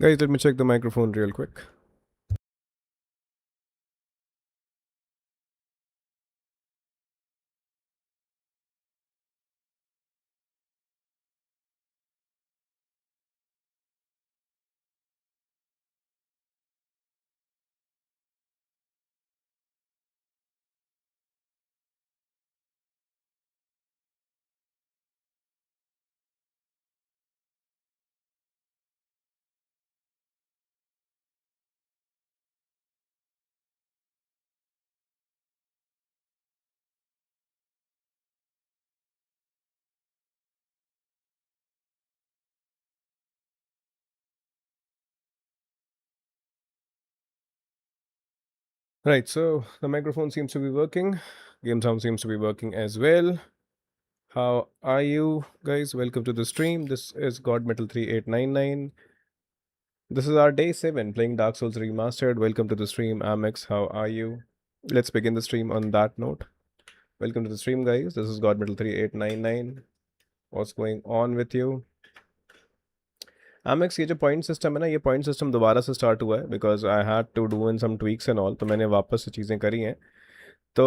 Guys, let me check the microphone real quick. Right, so the microphone seems to be working. Game sound seems to be working as well. How are you guys? Welcome to the stream. This is GoDMetal 3899. This is our day 7 playing Dark Souls Remastered. Welcome to the stream, Amex. How are you? Let's begin the stream on that note. Welcome to the stream, guys. This is GoDMetal 3899. What's going on with you? Amex, ये जो point system है ना, ये point system दोबारा से start हुआ है because I had to do in some tweaks and all, तो मैंने वापस से चीज़ें करी हैं. तो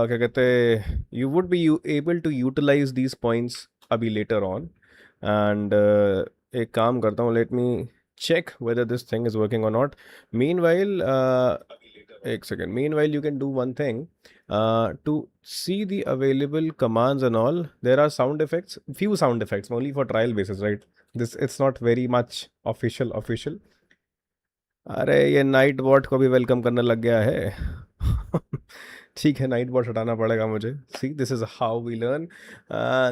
क्या कहते हैं, you would be able to utilise these points अभी लेटर ऑन. एंड एक काम करता हूँ, let me check whether this thing is working or not. Meanwhile, एक second. Meanwhile, you can do one thing. To see the available commands and all, there are sound effects, few sound effects, only for trial basis, right? This it's not very much official. अरे ये night what को भी welcome करने लग गया है. ठीक है, नाइट वॉट हटाना पड़ेगा मुझे. See, this is how we learn.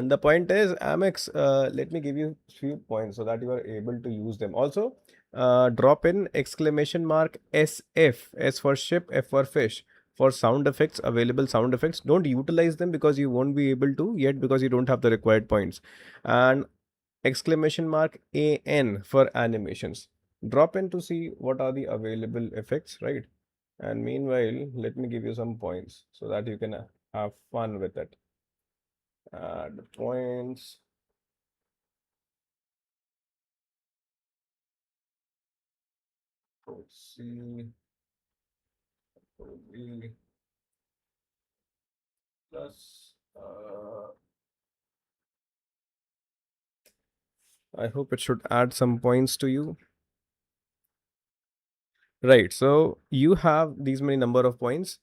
The point is, Amex, let me give you few points so that you are able to use them. Also, drop in exclamation mark SF, S for ship, F for fish, for sound effects, available sound effects. Don't utilize them because you won't be able to yet because you don't have the required points. And exclamation mark AN for animations. Drop in to see what are the available effects, right? And meanwhile, let me give you some points so that you can have fun with it. Add points. C B plus. I hope it should add some points to you. Right, so you have these many number of points.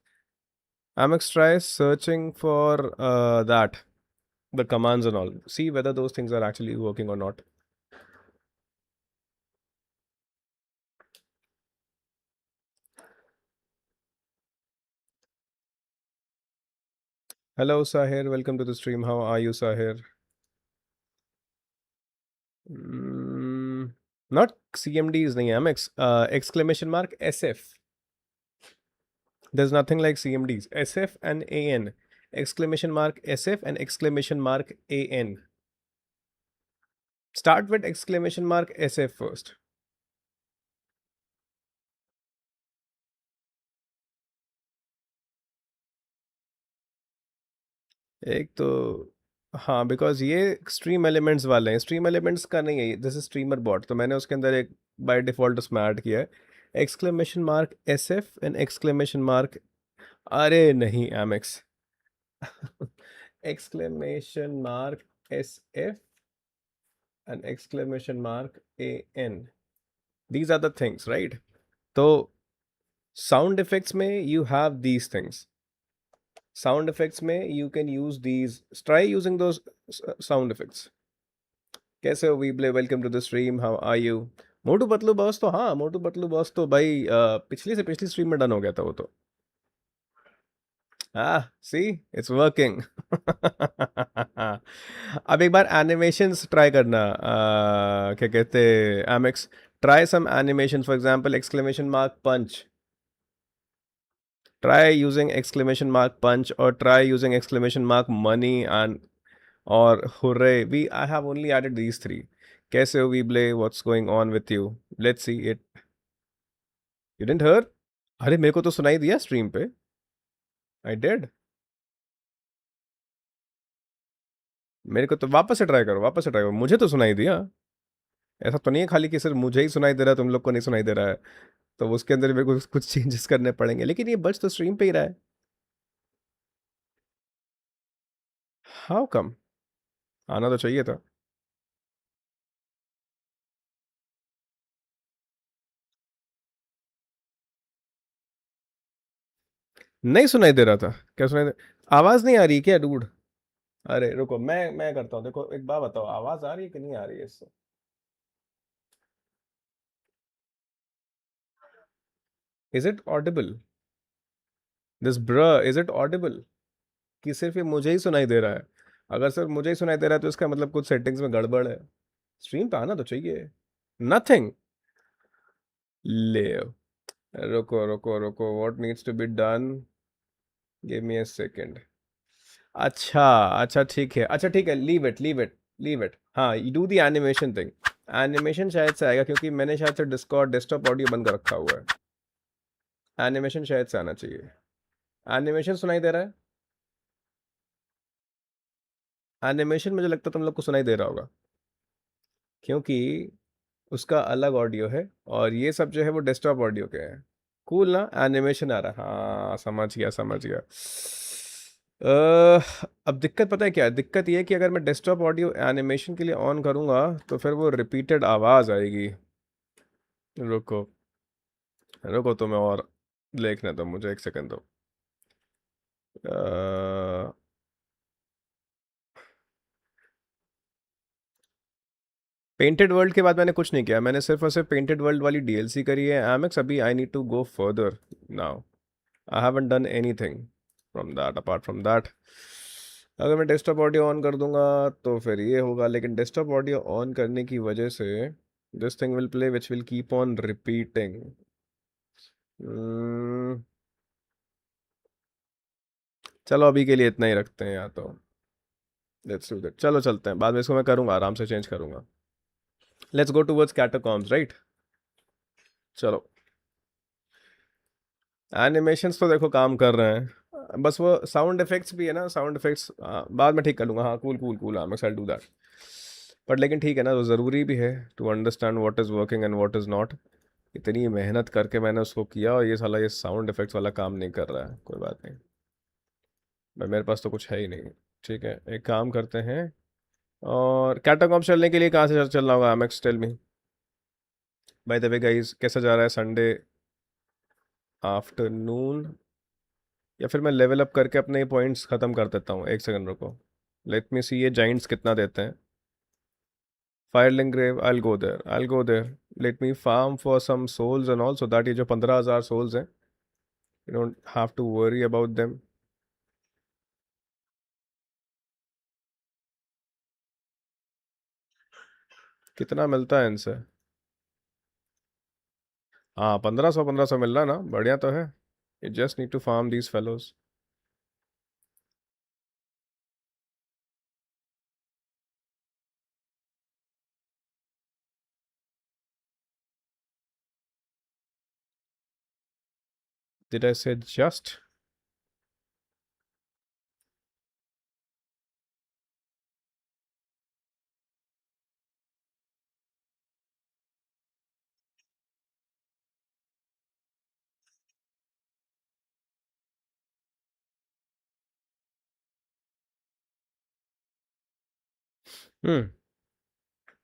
Amex, try searching for the commands and all. See whether those things are actually working or not. Hello, Sahir. Welcome to the stream. How are you, Sahir? Not CMDs, nahi Amex. Exclamation mark SF. There's nothing like CMDs. SF and AN. Exclamation mark SF and exclamation mark AN. Start with exclamation mark SF first. एक तो हाँ, because ये stream elements वाले हैं. Stream elements का नहीं है, this is streamer bot, तो मैंने उसके अंदर एक बाय डिफॉल्ट उसमें ऐड किया है exclamation mark SF and exclamation mark. अरे नहीं Amex. exclamation mark SF and exclamation mark AN. These are the things, right? So sound effects में you have these things. Sound effects में you can use these. Try using those sound effects. कैसे हो वीब्ले? Welcome to the stream. How are you? Motu Patlu boss तो, हाँ, मोटू Patlu boss तो भाई पिछली से पिछली स्ट्रीम में डन हो गया था वो तो. सी, इट्स वर्किंग. अब एक बार एनिमेशंस ट्राई करना. क्या कहते हैं Amex, try some animation. For example exclamation mark punch. Try using exclamation mark punch or try using exclamation mark money and or hooray. I have only added these three. कैसे हो वीब्ले? What's going on with you? Let's see it. You didn't hear? अरे मेरे को तो सुनाई दिया stream पे. I did. मेरे को तो वापस से ट्राई करो, वापस से ट्राई करो. मुझे तो सुनाई दिया. ऐसा तो नहीं है खाली कि सिर्फ मुझे ही सुनाई दे रहा है, तुम लोग को नहीं सुनाई दे रहा है। तो उसके अंदर मेरे को कुछ चेंजेस करने पड़ेंगे, लेकिन ये बज तो स्ट्रीम पे ही रहा है। How come? आना तो चाहिए था। नहीं सुनाई दे रहा था? क्या सुनाई दे? आवाज नहीं आ रही क्या डूड? अरे रुको, मैं करता हूँ, देखो एक बात बताओ, आवाज आ रही है कि नहीं आ रही है इससे? Is it audible? दिस ब्र, इज इट ऑडिबल? कि सिर्फ ये मुझे ही सुनाई दे रहा है? अगर सिर्फ मुझे ही सुनाई दे रहा है तो इसका मतलब कुछ सेटिंग्स में गड़बड़ है। स्ट्रीम पे आना तो चाहिए। नथिंग। ले, रुको रुको रुको, what needs to be done? Give me a second. अच्छा, अच्छा ठीक है, अच्छा ठीक है, leave it leave it leave it. हाँ, you do the animation thing. Animation शायद से आएगा क्योंकि मैंने शायद से डिस्कॉर्ड डेस्कटॉप ऑडियो बंद कर रखा हुआ है। एनिमेशन शायद से आना चाहिए। एनिमेशन सुनाई दे रहा है? एनिमेशन मुझे लगता है तुम लोग को सुनाई दे रहा होगा, क्योंकि उसका अलग ऑडियो है और ये सब जो है वो डेस्कटॉप ऑडियो के हैं। कूल ना? एनिमेशन आ रहा है, हाँ समझ गया समझ गया। अब दिक्कत पता है क्या है? दिक्कत ये है कि अगर मैं डेस्कटॉप ऑडियो एनिमेशन के लिए ऑन करूँगा तो फिर वो रिपीटेड आवाज़ आएगी। रुको रुको, तो मैं और देखने दो मुझे, एक सेकंड दो। पेंटेड वर्ल्ड के बाद मैंने कुछ नहीं किया, मैंने सिर्फ और सिर्फ पेंटेड वर्ल्ड वाली डीएलसी करी है एमएक्स। अभी I need to go further now. I haven't done anything from that, apart from that. अगर मैं डेस्कटॉप ऑडियो ऑन कर दूंगा तो फिर ये होगा, लेकिन डेस्कटॉप ऑडियो ऑन करने की वजह से this thing will play which will keep on repeating. चलो अभी के लिए इतना ही रखते हैं, या तो लेट्स डू दैट। चलो चलते हैं, बाद में इसको मैं करूंगा, आराम से चेंज करूंगा। Let's go towards catacombs, right? चलो। एनिमेशंस तो देखो काम कर रहे हैं, बस वो साउंड इफेक्ट्स भी है ना, साउंड इफेक्ट्स बाद में ठीक कर लूंगा। हाँ कूल कूल कूल, हाँ मैं आई डू दैट। बट लेकिन ठीक है ना, वो ज़रूरी भी है to understand what is working and what is not. इतनी मेहनत करके मैंने उसको किया और ये साला ये साउंड इफेक्ट्स वाला काम नहीं कर रहा है। कोई बात नहीं, भाई मेरे पास तो कुछ है ही नहीं। ठीक है, एक काम करते हैं। और कैटाकॉम्ब चलने के लिए कहाँ से चलना होगा? MX tell me. By the way guys, कैसा जा रहा है संडे आफ्टरनून? या फिर मैं लेवल अप करके अपने पॉइंट्स ख़त्म कर देता हूँ, एक सेकंड रुको। लेट मी सी ये जाइंट्स कितना देते हैं। Firelink grave, I go there. Let me farm for some souls and all, so that ये जो 15,000 सोल्स हैं, you don't have to worry about them. कितना मिलता है इनसे? हाँ 1500 मिल रहा है ना, बढ़िया तो है। You just need to farm these fellows. Did I say just?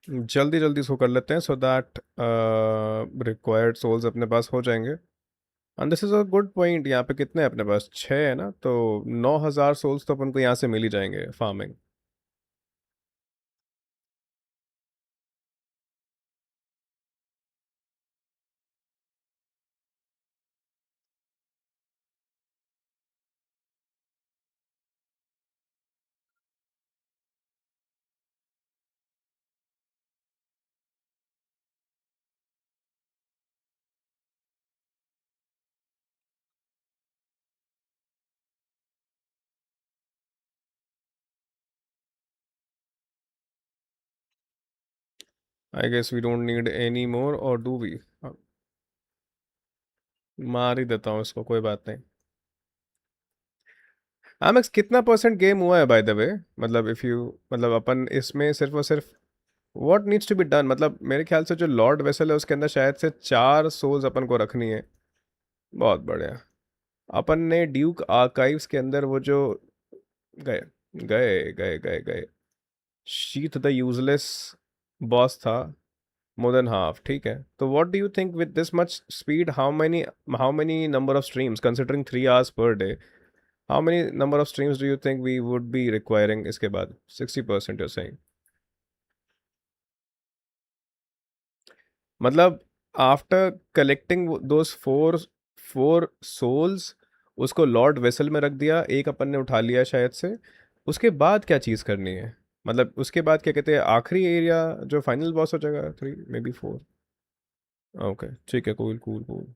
जल्दी जल्दी इसको कर लेते हैं, सो दैट रिक्वायर्ड सोल्स अपने पास हो जाएंगे। And this is a good point, यहाँ पे कितने हैं अपने पास? 6 है ना, तो 9,000 सोल्स तो अपन को यहाँ से मिल ही जाएंगे farming. I guess we don't need any more, और डू वी? मार ही देता हूँ इसको, कोई बात नहीं। एमएक्स कितना परसेंट गेम हुआ है बाय द वे? मतलब इफ़ यू, मतलब अपन इसमें सिर्फ और सिर्फ what needs to be done, मतलब मेरे ख्याल से जो लॉर्ड वेसल है उसके अंदर शायद से 4 सोल्स अपन को रखनी है। बहुत बढ़िया। अपन ने ड्यूक आर्काइव्स के अंदर वो जो गए गए गए गए गए शीथ द यूजलेस बॉस था। मोर देन हाफ, ठीक है। तो what do you think with this much speed, how many number of streams considering 3 hours per day, how many number of streams do you think we would be requiring इसके बाद? 60% you're saying? मतलब after collecting those four souls, उसको lord vessel में रख दिया, एक अपन ने उठा लिया शायद से, उसके बाद क्या चीज़ करनी है? मतलब उसके बाद क्या कहते हैं, आखिरी एरिया जो फाइनल बॉस हो जाएगा, 3 मे बी 4? ओके ठीक है, cool cool cool.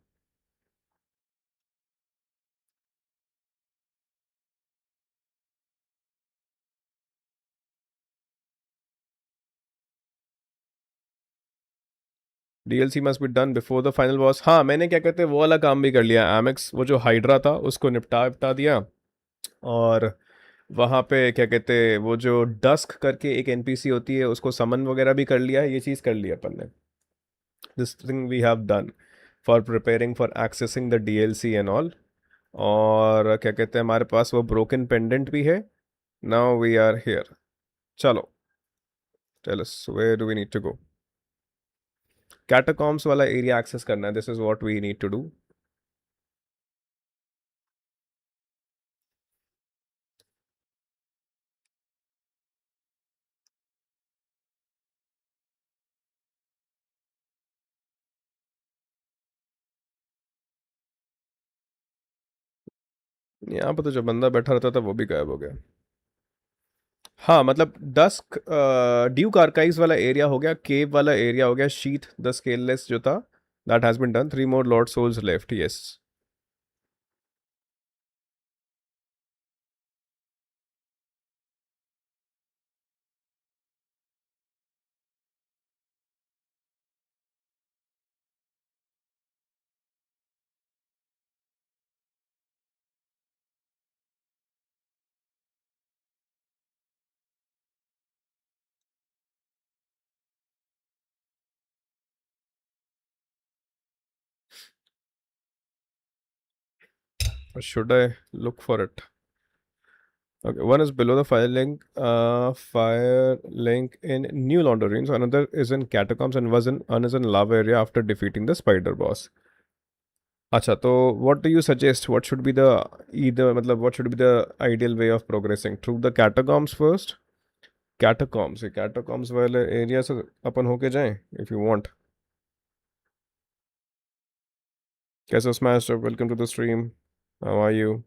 DLC must be done before the final boss. हाँ, मैंने क्या कहते हैं वो वाला काम भी कर लिया, एमिक्स वो जो हाइड्रा था उसको निपटा दिया। और वहाँ पे क्या कहते हैं वो जो डस्क करके एक एनपीसी होती है उसको समन वगैरह भी कर लिया है, ये चीज़ कर लिया अपन ने। This thing we have done for preparing for accessing the DLC and all. और क्या कहते हैं हमारे पास वो ब्रोकन पेंडेंट भी है। Now we are here. चलो, tell us where do we need to go? Catacombs वाला एरिया एक्सेस करना है, this is what we need to do. यहाँ पर तो जो बंदा बैठा रहता था वो भी गायब हो गया। हाँ मतलब डस्क, ड्यूक आर्काइव्स वाला एरिया हो गया, केव वाला एरिया हो गया, शीथ द स्केललेस जो था, that has been done. 3 more lord souls left, yes. Should I look for it? Okay, one is below the fire link in New London Ruins. Another is in catacombs, and one is in lava area after defeating the spider boss. अच्छा, तो what do you suggest? What should be the either मतलब what should be the ideal way of progressing? Through the catacombs first? Catacombs वाले area से अपन होके जाएं if you want. कैसे हो Smash? Welcome to the stream, how are you?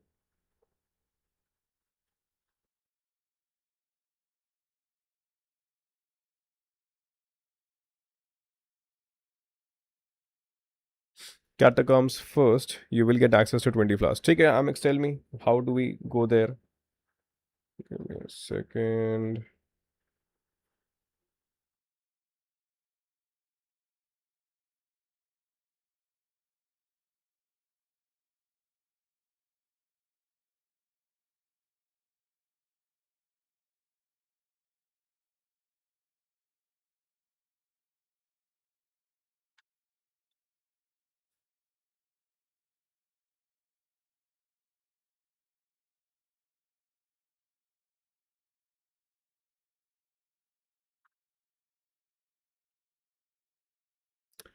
Catacombs first, you will get access to 20 flowers. ठीक है, Amex, tell me, how do we go there? Give me a second.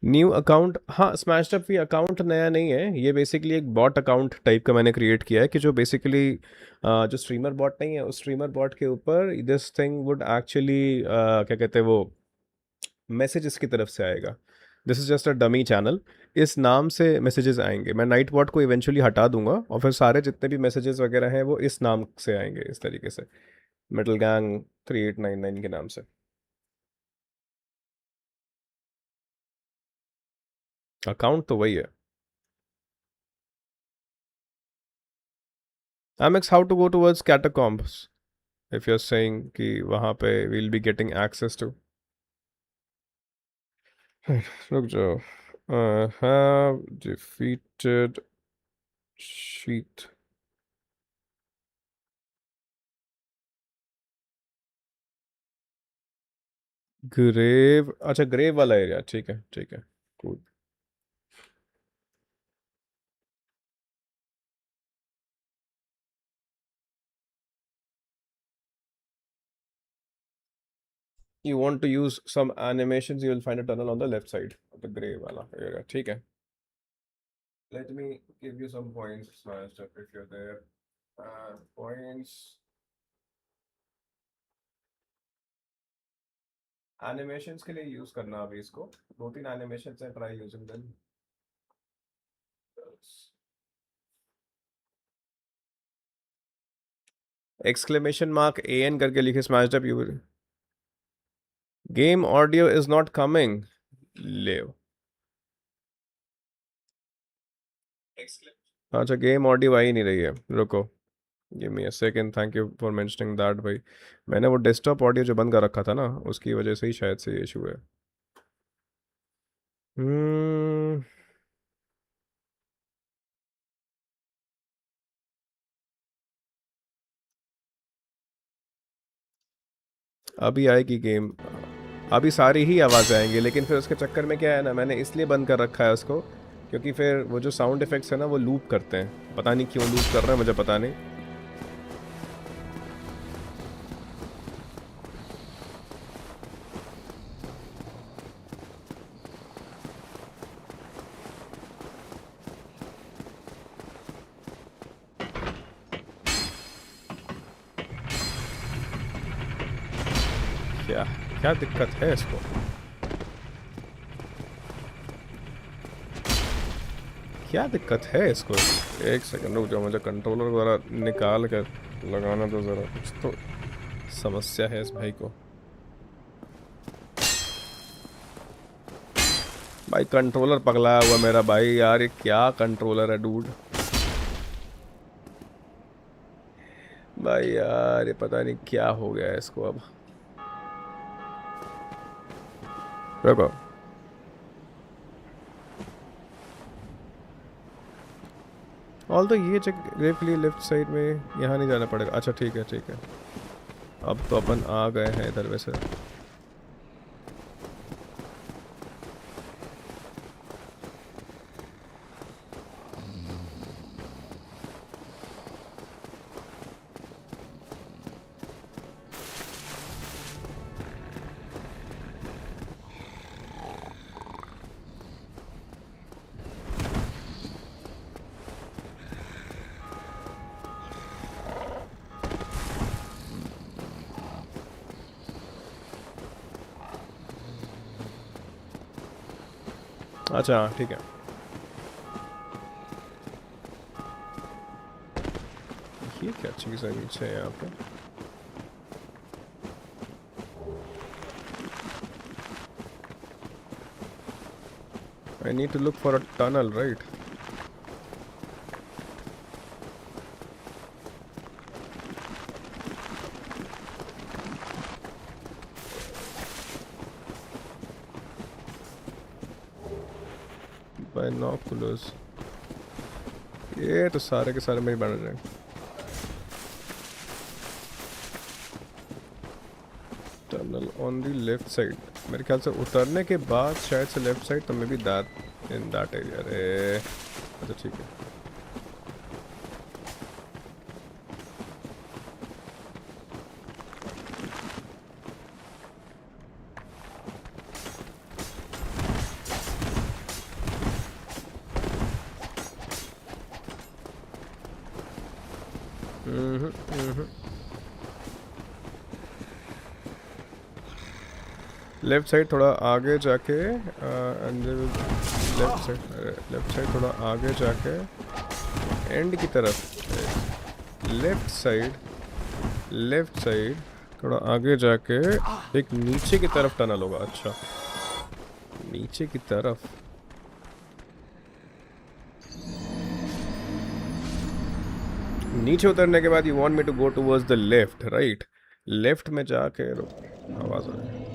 New account, हाँ smash up, ये account नया नहीं है, ये basically एक bot account type का मैंने क्रिएट किया है कि जो बेसिकली जो स्ट्रीमर बॉट नहीं है, उस स्ट्रीमर बॉट के ऊपर दिस थिंग वुड एक्चुअली क्या कहते हैं वो मैसेजेस की तरफ से आएगा। This is just a dummy channel, इस नाम से मैसेजेस आएंगे। मैं नाइट बॉट को इवेंचुअली हटा दूंगा और फिर सारे जितने भी मैसेजेस वगैरह हैं वो इस नाम से आएंगे, इस तरीके से, मेटल गैंग 3899 के नाम से। अकाउंट तो वही है। Amex, how to go towards catacombs if you're saying कि वहाँ पे we'll be getting access to? रुक जाओ। Have defeated sheath. ग्रेव, अच्छा ग्रेव वाला एरिया, ठीक है ठीक है, cool. You want to use some animations, you will find a tunnel on the left side of the grave wala area, ठीक है। Let me give you some points, smashed up if you're there. Points, animations के लिए use करना अभी इसको, दो तीन animations हैं, try using them। Exclamation mark AN करके लिखे smashed up, you will game audio is not coming, live। अच्छा गेम ऑडियो आ ही नहीं रही है, रुको, give me a second, thank you for mentioning that भाई। मैंने वो डेस्कटॉप ऑडियो जो बंद कर रखा था ना, उसकी वजह से ही शायद से ये इशू है। हम्म, अभी आएगी गेम, अभी सारी ही आवाज़ आएंगी, लेकिन फिर उसके चक्कर में क्या है ना, मैंने इसलिए बंद कर रखा है उसको, क्योंकि फिर वो जो साउंड इफेक्ट्स है ना वो लूप करते हैं, पता नहीं क्यों लूप कर रहे हैं, मुझे पता नहीं। क्या क्या दिक्कत है इसको? क्या दिक्कत है इसको? एक सेकंड रुक जाओ, मुझे कंट्रोलर ज़रा निकाल कर लगाना दो ज़रा, कुछ तो समस्या है इस भाई को। भाई कंट्रोलर पगला हुआ मेरा भाई, यार ये क्या कंट्रोलर है डूड। भाई यार ये पता नहीं क्या हो गया है इसको अब। रुको, ऑल तो ये चेक लेफ्ट साइड में, यहाँ नहीं जाना पड़ेगा, अच्छा ठीक है ठीक है। अब तो अपन आ गए हैं इधर वैसे। अच्छा ठीक है, ये क्या चीज़ है नीचे यहाँ पे? I need to look for a tunnel, right? Binoculars, ये तो सारे के सारे मेरे बन रहे हैं। Tunnel on the left side, मेरे ख्याल से उतरने के बाद शायद से लेफ्ट साइड, तो may be that in that area. अरे अच्छा ठीक है। लेफ्ट साइड थोड़ा आगे जाके, लेफ्ट साइड थोड़ा आगे जाके एंड की तरफ, लेफ्ट साइड थोड़ा आगे जाके एक नीचे की तरफ टनल होगा। अच्छा नीचे की तरफ, नीचे उतरने के बाद you want me to go towards the left, right? Left में जाके आवाज आ रही है।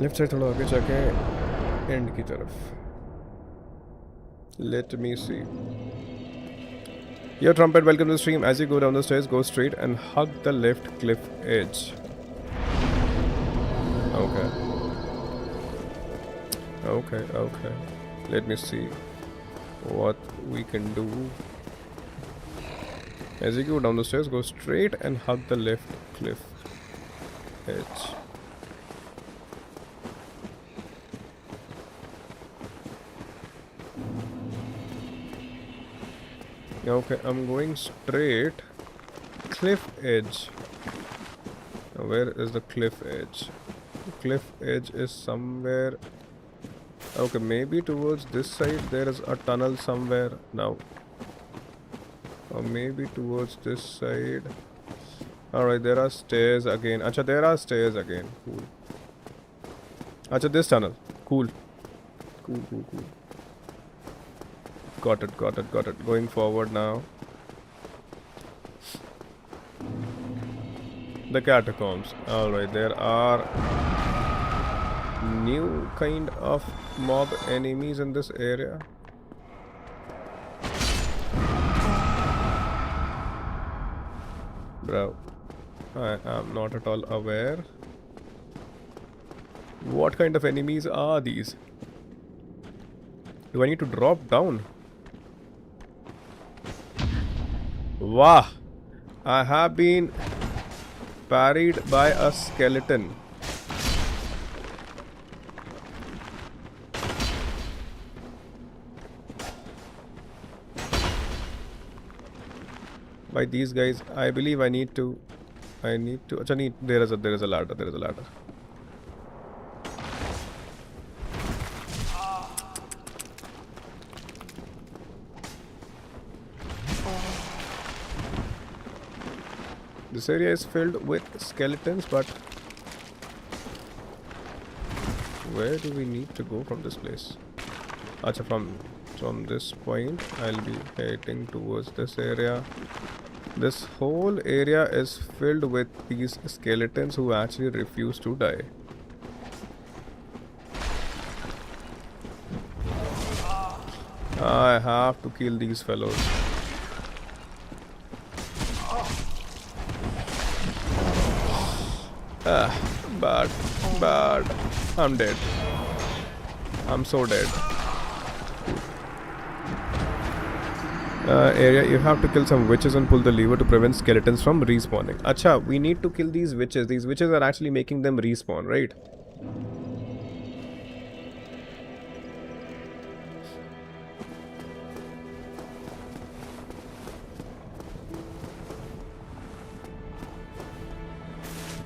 लेफ्ट साइड थोड़ा आगे जाके एंड की तरफ. Let me see. Yo, Trumpet, welcome to the stream. As you go down the stairs, go straight and hug the left cliff edge. Okay. Okay. Let me see what we can do. As you go down the stairs, go straight and hug the left cliff edge. Okay, I'm going straight. Cliff edge. Now, where is the cliff edge? The cliff edge is somewhere. Okay, maybe towards this side there is a tunnel somewhere now. Or maybe towards this side. Alright, there are stairs again. Acha, there are stairs again. Cool. Acha, this tunnel. Cool. Cool. Got it. Going forward now. The catacombs. Alright, there are new kind of mob enemies in this area. Bro, I am not at all aware. What kind of enemies are these? Do I need to drop down? Wow! I have been parried by a skeleton. By these guys, I believe I need to. Achha, there is a ladder. This area is filled with skeletons, but where do we need to go from this place? Achha, from this point, I'll be heading towards this area. This whole area is filled with these skeletons who actually refuse to die. I have to kill these fellows. Bad. I'm dead. I'm so dead. Area, you have to kill some witches and pull the lever to prevent skeletons from respawning. Acha, we need to kill these witches. These witches are actually making them respawn, right?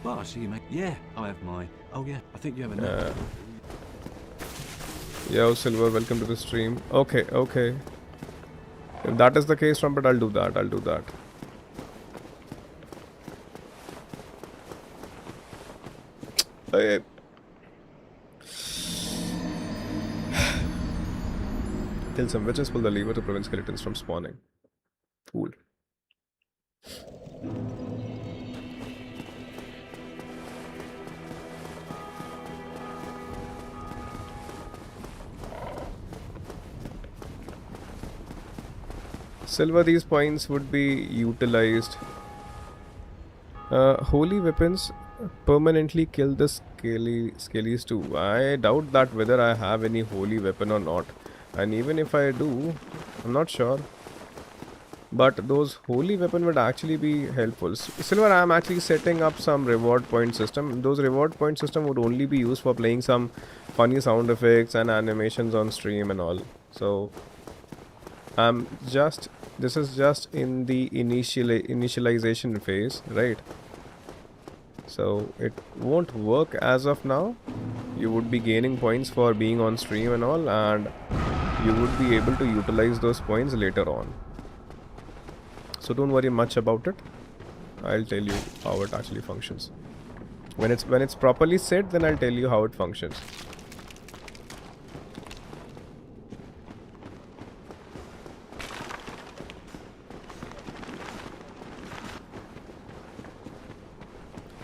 Well, I see you make. Yeah, I have mine. Oh yeah, I think you have a. Yo, Silver, welcome to the stream. Okay. If that is the case, Trumpet, I'll do that. Okay. Kill some witches, pull the lever to prevent skeletons from spawning. Cool. Silver, these points would be utilized. Holy weapons permanently kill the scalies too. I doubt that whether I have any holy weapon or not. And even if I do, I'm not sure. But those holy weapon would actually be helpful. Silver, I am actually setting up some reward point system. Those reward point system would only be used for playing some funny sound effects and animations on stream and all. So this is just in the initialization phase, right? So it won't work as of now. You would be gaining points for being on stream and all, and you would be able to utilize those points later on. So don't worry much about it. I'll tell you how it actually functions. When it's properly set, then I'll tell you how it functions.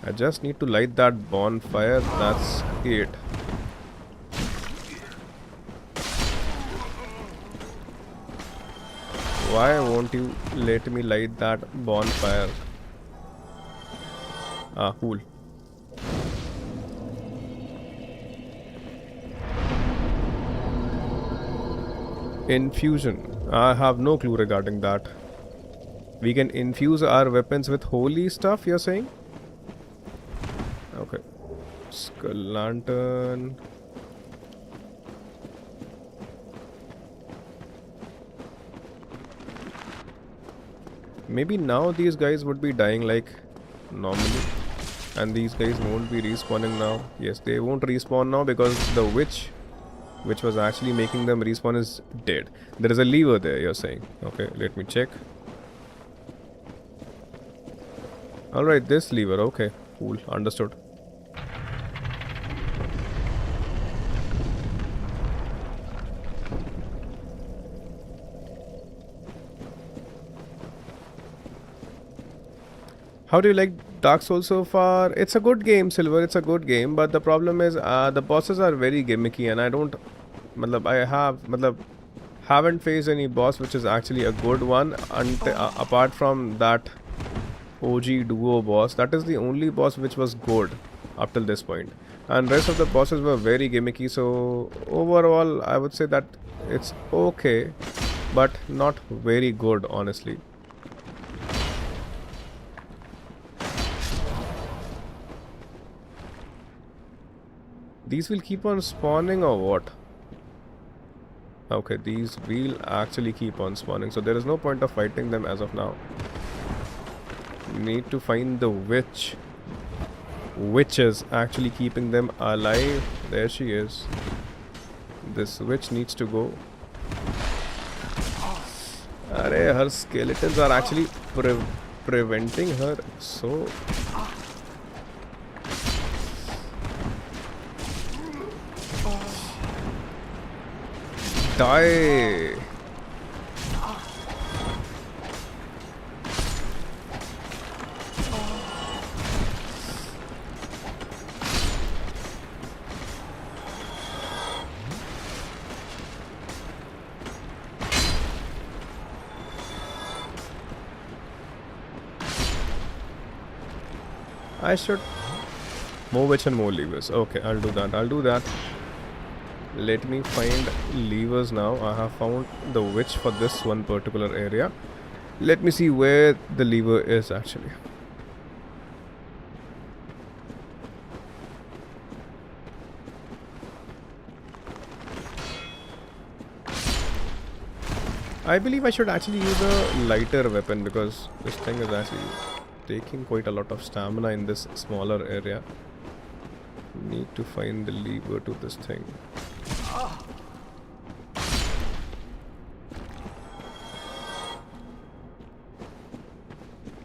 I just need to light that bonfire. That's it. Why won't you let me light that bonfire? Ah, cool. Infusion. I have no clue regarding that. We can infuse our weapons with holy stuff, you're saying? Okay. Skull lantern. Maybe now these guys would be dying like normally. And these guys won't be respawning now. Yes, they won't respawn now because the witch, which was actually making them respawn, is dead. There is a lever there, you're saying. Okay, let me check. Alright, this lever. Okay, cool. Understood. How do you like Dark Souls so far? It's a good game, Silver. It's a good game, but the problem is the bosses are very gimmicky, and I don't. Haven't faced any boss which is actually a good one, apart from that OG duo boss. That is the only boss which was good up till this point, and rest of the bosses were very gimmicky. So overall, I would say that it's okay, but not very good, honestly. These will keep on spawning or what? Okay, these will actually keep on spawning, so there is no point of fighting them as of now. Need to find the witch, which is actually keeping them alive. There she is. This witch needs to go. Arey, her skeletons are actually preventing her, so die. I should more witch and more levers. Okay, I'll do that. I'll do that. Let me find levers now. I have found the witch for this one particular area. Let me see where the lever is actually. I believe I should actually use a lighter weapon because this thing is actually taking quite a lot of stamina in this smaller area. Need to find the lever to this thing.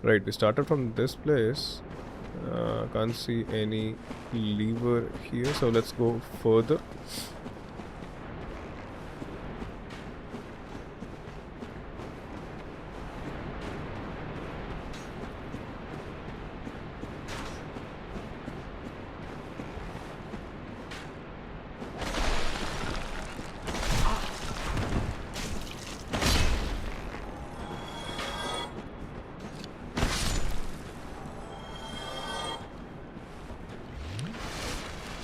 Right, we started from this place. Can't see any lever here, so let's go further.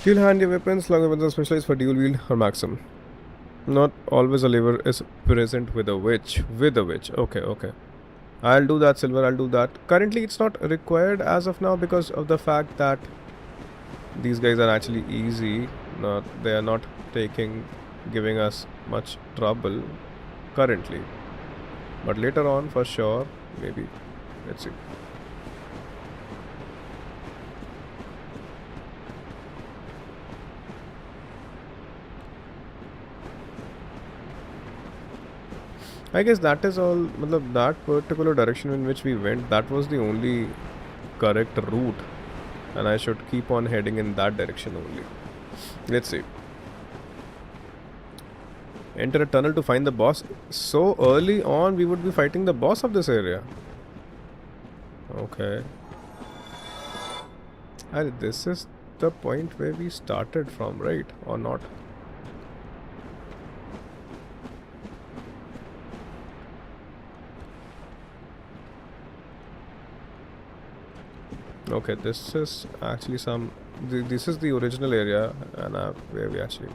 Dual hand weapons, long weapons are specialized for dual wield or maximum. Not always a lever is present with a witch. Okay, okay. I'll do that, Silver. I'll do that. Currently, it's not required as of now because of the fact that these guys are actually easy. They are not giving us much trouble currently. But later on, for sure, maybe. Let's see. I guess that is all. That particular direction in which we went, that was the only correct route, and I should keep on heading in that direction only. Let's see. Enter a tunnel to find the boss. So early on, we would be fighting the boss of this area. Okay. And this is the point where we started from, right? Or not? Okay, this is actually this is the original area, and where we actually.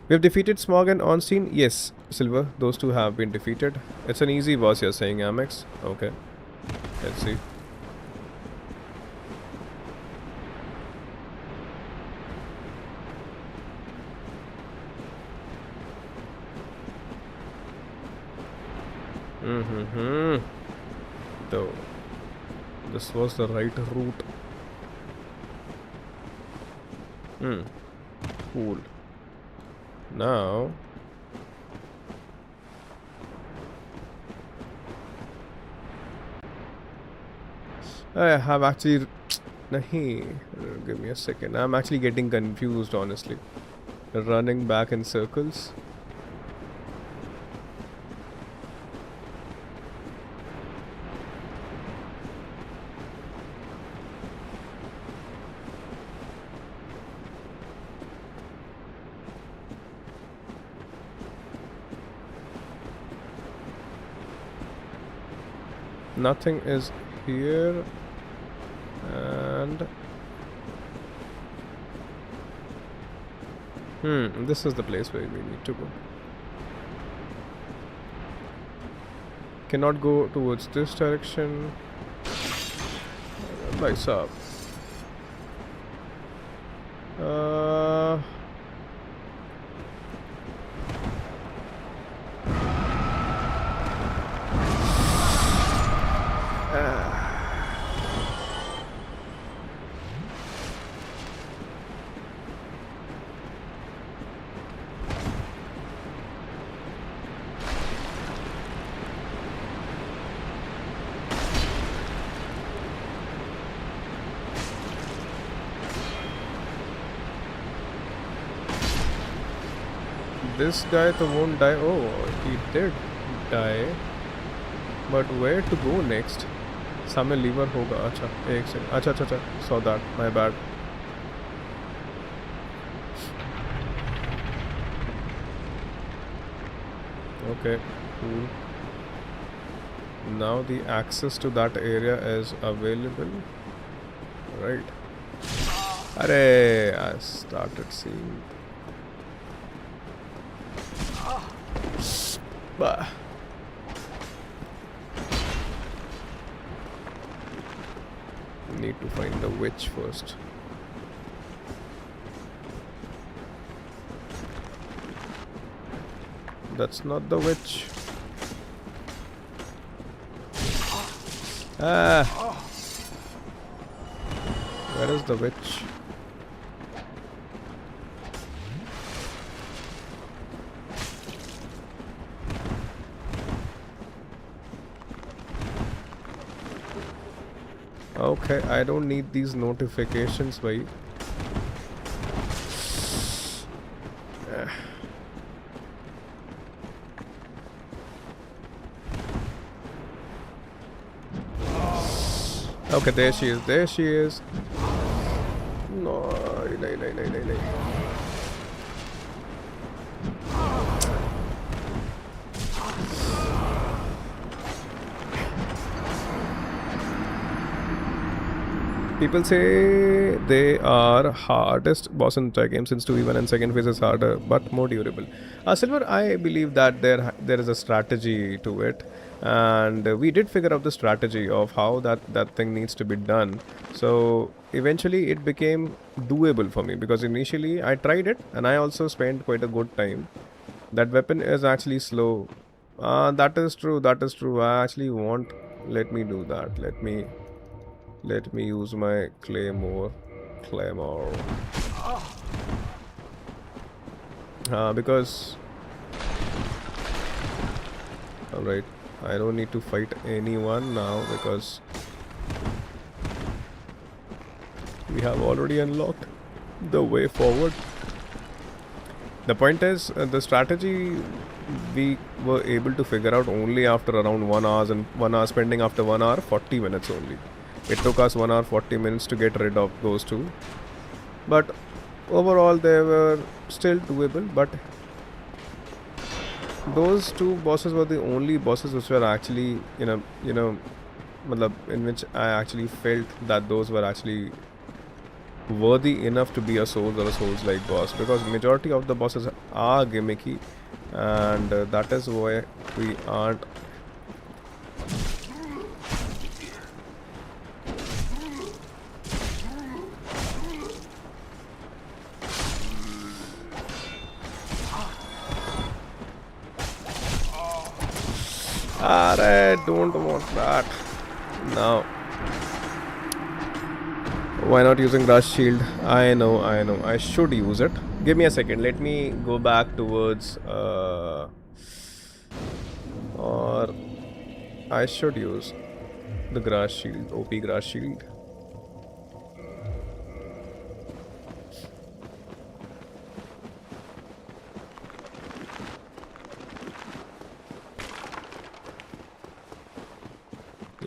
We have defeated Smog and Onstein. Yes, Silver. Those two have been defeated. It's an easy boss, you're saying, Amex. Okay. Let's see. So, this was the right route. Cool. Now, I have actually. Nahi, give me a second. I'm actually getting confused, honestly. Running back in circles. Nothing is here, and this is the place where we need to go. Cannot go towards this direction. Nice up. This guy तो won't die. Oh, he did die. But where to go next? सामने liver होगा. अच्छा, एक second. अच्छा. Saw that. My bad. Okay, cool. Now the access to that area is available. Right. Arey, I started seeing. Bah. Need to find the witch first. That's not the witch. Where is the witch? Okay, I don't need these notifications, bhai. Okay, there she is. No. People say they are hardest boss in entire game since 2v1 and second phase is harder but more durable. Silver, I believe that there is a strategy to it, and we did figure out the strategy of how that thing needs to be done. So eventually it became doable for me, because initially I tried it and I also spent quite a good time. That weapon is actually slow. That is true. I actually won't let me do that. Let me use my claymore. Because alright, I don't need to fight anyone now because we have already unlocked the way forward. The point is, the strategy we were able to figure out only after around 1 hour, and 1 hour spending after 1 hour 40 minutes only. It took us 1 hour 40 minutes to get rid of those two, but overall they were still doable. But those two bosses were the only bosses which were actually in which I actually felt that those were actually worthy enough to be a Souls or a Souls-like boss, because majority of the bosses are gimmicky, and that is why we aren't. I don't want that. Now, why not using Rush Shield? I know. I should use it. Give me a second. Let me go back towards. Or I should use the Grass Shield, OP Grass Shield.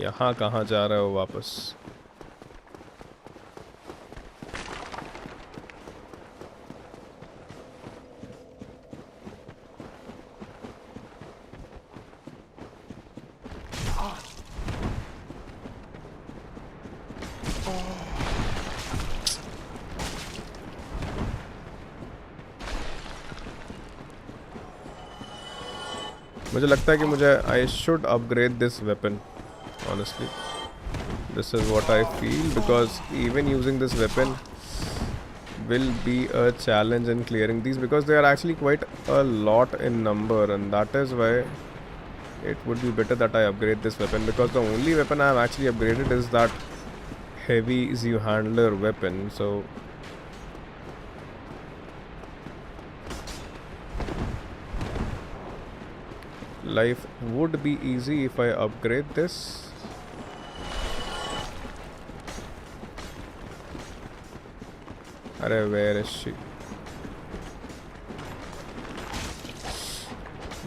यहाँ कहाँ जा रहे हो वापस? मुझे लगता है कि मुझे I should upgrade this weapon. Honestly, this is what I feel, because even using this weapon will be a challenge in clearing these, because they are actually quite a lot in number, and that is why it would be better that I upgrade this weapon, because the only weapon I have actually upgraded is that heavy Zew handler weapon. So life would be easy if I upgrade this. Arey, where is she?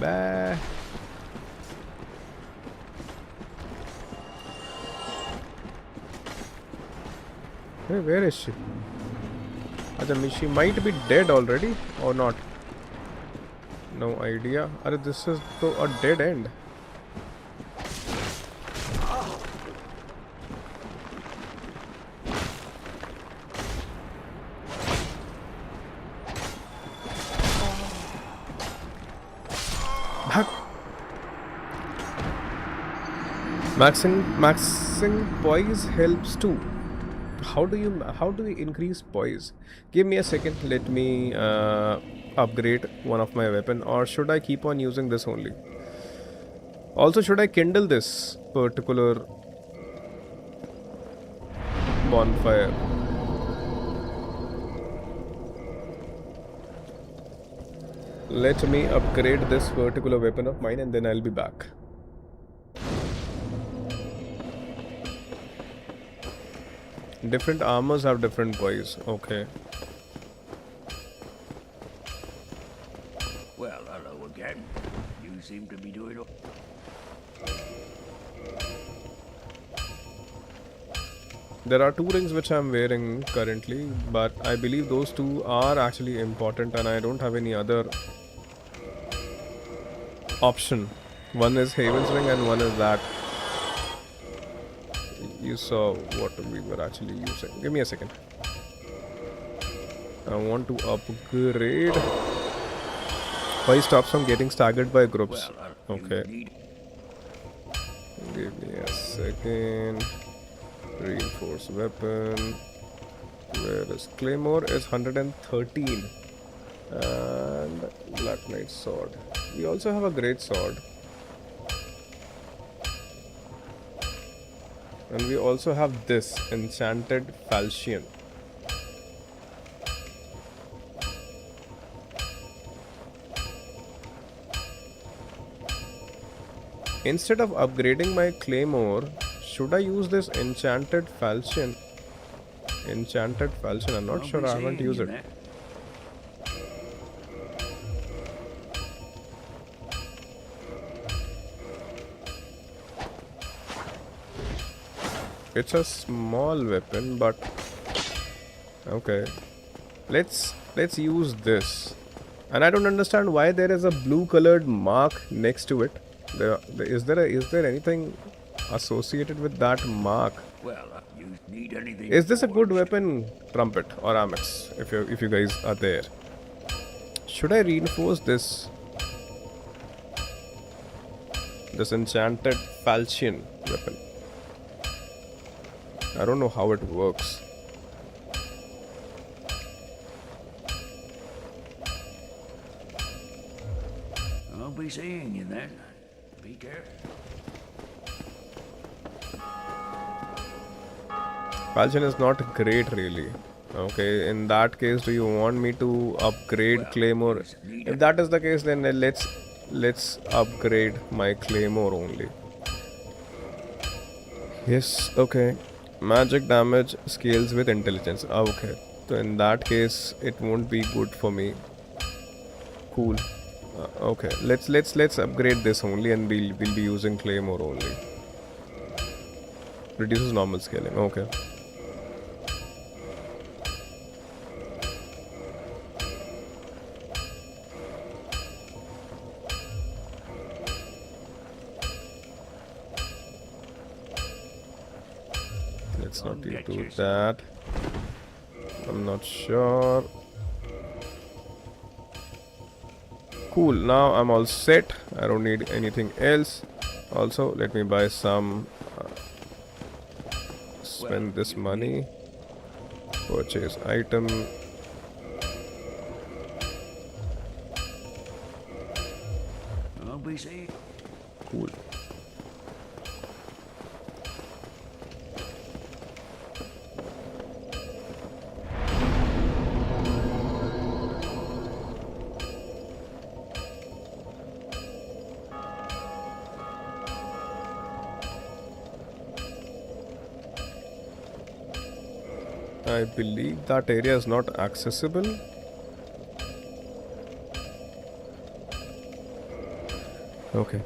Bah. Hey, where is she? She might be dead already or not. No idea. Arey, this is a dead end. Maxing poise helps too. How do we increase poise? Give me a second. Let me upgrade one of my weapon, or should I keep on using this only? Also, should I kindle this particular bonfire? Let me upgrade this particular weapon of mine, and then I'll be back. Different armors have different poise. Okay. Well, hello again. You seem to be doing all... There are 2 rings which I'm wearing currently, but I believe those 2 are actually important, and I don't have any other option. One is Haven's ring and one is that. You saw what we were actually using. Give me a second. I want to upgrade. Why stops from getting staggered by groups? Okay. Give me a second. Reinforced weapon. Where is Claymore? Is 113. And Black Knight sword. We also have a great sword. And we also have this enchanted falchion. Instead of upgrading my claymore, should I use this enchanted falchion? Enchanted falchion, I'm not sure, I haven't used it. It's a small weapon, but okay. Let's use this. And I don't understand why there is a blue colored mark next to it. Is there anything associated with that mark. Well, you need anything. Is this a good forged? weapon, Trumpet or Amex? If you guys are there, should I reinforce this enchanted falchion weapon? I don't know how it works. I'll be seeing you then. Be careful. Falchion is not great, really. Okay, in that case, do you want me to upgrade Claymore? If that is the case, then let's upgrade my Claymore only. Yes, okay. Magic damage scales with intelligence. Okay, so in that case, it won't be good for me. Cool. Okay, let's upgrade this only, and we'll be using Claymore only. Reduces normal scaling. Okay. Let's not do that. I'm not sure. Cool, now I'm all set. I don't need anything else. Also, let me buy some. Spend this money. Purchase item. I'll be seeing. Cool. I believe that area is not accessible. Okay.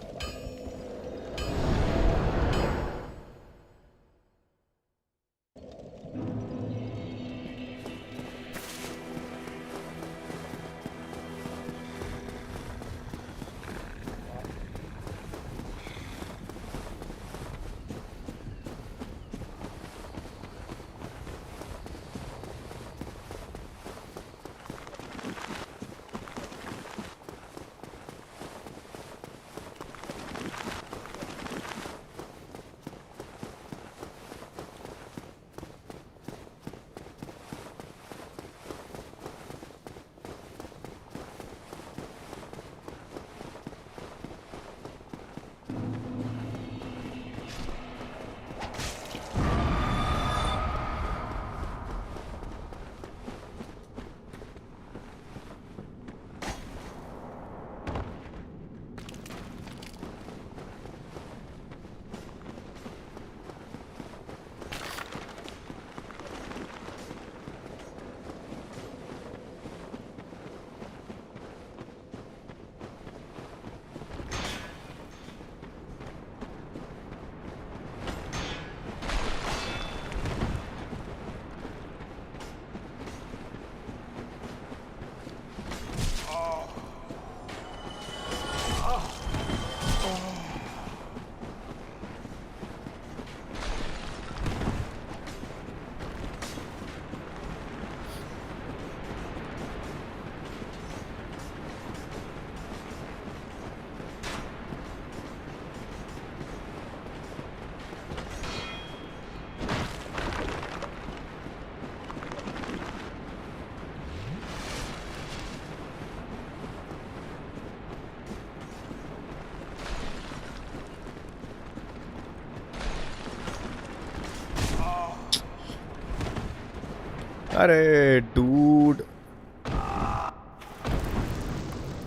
Arey, dude.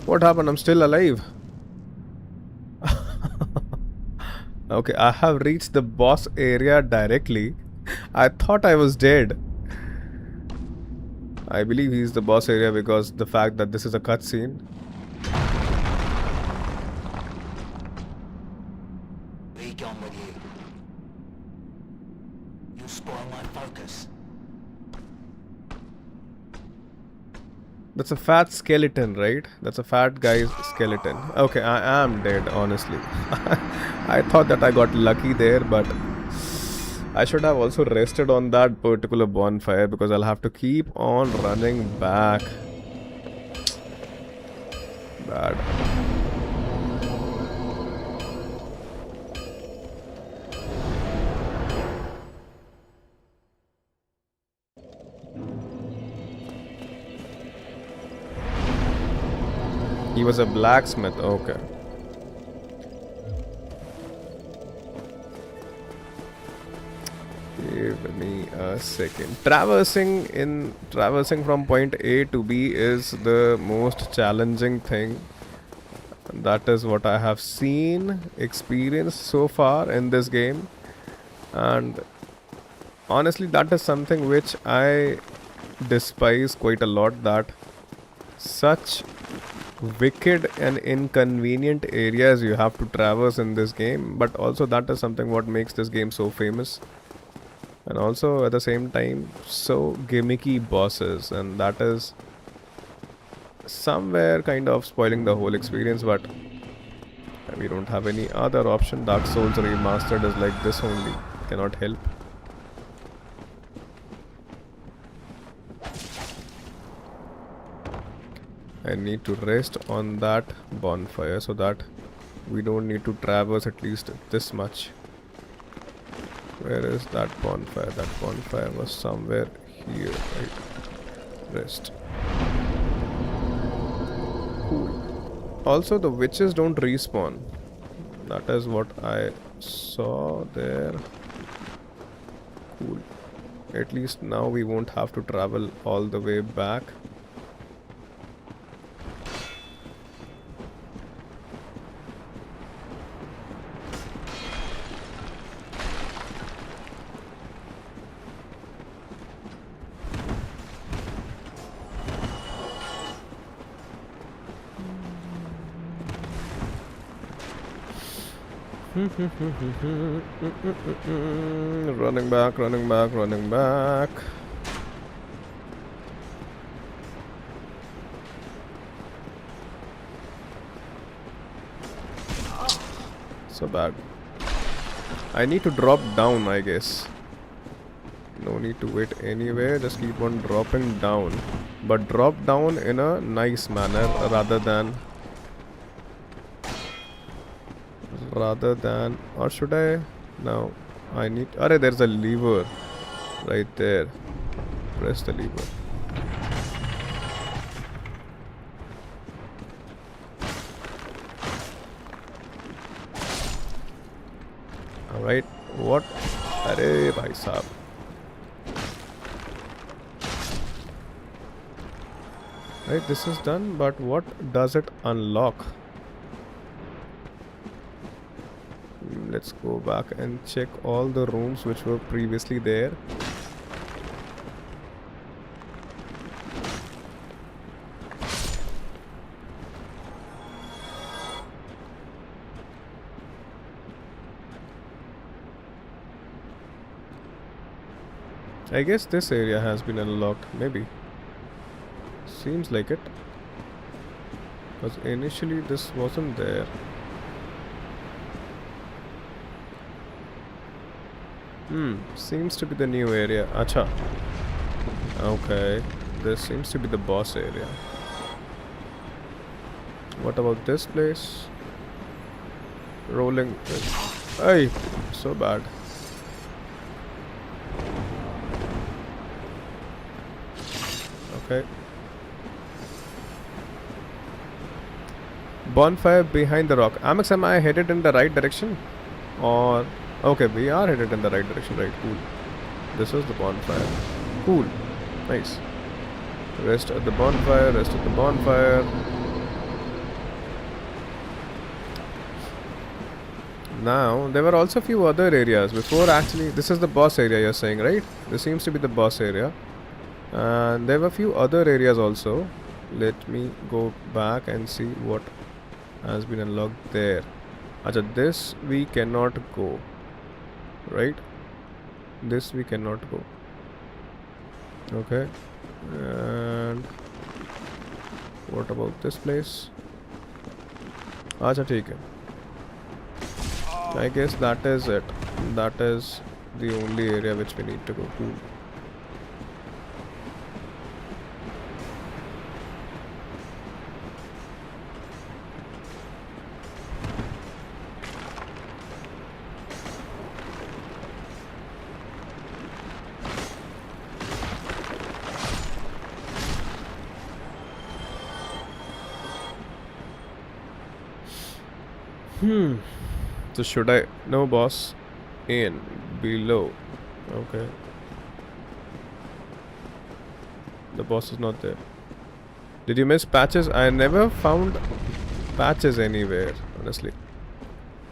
What happened? I'm still alive. Okay, I have reached the boss area directly. I thought I was dead. I believe he's the boss area because the fact that this is a cutscene. Be gone with you. You spoil my focus. That's a fat skeleton, right? That's a fat guy's skeleton. Okay, I am dead, honestly. I thought that I got lucky there, but I should have also rested on that particular bonfire because I'll have to keep on running back. Bad. He was a blacksmith, okay. Give me a second. Traversing from point A to B is the most challenging thing. That is what I have seen, experienced so far in this game. And honestly, that is something which I despise quite a lot, that such wicked and inconvenient areas you have to traverse in this game. But also that is something what makes this game so famous. And also at the same time so gimmicky bosses, and that is somewhere kind of spoiling the whole experience, but we don't have any other option. Dark Souls Remastered is like this only, cannot help. I need to rest on that bonfire so that we don't need to traverse at least this much. Where is that bonfire? That bonfire was somewhere here, right? Rest. Cool. Also, the witches don't respawn. That is what I saw there. Cool. At least now we won't have to travel all the way back. Running back, running back, running back. So bad. I need to drop down, I guess. No need to wait anywhere, just keep on dropping down. But drop down in a nice manner rather than, or should I? No, I need, there's a lever right there. Press the lever. Alright, what? Arey bhai sahab. Right, this is done, but what does it unlock? Let's go back and check all the rooms which were previously there. I guess this area has been unlocked, maybe. Seems like it. Because initially this wasn't there. Seems to be the new area. Acha. Okay. This seems to be the boss area. What about this place? Rolling. Ay, so bad. Okay. Bonfire behind the rock. Amex, am I headed in the right direction? Or... okay, we are headed in the right direction, right? Cool. This is the bonfire. Cool. Nice. Rest at the bonfire, rest at the bonfire. Now, there were also a few other areas before actually. This is the boss area you're saying, right? This seems to be the boss area. And there were a few other areas also. Let me go back and see what has been unlocked there. Acha, this we cannot go. Right? This we cannot go. Okay. And What about this place? अच्छा ठीक है. I guess that is it. That is the only area which we need to go to. So should I? No, boss. In below. Okay. The boss is not there. Did you miss patches? I never found patches anywhere, honestly.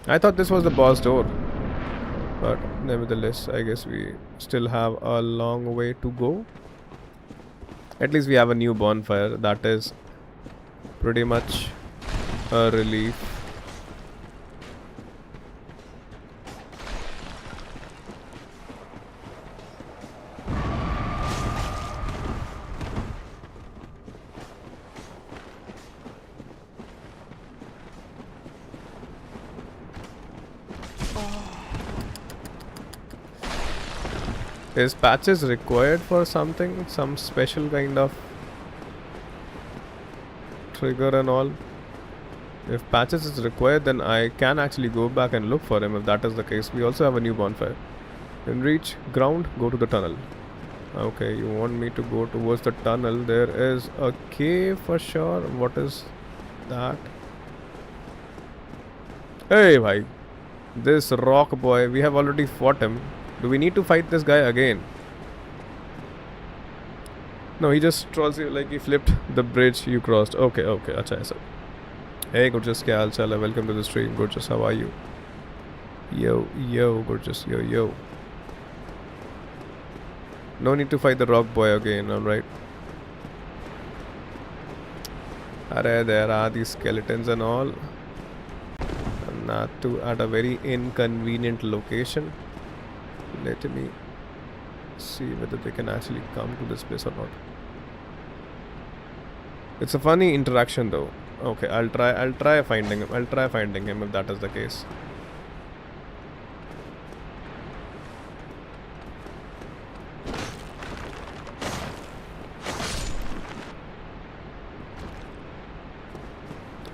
I thought this was the boss door. But nevertheless, I guess we still have a long way to go. At least we have a new bonfire. That is pretty much a relief. Is patches required for something? Some special kind of trigger and all? If patches is required, then I can actually go back and look for him if that is the case. We also have a new bonfire. When reach ground, go to the tunnel. Okay, you want me to go towards the tunnel. There is a cave for sure. What is that? Hey, bhai. This rock boy, we have already fought him. Do we need to fight this guy again? No, he just trolls you like he flipped the bridge you crossed. Okay, okay. Acha aisa. Hey, Gorgeous, kya haal chal hai? Welcome to the stream. Gorgeous, how are you? Yo, yo, Gorgeous, yo, yo. No need to fight the rock boy again, alright? Arey, there are these skeletons and all. And not to at a very inconvenient location. Let me see whether they can actually come to this place or not. It's a funny interaction though. Okay, I'll try finding him. I'll try finding him if that is the case.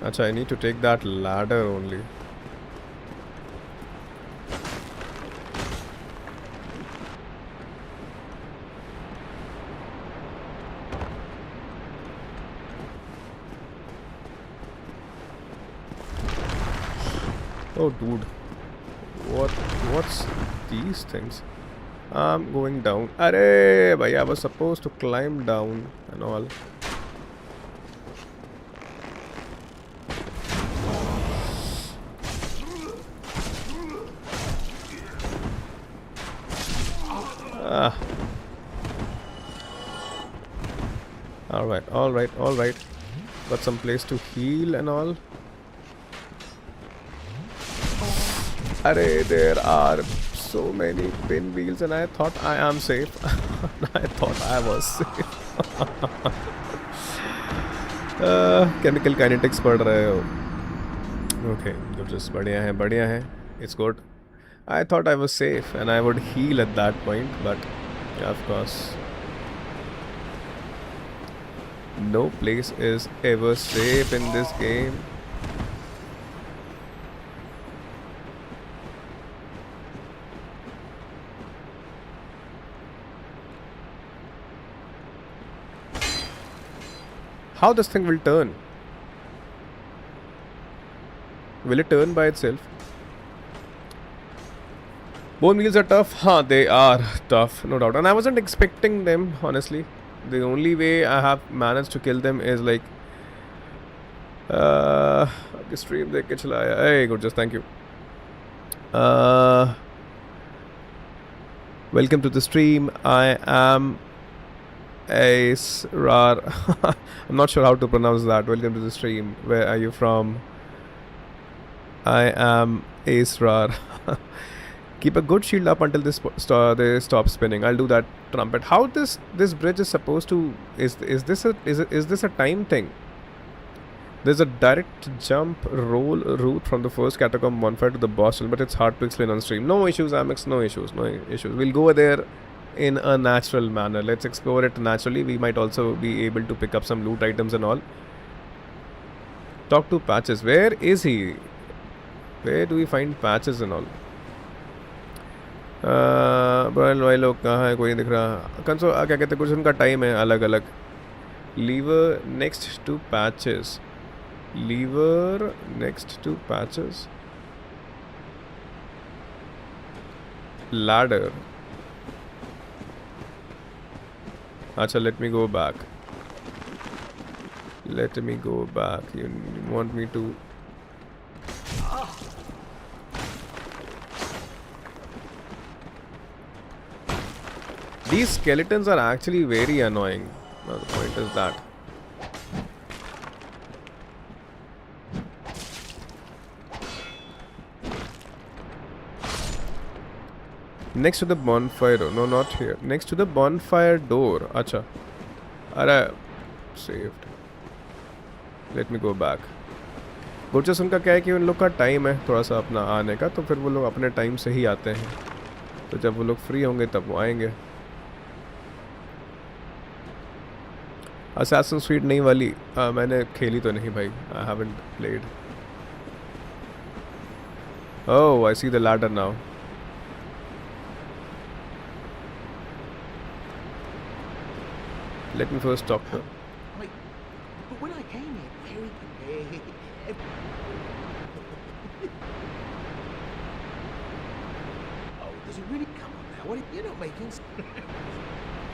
Acha, I need to take that ladder only. Oh dude, what's these things? I'm going down. Arey, bhai, I was supposed to climb down and all. Alright. Got some place to heal and all. Arey, there are so many pinwheels and I thought I am safe. I thought I was safe. Chemical kinetics पढ़ रहे हो. Okay, just बढ़िया है. It's good. I thought I was safe and I would heal at that point, but yeah, of course. No place is ever safe in this game. How this thing will turn? Will it turn by itself? Bone wheels are tough. Huh, they are tough, no doubt. And I wasn't expecting them, honestly. The only way I have managed to kill them is like stream देख के चलाया. Hey, good, just thank you. Welcome to the stream. I am Ace-rar. I'm not sure how to pronounce that. Welcome to the stream. Where are you from? I am Ace-rar. Keep a good shield up until they stop spinning. I'll do that, trumpet. How this bridge is supposed to? Is this a time thing? There's a direct jump roll route from the first catacomb bonfire to the boss, but it's hard to explain on stream. No issues, Amex, no issues, no issues. We'll go there in a natural manner. Let's explore it naturally. We might also be able to pick up some loot items and all. Talk to Patches. Where is he? Where do we find Patches and all? भाई लोग कहाँ है, कोई नहीं दिख रहा. कंसो क्या कहते हैं, कुछ उनका टाइम है अलग अलग. Lever next to Patches. Lever next to Patches. Ladder. Acha, let me go back. Let me go back. You want me to... These skeletons are actually very annoying. Well, the point is that. Next to the bonfire door. No, not here. Next to the bonfire door. Acha. Alright. Saved. Let me go back. गोचस उनका क्या है कि उन लोग का time है थोड़ा सा अपना आने का, तो फिर वो लोग अपने टाइम से ही आते हैं. तो जब वो लोग फ्री होंगे तब वो आएंगे. Assassin's Creed नई वाली मैंने खेली तो नहीं भाई. I haven't played. Oh, I see the ladder now. Let me first talk to her. Wait, but when I came here, very... Oh, does it really come on now? What, you're not making...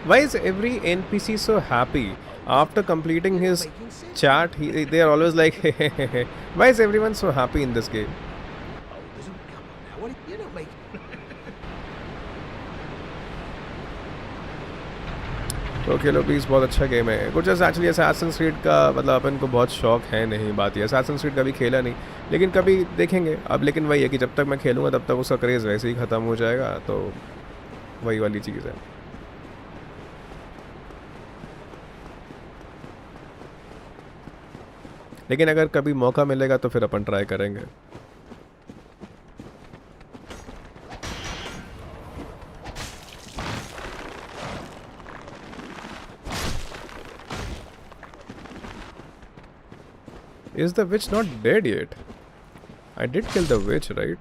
Why is every NPC so happy? After completing his chat, they are always like, why is everyone so happy in this game? Oh, does it come on now? What, you're not making... तो खेलो please, बहुत अच्छा game है. कुछ actually Assassin's Creed का मतलब अपन को बहुत शौक है नहीं, बात ये. Assassin's Creed कभी खेला नहीं, लेकिन कभी देखेंगे अब. लेकिन वही है कि जब तक मैं खेलूँगा तब तक उसका क्रेज़ वैसे ही ख़त्म हो जाएगा. तो वही वाली चीज़ है. लेकिन अगर कभी मौका मिलेगा तो फिर अपन ट्राई करेंगे. Is the witch not dead yet? I did kill the witch, right?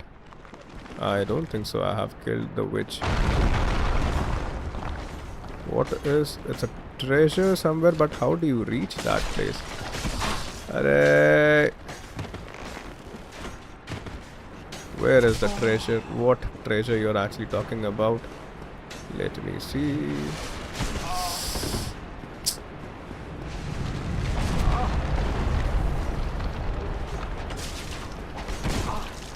I don't think so. I have killed the witch. What is... It's a treasure somewhere, but how do you reach that place? Arey. Where is the treasure? What treasure you're actually talking about? Let me see.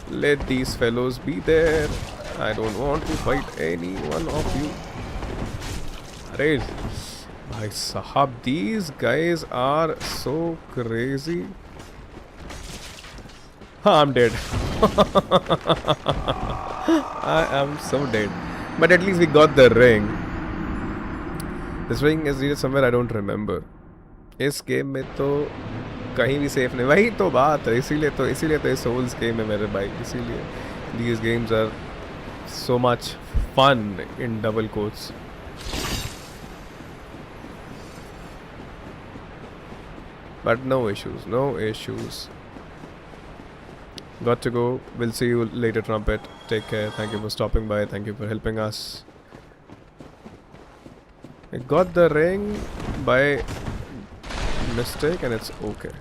Let these fellows be there. I don't want to fight any one of you. Arey. Bhai sahab, these guys are so crazy. I'm dead. I am so dead. But at least we got the ring. This ring is needed somewhere, I don't remember. इस game में तो कहीं भी safe नहीं. वही तो बात है. इसीलिए तो ये सोल्स गेम है मेरे भाई. इसीलिए these games are so much fun in double quotes. But no issues, no issues. Got to go. We'll see you later, Trumpet. Take care. Thank you for stopping by. Thank you for helping us. I got the ring by mistake and it's okay.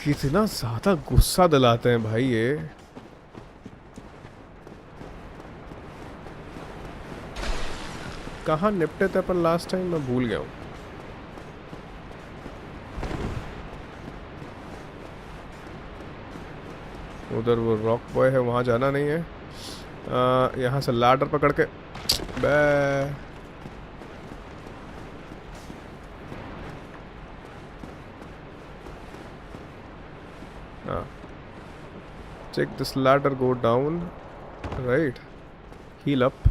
कितना ज़्यादा गुस्सा दिलाते हैं भाई ये. कहाँ निपटे थे अपन लास्ट टाइम, मैं भूल गया हूँ. उधर वो रॉक बॉय है, वहाँ जाना नहीं है. यहाँ से लैडर पकड़ के बे. Take this ladder, go down, right? Heal up.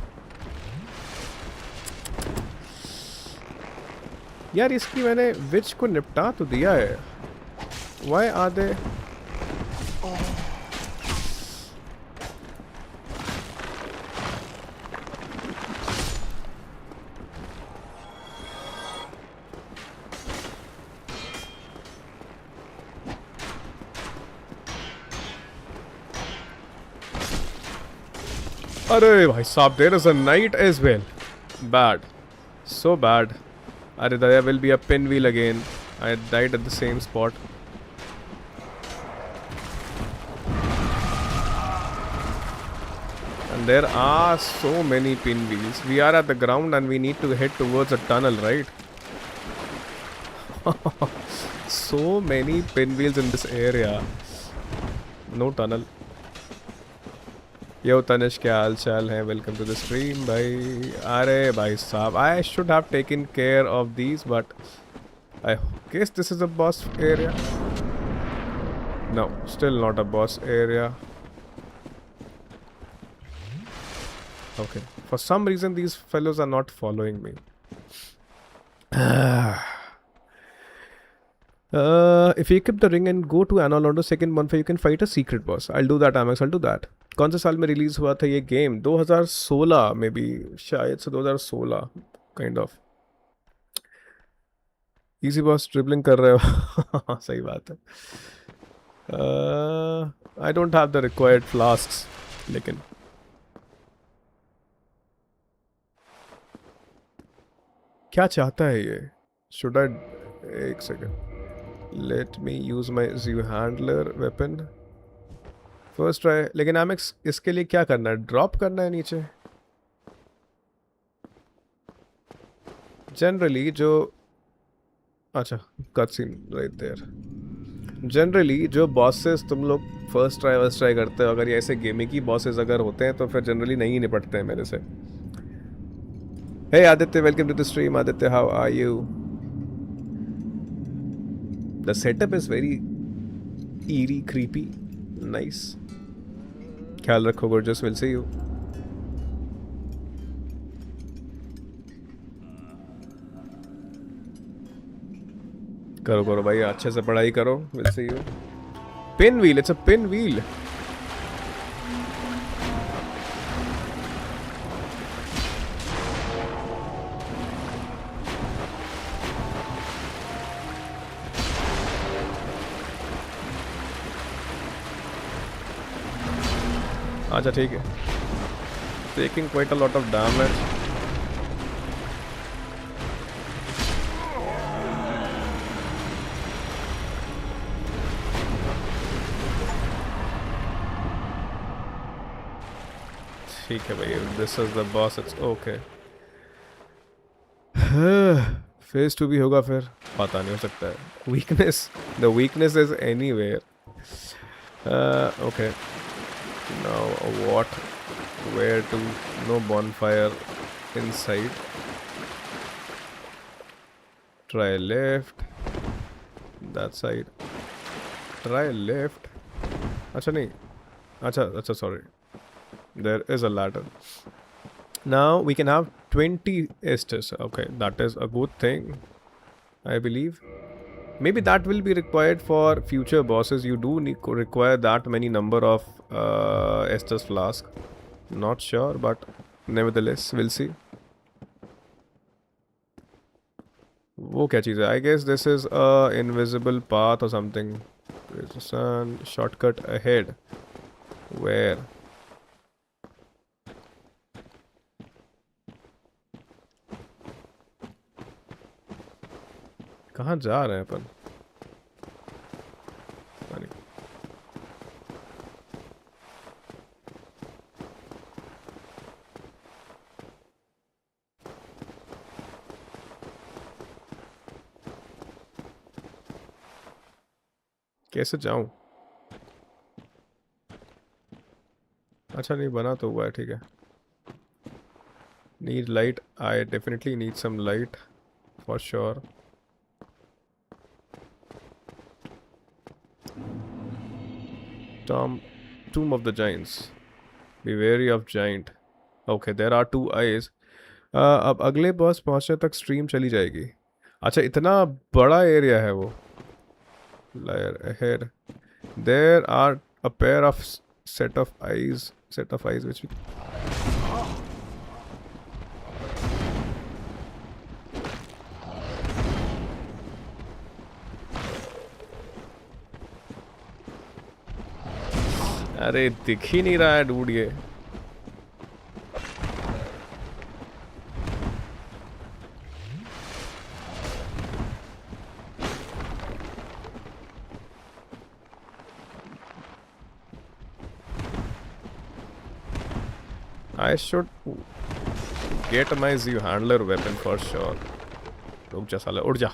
यार इसकी मैंने विच को निपटा तो दिया है. Why are they? अरे भाई साहब, there is a knight as well. Bad. So bad. अरे there will be a pinwheel again. I died at the same spot. And there are so many pinwheels. We are at the ground and we need to head towards a tunnel, right? So many pinwheels in this area. No tunnel. Yo Tanish, क्या हाल चाल है? Welcome to the stream भाई. अरे भाई साहब, I should have taken care of these, but I guess this is a boss area. No, still not a boss area. Okay, for some reason these fellows are not following me. If you equip the ring and go to Anolondo second bonfire, you can fight a secret boss. I'll do that, Amex. I'll do that. कौन से साल में release हुआ था ये game? 2016 में भी, शायद से 2016 kind of. Easy boss dribbling कर रहे हो. सही बात है. I don't have the required flasks, लेकिन क्या चाहता है ये? शुड आई, एक second, let me use my Zoo handler weapon first try. लेकिन Amex, इसके लिए क्या करना है? ड्रॉप करना है नीचे? जनरली जो, अच्छा cut scene right there. Generally जो बॉसेस तुम लोग फर्स्ट ट्राई करते हो, अगर ये ऐसे गेमिंग की बॉसेस अगर होते हैं तो फिर जनरली नहीं निपटते हैं मेरे से. Hey Aditya, welcome to the stream. Aditya, how are you? The setup is very eerie, creepy, nice. ख्याल रखो gorgeous, we'll see you. करो करो भाई, अच्छे से पढ़ाई करो, we'll see you. Pinwheel, it's a pinwheel. अच्छा ठीक है. Taking quite a lot of damage. ठीक है भाई, this is the boss, it's okay. Phase 2 भी होगा फिर? पता नहीं, हो सकता है. Weakness, the weakness is anywhere. Okay. Now what? Where to? No bonfire inside. Try left. That side. Try left. अच्छा नहीं. अच्छा sorry. There is a ladder. Now we can have 20 Estes. Okay, that is a good thing, I believe. Maybe that will be required for future bosses. You do require that many number of Estus flask. Not sure, but nevertheless, we'll see. वो क्या चीज़ है? I guess this is a invisible path or something. There's a sun shortcut ahead. Where? कहाँ जा रहे हैं अपन? कैसे जाऊं? अच्छा नहीं बना तो हुआ है, ठीक है. Need light. I definitely need some light for sure. Tomb of the Giants. Be wary of giant. Okay, there are 2 eyes. अब अगले बॉस पहुंचने तक स्ट्रीम चली जाएगी. अच्छा, इतना बड़ा एरिया है वो. Layer ahead. There are a pair of set of eyes which we... अरे दिख ही नहीं रहा है डूड ये. I should get my Z handler weapon for sure. रुक जा साला, उड़ जा.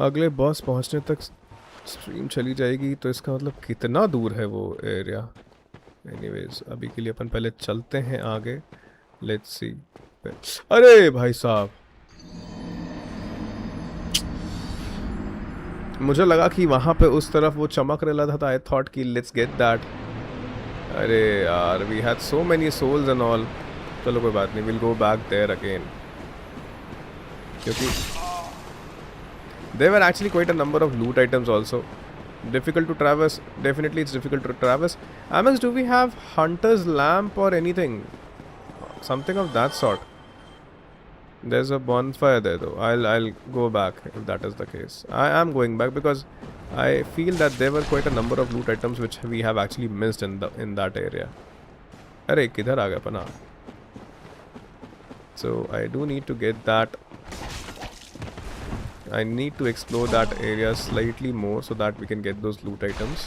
अगले बॉस पहुंचने तक स्ट्रीम चली जाएगी, तो इसका मतलब कितना दूर है वो एरिया. एनीवेज, अभी के लिए अपन पहले चलते हैं आगे. Let's see. अरे भाई साहब, मुझे लगा कि वहां पे उस तरफ वो चमक रहा था. आई थॉट कि लेट्स गेट दैट. अरे यार, we had so many souls and all. चलो कोई बात नहीं, will go back there again. क्योंकि there were actually quite a number of loot items also. Difficult to traverse. Definitely it's difficult to traverse. Amos, do we have hunter's lamp or anything? Something of that sort. There's a bonfire there though. I'll go back if that is the case. I am going back because I feel that there were quite a number of loot items which we have actually missed in that area. अरे किधर आ गया पना? So I do need to get that. I need to explore that area slightly more so that we can get those loot items.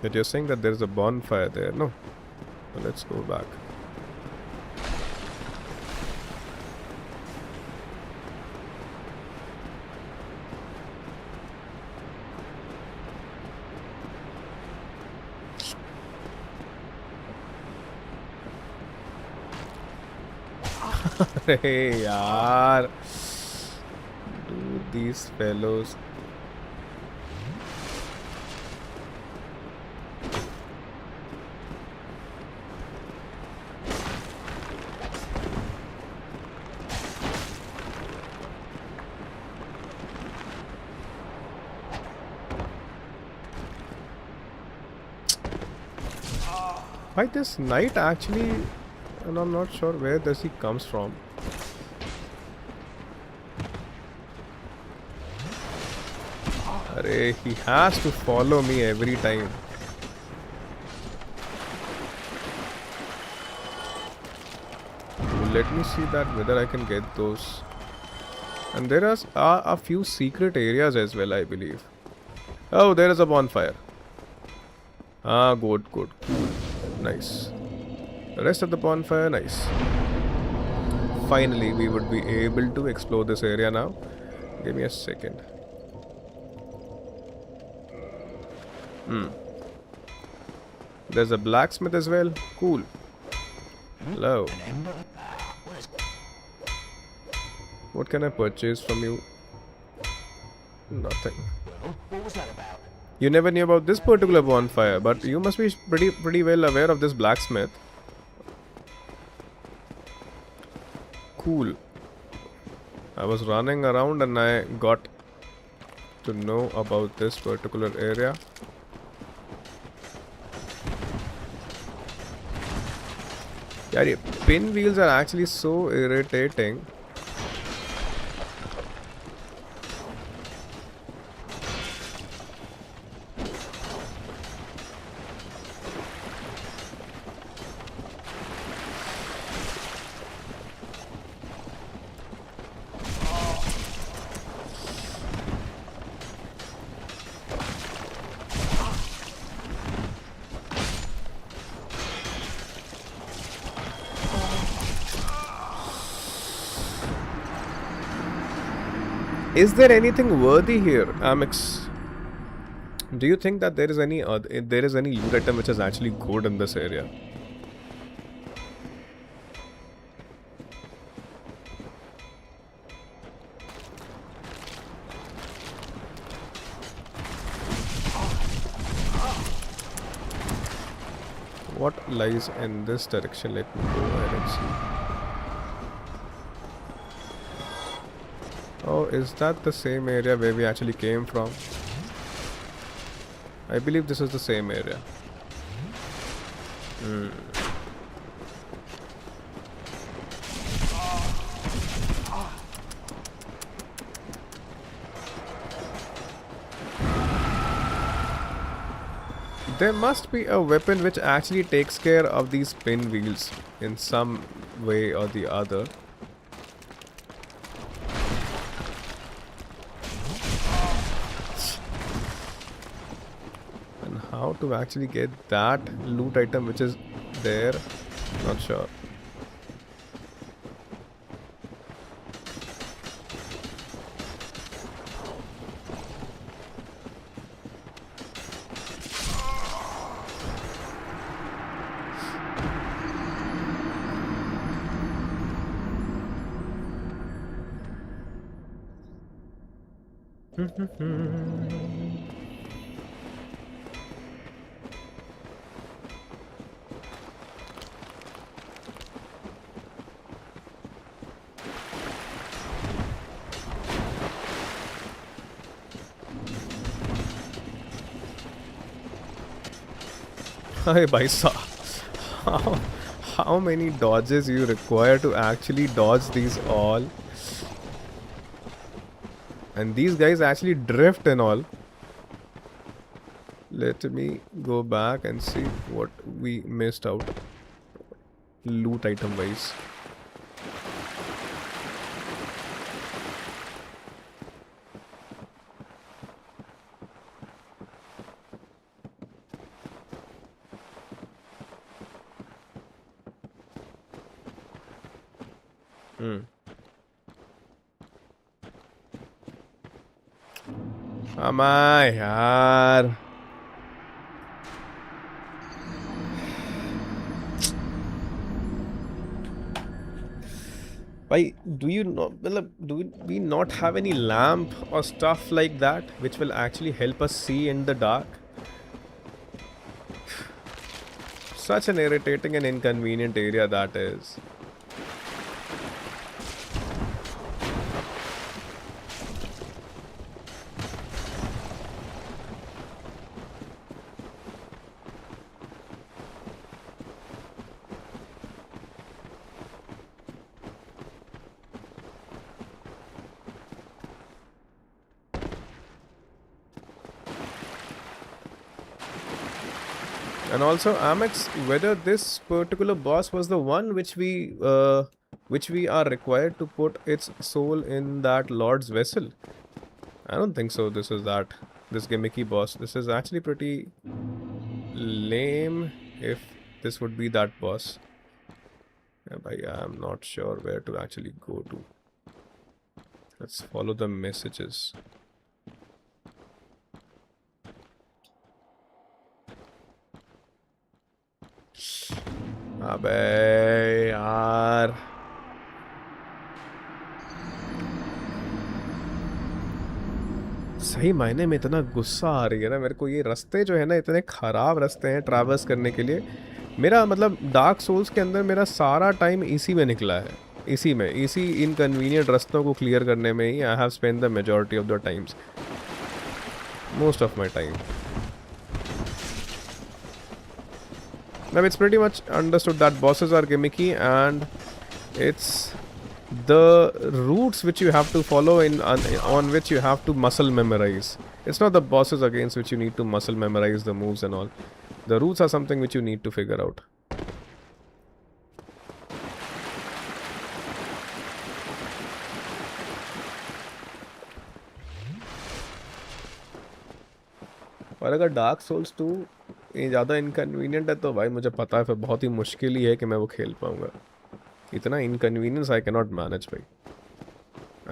But you're saying that there's a bonfire there. No. So let's go back. अरे यार, these fellows. Why this knight actually, and I'm not sure where does he comes from. Arey, he has to follow me every time. Let me see that whether I can get those. And there are a few secret areas as well, I believe. Oh, there is a bonfire. Ah, good, good. Nice. The rest of the bonfire, nice. Finally, we would be able to explore this area now. Give me a second. There's a blacksmith as well. Cool. Hello. What can I purchase from you? Nothing. What was that about? You never knew about this particular bonfire, but you must be pretty well aware of this blacksmith. Cool. I was running around and I got to know about this particular area. Yeah, pinwheels are actually so irritating. Is there anything worthy here, Amex? Do you think that there is any loot item which is actually good in this area? What lies in this direction? Let me go ahead and see. Oh, is that the same area where we actually came from? I believe this is the same area. There must be a weapon which actually takes care of these pinwheels in some way or the other. And how to actually get that loot item which is there, not sure. Hey, Baisa. How many dodges you require to actually dodge these all? And these guys actually drift and all. Let me go back and see what we missed out. Loot item wise. यार Why do you not do we not have any lamp or stuff like that which will actually help us see in the dark? Such an irritating and inconvenient area that is. And also, Amex, whether this particular boss was the one which we are required to put its soul in that Lord's vessel. I don't think so. This gimmicky boss. This is actually pretty lame if this would be that boss. I'm not sure where to actually go to. Let's follow the messages. अबे यार सही मायने में इतना गुस्सा आ रही है ना मेरे को। ये रास्ते जो है ना इतने ख़राब रास्ते हैं ट्रैवर्स करने के लिए। मेरा मतलब डार्क सोल्स के अंदर मेरा सारा टाइम इसी में निकला है, इसी इनकन्वीनियंट रास्तों को क्लियर करने में ही I have spend the majority of the times, most of my time. Now it's pretty much understood that bosses are gimmicky and it's the routes which you have to follow on which you have to muscle memorize. It's not the bosses against which you need to muscle memorize the moves and all. The routes are something which you need to figure out. और अगर dark souls 2 ये ज़्यादा inconvenient है तो भाई मुझे पता है फिर बहुत ही मुश्किल ही है कि मैं वो खेल पाऊँगा। इतना इनकन्वीनियंस आई कैनॉट मैनेज भाई।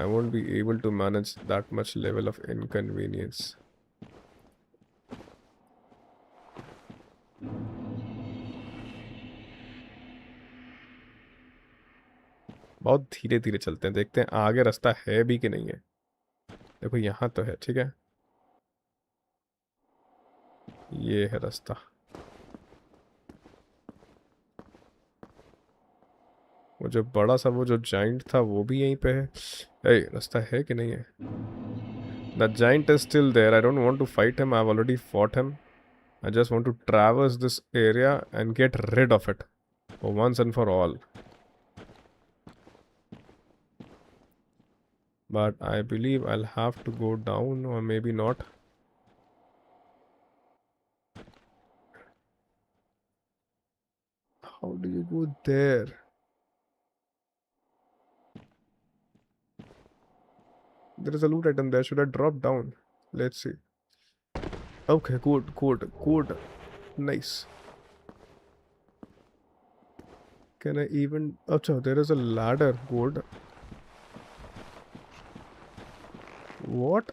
I won't be able to manage that much level of inconvenience. बहुत धीरे धीरे चलते हैं, देखते हैं आगे रास्ता है भी कि नहीं है। देखो यहाँ तो है, ठीक है, ये है रास्ता। वो जो बड़ा सा वो जो जाइंट था वो भी यहीं पे है। ए, रास्ता है कि नहीं है? The giant is still there. I don't want to fight him, I have already fought him. I just want to traverse this area and get rid of it for once and for all. But I believe I'll have to go down, or maybe not. How do you go there? There is a loot item there. Should I drop down? Let's see. Okay, good, good, good. Nice. Can I even... Acha, there is a ladder. Good. What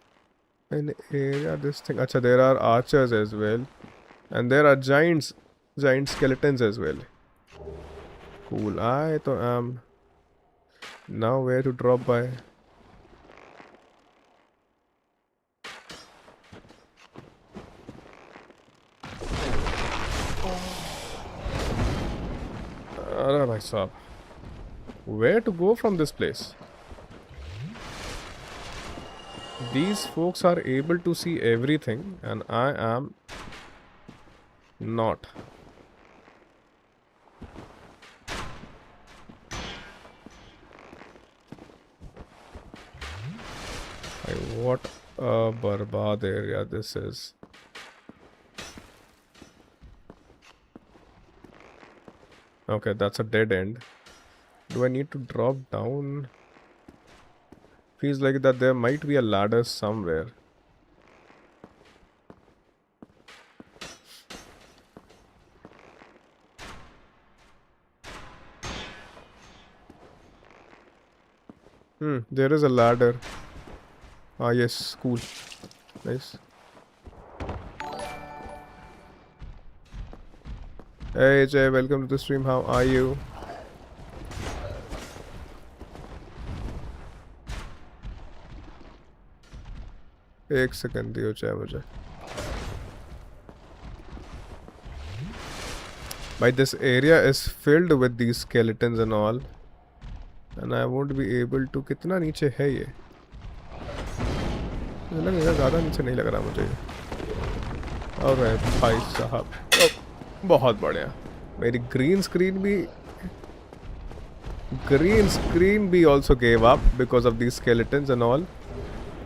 an area this thing. Acha, there are archers as well. And there are giant skeletons as well. Cool. I am now where to drop by. Arre bhai sahab. Where to go from this place? These folks are able to see everything and I am not. What a barbad area this is. Okay, that's a dead end. Do I need to drop down? Feels like that there might be a ladder somewhere. There is a ladder. Ah, yes, cool. Nice. Hey Jay, welcome to the stream. How are you? एक second दियो चाहे मुझे. But this area is filled with these skeletons and all, and I won't be able to. कितना नीचे है ये? मुझे लग रहा ज़्यादा नीचे नहीं लग रहा मुझे. अरे भाई साहब, बहुत बढ़िया. मेरी green screen भी also gave up because of these skeletons and all.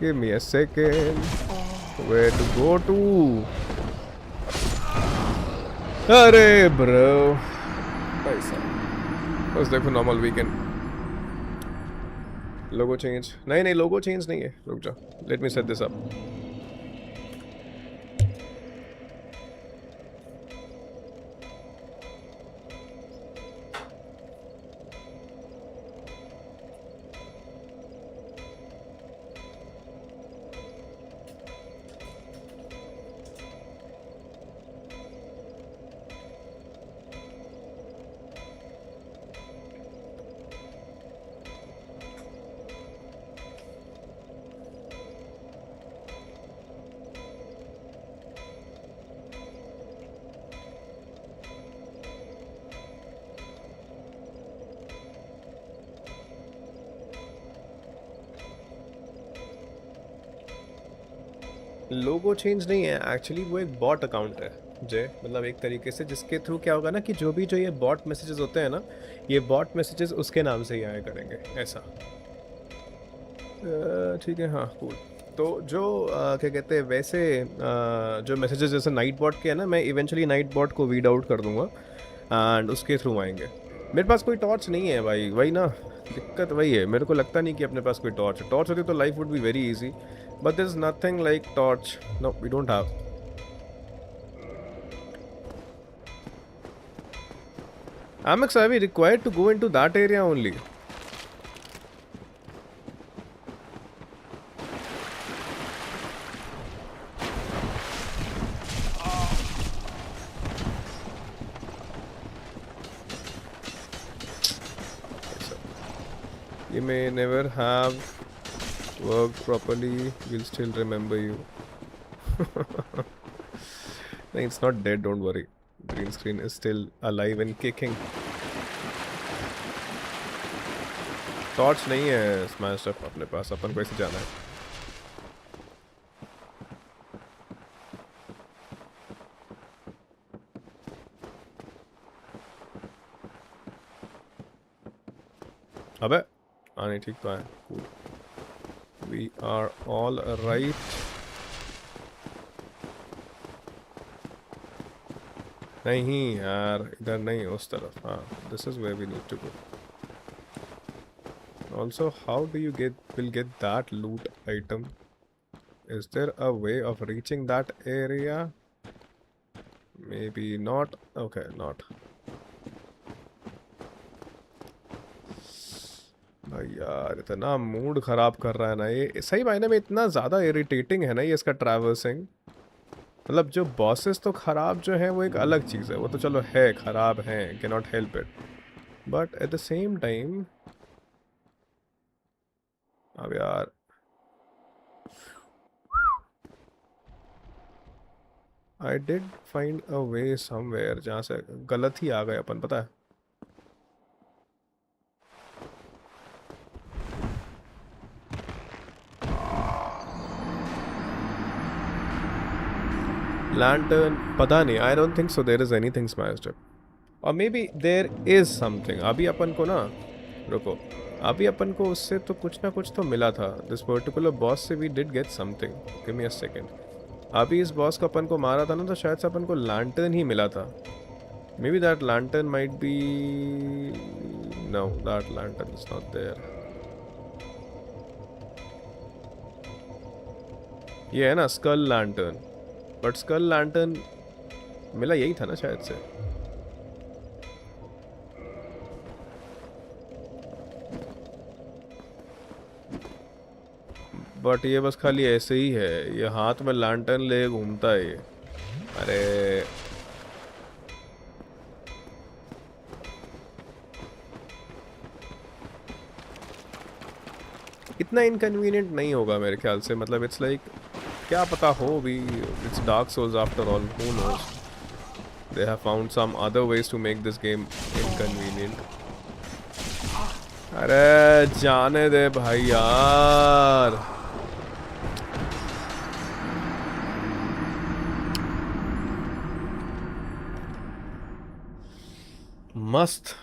Give me a second. Where to go to? अरे ब्रो भाई साहब, बस देखो नॉर्मल वीकेंड. लोगो चेंज नहीं, लोगो चेंज नहीं है. रुक जाओ, let me set this up. Logo change नहीं है एक्चुअली, वो एक बॉट अकाउंट है जय. मतलब एक तरीके से जिसके थ्रू क्या होगा ना कि जो ये बॉट मैसेजेस होते हैं ना, ये बॉट मैसेजेस उसके नाम से ही आया करेंगे ऐसा. ठीक है, हाँ कूल. तो जो क्या कहते हैं वैसे जो मैसेजेस जैसे नाइट बॉट के हैं ना, मैं इवेंचुअली नाइट बॉट को वीड आउट कर दूंगा एंड उसके थ्रू आएंगे. मेरे पास कोई टॉर्च नहीं है भाई, वही ना दिक्कत वही है. मेरे को लगता नहीं कि अपने पास कोई टॉर्च होती तो life would be very easy. But there's nothing like torch. No, we don't have. Amex, are we required to go into that area only? You may never have worked properly, we'll still remember you. No, it's not dead, don't worry. Green screen is still alive and kicking. Torch नहीं है smash up अपने पास, अपन को ऐसे जाना है. अबे नहीं ठीक तो है. Cool. We are all right. नहीं यार इधर नहीं, उस तरफ. हाँ, this is where we need to go. Also, how do you will get that loot item? Is there a way of reaching that area? Maybe not. Okay, not. भाई यार इतना मूड खराब कर रहा है ना ये, सही मायने में इतना ज़्यादा इरिटेटिंग है ना ये इसका ट्रैवर्सिंग. मतलब जो बॉसेस तो ख़राब जो है वो एक अलग चीज़ है, वो तो चलो है ख़राब है, can not help it, but at the same time अब यार I did find a way somewhere जहाँ से गलत ही आ गए अपन, पता है. लैंटर्न पता नहीं, I don't think so there is anything smashed up, और maybe there is something. अभी अपन को ना, रुको, अभी अपन को उससे तो कुछ ना कुछ तो मिला था. दिस पर्टिकुलर बॉस से we did get something. Give me a second. अभी इस बॉस को अपन को मारा था ना, तो शायद से अपन को लैंटर्न ही मिला था. Maybe that lantern might be, no that lantern is not there. ये है ना skull lantern, but skull lantern मिला यही था ना शायद से. बट ये बस खाली ऐसे ही है, ये हाथ में लैंटर्न ले घूमता है ये. अरे इतना इनकन्वीनियंट नहीं होगा मेरे ख्याल से. मतलब इट्स लाइक क्या पता हो भी, it's Dark Souls after all, who knows. They have found some other ways to make this game inconvenient. अरे जाने दे भाई यार. मस्त.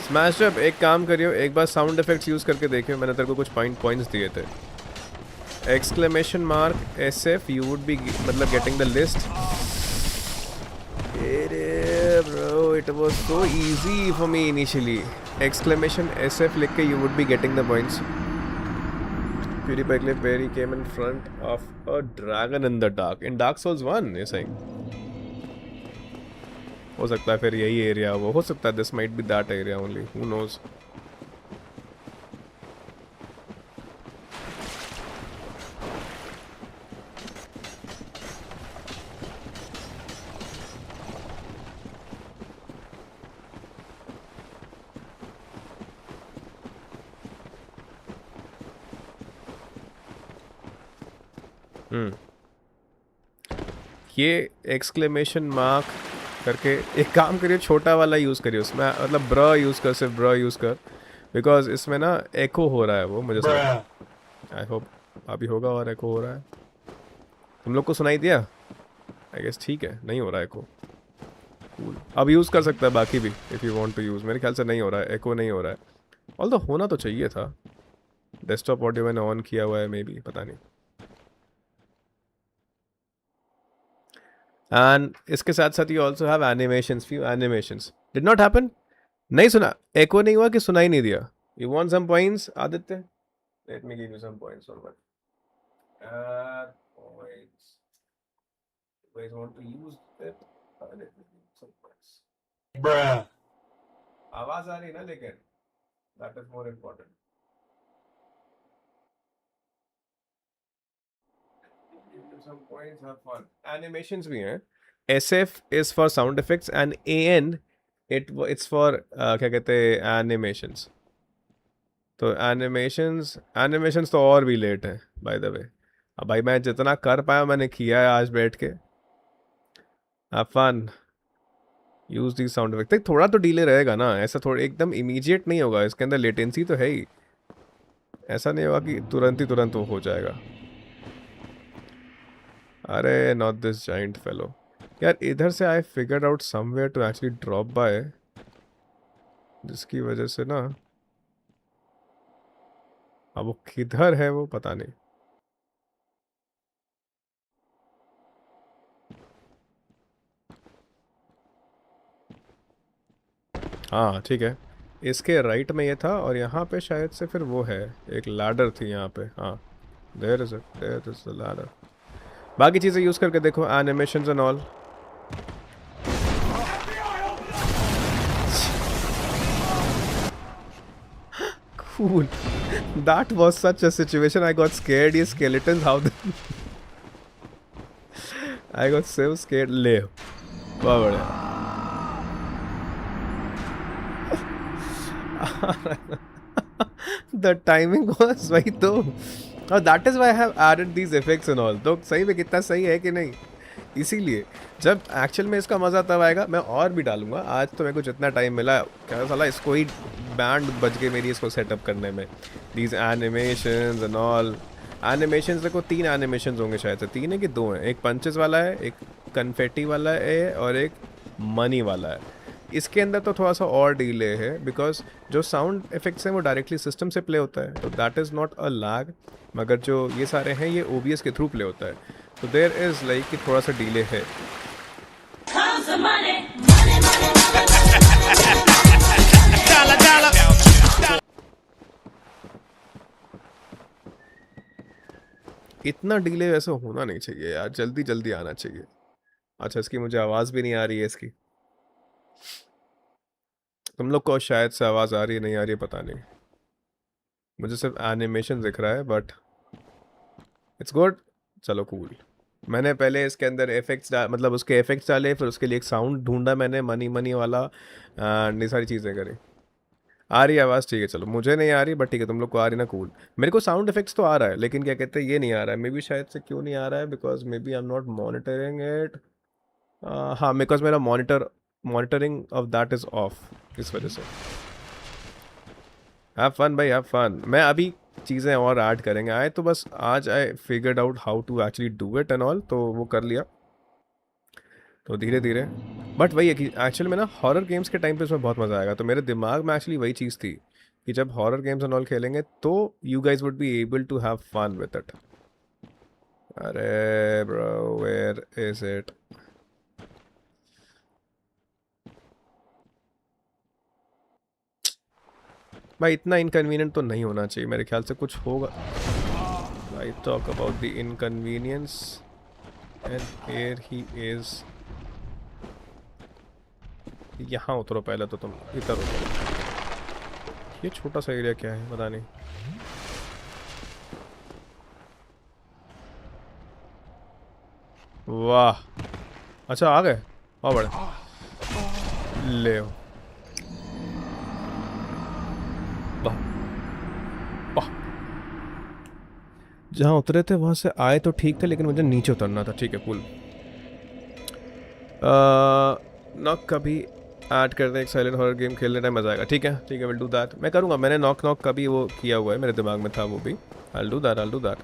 स्मैश अप एक काम करियो, एक बार साउंड इफेक्ट्स यूज करके देखियो. मैंने तेरे को कुछ पॉइंट्स दिए थे. Exclamation mark SF, you would be मतलब getting the list. Bro, it was so easy for me initially. Exclamation SF लिख के you would be getting the points. PewDiePie clip where he came in front of a dragon in the dark. In Dark Souls 1, you're saying? हो सकता है फिर यही area वो, हो सकता है this might be that area only. Who knows? ये एक्सक्लेमेशन मार्क करके एक काम करिए, छोटा वाला यूज़ करिए उसमें, मतलब ब्र यूज़ कर, सिर्फ ब्र यूज़ कर, बिकॉज इसमें ना एको हो रहा है वो मुझे समझ. आई होप अभी होगा और एको हो रहा है. तुम लोग को सुनाई दिया? आई गेस ठीक है, नहीं हो रहा है एको. कूल. अब यूज़ कर सकता है बाकी भी if you want to use. मेरे ख्याल से नहीं हो रहा है, एको नहीं हो रहा है. ऑल तो होना तो चाहिए था. डेस्कटॉप ऑडियो मैंने ऑन किया हुआ है, मे बी, पता नहीं. एंड इसके साथ साथ you also have animations, few animations did not happen. नहीं सुना, एको नहीं हुआ कि सुनाई नहीं दिया. You want some points Aditya? Let me give you some points. Alright, points. You guys want to use it? Let me give you some points. Bruh. आवाज आ रही है ना, लेकिन that is more important. Some points have fun. Animations भी हैं. SF is for sound effects and AN it's for क्या कहते हैं animations. तो animations तो और भी लेट है by the way. अब भाई मैं जितना कर पाया मैंने किया है आज बैठ के. Have fun. Use the sound effect. देख थोड़ा तो डिले रहेगा ना, ऐसा थोड़ा एकदम इमीडिएट नहीं होगा, इसके अंदर लेटेंसी तो है ही. ऐसा नहीं होगा कि तुरंत वो हो जाएगा. अरे नॉट दिस जाइंट फेलो यार. इधर से I figured out somewhere to actually drop by, जिसकी वजह से ना अब वो किधर है वो पता नहीं. हाँ ठीक है, इसके राइट में ये था और यहाँ पे शायद से फिर वो है, एक लैडर थी यहाँ पे. हाँ देयर इज द लैडर. बाकी चीज़ें यूज़ करके देखो, animations and all. Cool. That was such a situation. I got scared. Ye skeletons, how the I got so scared. ले बहुत बढ़िया. The timing was वही तो. और that is why I have added these effects and all. तो सही में कितना सही है कि नहीं. इसीलिए जब एक्चुअल में इसका मज़ा तब आएगा. मैं और भी डालूंगा. आज तो मेरे को जितना टाइम मिला क्या साला इसको ही बैंड बज गए मेरी इसको सेटअप करने में. These animations and all. Animations देखो 3 एनिमेशंस होंगे शायद से. 3 है कि 2 हैं. एक पंचेस वाला है, एक कन्फेटी वाला है और एक मनी वाला है. इसके अंदर तो थोड़ा सा और डिले है बिकॉज जो साउंड इफेक्ट्स हैं वो डायरेक्टली सिस्टम से प्ले होता है, तो that is not a lag. मगर जो ये सारे हैं ये OBS के थ्रू प्ले होता है, तो देयर इज़ लाइक कि थोड़ा सा डिले है. इतना डिले वैसे होना नहीं चाहिए यार, जल्दी जल्दी आना चाहिए. अच्छा इसकी मुझे आवाज़ भी नहीं आ रही है इसकी. तुम लोग को शायद से आवाज़ आ रही है नहीं आ रही है पता नहीं. मुझे सिर्फ एनिमेशन दिख रहा है बट इट्स गुड. चलो कूल. मैंने पहले इसके अंदर इफेक्ट्स मतलब उसके इफेक्ट्स डाले, फिर उसके लिए एक साउंड ढूंढा मैंने मनी वाला, एंड ये सारी चीज़ें करी. आ रही है आवाज़ ठीक है. चलो मुझे नहीं आ रही बट ठीक है, तुम लोग को आ रही ना. कूल. मेरे को साउंड इफेक्ट्स तो आ रहा है लेकिन क्या कहते हैं ये नहीं आ रहा है. मे बी शायद से क्यों नहीं आ रहा है because maybe I am not monitoring it. हाँ बिकॉज मेरा monitoring off that is off, इस वजह से. हैव फन भाई, हैव फन. मैं अभी चीज़ें और ऐड करेंगे. आए तो बस आज I figured out how to actually do it and all, तो वो कर लिया. तो धीरे धीरे बट वही है कि एक्चुअली में ना हॉरर गेम्स के टाइम पे उसमें बहुत मज़ा आएगा. तो मेरे दिमाग में एक्चुअली वही चीज़ थी कि जब हॉरर गेम्स एंड ऑल खेलेंगे तो you guys would be able to have fun with it. अरे ब्रो वेयर इज इट. भाई इतना इनकन्वीनियंट तो नहीं होना चाहिए मेरे ख्याल से. कुछ होगा. I talk about the inconvenience and here he is. यहाँ उतरो पहले तो, तुम इधर उतरो. ये छोटा सा एरिया क्या है पता नहीं. वाह अच्छा आ गए. और बड़े ले आओ. जहाँ उतरे थे वहाँ से आए तो ठीक थे लेकिन मुझे नीचे उतरना था. ठीक है कूल. नॉक कभी ऐड कर दें एक साइलेंट हॉरर गेम खेलने टाइम मज़ा आएगा. ठीक है विल डू दैट. मैं करूँगा. मैंने नॉक कभी वो किया हुआ है, मेरे दिमाग में था वो भी. I'll do that.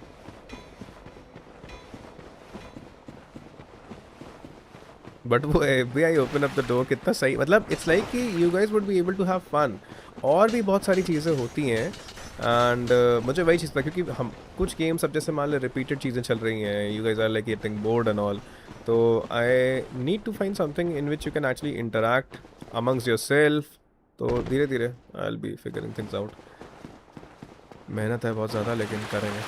बट वो FBI open up the door कितना सही. मतलब इट्स लाइक कि you guys would be able to have fun. और भी बहुत सारी चीज़ें होती हैं एंड मुझे वही चीज़ था क्योंकि हम कुछ गेम्स अब जैसे मान लो रिपीटेड चीज़ें चल रही हैं, you guys are like getting bored and all, तो I need to find something in which you can actually interact amongst yourself. तो धीरे धीरे I will be figuring things out. मेहनत है बहुत ज़्यादा लेकिन करेंगे.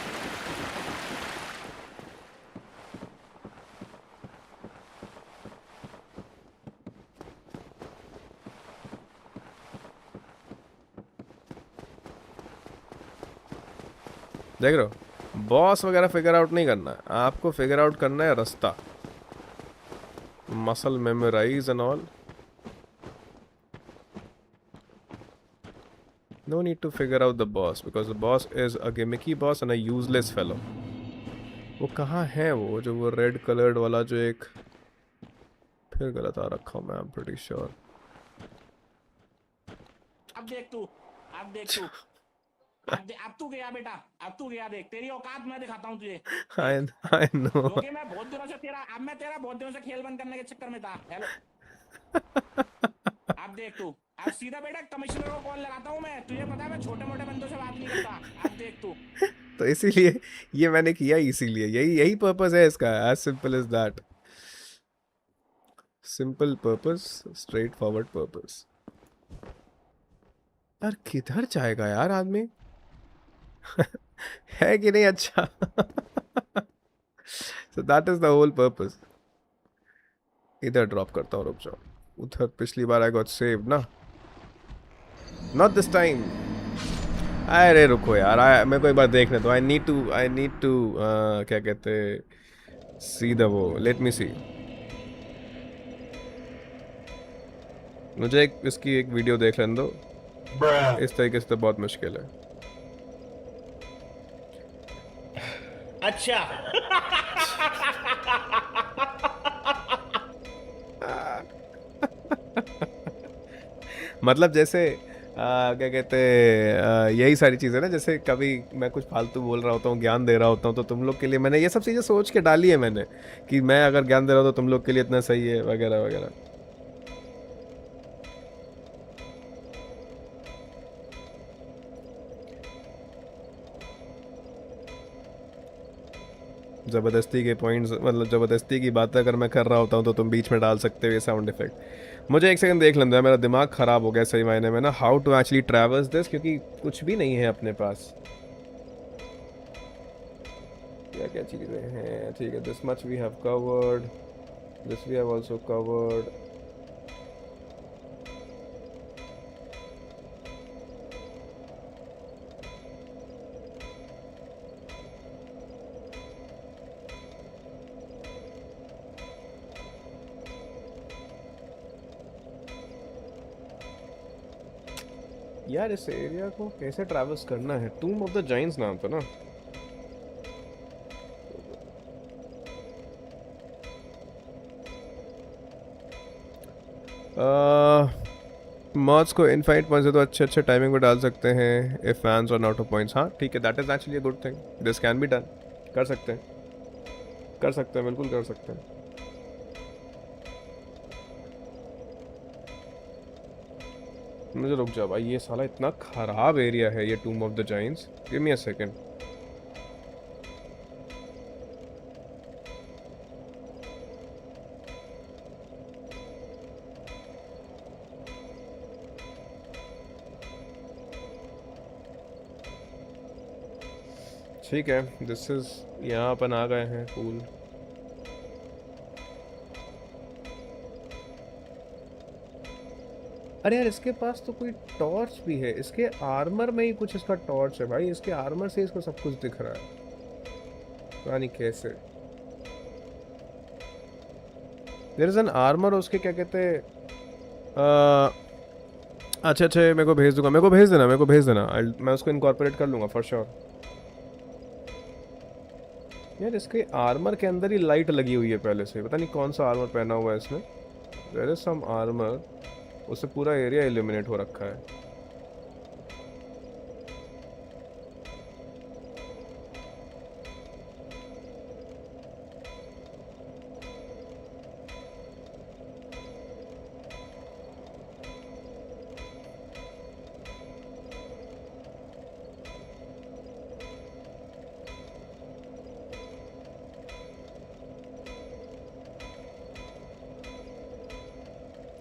देख रहे हो बॉस वगैरह फिगर आउट नहीं करना है, आपको फिगर आउट करना है रास्ता, muscle memorize and all. No need to figure out the boss because the boss is a gimmicky boss and a useless fellow. वो कहाँ है वो जो वो रेड कलर्ड वाला जो एक फिर गलत आ रखा हूँ मैं. I'm pretty sure. अब देख तू, अब देख तू, अब तू गया बेटा, अब तू गया. देख तेरी औकात मैं दिखाता हूँ तुझे. I know. क्योंकि मैं बहुत दिनों से तेरा बहुत दिनों से खेल बंद करने के चक्कर में था. हेलो. अब देख तू, अब सीधा बेटा कमिश्नर को कॉल लगाता हूँ मैं. तुझे पता है मैं छोटे मोटे बंदों से बात नहीं करता. अब देख तू. तो इसीलिए ये मैंने किया, इसीलिए यही पर्पस है इसका. As simple as that. Simple purpose, straightforward purpose. यार किधर जाएगा यार आदमी? है कि नहीं अच्छा? So that is the whole purpose. इधर ड्रॉप करता हूँ, रुक जाओ. उधर पिछली बार I got saved ना. Not this time. अरे रुको यार, मेरे को एक बार देखने दो. I need to क्या कहते see the वो. Let me see. मुझे इसकी एक वीडियो देख लेने दो. इस तरीके से तो बहुत मुश्किल है. अच्छा. मतलब जैसे क्या कहते यही सारी चीज़ें ना, जैसे कभी मैं कुछ फालतू बोल रहा होता हूँ, ज्ञान दे रहा होता हूँ, तो तुम लोग के लिए मैंने ये सब चीज़ें सोच के डाली है मैंने कि मैं अगर ज्ञान दे रहा हूँ तो तुम लोग के लिए इतना सही है वगैरह वगैरह. ज़बरदस्ती के पॉइंट्स, मतलब ज़बरदस्ती की बात अगर मैं कर रहा होता हूँ तो तुम बीच में डाल सकते हो ये साउंड इफेक्ट. मुझे एक सेकंड देख लेना है, मेरा दिमाग ख़राब हो गया सही मायने में ना, how to actually traverse this, क्योंकि कुछ भी नहीं है अपने पास. क्या क्या चीज़ें हैं. ठीक है, this much we have covered, this we have also covered. यार इस एरिया को कैसे ट्रैवर्स करना है? टूम ऑफ द जाइंट्स नाम था ना. मॉड्स को इनफाइनाइट पॉइंट्स है तो अच्छे अच्छे टाइमिंग में डाल सकते हैं इफ फैंस और आउट ऑफ पॉइंट्स. हाँ ठीक है, that is actually a good thing. This can be done. कर सकते हैं, कर सकते हैं, बिल्कुल कर सकते हैं. मुझे रुक जाओ भाई, ये साला इतना खराब एरिया है ये टूम of the Giants. Give me a second. ठीक है, दिस इज, यहाँ अपन आ गए हैं. कूल. अरे यार इसके पास तो कोई टॉर्च भी है. इसके आर्मर में ही कुछ इसका टॉर्च है भाई. इसके आर्मर से इसको सब कुछ दिख रहा है, पता नहीं कैसे. There is an armour. उसके क्या कहते हैं, अच्छा अच्छा मेरे को भेज दूंगा, मेरे को भेज देना, मेरे को भेज देना. मैं उसको इनकॉर्पोरेट कर लूँगा फॉर श्योर. यार इसके आर्मर के अंदर ही लाइट लगी हुई है पहले से. पता नहीं कौन सा आर्मर पहना हुआ है इसने. देयर इज सम आर्मर, उससे पूरा एरिया इल्यूमिनेट हो रखा है.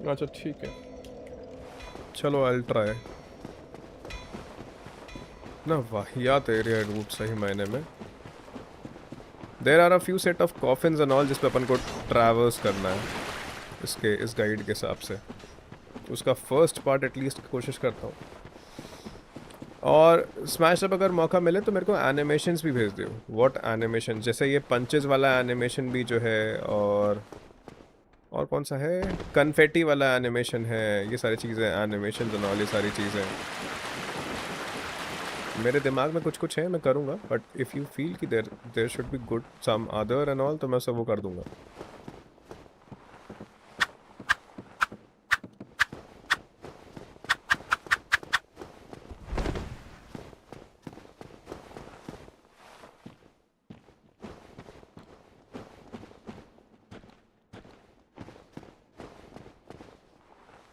अच्छा ठीक है, चलो आई ट्राई ना. वाहियात एरिया रूट सही मायने में. There are a few set of coffins and all जिस पे अपन को ट्रैवर्स करना है इसके इस गाइड के हिसाब से. उसका फर्स्ट पार्ट एटलीस्ट कोशिश करता हूँ. और स्मैश अप अगर मौका मिले तो मेरे को एनिमेशंस भी भेज दो। What animation? जैसे ये पंचेस वाला एनिमेशन भी जो है, और कौन सा है, कन्फेटी वाला एनिमेशन है, ये सारी चीज़ें एनिमेशन एंड ऑल, ये सारी चीज़ें मेरे दिमाग में कुछ कुछ है, मैं करूँगा। बट इफ़ यू फील कि there there should be good some other and all, तो मैं सब वो कर दूँगा।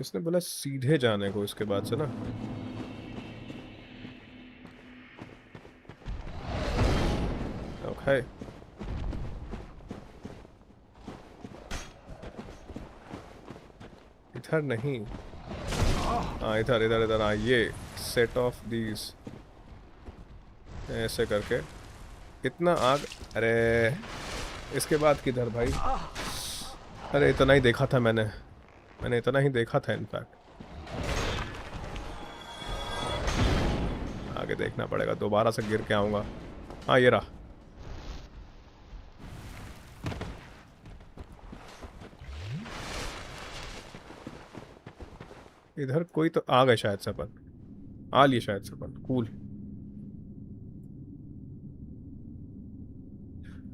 इसने बोला सीधे जाने को इसके बाद से ना। ओके, इधर नहीं, हाँ इधर इधर इधर, हाँ ये सेट ऑफ दीज ऐसे करके इतना आग। अरे इसके बाद किधर भाई? अरे इतना ही देखा था मैंने इतना ही देखा था इनफैक्ट। आगे देखना पड़ेगा, दोबारा से गिर के आऊँगा। हाँ ये रहा। इधर कोई तो आ गए शायद से, अपन आ लिए शायद से अपन। कूल।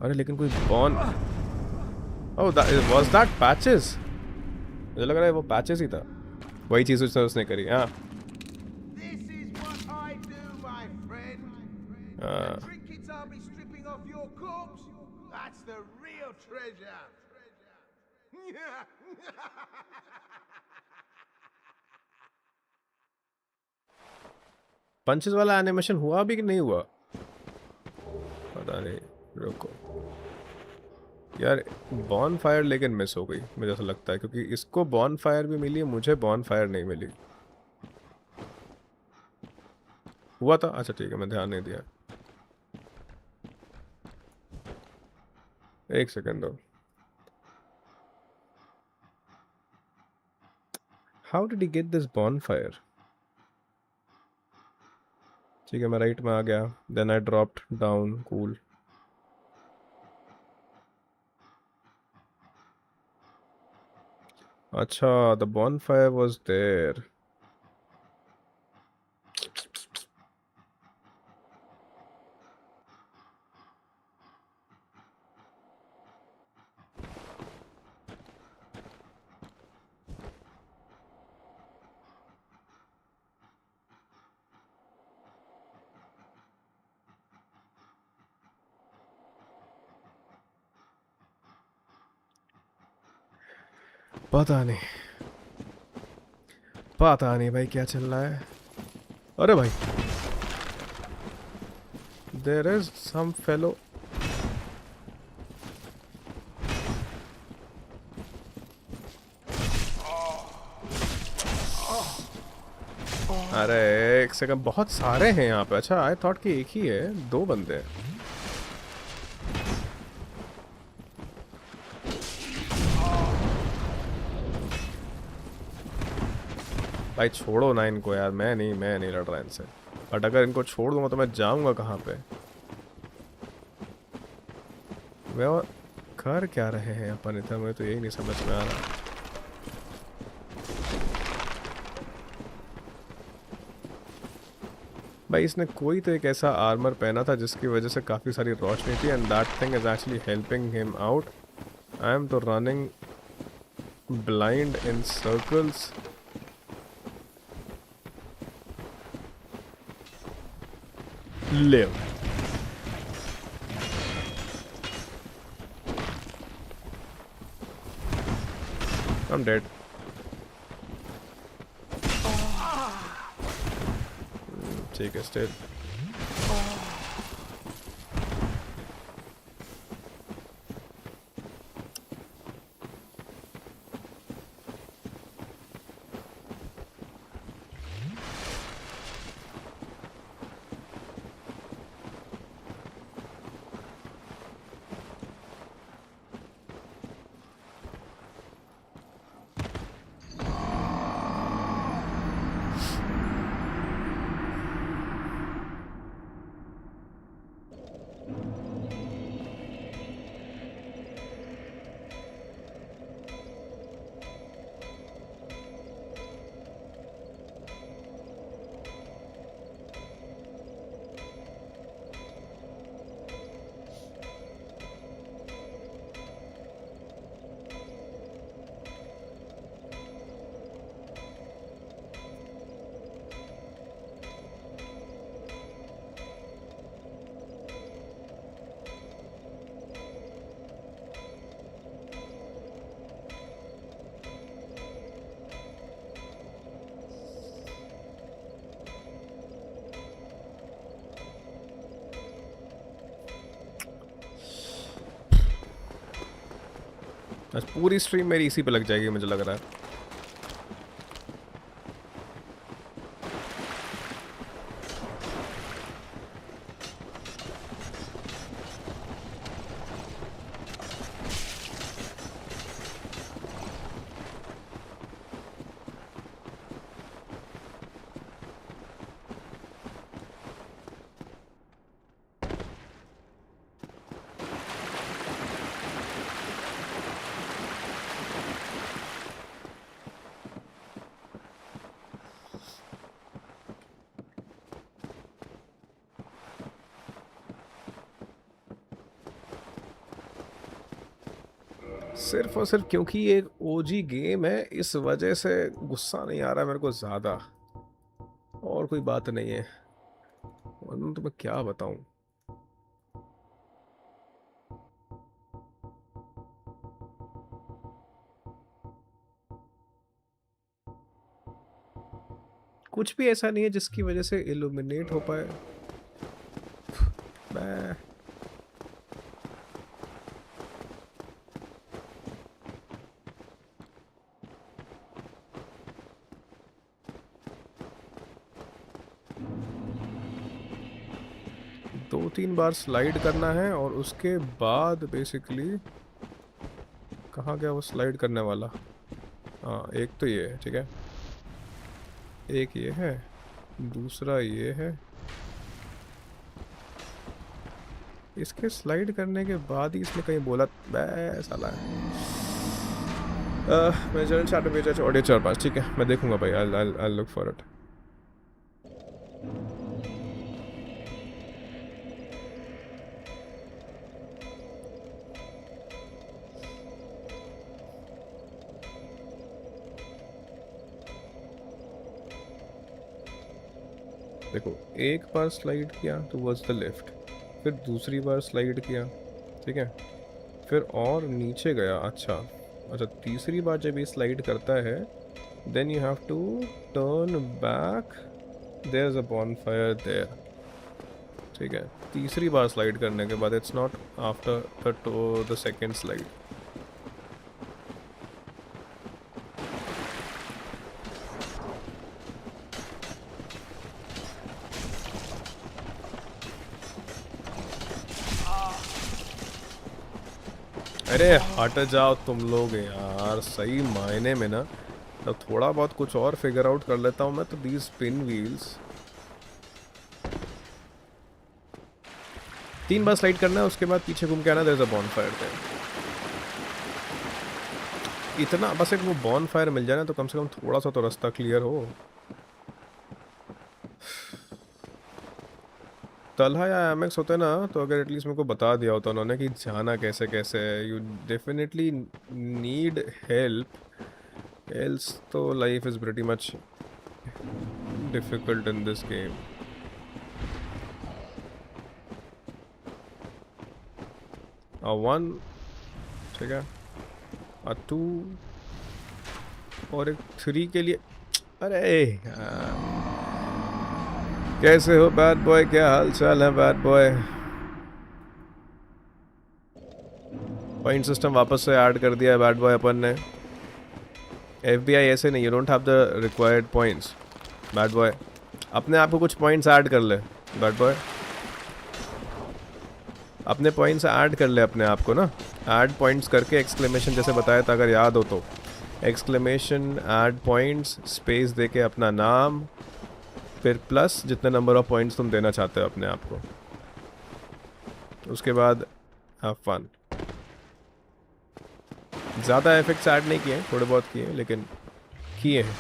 अरे लेकिन कोई बॉन, ओह वाज दैट पैचेस? मुझे लग रहा है वो पैचेस ही था, वही चीज़ उसने करी। हाँ This is what I do, my friend. हाँ। Trinkets I'll be stripping off your corpse. That's the real treasure. Punches वाला एनिमेशन हुआ भी कि नहीं हुआ पता नहीं। रुको यार, बॉन फायर लेकिन मिस हो गई मुझे ऐसा लगता है, क्योंकि इसको बॉन फायर भी मिली है, मुझे बॉन फायर नहीं मिली। हुआ था? अच्छा ठीक है, मैं ध्यान नहीं दिया। एक सेकंड दो। How did he get this bonfire? ठीक है, मैं राइट में आ गया, then I dropped down. Cool. अच्छा, the bonfire was there. पता नहीं भाई क्या चल रहा है। अरे भाई, देयर इज सम फेलो। अरे एक सेकंड, बहुत सारे हैं यहाँ पे। अच्छा, आई थॉट कि एक ही है, दो बंदे हैं। भाई छोड़ो ना इनको यार, मैं नहीं लड़ रहा इनसे। बट अगर इनको छोड़ दूंगा तो मैं जाऊंगा कहाँ पे? वे और कर क्या रहे हैं अपन इधर, मुझे तो यही नहीं समझ में आ रहा। भाई इसने कोई तो एक ऐसा आर्मर पहना था जिसकी वजह से काफ़ी सारी रोशनी थी, and that thing is actually helping him out. I am तो running blind in circles. Live. I'm dead. ठीक है, still. आज पूरी स्ट्रीम मेरी इसी पे लग जाएगी मुझे लग रहा है। सिर्फ और सिर्फ क्योंकि ये एक ओजी गेम है इस वजह से गुस्सा नहीं आ रहा मेरे को ज़्यादा, और कोई बात नहीं है। वरना तो मैं क्या बताऊं। कुछ भी ऐसा नहीं है जिसकी वजह से इल्यूमिनेट हो पाए। मैं 2-3 बार स्लाइड करना है और उसके बाद बेसिकली कहाँ गया वो स्लाइड करने वाला। हाँ एक तो ये है, ठीक है, एक ये है, दूसरा ये है। इसके स्लाइड करने के बाद ही इसने कहीं बोला बस साला मैं चैनल चैट पे भेजा ऑडियो 4-5, ठीक है मैं देखूंगा भाई। I'll look for it। देखो एक बार स्लाइड किया टुवर्ड्स द लेफ्ट, फिर दूसरी बार स्लाइड किया, ठीक है, फिर और नीचे गया। अच्छा तीसरी बार जब ये स्लाइड करता है then you have to turn back, there is a bonfire there, ठीक है। तीसरी बार स्लाइड करने के बाद it's not after the second slide. अरे हट जाओ तुम लोग यार, सही मायने में ना तो थोड़ा बहुत कुछ और फिगर आउट कर लेता हूँ मैं तो। दीज स्पिन व्हील्स 3 बार स्लाइड करना है, उसके बाद पीछे घूम के आना, there is a bonfire there. इतना बस एक वो बॉनफायर मिल जाए ना तो कम से कम थोड़ा सा तो रास्ता क्लियर हो। तलहा या एमएक्स होते ना तो अगर एटलीस्ट मेरे को बता दिया होता उन्होंने कि जाना कैसे कैसे है। You definitely need help, else तो life is pretty much difficult in this game. A 1, ठीक है, A 2 और एक 3 के लिए। अरे कैसे हो बैड बॉय, क्या हाल चाल है बैड बॉय? पॉइंट सिस्टम वापस से ऐड कर दिया है बैड बॉय अपन ने। FBI ऐसे नहीं, you don't have the required points bad boy. अपने आप को कुछ पॉइंट्स ऐड कर ले बैड बॉय, अपने पॉइंट्स ऐड कर ले अपने आप को ना। ऐड पॉइंट्स करके एक्सक्लेमेशन जैसे बताया था अगर याद हो तो, एक्सक्लेमेशन ऐड पॉइंट्स स्पेस देके अपना नाम, फिर प्लस जितने नंबर ऑफ पॉइंट्स तुम देना चाहते हो अपने आप को, उसके बाद हैव फन। ज़्यादा एफेक्ट्स ऐड नहीं किए, थोड़े बहुत किए लेकिन किए हैं।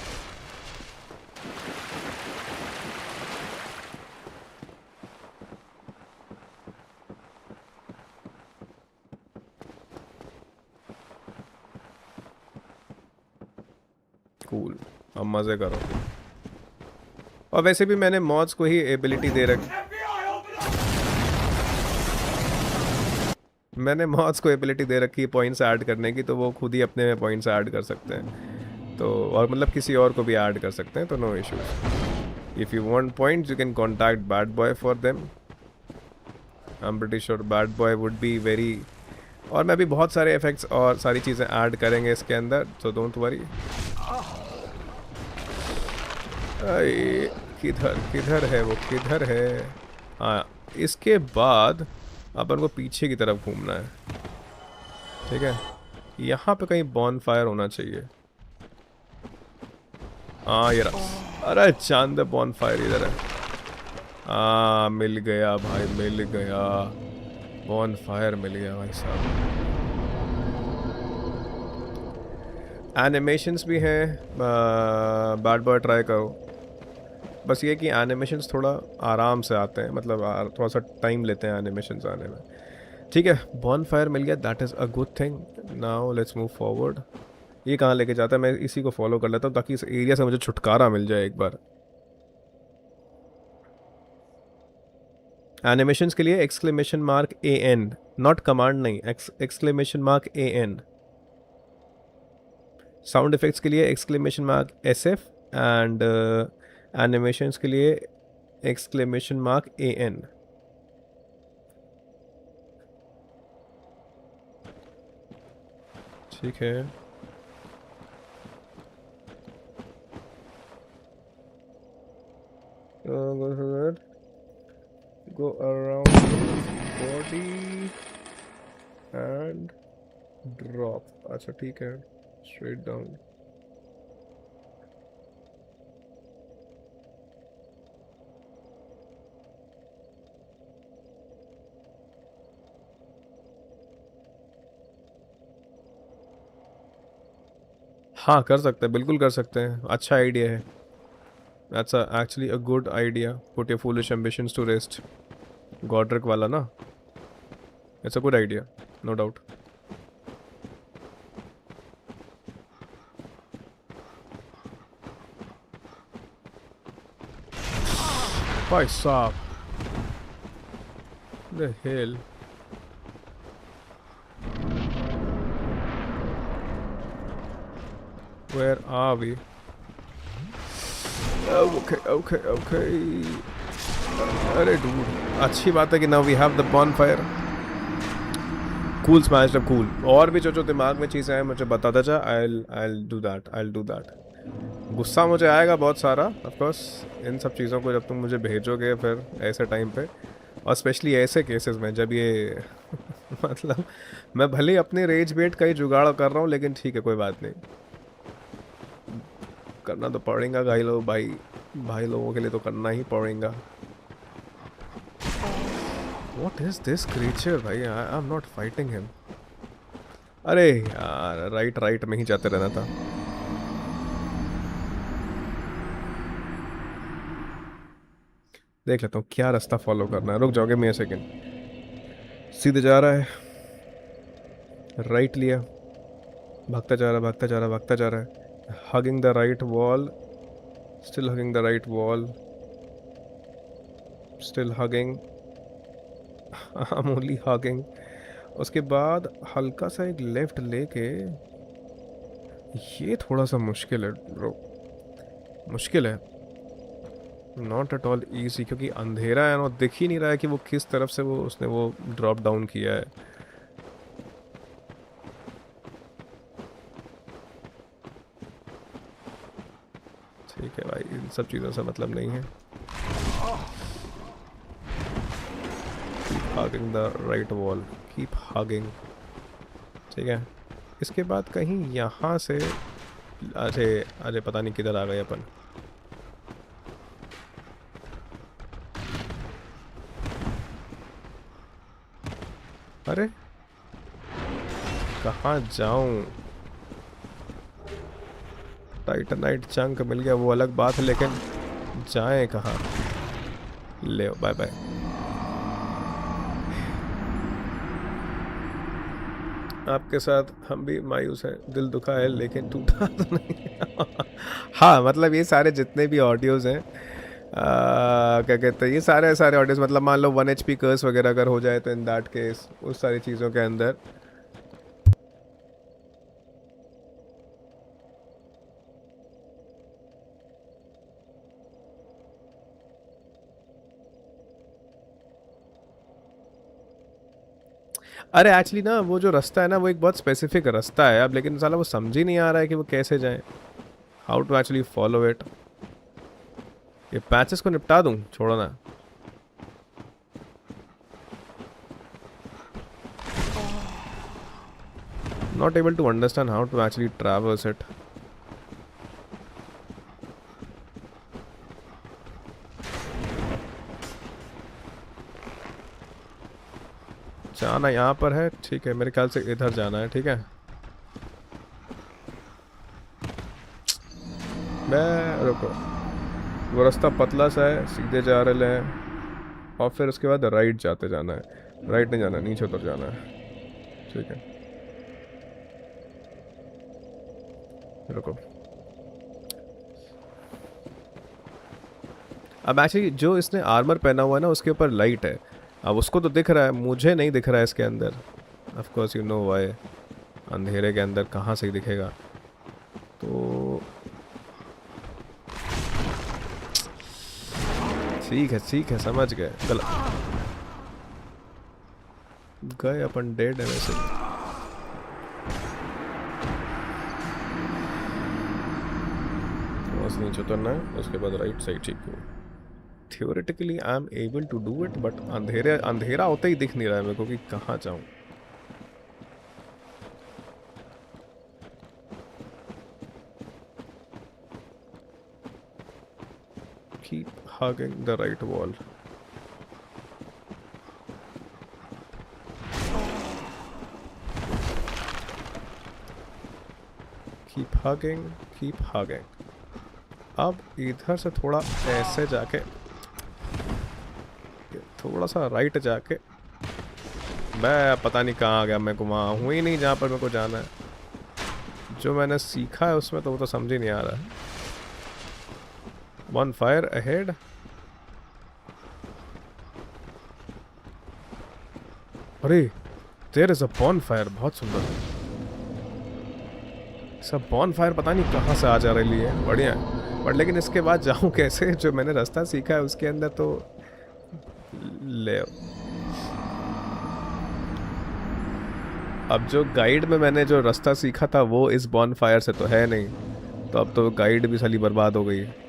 कूल, अब मज़े करो। और वैसे भी मैंने मॉड्स को ही एबिलिटी दे रखी, मैंने मॉड्स को एबिलिटी दे रखी है पॉइंट्स ऐड करने की, तो वो खुद ही अपने में पॉइंट्स ऐड कर सकते हैं। तो और मतलब किसी और को भी ऐड कर सकते हैं, तो no issues. If you want points you can contact bad boy for them. I am pretty sure bad boy would be very और मैं भी बहुत सारे इफेक्ट्स और सारी चीज़ें ऐड करेंगे इसके अंदर, तो डोंट वरी। किधर किधर है वो, किधर है? हाँ, इसके बाद अपन को पीछे की तरफ घूमना है, ठीक है? यहाँ पे कहीं बॉन फायर होना चाहिए। हाँ ये रहा। अरे चांद बॉन फायर इधर है। हाँ मिल गया भाई, मिल गया। बॉन फायर मिल गया भाई साहब। एनिमेशंस भी हैं, बैड बॉय ट्राई करो। बस ये कि एनिमेशंस थोड़ा आराम से आते हैं, मतलब थोड़ा सा टाइम लेते हैं एनिमेशंस आने में। ठीक है, बॉन फायर मिल गया, that is a good thing. Now let's move forward. ये कहाँ लेके जाता है? मैं इसी को फॉलो कर लेता हूँ ताकि इस एरिया से मुझे छुटकारा मिल जाए एक बार। एनिमेशंस के लिए exclamation mark AN, not command नहीं, exclamation mark AN। Sound effects के लिए exclamation mark SF, and animations के लिए एक्सक्लेमेशन मार्क AN। ठीक है। Go around body and drop। अच्छा ठीक है, straight down। हाँ कर सकते हैं, बिल्कुल कर सकते हैं, अच्छा आइडिया है। That's actually a good idea. Put your foolish ambitions to rest. Godric वाला ना, it's a good idea, no doubt. भाई साहब, the hell? Where are we? Okay, okay, okay. अरे dude, अच्छी बात है कि now we have the bonfire. Cool, smashed up, cool. और भी जो दिमाग में चीज़ें हैं मुझे बताता जा। I'll do that. I'll do that. गुस्सा मुझे आएगा बहुत सारा, ऑफ कोर्स, इन सब चीज़ों को जब तुम मुझे भेजोगे फिर ऐसे टाइम पे, और स्पेशली ऐसे केसेस में जब ये मतलब मैं भले ही अपने रेज बेट का ही जुगाड़ कर रहा हूँ, लेकिन ठीक है, कोई बात नहीं, करना तो पड़ेगा भाई लोग, भाई लोगों के लिए तो करना ही पड़ेगा। व्हाट इज दिस क्रीचर भाई? आई एम नॉट फाइटिंग हिम। अरे यार, राइट राइट में ही जाते रहना था। देख लेता हूँ क्या रास्ता फॉलो करना है, रुक जाओगे मैं सेकेंड। सीधे जा रहा है, राइट लिया, भागता जा रहा, भागता जा रहा, भागता जा रहा है, hugging the right wall, still hugging the right wall, still hugging, I am only hugging. उसके बाद हल्का सा एक लेफ्ट लेके, ये थोड़ा सा मुश्किल है ब्रो, मुश्किल है, नॉट एट ऑल ईजी, क्योंकि अंधेरा है और दिख ही नहीं रहा है कि वो किस तरफ से वो उसने वो ड्रॉप डाउन किया है। ठीक है भाई, इन सब चीज़ों से मतलब नहीं है। Keep hugging the right wall, keep hugging. ठीक है, इसके बाद कहीं यहाँ से, अरे अरे पता नहीं किधर आ गए अपन। अरे कहाँ जाऊं? टाइटनाइट चंक मिल गया वो अलग बात है, लेकिन जाएं कहाँ? ले बाय बाय। आपके साथ हम भी मायूस हैं, दिल दुखा है लेकिन टूटा तो नहीं। हाँ मतलब ये सारे जितने भी ऑडियोज हैं, क्या कहते हैं, ये सारे सारे ऑडियोज, मतलब मान लो 1 HP कर्स वगैरह अगर हो जाए तो इन दैट केस उस सारी चीज़ों के अंदर अरे एक्चुअली ना वो जो रास्ता है ना वो एक बहुत स्पेसिफिक रास्ता है अब, लेकिन साला वो समझ ही नहीं आ रहा है कि वो कैसे जाए, how to actually follow it. ये पैचेस को निपटा दूं, छोड़ो ना। Not able to understand how to actually traverse it. जाना यहाँ पर है, ठीक है, मेरे ख्याल से इधर जाना है, ठीक है। मैं रुको, वो रास्ता पतला सा है, सीधे जा रहे हैं और फिर उसके बाद राइट जाते जाना है, राइट नहीं जाना, नीचे उतर जाना है, ठीक है। रुको, अब एक्चुअली जो इसने आर्मर पहना हुआ है ना उसके ऊपर लाइट है, अब उसको तो दिख रहा है, मुझे नहीं दिख रहा है इसके अंदर। Of course you know why, अंधेरे के अंदर कहाँ से दिखेगा। तो ठीक है, समझ गए, चलो गए अपन, डेड है वैसे। बस नीचे उतरना है, उसके बाद राइट साइड, ठीक है। Theoretically I am able to do it, but अंधेरा होते ही दिख नहीं रहा है मेरे को कि कहाँ जाऊँ। Keep hugging the right wall. Keep hugging, keep hugging. अब इधर से थोड़ा ऐसे जाके, थोड़ा सा राइट जाके, मैं पता नहीं कहाँ आ गया, मैं को वहाँ हूँ ही नहीं जहाँ पर मेरे को जाना है। जो मैंने सीखा है उसमें तो वो तो समझ ही नहीं आ रहा है। One fire ahead. अरे there is a bonfire, बहुत सुंदर। सब bonfire पता नहीं कहाँ से आ जा रही है, बढ़िया है। बट लेकिन इसके बाद जाऊँ कैसे, जो मैंने रास्ता सीखा है उसके अंदर तो ले। अब जो गाइड में मैंने जो रास्ता सीखा था वो इस bonfire से तो है नहीं, तो अब तो गाइड भी साली बर्बाद हो गई है।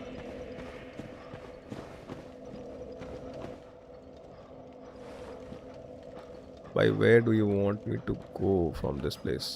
By where do you want me to go from this place?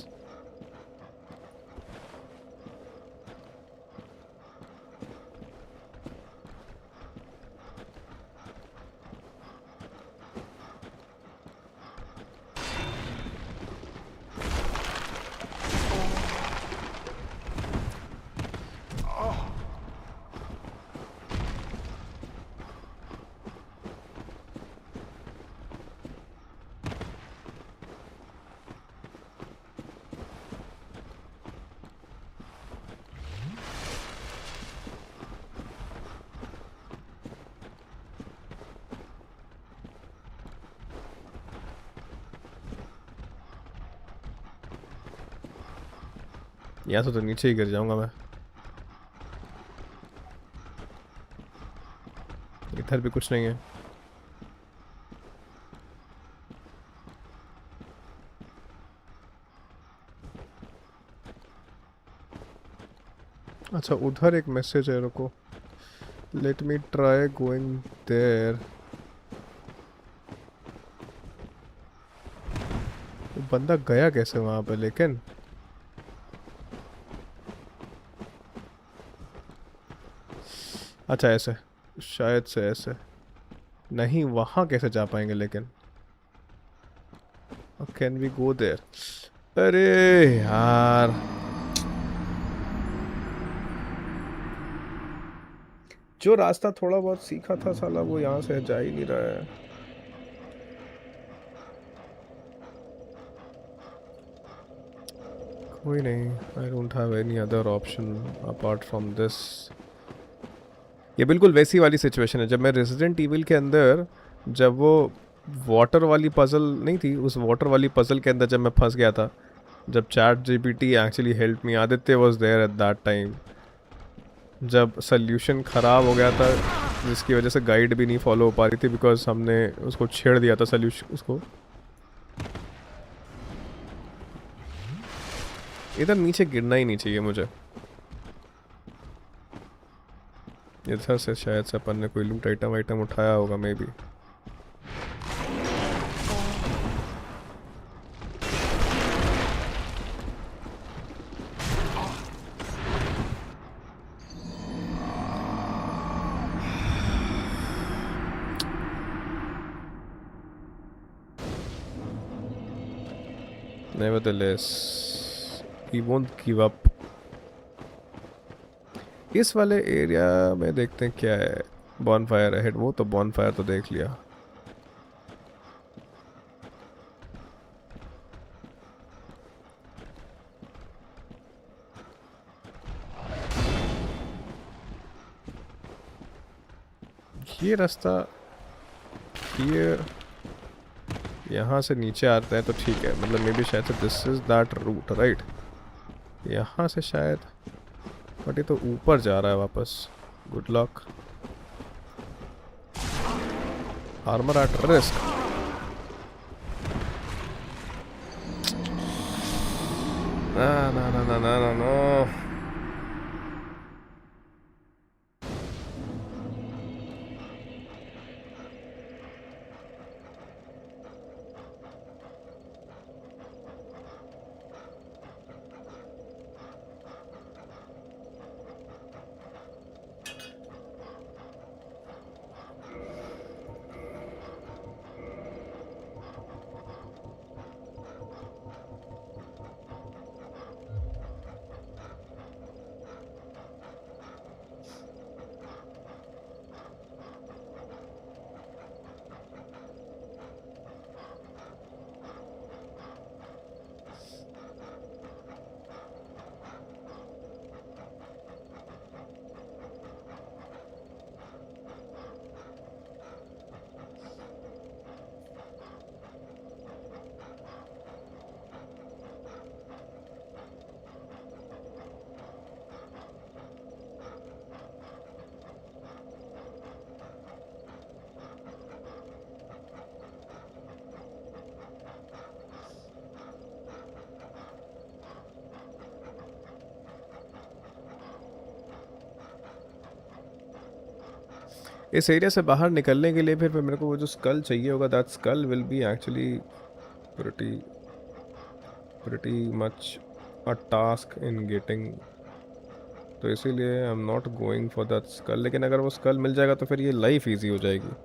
यहाँ से तो नीचे ही गिर जाऊंगा मैं। इधर भी कुछ नहीं है। अच्छा उधर एक मैसेज है, रुको, let me try going there. बंदा गया कैसे वहां पे लेकिन? अच्छा ऐसे, शायद से ऐसे नहीं, वहां कैसे जा पाएंगे लेकिन? Can we go there? अरे यार, जो रास्ता थोड़ा बहुत सीखा था साला वो यहाँ से जा ही नहीं रहा है। कोई नहीं, I don't have any other option apart from this. ये बिल्कुल वैसी वाली सिचुएशन है जब मैं रेजिडेंट इविल के अंदर, जब वो वाटर वाली पजल नहीं थी, उस वाटर वाली पजल के अंदर जब मैं फंस गया था, जब ChatGPT actually help me, Aditya was there at that time, जब सोल्यूशन ख़राब हो गया था जिसकी वजह से गाइड भी नहीं फॉलो हो पा रही थी बिकॉज हमने उसको छेड़ दिया था सोल्यूशन उसको। इधर नीचे गिरना ही नहीं चाहिए मुझे। इधर से शायद से अपन ने कोई लूट आइटम आइटम उठाया होगा may be. Nevertheless, he won't give up. इस वाले एरिया में देखते हैं क्या है। बॉनफायर अहेड, वो तो बॉनफायर तो देख लिया। ये रास्ता ये यहाँ से नीचे आता है तो ठीक है, मतलब मे बी शायद से this is that route right. यहाँ से शायद, बट ये तो ऊपर जा रहा है वापस। Good luck. Armour at risk. ना ना ना ना ना ना ना। इस एरिया से बाहर निकलने के लिए फिर मेरे को वो जो स्कल चाहिए होगा, that skull will be actually pretty much a task in getting, तो इसीलिए I am not going for that skull. लेकिन अगर वो स्कल मिल जाएगा तो फिर ये लाइफ इजी हो जाएगी।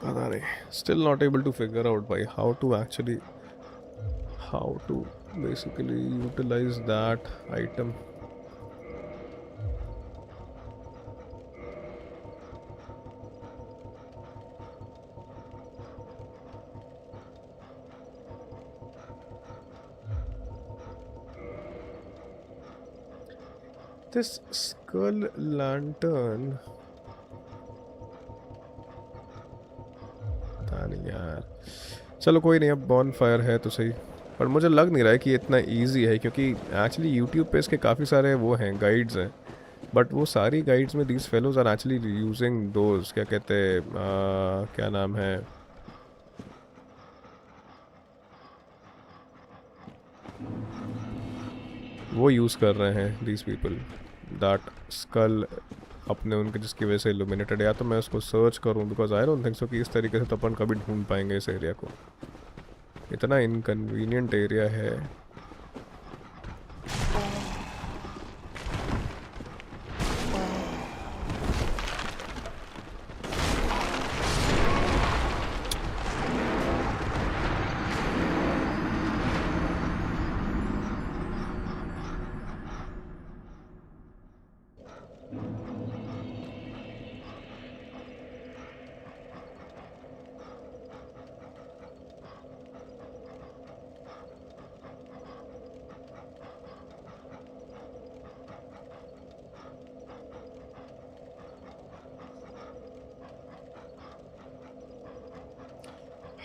पता नहीं, still not able to figure out by how to basically utilize that item. This skull lantern, पता नहीं यार। चलो कोई नहीं, अब बॉन फायर है तो सही, पर मुझे लग नहीं रहा है कि इतना इजी है, क्योंकि एक्चुअली यूट्यूब पे इसके काफ़ी सारे वो हैं, गाइड्स हैं, बट वो सारी गाइड्स में these fellows are actually using those, क्या कहते हैं, क्या नाम है, वो यूज़ कर रहे हैं दीज पीपल दैट स्कल अपने उनके, जिसकी वजह से इल्यूमिनेटेड। या तो मैं उसको सर्च करूं, बिकॉज आई डोंट थिंक सो कि इस तरीके से तो अपन कभी ढूंढ पाएंगे इस एरिया को। इतना इनकन्वीनियंट एरिया है।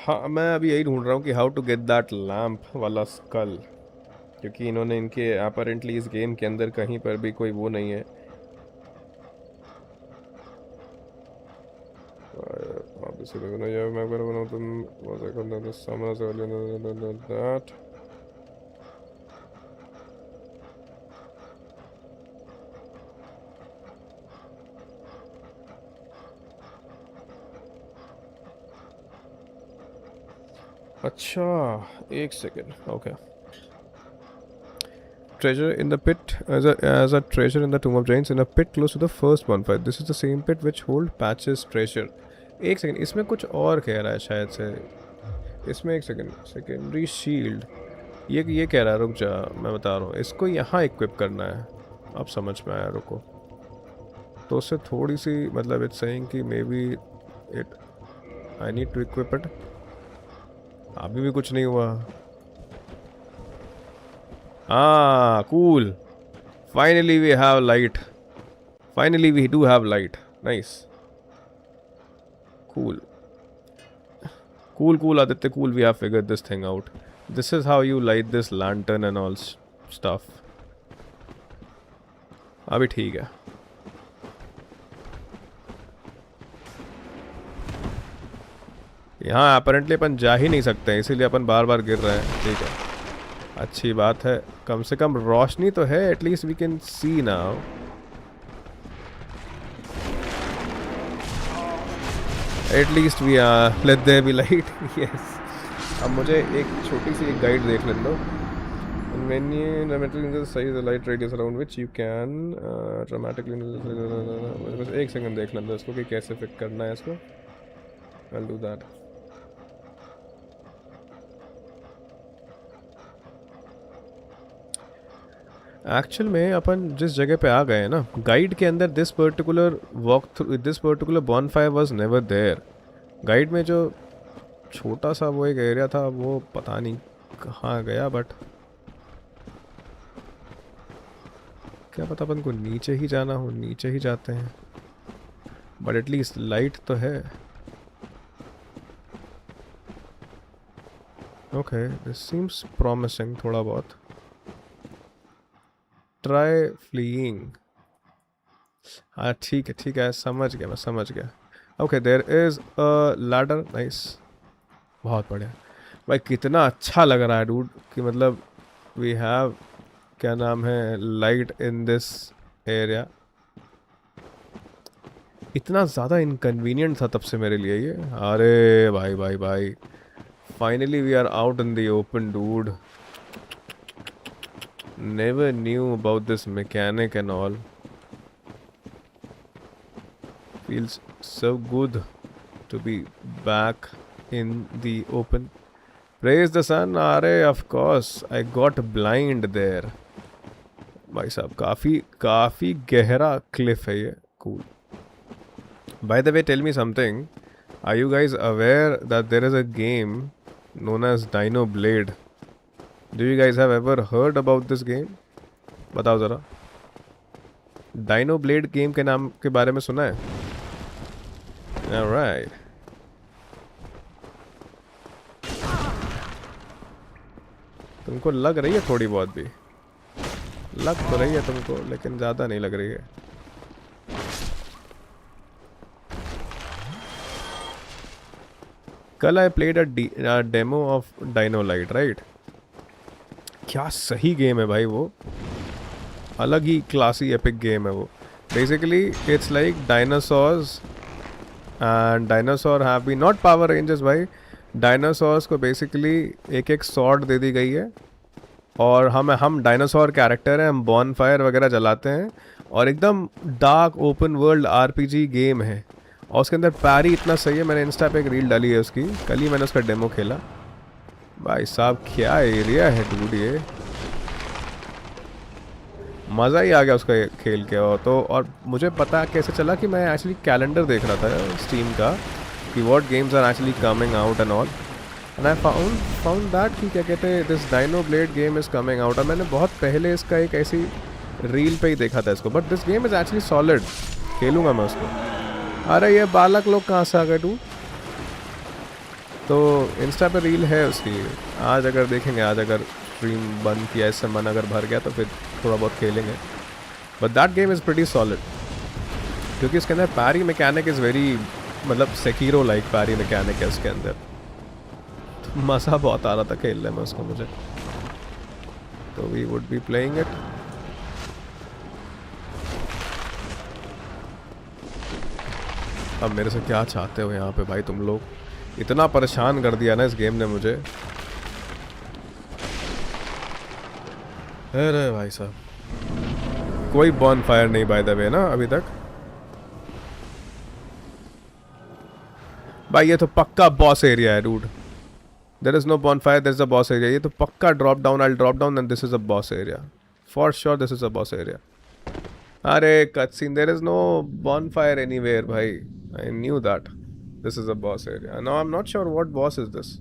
हाँ मैं अभी यही ढूंढ रहा हूँ कि how to get that lamp वाला स्कल, क्योंकि इन्होंने इनके अपरेंटली इस गेम के अंदर कहीं पर भी कोई वो नहीं है। Obviously, they're gonna have member one of them was I got the summers earlier that. अच्छा एक second okay treasure in the pit as a treasure in the tomb of giants in a pit close to the first bonfire. This is the same pit which hold patches treasure. एक second इसमें कुछ और कह रहा है शायद से, इसमें एक सेकेंड सेकेंडरी शील्ड ये कह रहा है, रुक जा मैं बता रहा हूँ, इसको यहाँ इक्विप करना है। अब समझ में आया, रुको। तो उससे थोड़ी सी मतलब इट्स सेइंग कि maybe it I need to equip it. अभी भी कुछ नहीं हुआ। Ah, cool. Finally we have light. Finally we do have light. Nice. Cool. Cool, Aditya, cool. We have figured this thing out. This is how you light this lantern and all stuff. अभी ठीक है। यहाँ apparently अपन जा ही नहीं सकते हैं, इसीलिए अपन बार बार गिर रहे हैं। ठीक है, अच्छी बात है, कम से कम रोशनी तो है, at least we can see now. At least we let there be light. Yes, अब मुझे एक छोटी सी एक गाइड देख लेता हूँ। When you dramatically increase the size of the light radius around which you can dramatically बस एक सेकंड देख लेता हूँ इसको कि कैसे फिट करना है इसको। I'll do that. एक्चुअल में अपन जिस जगह पे आ गए हैं ना, गाइड के अंदर this particular bonfire was never there. Guide में जो छोटा सा वो एक एरिया था, वो पता नहीं कहाँ गया, बट क्या पता अपन को नीचे ही जाना हो, नीचे ही जाते हैं। बट एटलीस्ट लाइट तो है। ओके, दिस सीम्स प्रॉमिसिंग थोड़ा बहुत। Try fleeing. हाँ ठीक है, समझ गया, मैं समझ गया। Okay, there is a ladder. Nice, बहुत बढ़िया भाई। कितना अच्छा लग रहा है डूड कि मतलब वी हैव क्या नाम है लाइट इन दिस एरिया। इतना ज़्यादा इनकन्वीनियंट था तब से मेरे लिए ये। अरे भाई finally we are out in the open dude. Never knew about this mechanic and all. Feels so good to be back in the open. Praise the sun. Are of course I got blind there. भाई साहब काफी गहरा Cliff है ये। Cool. By the way, tell me something. Are you guys aware that there is a game known as Dino Blade? Do you guys have ever heard about this game? बताओ ज़रा। Dyno blade game के नाम के बारे में सुना है? Alright. तुमको लग रही है थोड़ी बहुत भी, लग तो रही है तुमको, लेकिन ज़्यादा नहीं लग रही है। कल I played a demo of dino light, right? क्या सही गेम है भाई वो, अलग ही क्लासी एपिक गेम है वो। Basically it's like dinosaurs and dinosaur have been not Power Rangers भाई। डायनासोर्स को बेसिकली एक सॉर्ड दे दी गई है और हम डायनासोर कैरेक्टर हैं, हम बॉनफायर वगैरह जलाते हैं और एकदम dark open world RPG game है। और उसके अंदर पैरी इतना सही है, मैंने इंस्टा पे एक रील डाली है उसकी, कल ही मैंने उसका डेमो खेला। भाई साहब क्या एरिया है डूड, ये मज़ा ही आ गया उसका खेल के। और मुझे पता कैसे चला कि मैं एक्चुअली कैलेंडर देख रहा था स्टीम का कि what games are actually coming out and all, and I found that कि क्या कहते हैं this dino blade game is coming out. और मैंने बहुत पहले इसका एक ऐसी रील पे ही देखा था इसको, but this game is actually solid, खेलूँगा मैं उसको। अरे ये बालक लोग कहाँ से आ गए डूड? तो इंस्टा पे रील है उसकी, आज अगर देखेंगे, आज अगर स्ट्रीम बंद किया, इससे मन अगर भर गया तो फिर थोड़ा बहुत खेलेंगे. But that game is pretty solid, क्योंकि उसके अंदर पैरी मैकेनिक इज़ वेरी, मतलब सेकीरो लाइक पैरी मैकेनिक है उसके अंदर. तो मज़ा बहुत आ रहा था खेलने में उसको मुझे. तो we would be playing it. अब मेरे से क्या चाहते हो यहाँ पे भाई तुम लोग? इतना परेशान कर दिया ना इस गेम ने मुझे. अरे भाई साहब, कोई बॉन फायर नहीं बाय द वे ना अभी तक. भाई ये तो पक्का बॉस एरिया है dude. There is no bonfire, there is a boss area. ये तो पक्का drop down, I drop down and this is a boss area for sure. This is a boss area. अरे cutscene, there is no bonfire anywhere भाई. I knew that. This is a boss area. No I am not sure what boss is this.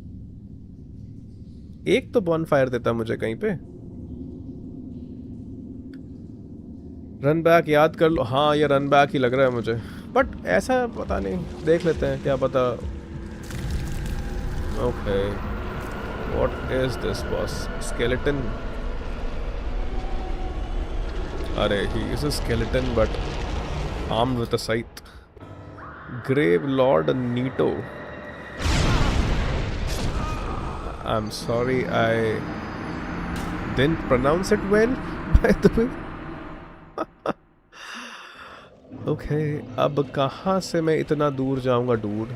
एक तो बॉन fire देता मुझे कहीं पे. Run back याद कर लो. हाँ ये रन बैक ही लग रहा है मुझे, बट ऐसा पता नहीं, देख लेते हैं क्या पता. Okay, what is this boss? Skeleton. अरे he is a skeleton but armed with a scythe. Gravelord Nito. I am sorry, I didn't pronounce it well by the way. Okay, अब कहाँ से मैं इतना दूर जाऊंगा डूड?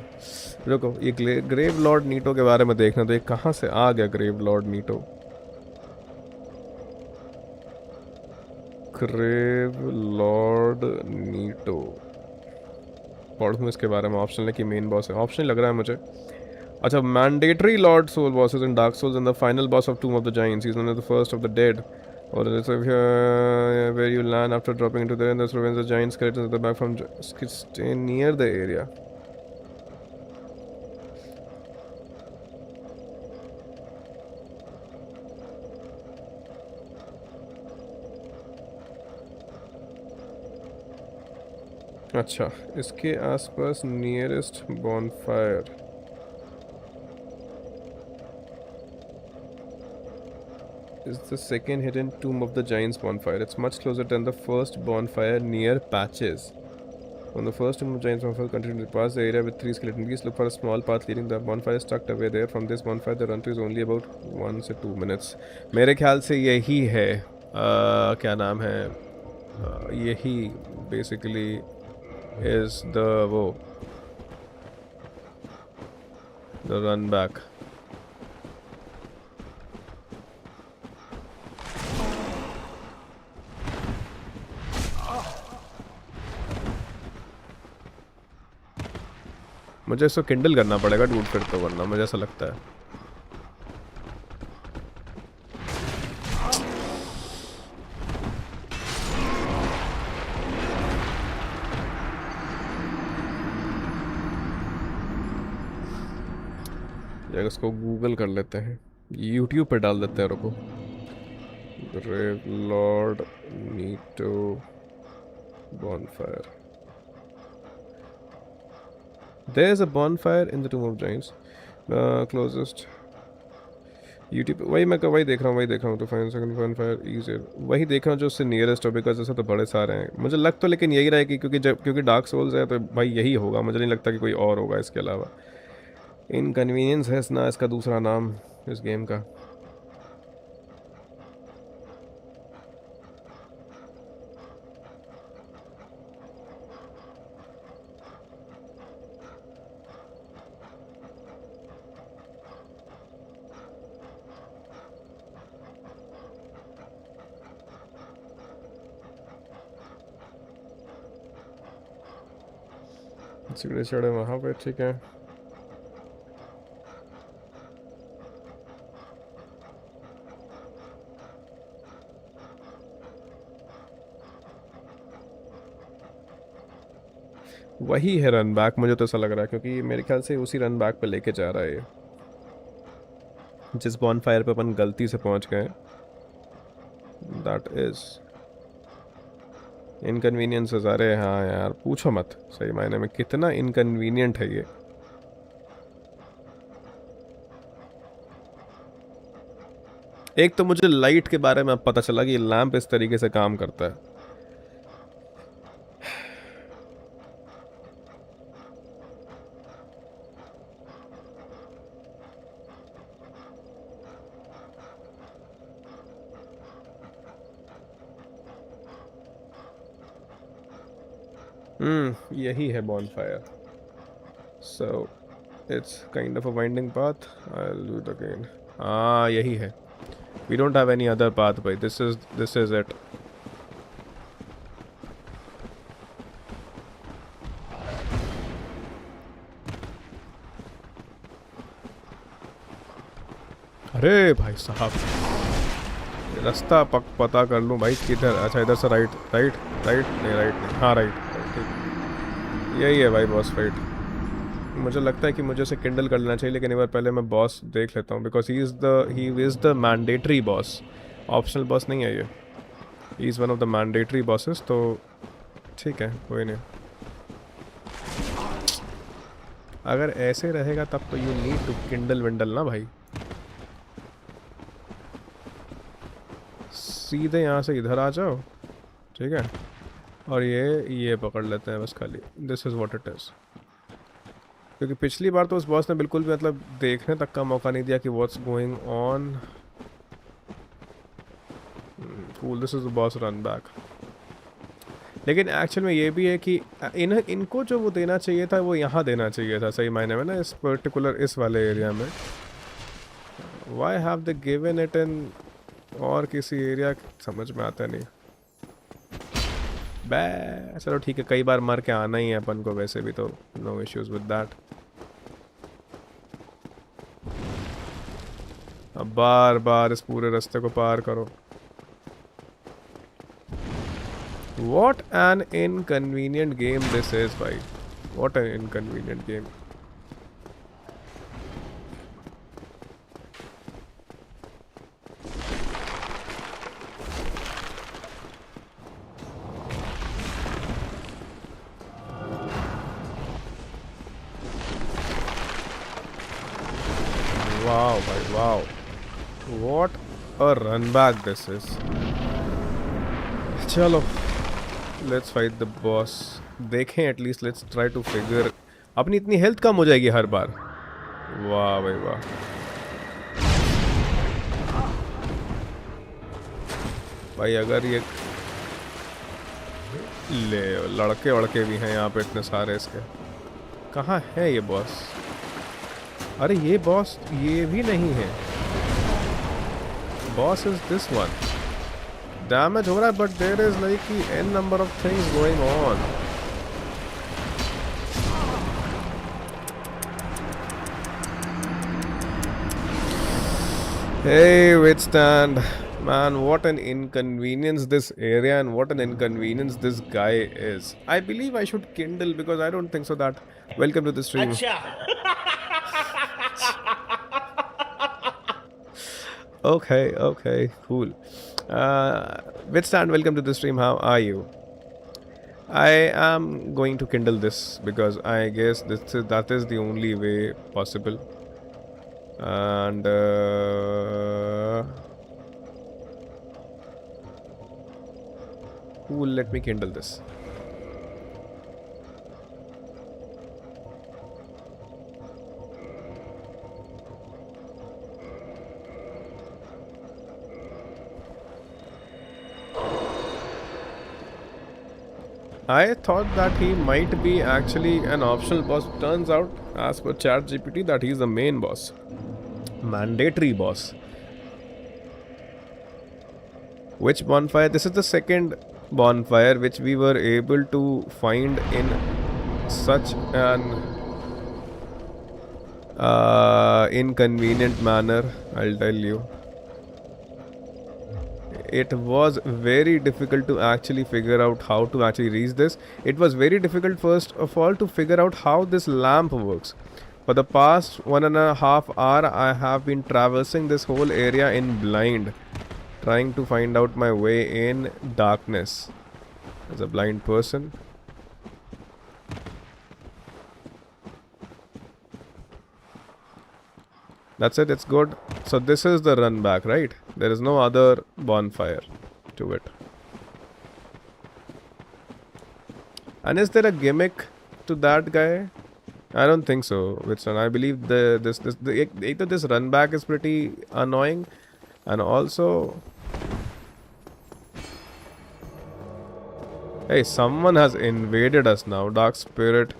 रुको, ये ग्रेव लॉर्ड नीटो के बारे में देखना. तो ये कहाँ से आ गया ग्रेव लॉर्ड नीटो? ग्रेव लॉर्ड नीटो पढ़ूँ इसके बारे में. ऑप्शन है कि मेन बॉस है, ऑप्शन लग रहा है मुझे. अच्छा, mandatory lord soul bosses in Dark Souls and the final boss of Tomb of the Giants. He is one of the first of the dead. Or it's where you land after dropping into there, and this prevents the giant skeletons at the back from stay near the area. अच्छा, इसके आसपास nearest bonfire. Is the second hidden tomb of the giants bonfire. It's much closer than the first bonfire near Patches. On the first tomb of giants bonfire, continue to pass the area with 3 skeleton keys. Look for a small path leading. The bonfire is tucked away there. From this bonfire, the run to is only about 1 to 2 minutes. मेरे ख्याल से यही है. क्या नाम है? यही basically is the run back. मुझे इसको किंडल करना पड़ेगा डूड फिर तो, वरना मुझे ऐसा लगता है. या इसको गूगल कर लेते हैं, यूट्यूब पे डाल देते हैं. रुको, gravelord Nito bonfire. There is a bonfire in the Tomb of Giants. Closest. YouTube वही देख रहा हूँ. तो फाइन सेकंड bonfire easier. वही देख रहा हूँ जो उससे नियरेस्ट हो, बिकॉज ऐसे तो बड़े सारे हैं. मुझे लग तो लेकिन यही रहा है कि क्योंकि डार्क सोल्स है तो भाई यही होगा. मुझे नहीं लगता कि कोई और होगा इसके अलावा. इनकन्वीनियंस है ना इसका दूसरा नाम इस गेम का. सिग्नेचर है वहाँ पे, ठीक है. वही है रन बैक, मुझे तो ऐसा लग रहा है, क्योंकि मेरे ख्याल से उसी रन बैक पे लेके जा रहा है ये, जिस बॉनफायर पे अपन गलती से पहुंच गए. That is inconveniences. अरे हाँ यार, पूछो मत, सही मायने में कितना इनकन्वीनियंट है ये. एक तो मुझे लाइट के बारे में अब पता चला कि लैंप इस तरीके से काम करता है. यही है bonfire. So it's kind of a winding path. I'll do it again. हाँ यही है. We don't have any other path, भाई. This is it. अरे भाई साहब, रास्ता पता कर लूँ भाई किधर. अच्छा इधर से राइट राइट राइट नहीं राइट नहीं हाँ राइट ठीक. यही है भाई बॉस फाइट. मुझे लगता है कि मुझे उसे किंडल कर लेना चाहिए, लेकिन एक बार पहले मैं बॉस देख लेता हूँ because he is the mandatory boss. Optional boss नहीं है ये. He is one of the mandatory bosses. तो ठीक है कोई नहीं. अगर ऐसे रहेगा तब तो यू नीड टू किंडल विंडल ना भाई. सीधे यहाँ से इधर आ जाओ. ठीक है. और ये पकड़ लेते हैं बस खाली. This is what it is. क्योंकि पिछली बार तो उस बॉस ने बिल्कुल भी मतलब देखने तक का मौका नहीं दिया कि what's going on. Cool. This is the boss run back. लेकिन एक्चुअल में ये भी है कि इनको जो वो देना चाहिए था वो यहाँ देना चाहिए था सही मायने में ना, इस पर्टिकुलर इस वाले एरिया में. Why have they given it in और किसी एरिया, समझ में आता नहीं. बे चलो ठीक है, कई बार मर के आना ही है अपन को वैसे भी, तो नो इश्यूज विद दैट. अब बार बार इस पूरे रास्ते को पार करो. What an inconvenient game this is, भाई. What an inconvenient game. Wow, भाई wow. What a run back this is. चलो लेट्स फाइट द बॉस. देखें at least. Let's try to figure. अपनी इतनी हेल्थ कम हो जाएगी हर बार. वाह भाई वाह. भाई अगर ये ले लड़के वड़के भी हैं यहाँ पे इतने सारे इसके. कहाँ है ये बॉस? अरे ये बॉस ये भी नहीं है. Boss is this one. Damage हो रहा है but there is like n number of things going on. Hey, withstand. Man, what an inconvenience this area and what an inconvenience this guy is. I believe I should kindle because I don't think so that. Welcome to the stream. Okay, cool. Withstand, welcome to the stream. How are you? I am going to kindle this because I guess that is the only way possible. And who will let me kindle this? I thought that he might be actually an optional boss. Turns out, as per ChatGPT, that he is the main boss. Mandatory boss. Which bonfire? This is the second bonfire which we were able to find in such an inconvenient manner. I'll tell you. It was very difficult to actually figure out how to actually reach this. It was very difficult first of all to figure out how this lamp works. For the past 1.5 hours, I have been traversing this whole area in blind, trying to find out my way in darkness. As a blind person. That's it, it's good. So this is the run back, right? There is no other bonfire to it. And is there a gimmick to that guy? I don't think so, Whitson. I believe either this run back is pretty annoying, and also, hey, someone has invaded us now. Dark Spirit,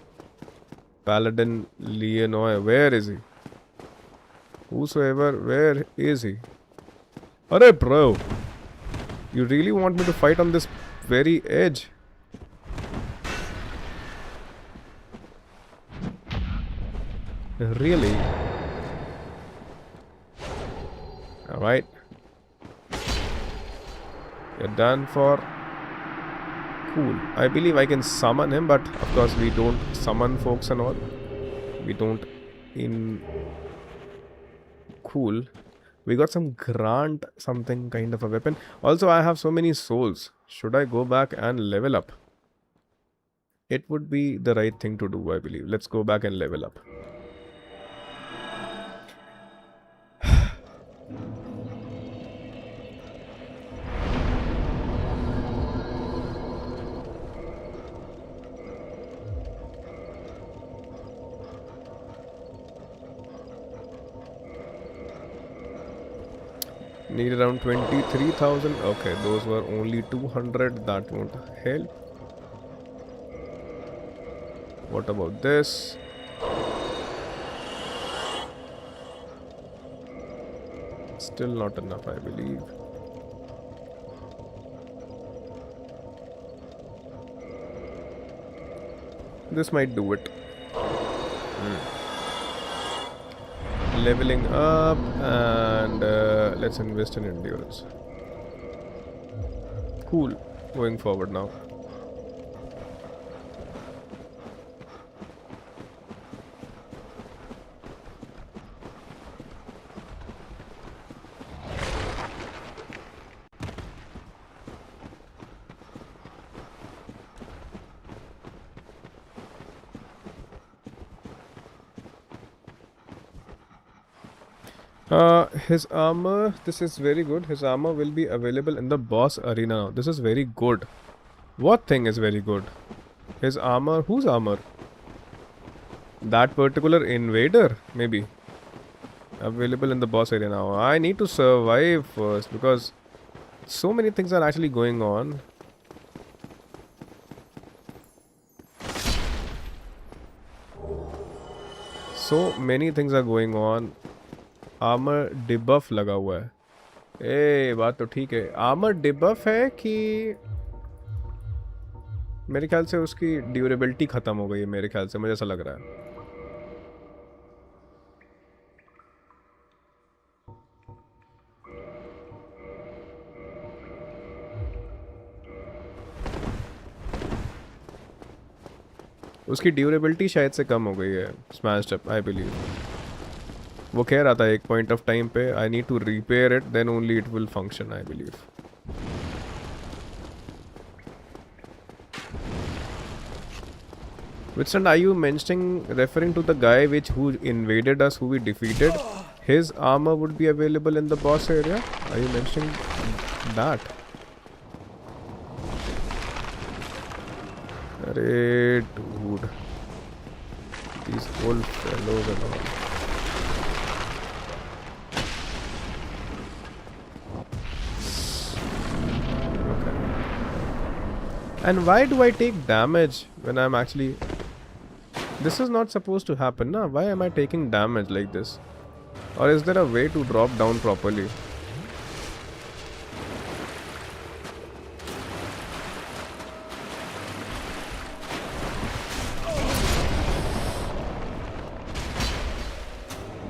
Paladin, Leonoy. Where is he? Whosoever, where is he? Arey bro, you really want me to fight on this very edge? Really? Alright. You're done for. Cool. I believe I can summon him, but of course we don't summon folks and all. We don't in. Cool. We got some grant, something kind of a weapon. Also, I have so many souls. Should I go back and level up? It would be the right thing to do, I believe. Let's go back and level up. Need around 23,000. Okay, those were only 200. That won't help. What about this? Still not enough, I believe. This might do it. Leveling up, and let's invest in endurance. Cool. Going forward now. His armor, this is very good. His armor will be available in the boss arena now. This is very good. What thing is very good? His armor, whose armor? That particular invader, maybe. Available in the boss area now. I need to survive first because so many things are actually going on. So many things are going on. Armour debuff लगा हुआ है. ए बात तो ठीक है. Armour debuff है कि मेरे ख्याल से उसकी ड्यूरेबिलिटी ख़त्म हो गई है. मेरे ख्याल से मुझे ऐसा लग रहा है. उसकी ड्यूरेबिलिटी शायद से कम हो गई है. Smashed up, I believe. वो कह रहा था एक पॉइंट ऑफ टाइम पे I need to repair it then only it will function, I believe. Whitson, are you referring to the guy who invaded us, who we defeated? His armor would be available in the boss area? Are you mentioning that? Arey, dude. These old fellows and all. And why do I take damage when I'm actually... This is not supposed to happen, na? Why am I taking damage like this? Or is there a way to drop down properly?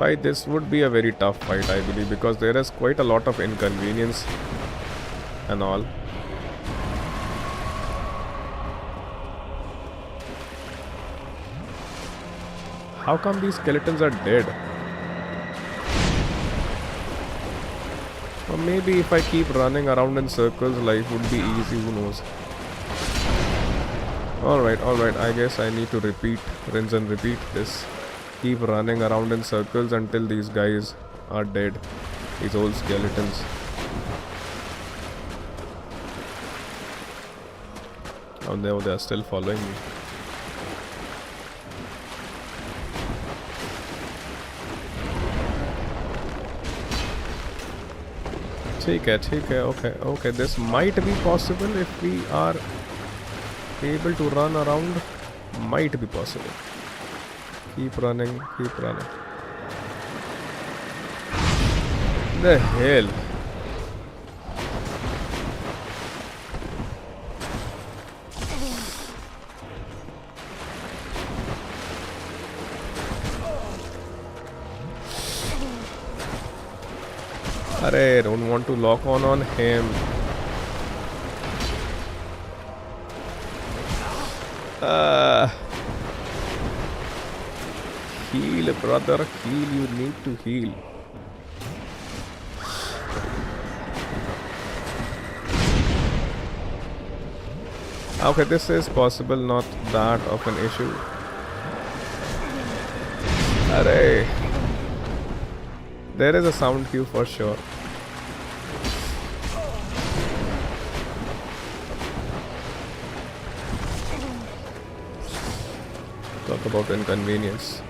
By this would be a very tough fight, I believe, because there is quite a lot of inconvenience and all. How come these skeletons are dead? Or maybe if I keep running around in circles, life would be easy, who knows. Alright, I guess I need to rinse and repeat this. keep running around in circles until these guys are dead. These old skeletons. Oh no, they are still following me. ठीक है, okay. This might be possible if we are able to run around. Might be possible. Keep running. The hell? I don't want to lock on him. Heal, brother, heal. You need to heal. Okay, this is possible, not that of an issue. Array. There is a sound cue for sure. Talk about inconvenience.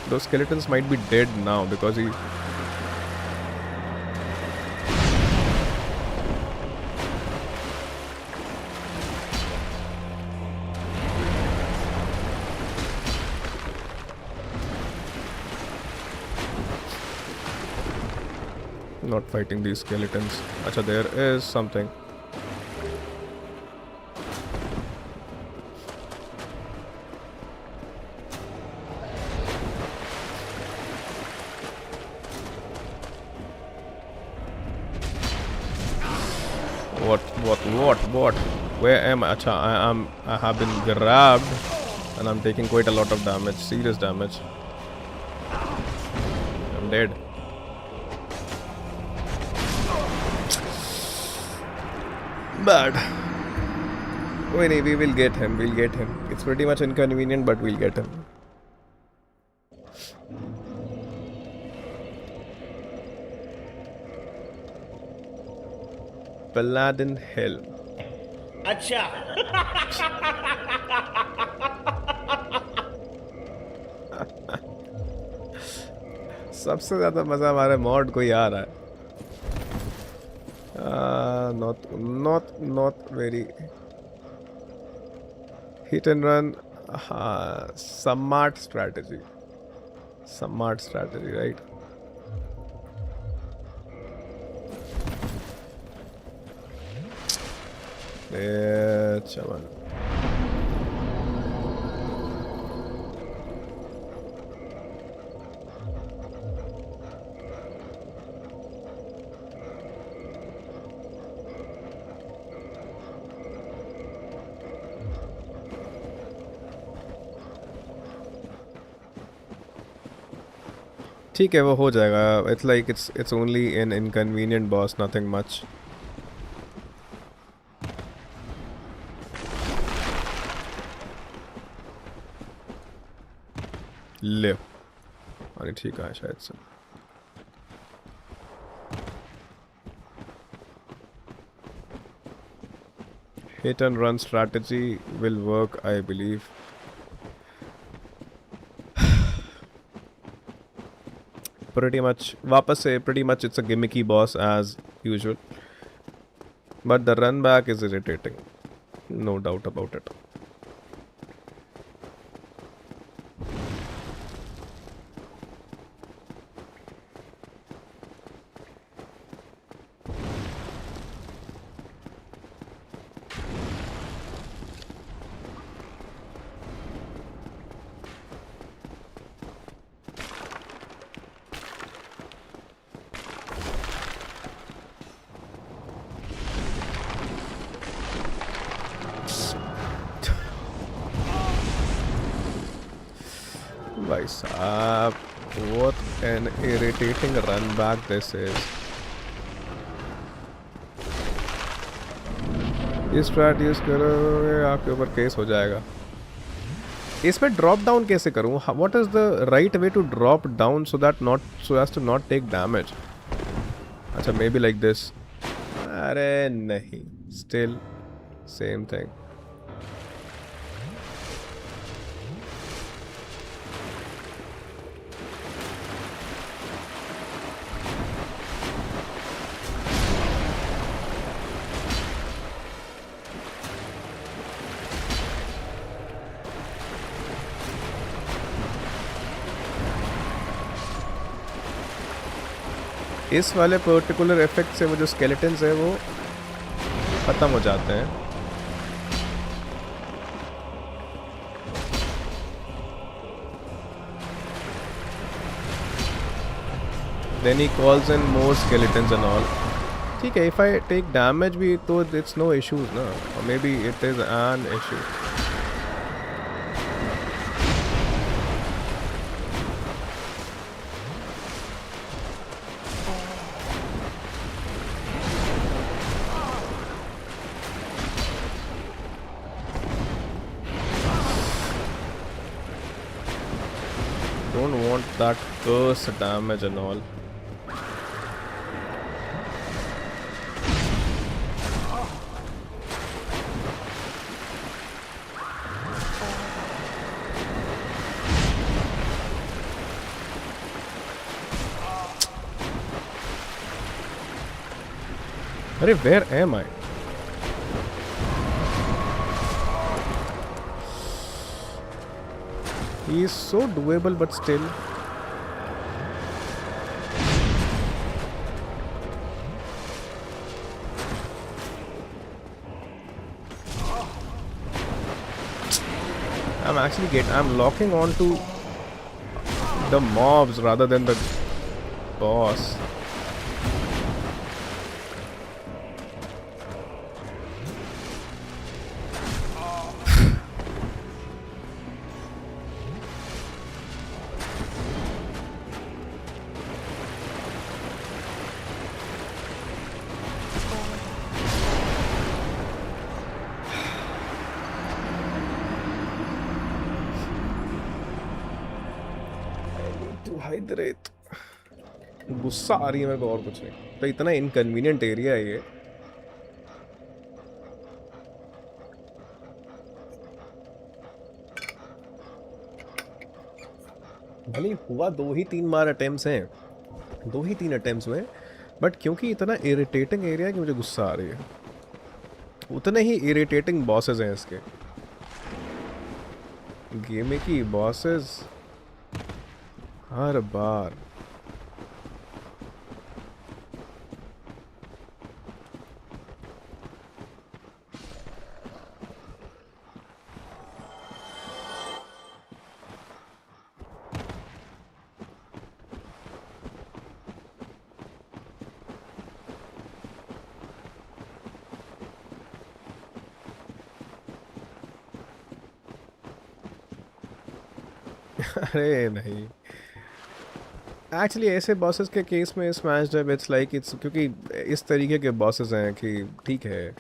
Those skeletons might be dead now because he... Not fighting these skeletons. Acha, there is something. What? Where am I? Acha, I have been grabbed and I'm taking quite a lot of damage. Serious damage. I'm dead. Bad. We will get him. It's pretty much inconvenient, but we'll get him. Paladin Helm. अच्छा सबसे ज्यादा मजा हमारे mod को ही आ रहा है. Not very. Hit and run. Smart strategy, right? Yeah, chaman. ठीक है, वो हो जाएगा. It's like it's only an inconvenient boss, nothing much. ले अरे ठीक है शायद से. Hit and run strategy will work, I believe. Pretty much it's a gimmicky boss as usual, but the run back is irritating, no doubt about it. Bhai saab, what an irritating run back this is. ये straight use करोगे आपके ऊपर case हो जाएगा। इसमें drop down कैसे करूँ? What is the right way to drop down so as to not take damage? अच्छा, मे बी लाइक दिस। अरे नहीं, स्टिल सेम थिंग। इस वाले पर्टिकुलर इफेक्ट से वो जो स्केलेटन्स है वो ख़त्म हो जाते हैं। Then he calls in more skeletons and all. ठीक है, if I take damage भी तो it's no issues ना, or maybe it is an issue. Don't want that curse damage and all. Arey, where am I? He is so doable, but still. I'm locking on to the mobs rather than the boss. Hydrate. गुस्सा आ रही है मेरे को, और कुछ नहीं। तो इतना इनकन्वीनियंट एरिया है ये। भले हुआ 2 ही 3 बार अटेम्प्ट्स हैं, 2 ही 3 अटेम्प्ट्स हुए, बट क्योंकि इतना इरिटेटिंग एरिया है कि मुझे गुस्सा आ रही है। उतने ही इरिटेटिंग बॉसेस हैं इसके। गेम की बॉसेस हर बार। अरे नहीं, एक्चुअली ऐसे बॉसेस के केस में स्मैश जब इट्स क्योंकि इस तरीके के बॉसेस हैं कि ठीक है,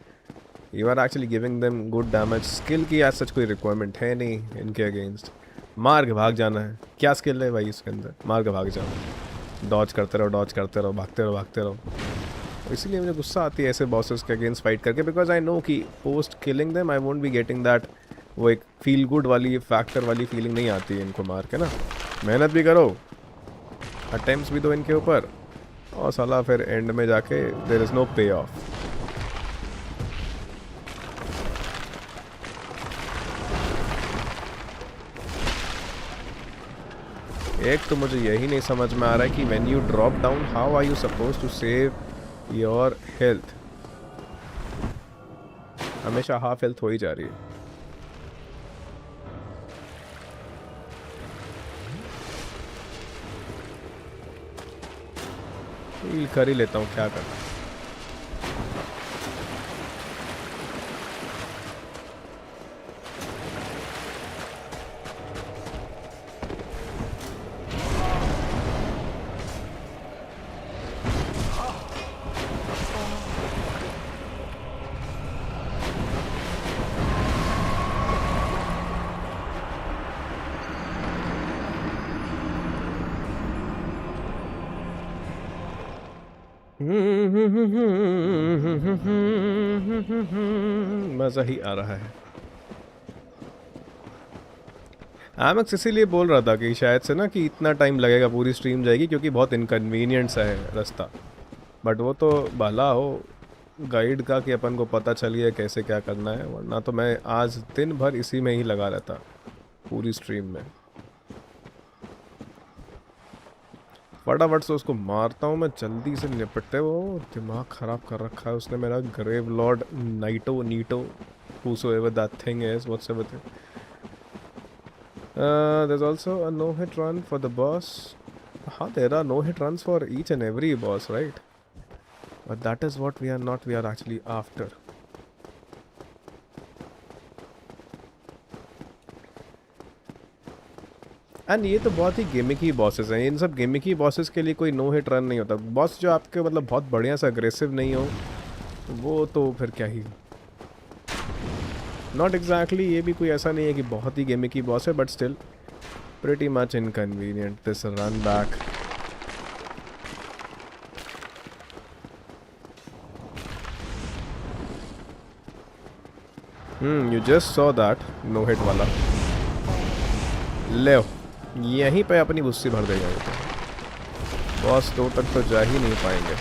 you are actually giving them good damage. Skill की एज सच कोई रिक्वायरमेंट है नहीं इनके अगेंस्ट। मार के भाग जाना है। क्या स्किल है भाई इसके अंदर? मार के भाग जाओ, डॉज करते रहो, डॉज करते रहो, भागते रहो, भागते रहो। इसीलिए मुझे गुस्सा आती है ऐसे बॉसेस के अगेंस्ट फाइट करके, बिकॉज आई नो कि post killing them I won't be getting that, वो एक फील गुड वाली फैक्टर वाली फीलिंग नहीं आती है इनको मार के ना। मेहनत भी करो, अटेम्प्ट्स भी दो इनके ऊपर, और साला फिर एंड में जाके देयर इज़ नो पे ऑफ। एक तो मुझे यही नहीं समझ में आ रहा है कि when you drop down how are you suppose to save your health. हमेशा हाफ हेल्थ हो ही जा रही है। हील कर ही लेता हूँ, क्या करना। मज़ा ही आ रहा है। आमक्स इसीलिए बोल रहा था कि शायद से ना कि इतना टाइम लगेगा, पूरी स्ट्रीम जाएगी क्योंकि बहुत इनकन्वीनियंट सा है रास्ता। बट वो तो भला हो गाइड का कि अपन को पता चल गया कैसे क्या करना है, वरना तो मैं आज दिन भर इसी में ही लगा रहता पूरी स्ट्रीम में। फटाफट से उसको मारता हूँ मैं, जल्दी से निपटते। वो दिमाग ख़राब कर रखा है उसने मेरा। Gravelord Nito whosoever that thing is, whatsoever thing. There's also a no-hit run for the boss. There are no-hit runs for each and every boss, right? But that is what we are actually after. And ये तो बहुत ही गेमिकी bosses हैं। इन सब गेमिकी bosses के लिए कोई know hit run नहीं होता। बॉस जो आपके मतलब बहुत बढ़िया सा अग्रेसिव नहीं हो, वो तो फिर क्या ही। नॉट एग्जैक्टली ये भी कोई ऐसा नहीं है कि बहुत ही गेमिकी बॉस है, but still pretty much inconvenient this run back. You just saw that no hit वाला। ले यहीं पे अपनी गुस्सी भर देगा ये तो। बॉस 2 तक तो जा ही नहीं पाएंगे।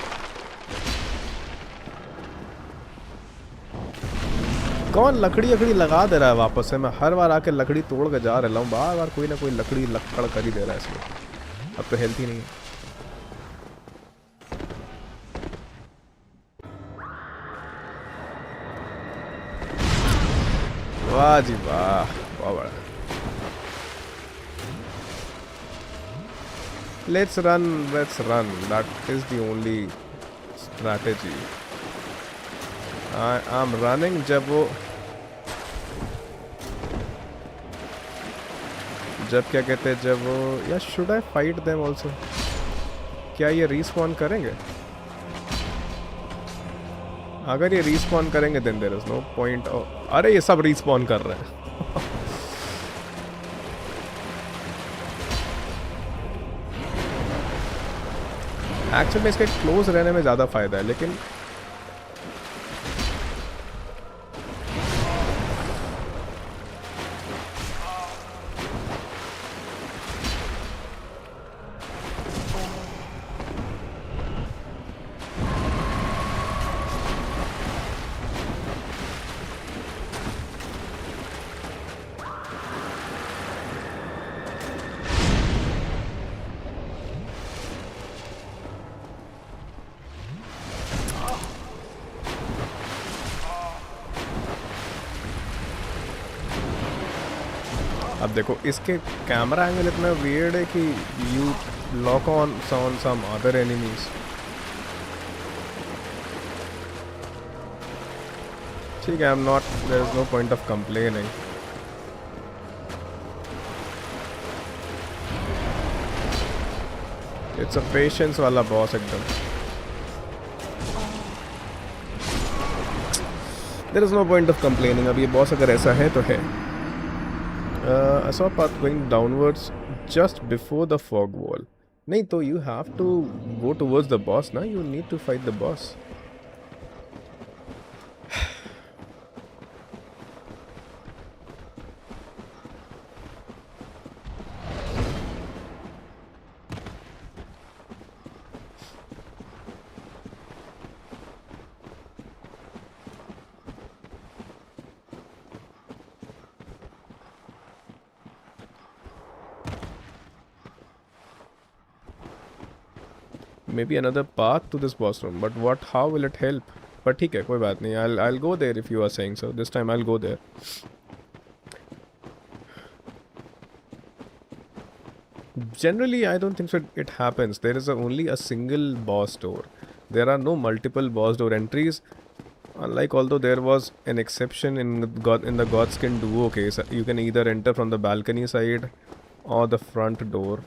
कौन लकड़ी अकड़ी लगा दे रहा है वापस से? मैं हर बार आके लकड़ी तोड़ के जा रहा हूँ, बार बार कोई ना कोई लकड़ी लकड़ कर ही दे रहा है इसमें। अब तो हेल्थ ही नहीं है। वाह जी वाह, वाह बड़ा। Let's run. That is the only strategy. I am running जब क्या कहते हैं, जब वो या should I fight them also? क्या ये respawn करेंगे? अगर ये respawn करेंगे then there is no point. अरे ये सब respawn कर रहे हैं। एक्चुअली में इसके क्लोज रहने में ज़्यादा फ़ायदा है, लेकिन अब देखो इसके कैमरा एंगल इतना वियर्ड है कि you lock on some other enemies. ठीक है, I am not, there is no point of complaining. It's a patience वाला बॉस एकदम। There is no point of complaining. अब ये बॉस अगर ऐसा है तो है। I saw a path going downwards just before the fog wall. नहीं तो you have to go towards the boss ना, you need to fight the boss. Maybe another path to this boss room, but how will it help? पर ठीक है, कोई बात नहीं। I'll go there if you are saying so. This time I'll go there. Generally, I don't think so it happens. There is only a single boss door. There are no multiple boss door entries. Unlike, although there was an exception in the Godskin Duo case, you can either enter from the balcony side or the front door.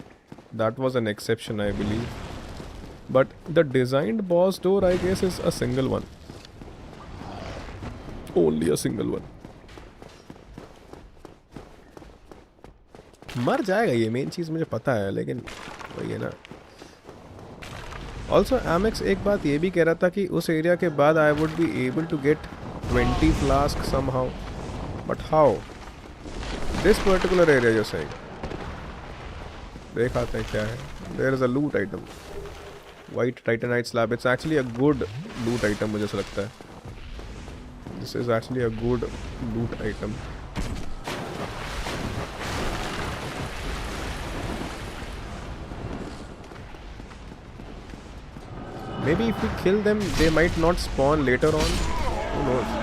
That was an exception, I believe. But the designed boss door, I guess, is a single one. Only a single one. मर जाएगा ये, main चीज़ मुझे पता है, लेकिन वही है ना। ऑल्सो एमेक्स एक बात ये भी कह रहा था कि उस एरिया के बाद I would be able to get 20 flask somehow, but how this particular area you saying? देख आते हैं क्या है. There is a loot item, white titanite slab. It's actually a good loot item मुझे ऐसा लगता है. This is actually a good loot item. Maybe if we kill them, they might not spawn later on. Who knows?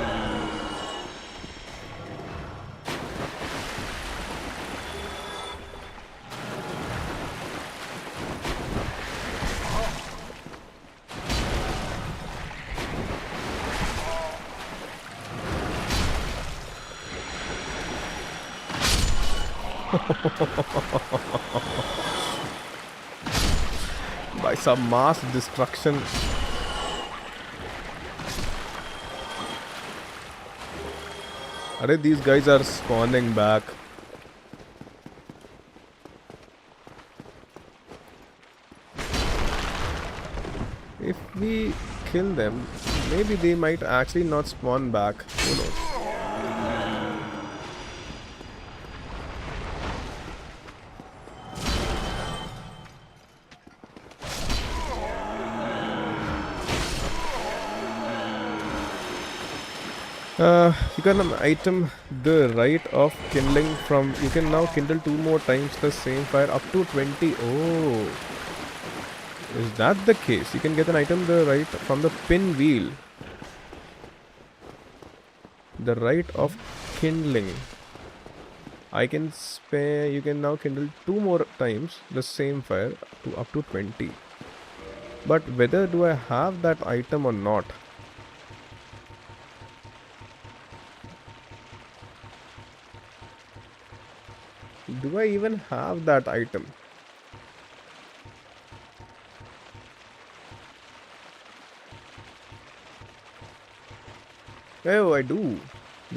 By some mass destruction. Arey, these guys are spawning back. If we kill them, maybe they might actually not spawn back. Who knows? You can item the right of kindling from. You can now kindle 2 more times the same fire up to 20. Oh, is that the case? You can get an item the right from the pinwheel. The right of kindling. I can spare. You can now kindle 2 more times the same fire to up to 20. But whether do I have that item or not? Do I even have that item? Oh, I do.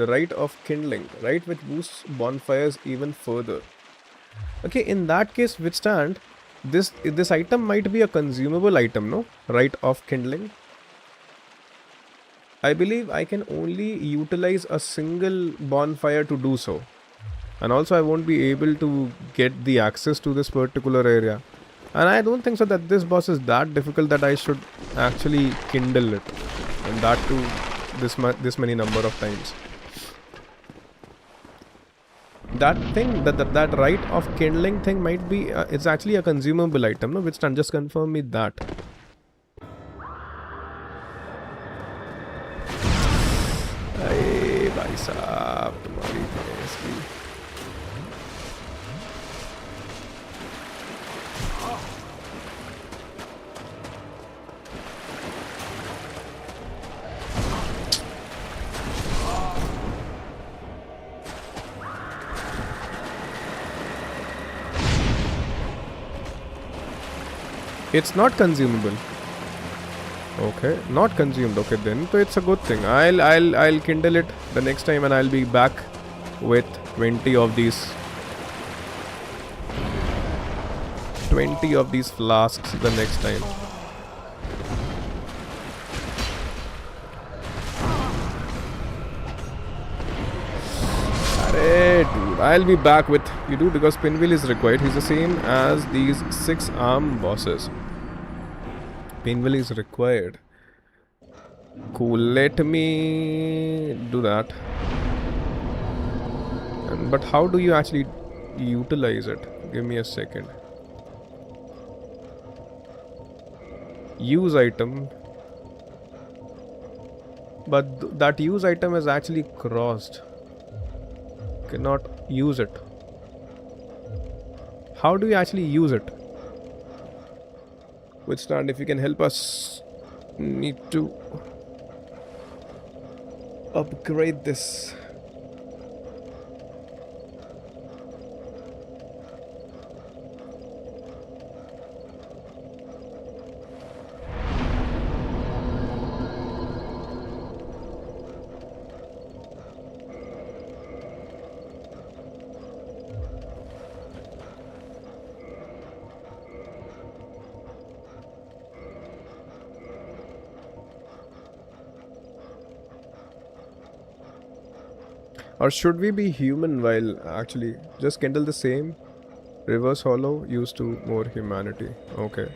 The rite of kindling, right, which boosts bonfires even further. Okay, in that case, withstand. This item might be a consumable item, no? Rite of kindling. I believe I can only utilize a single bonfire to do so. And also I won't be able to get the access to this particular area. And I don't think so that this boss is that difficult that I should actually kindle it. And that too this many number of times. That thing, that rite of kindling thing might be, it's actually a consumable item, no? Which can just confirm me that. Hey, bhai saab, tumhari face bhi. It's not consumable. Okay, not consumed. Okay, then so it's a good thing. I'll kindle it the next time, and I'll be back with 20 of these flasks the next time. Arey, dude, I'll be back with you, dude, because pinwheel is required. He's the same as these 6 arm bosses. Pinwheel is required. Cool, let me do that. But how do you actually utilize it? Give me a second. Use item. But that use item is actually crossed. Cannot use it. How do you actually use it? Withstand, if you can help us. Need to upgrade this. Or should we be human while actually just kindle the same? Reverse hollow used to more humanity. Okay.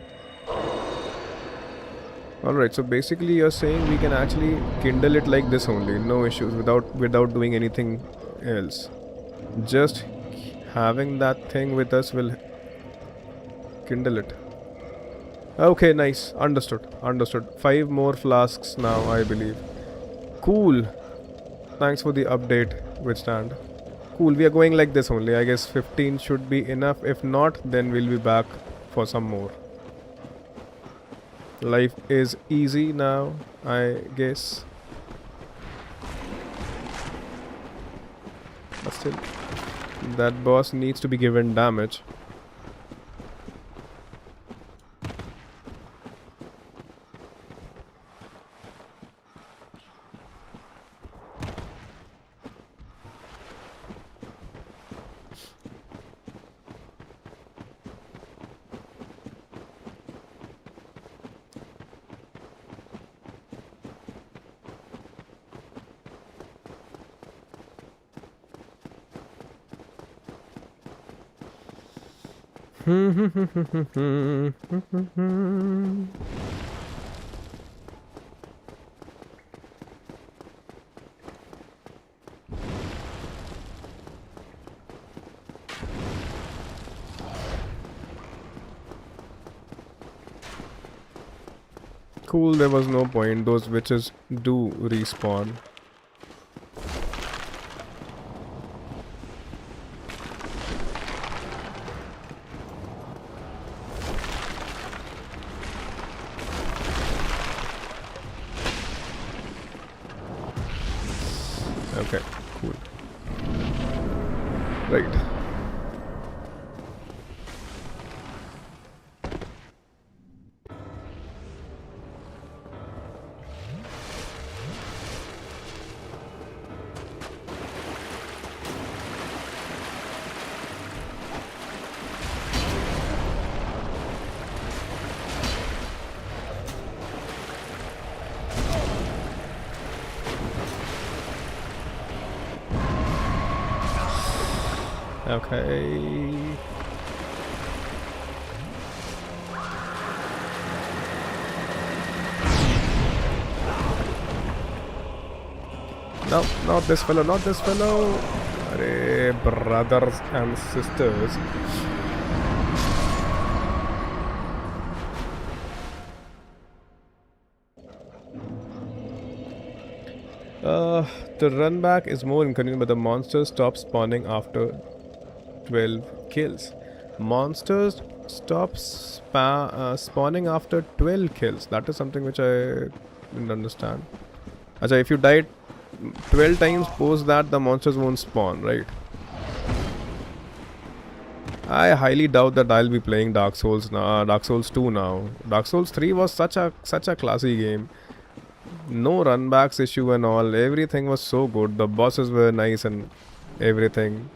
Alright, so basically you're saying we can actually kindle it like this only, no issues, without doing anything else. Just having that thing with us will kindle it. Okay, nice. Understood. 5 more flasks now, I believe. Cool. Thanks for the update, Withstand. Cool, we are going like this only. I guess 15 should be enough. If not, then we'll be back for some more. Life is easy now, I guess. But still, that boss needs to be given damage. Cool, there was no point. Those witches do respawn. Okay, cool. Right. Okay. No, not this fellow, not this fellow. Arey, brothers and sisters. The run back is more inconvenient, but the monsters stop spawning after 12 kills. Monsters stop spawning after 12 kills. That is something which I didn't understand. Acha, if you die 12 times post that, the monsters won't spawn, right? I highly doubt that I'll be playing Dark Souls now. Dark Souls 2 now. Dark Souls 3 was such a classy game. No runbacks issue and all. Everything was so good. The bosses were nice and everything.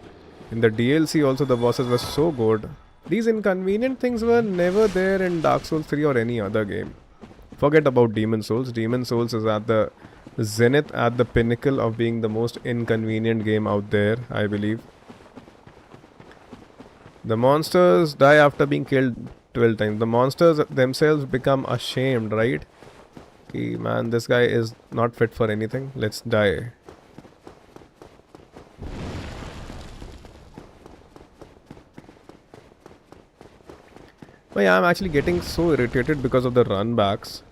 In the DLC also the bosses were so good. These inconvenient things were never there in Dark Souls 3 or any other game. Forget about Demon Souls. Demon Souls is at the zenith, at the pinnacle of being the most inconvenient game out there, I believe. The monsters die after being killed 12 times. The monsters themselves become ashamed, right? Okay, man, this guy is not fit for anything. Let's die. But yeah, I'm actually getting so irritated because of the runbacks.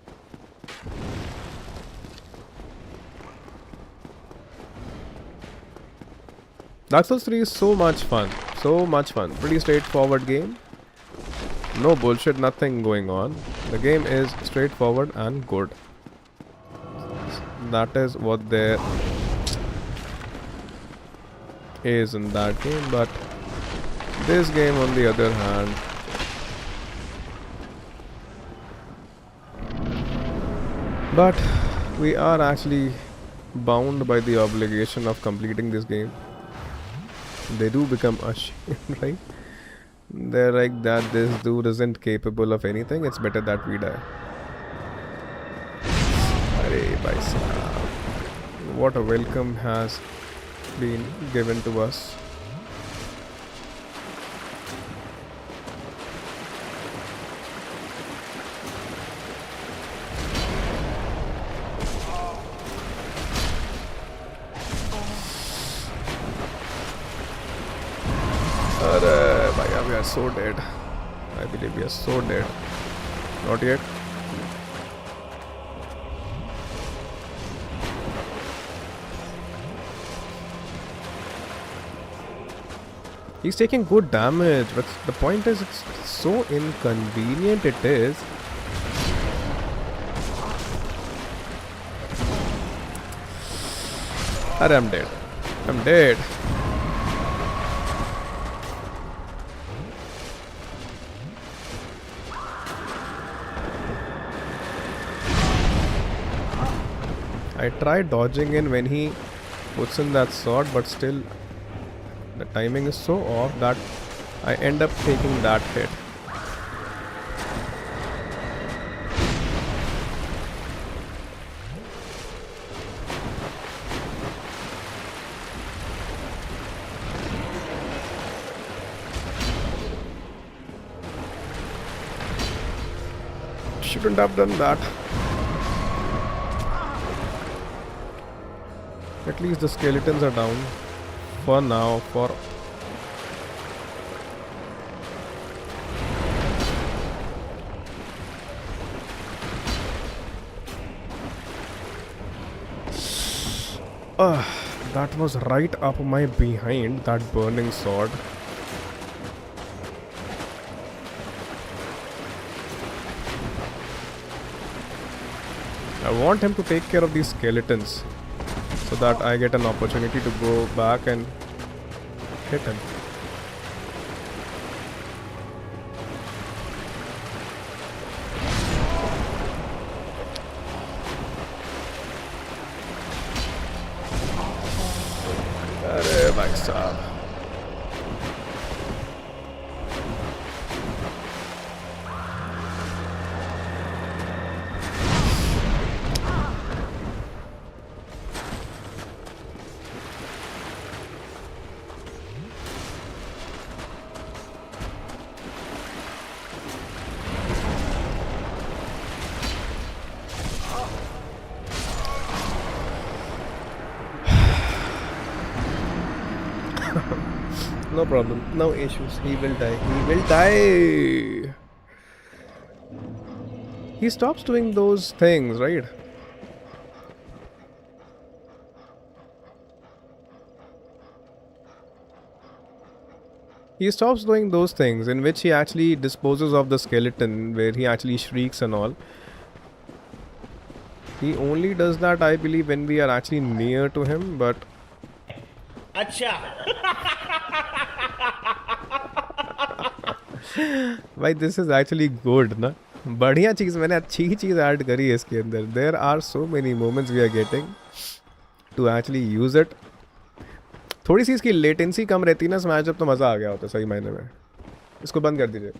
Dark Souls 3 is so much fun. So much fun. Pretty straightforward game. No bullshit, nothing going on. The game is straightforward and good. That is what there is in that game. But this game, on the other hand, but we are actually bound by the obligation of completing this game. They do become ashamed, right? They're like that this dude isn't capable of anything. It's better that we die. Arey bhai sahab. What a welcome has been given to us. We are so dead. I believe we are so dead. Not yet. He's taking good damage, but the point is it's so inconvenient it is. I'm dead. I'm dead. I tried dodging in when he puts in that sword, but still the timing is so off that I end up taking that hit. Shouldn't have done that. At least the skeletons are down for now. That was right up my behind, that burning sword. I want him to take care of these skeletons, so that I get an opportunity to go back and hit him. Arey bhai sahab. No problem, no issues. He will die. He will die. He stops doing those things, right? He stops doing those things in which he actually disposes of the skeleton, where he actually shrieks and all. He only does that, I believe, when we are actually near to him, but... अच्छा भाई this is actually good ना, बढ़िया चीज़, मैंने अच्छी ही चीज़ add करी है इसके अंदर. There are so many moments we are getting to actually use it. थोड़ी सी इसकी लेटेंसी कम रहती ना स्मैश जब, तो मज़ा आ गया होता सही मायने में. इसको बंद कर दीजिए.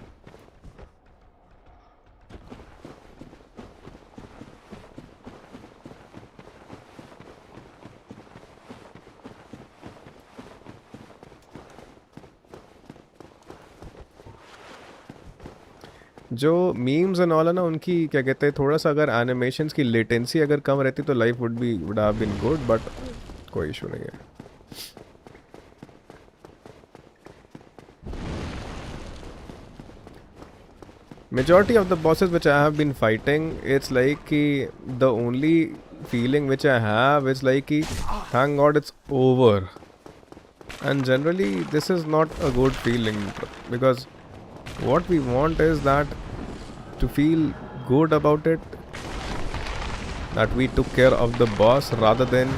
जो मीम्स एंड ऑल है ना, उनकी क्या कहते हैं, थोड़ा सा अगर एनिमेशंस की लेटेंसी अगर कम रहती तो life would have been good, but कोई इशू नहीं है. Majority of the bosses which I have been fighting, it's like ki the only feeling which I have is like ki, thank God it's over. And generally this is not a good feeling, because what we want is that to feel good about it, that we took care of the boss, rather than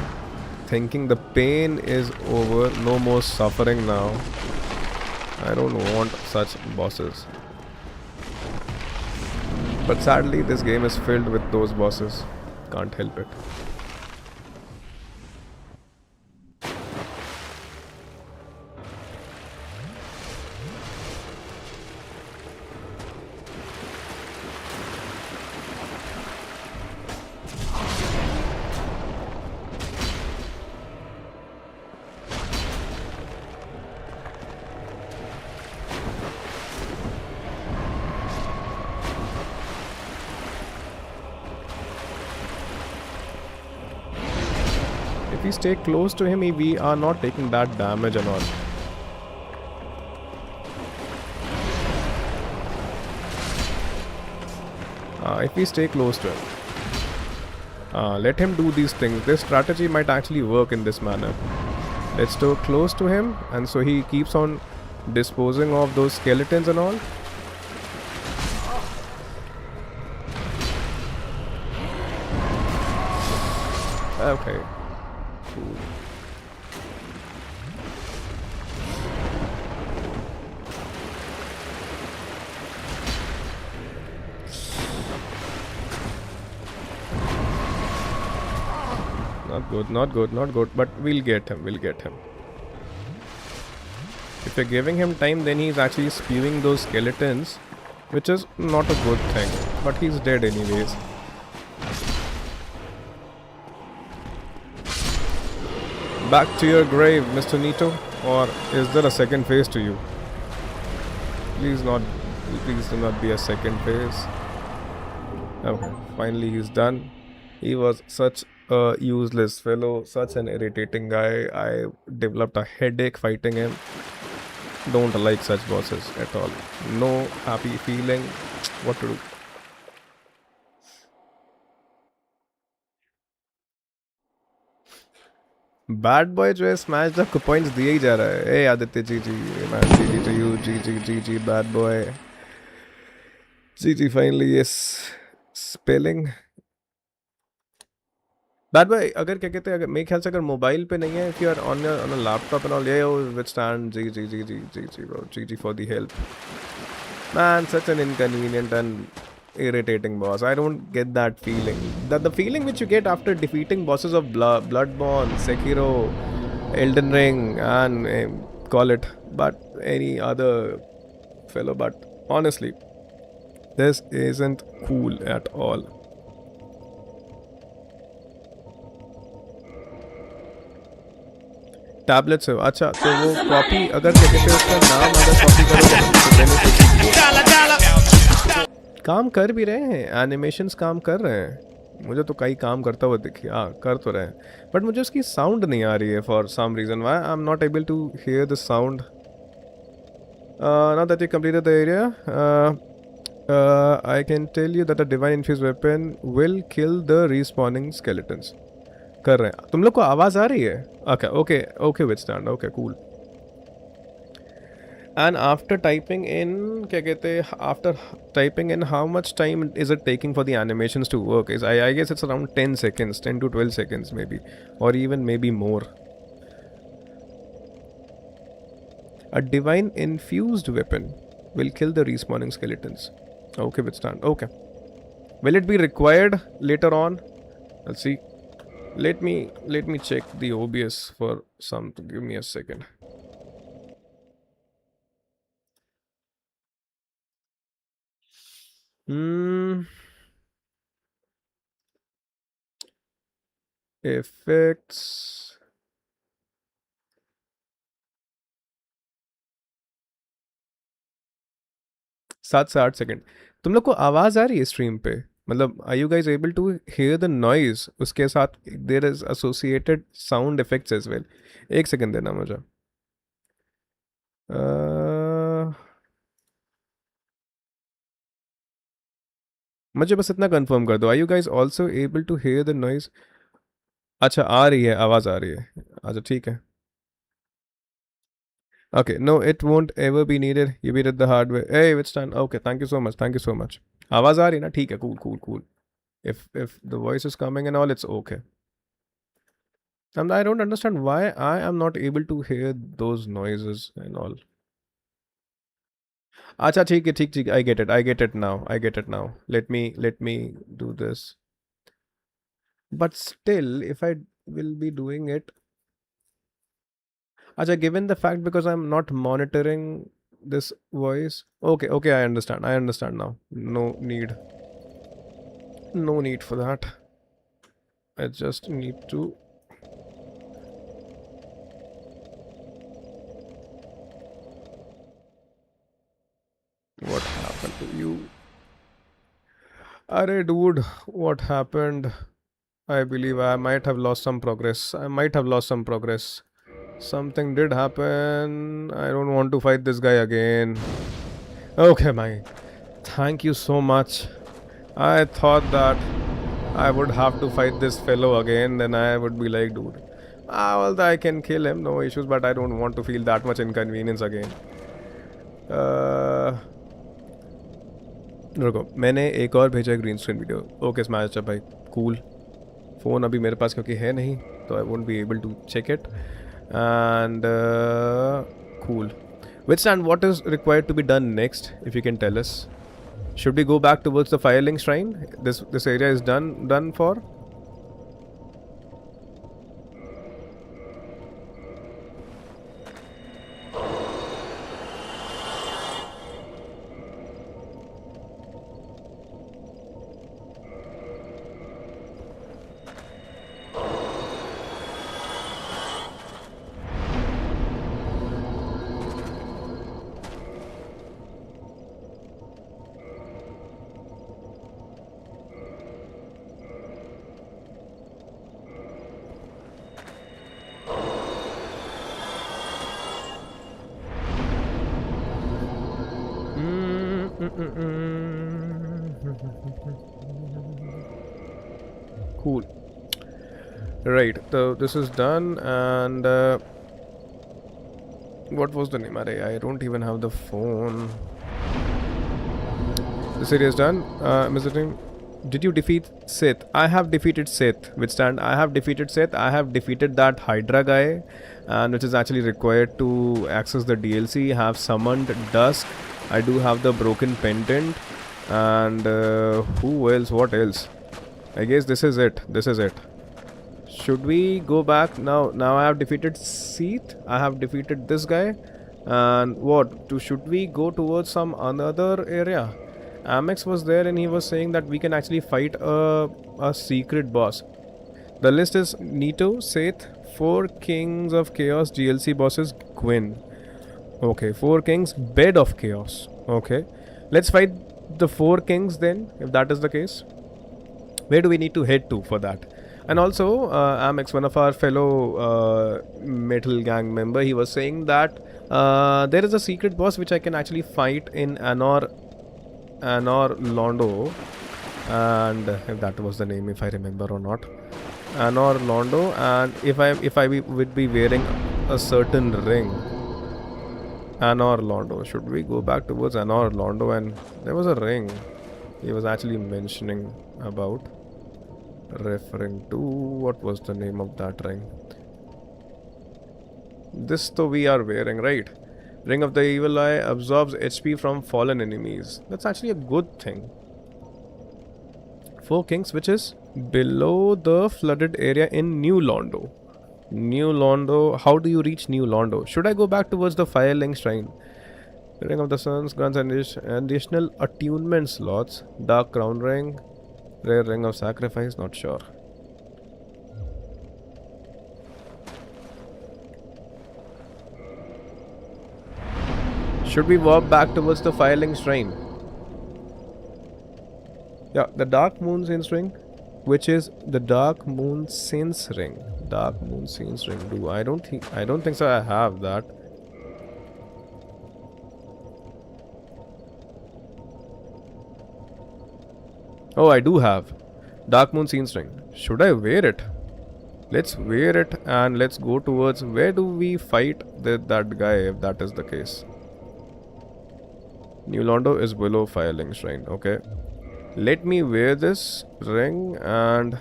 thinking the pain is over, no more suffering now. I don't want such bosses. But sadly this game is filled with those bosses. Can't help it. if we stay close to him, we are not taking that damage and all. If we stay close to him, let him do these things. This strategy might actually work in this manner. Let's stay close to him, and so he keeps on disposing of those skeletons and all. Okay. Cool. Not good, not good, not good. But we'll get him, we'll get him. If we're giving him time, then he's actually spewing those skeletons, which is not a good thing. But he's dead anyways. Back to your grave, Mr. Nito. Or is there a second phase to you? Please do not be a second phase. Okay, finally he's done. He was such a useless fellow, such an irritating guy. I developed a headache fighting him. Don't like such bosses at all. No happy feeling. What to do? Bad boy जो है smash the points दिए ही जा रहा है. ए Aditya G G man G G to you G G G G bad boy G G finally yes spelling bad boy. अगर क्या कहते हैं, अगर मेरे ख्याल से अगर मोबाइल पे नहीं है, if you are on a laptop and all, ये with stand G G G G G G bro G G for the help man. Such an inconvenient and irritating boss. I don't get that feeling. The feeling which you get after defeating bosses of Bloodborne, Sekiro, Elden Ring, and call it but any other fellow. But honestly, this isn't cool at all. Tablet से अच्छा, तो वो copy अगर क्या कहते हैं उसका नाम अगर कॉपी करोगे काम कर भी रहे हैं. एनिमेशंस काम कर रहे हैं. मुझे तो कई काम करता हुआ दिखी. हाँ कर तो रहे हैं, बट मुझे उसकी साउंड नहीं आ रही है for some reason. Why I am not able to hear the sound. Now that you completed the area, I can tell you that the divine infuse weapon will kill the respawning skeletons. कर रहे हैं. तुम लोग को आवाज़ आ रही है? Okay okay okay with stand. Okay cool. And after typing in, क्या कहते हैं, after typing in how much time is it taking for the animations to work? I guess it's around 10 seconds, 10 to 12 seconds maybe, or even maybe more. A divine infused weapon will kill the respawning skeletons. Okay, withstand. Okay. Will it be required later on? Let's see. Let me check the OBS for some. Give me a second. Effects. 7 से 8 second. तुम लोग को आवाज़ आ रही है stream पे? मतलब are you guys able to hear the noise? उसके साथ there is associated sound effects as well. एक सेकेंड देना मुझे. मुझे बस इतना कंफर्म कर दो. Are you guys also able to hear the noise? अच्छा आ रही है, आवाज़ आ रही है. अच्छा ठीक है. Okay, no, it won't ever be needed. You beat it the hard way. Hey, withstand. Okay, thank you so much. Thank you so much. आवाज़ आ रही ना? ठीक है, cool, cool, cool. If the voice is coming and all, it's okay. And I don't understand why I am not able to hear those noises and all. अच्छा ठीक है, ठीक. I get it now. Let me do this. But still, if I will be doing it. Acha, given the fact because I'm not monitoring this voice. Okay, I understand now. No need for that. I just need to. What happened to you? Arey dude, what happened? I believe I might have lost some progress. I might have lost some progress. Something did happen. I don't want to fight this guy again. Okay, my. Thank you so much. I thought that I would have to fight this fellow again. Then I would be like, dude, well, I can kill him, no issues, but I don't want to feel that much inconvenience again. रुको, मैंने एक और भेजा green screen video. Okay smash भाई, cool. Phone अभी मेरे पास क्योंकि है नहीं, तो I won't be able to check it. And cool. Which and what is required to be done next, if you can tell us? Should we go back towards the Firelink Shrine? This area is done for? Cool. Right, so this is done, and what was the name? I don't even have the phone. This area is done. Mr. Team, did you defeat Sith? I have defeated Sith. Withstand. I have defeated Sith. I have defeated that Hydra guy, and which is actually required to access the DLC. Have summoned Dusk. I do have the broken pendant, and who else? What else? I guess this is it. This is it. Should we go back now? Now I have defeated Sith. I have defeated this guy, and what? Should we go towards some another area? Amex was there, and he was saying that we can actually fight a secret boss. The list is Nito, Seth, 4 Kings of Chaos DLC bosses, Gwyn. Okay, 4 Kings, Bed of Chaos. Okay, let's fight the 4 Kings then, if that is the case. Where do we need to head to for that? And also, Amex, one of our fellow metal gang member, he was saying that there is a secret boss which I can actually fight in Anor Londo, and if that was the name, if I remember or not, Anor Londo, and if I would be wearing a certain ring, Anor Londo. Should we go back towards Anor Londo? And there was a ring he was actually mentioning about, referring to, what was the name of that ring? This though we are wearing, right? Ring of the Evil Eye absorbs HP from fallen enemies. That's actually a good thing. 4 Kings, which is below the flooded area in New Londo. New Londo. How do you reach New Londo? Should I go back towards the Firelink Shrine? Ring of the Suns, guns and additional attunement slots. Dark Crown Ring. Rare Ring of Sacrifice, not sure. Should we walk back towards the Firelink Shrine? Yeah, the Dark Moon Saints Ring, which is the Dark Moon Saints Ring. Dark Moon Saints Ring. I don't think so I have that. Oh, I do have Dark Moon Saints Ring. Should I wear it? Let's wear it and let's go towards, where do we fight that guy if that is the case? New Londo is below Firelink Shrine. Okay. Let me wear this ring and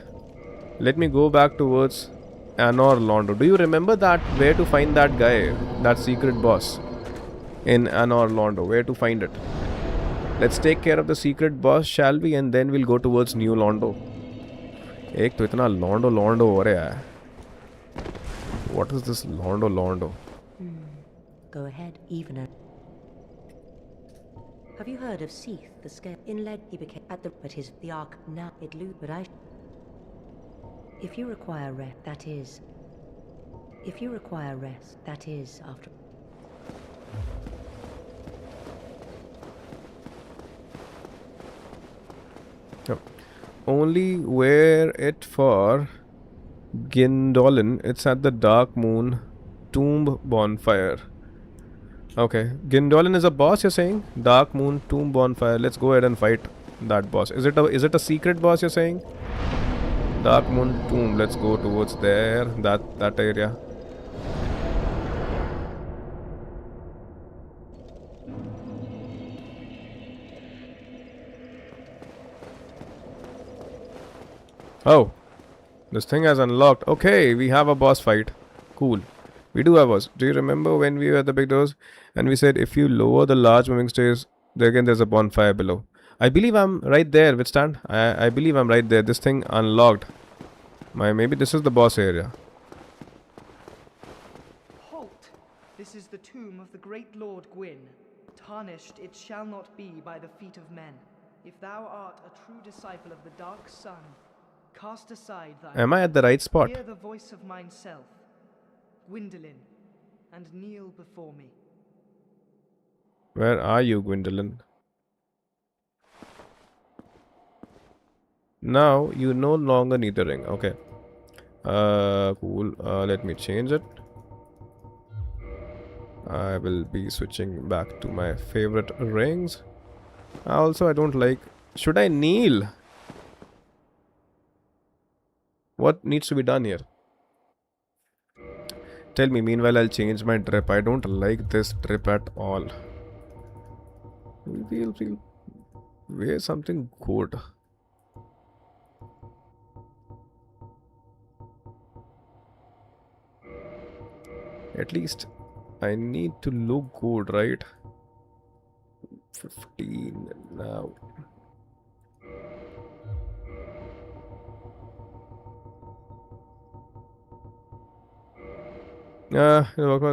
let me go back towards Anor Londo. Do you remember that, where to find that guy, that secret boss in Anor Londo? Where to find it? Let's take care of the secret boss, shall we? And then we'll go towards New Londo. एक तो इतना Londo हो रहा है. What is this Londo? Go ahead, Evener. Have you heard of Seath, the scale? Inled, he became at the arc now it loot, but if you require rest, that is. If you require rest, that is after. Yep. only wear it for Gindolin. It's at the Dark Moon Tomb Bonfire. Okay, Gindolin is a boss, you're saying? Dark Moon Tomb Bonfire. Let's go ahead and fight that boss. Is it a secret boss, you're saying? Dark Moon Tomb. Let's go towards there. That area. Oh, this thing has unlocked. Okay, we have a boss fight. Cool. We do have us. Do you remember when we were at the big doors and we said if you lower the large moving stairs, there again there's a bonfire below. I believe I'm right there. Withstand. I believe I'm right there. This thing unlocked. Maybe this is the boss area. Halt! This is the tomb of the great Lord Gwyn. Tarnished it shall not be by the feet of men. If thou art a true disciple of the Dark Sun, cast aside thy... Am I at the right spot? Hear the voice of mine self, Gwyndolin, and kneel before me. Where are you, Gwendolyn? Now you no longer need the ring. Okay. Cool. Let me change it. I will be switching back to my favorite rings. Also, I don't like... Should I kneel? What needs to be done here? Tell me. Meanwhile, I'll change my drip. I don't like this drip at all. We'll wear something good. At least I need to look good, right? 15 now.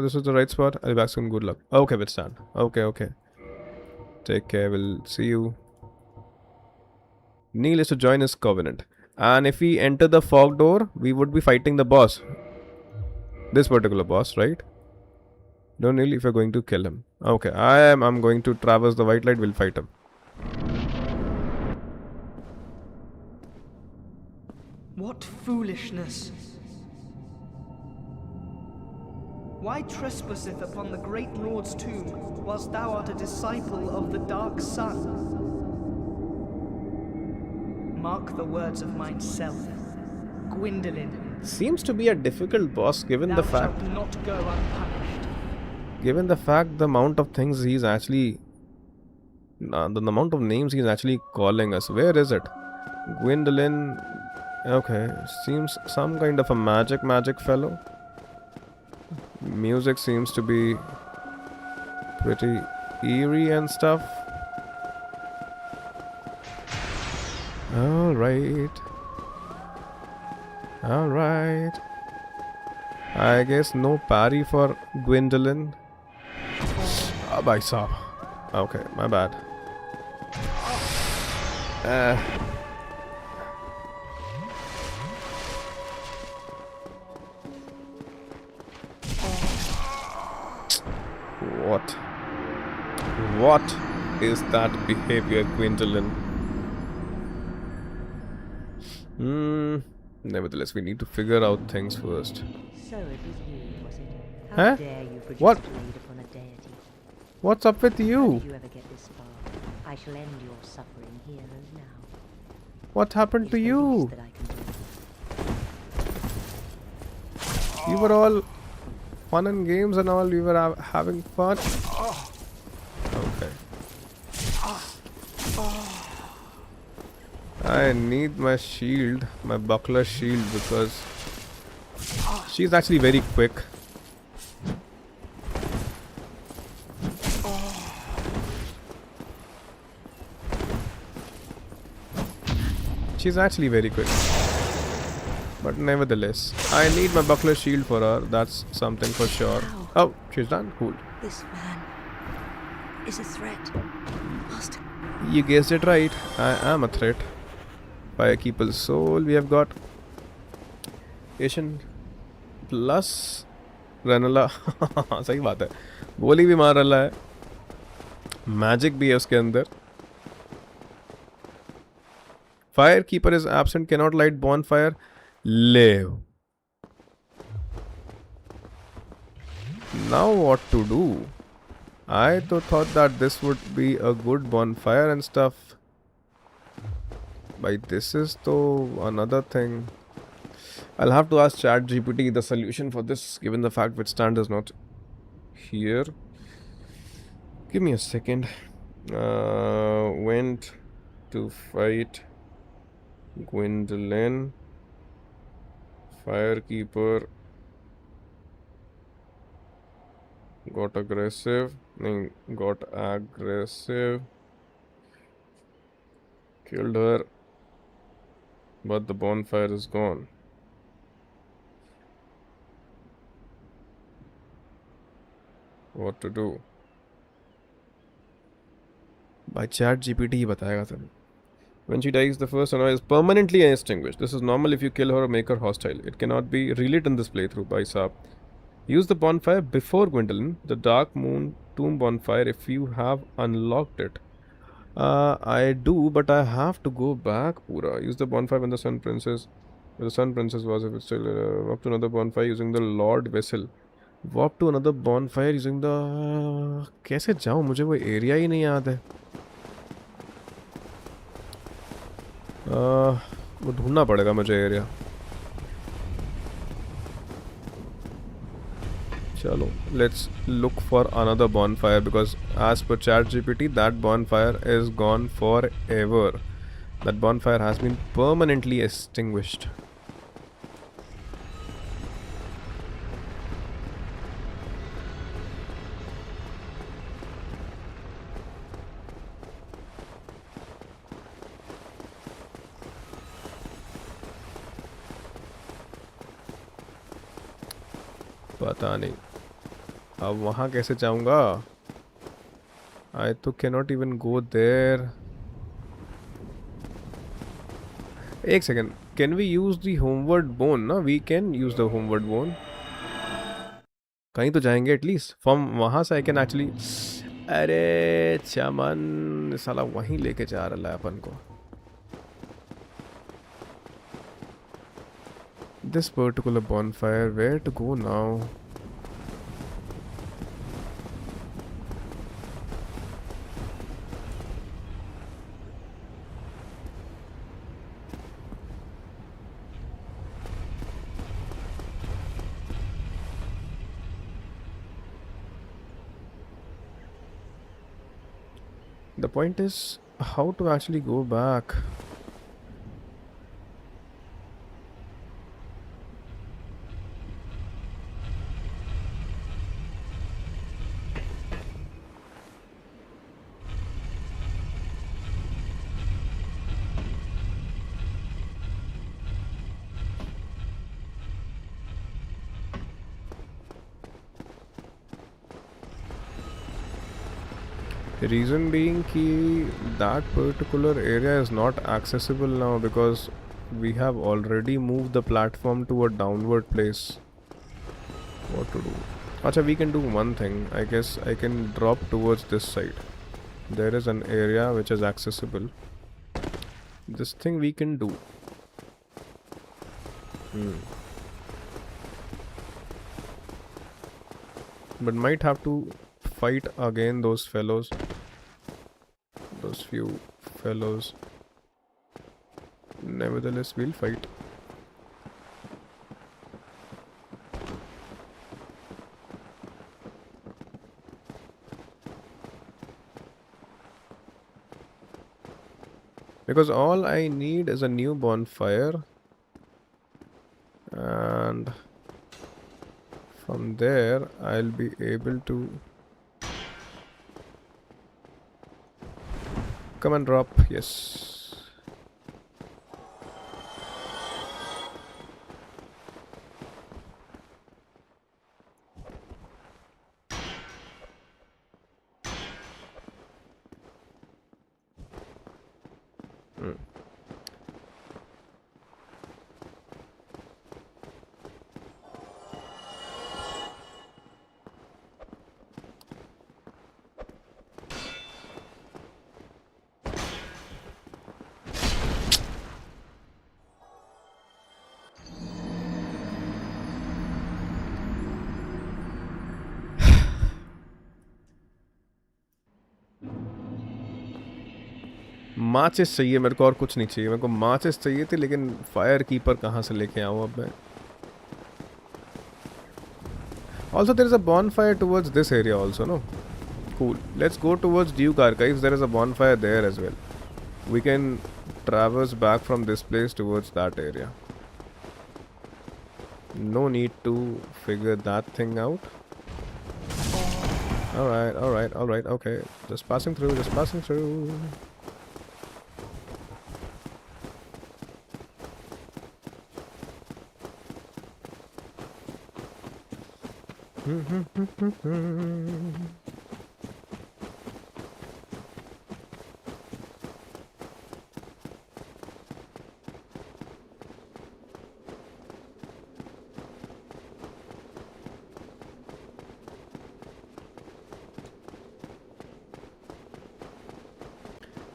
This is the right spot. I'll be back soon. Good luck. Okay, Withstand. Okay. Take care. We'll see you. Neil is to join his covenant. And if we enter the fog door, we would be fighting the boss. This particular boss, right? Don't really if you're going to kill him. Okay, I'm going to traverse the white light. We'll fight him. What foolishness! Why trespasseth upon the great Lord's tomb, whilst thou art a disciple of the Dark Sun? Mark the words of mine self, Gwyndolin. Seems to be a difficult boss given the fact... Thou shalt not go unpunished. Given the fact the amount of things he's actually... the amount of names he's actually calling us. Where is it? Gwendolyn... Okay, seems some kind of a magic fellow. Music seems to be pretty eerie and stuff. Alright. I guess no parry for Gwendolyn. Ah, bhai saab. Okay, my bad. What is that behavior, Gwendolyn? Nevertheless, we need to figure out things first. So it was you, was it? How Huh? dare you produce What? a blade upon a deity? What's up with How you? did you ever get this far? I shall end your suffering here and now. What happened It's to the you? least that I can do. You were all fun and games and all. We were having fun. Okay. I need my shield, my buckler shield, because she's actually very quick. She's actually very quick. But nevertheless, I need my buckler shield for her. That's something for sure. Oh, she's done. Cool. This man is a threat. Master. You guessed it right. I am a threat. Firekeeper's soul. We have got Asian plus Renala. सही बात है. गोली भी मार रहा है. Magic भी है उसके अंदर. Firekeeper is absent, cannot light bonfire. Live. Now what to do? I thought that this would be a good bonfire and stuff. But this is though another thing. I'll have to ask ChatGPT the solution for this, given the fact Withstand is not here. Give me a second. Went to fight Gwendolyn. Firekeeper got aggressive. Got aggressive. Killed her. But the bonfire is gone. What to do? By ChatGPT ही बताएगा सब. When she dies, the first annoy is permanently extinguished. This is normal if you kill her or make her hostile. It cannot be relit in this playthrough. By Saab. Use the bonfire before Gwendolyn, the Dark Moon Tomb bonfire, if you have unlocked it. I do, but I have to go back. Pura. Use the bonfire when the Sun Princess. Where the Sun Princess was, if it's still up to another bonfire using the Lord Vessel. Warp to another bonfire using the. कैसे जाऊँ? मुझे वो area ही नहीं याद है. वो ढूंढना पड़ेगा मुझे एरिया. चलो, let's look for another bonfire because as per ChatGPT, that bonfire is gone forever. That bonfire has been permanently extinguished. पता नहीं अब वहाँ कैसे जाऊँगा. I तो cannot even go there. एक second. Can we use the homeward bone? ना we can use the homeward bone. कहीं तो जाएंगे एटलीस्ट. फ्रॉम वहाँ से I can actually. अरे चमन साला वहीं लेके जा रहा है अपन को. This particular bonfire, where to go now? The point is how to actually go back. Reason being कि that particular area is not accessible now because we have already moved the platform to a downward place. What to do? Acha, we can do one thing. I guess I can drop towards this side. There is an area which is accessible. This thing we can do. But might have to fight again those fellows. Those few fellows. Nevertheless, we'll fight. Because all I need is a new bonfire. And from there, I'll be able to come and drop. Yes. माचिस चाहिए मेरे को, और कुछ नहीं चाहिए मेरे को. माचिस चाहिए थी, लेकिन फायर कीपर कहाँ से लेके आऊँ अब मैं. Also there is a bonfire towards this area also, no? Cool. Let's go towards Duke Archives. There is a bonfire there as well. We can traverse back from this place towards that area. No need to figure that thing out. Alright, okay. Just passing through.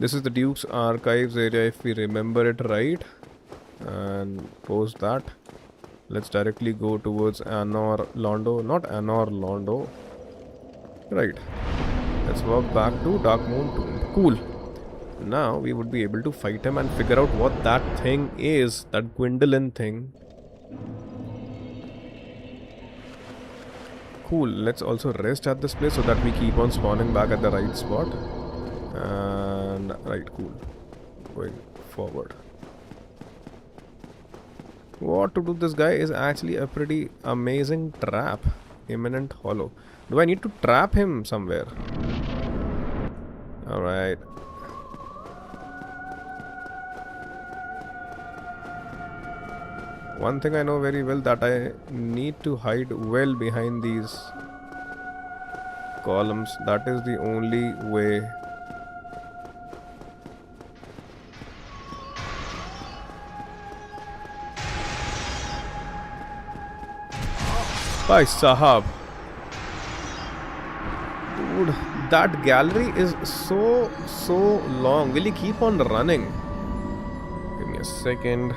This is the Duke's Archives area, if we remember it right. And post that. Let's directly go towards Anor Londo. Not Anor Londo. Right. Let's walk back to Dark Moon Tomb. Cool. Now we would be able to fight him and figure out what that thing is. That Gwendolyn thing. Cool. Let's also rest at this place so that we keep on spawning back at the right spot. And right, cool. Going forward. What to do this guy is actually a pretty amazing trap. Imminent Hollow. Do I need to trap him somewhere? Alright. One thing I know very well, that I need to hide well behind these columns. That is the only way. Bhai Sahab. Dude, that gallery is so long. Will he keep on running? Give me a second.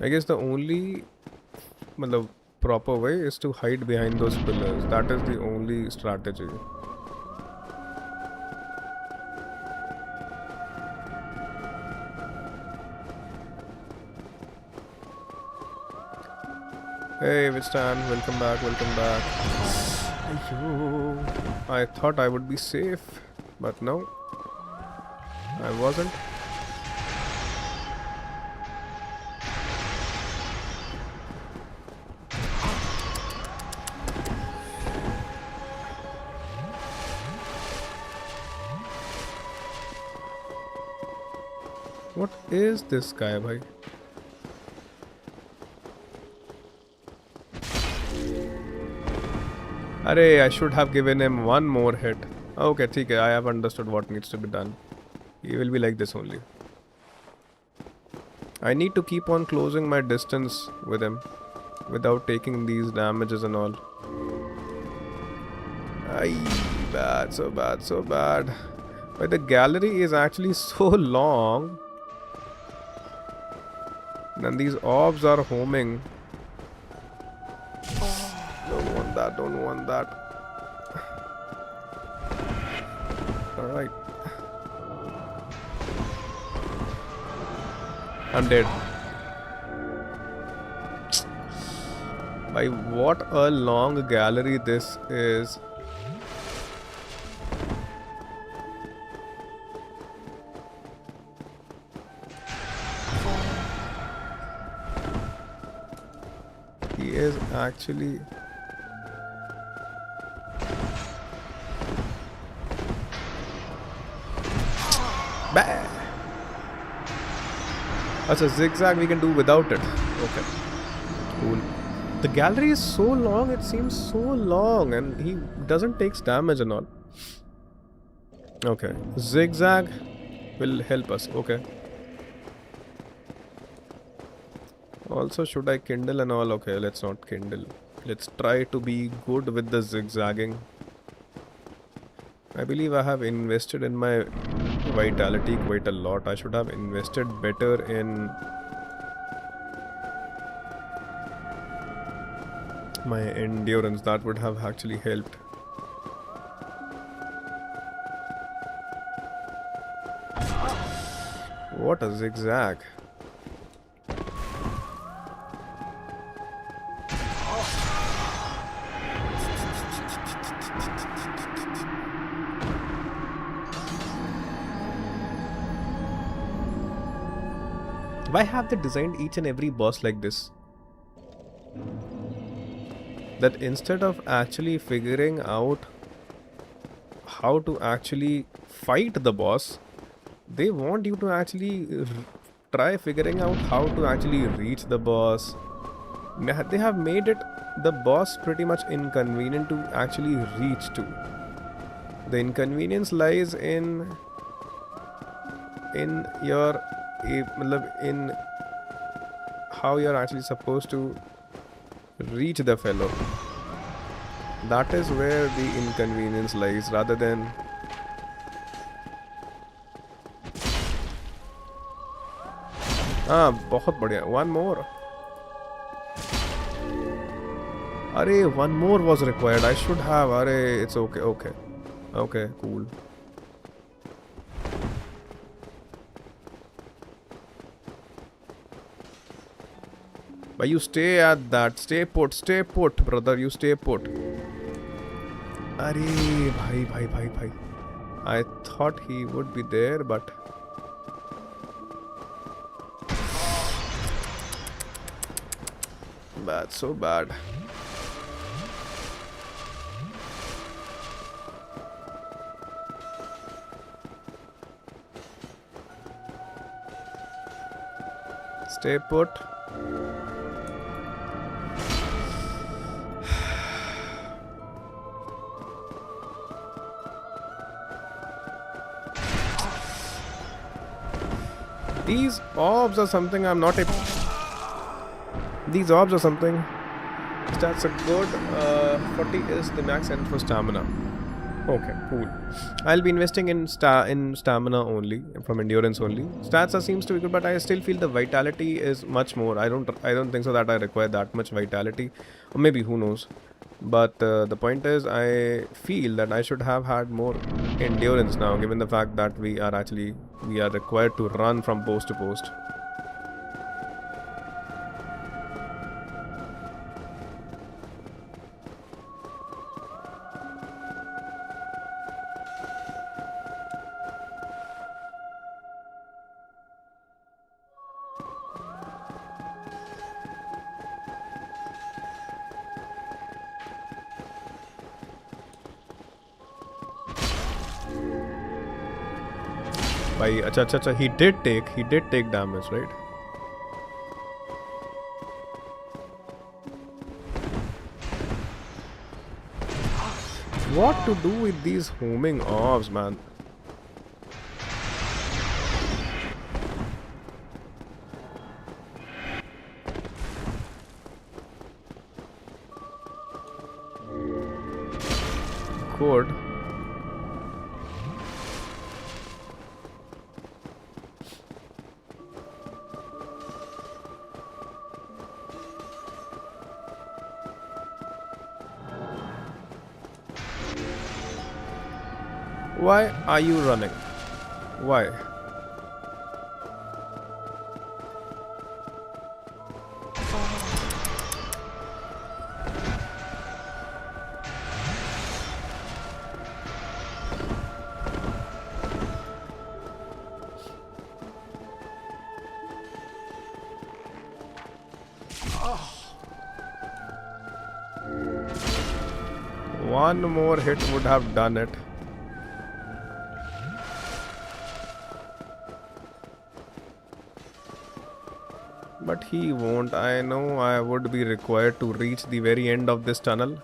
I guess the only proper way is to hide behind those pillars. That is the only strategy. Hey Vistan, welcome back. I thought I would be safe, but no, I wasn't. What is this guy, bhai? Arey, I should have given him one more hit. Okay, okay, I have understood what needs to be done. He will be like this only. I need to keep on closing my distance with him without taking these damages and all. Aye, bad, so bad. But the gallery is actually so long. And these orbs are homing. Don't want that. Alright. I'm dead. By what a long gallery this is. He is actually... Bah! That's a zigzag we can do without it. Okay. Cool. The gallery is so long, it seems so long, and he doesn't take damage and all. Okay, zigzag will help us. Okay. Also, should I kindle and all? Okay, let's not kindle. Let's try to be good with the zigzagging. I believe I have invested in my vitality quite a lot. I should have invested better in my endurance. That would have actually helped. What a zigzag. Why have they designed each and every boss like this? That instead of actually figuring out how to actually fight the boss, they want you to actually try figuring out how to actually reach the boss. They have made it the boss pretty much inconvenient to actually reach to. The inconvenience lies in your in how you're actually supposed to reach the fellow. That is where the inconvenience lies, rather than बहुत बढ़िया. One more. Arey, one more was required. I should have. Arey, it's okay. Okay, cool. But you stay at that. Stay put, brother. You stay put. Arey, bhai. I thought he would be there, but bad, so bad. Stay put. These orbs are something I'm not a... These orbs are something. Stats are good. 40 is the max end for stamina. Okay, cool. I'll be investing in stamina only, from endurance only. Stats seems to be good, but I still feel the vitality is much more. I don't think so that I require that much vitality, or maybe who knows. But the point is, I feel that I should have had more endurance now, given the fact that we are required to run from post to post. Acha, he did take damage, right? What to do with these homing orbs, man? Good. Why are you running? Why? One more hit would have done it. But he won't. I know I would be required to reach the very end of this tunnel.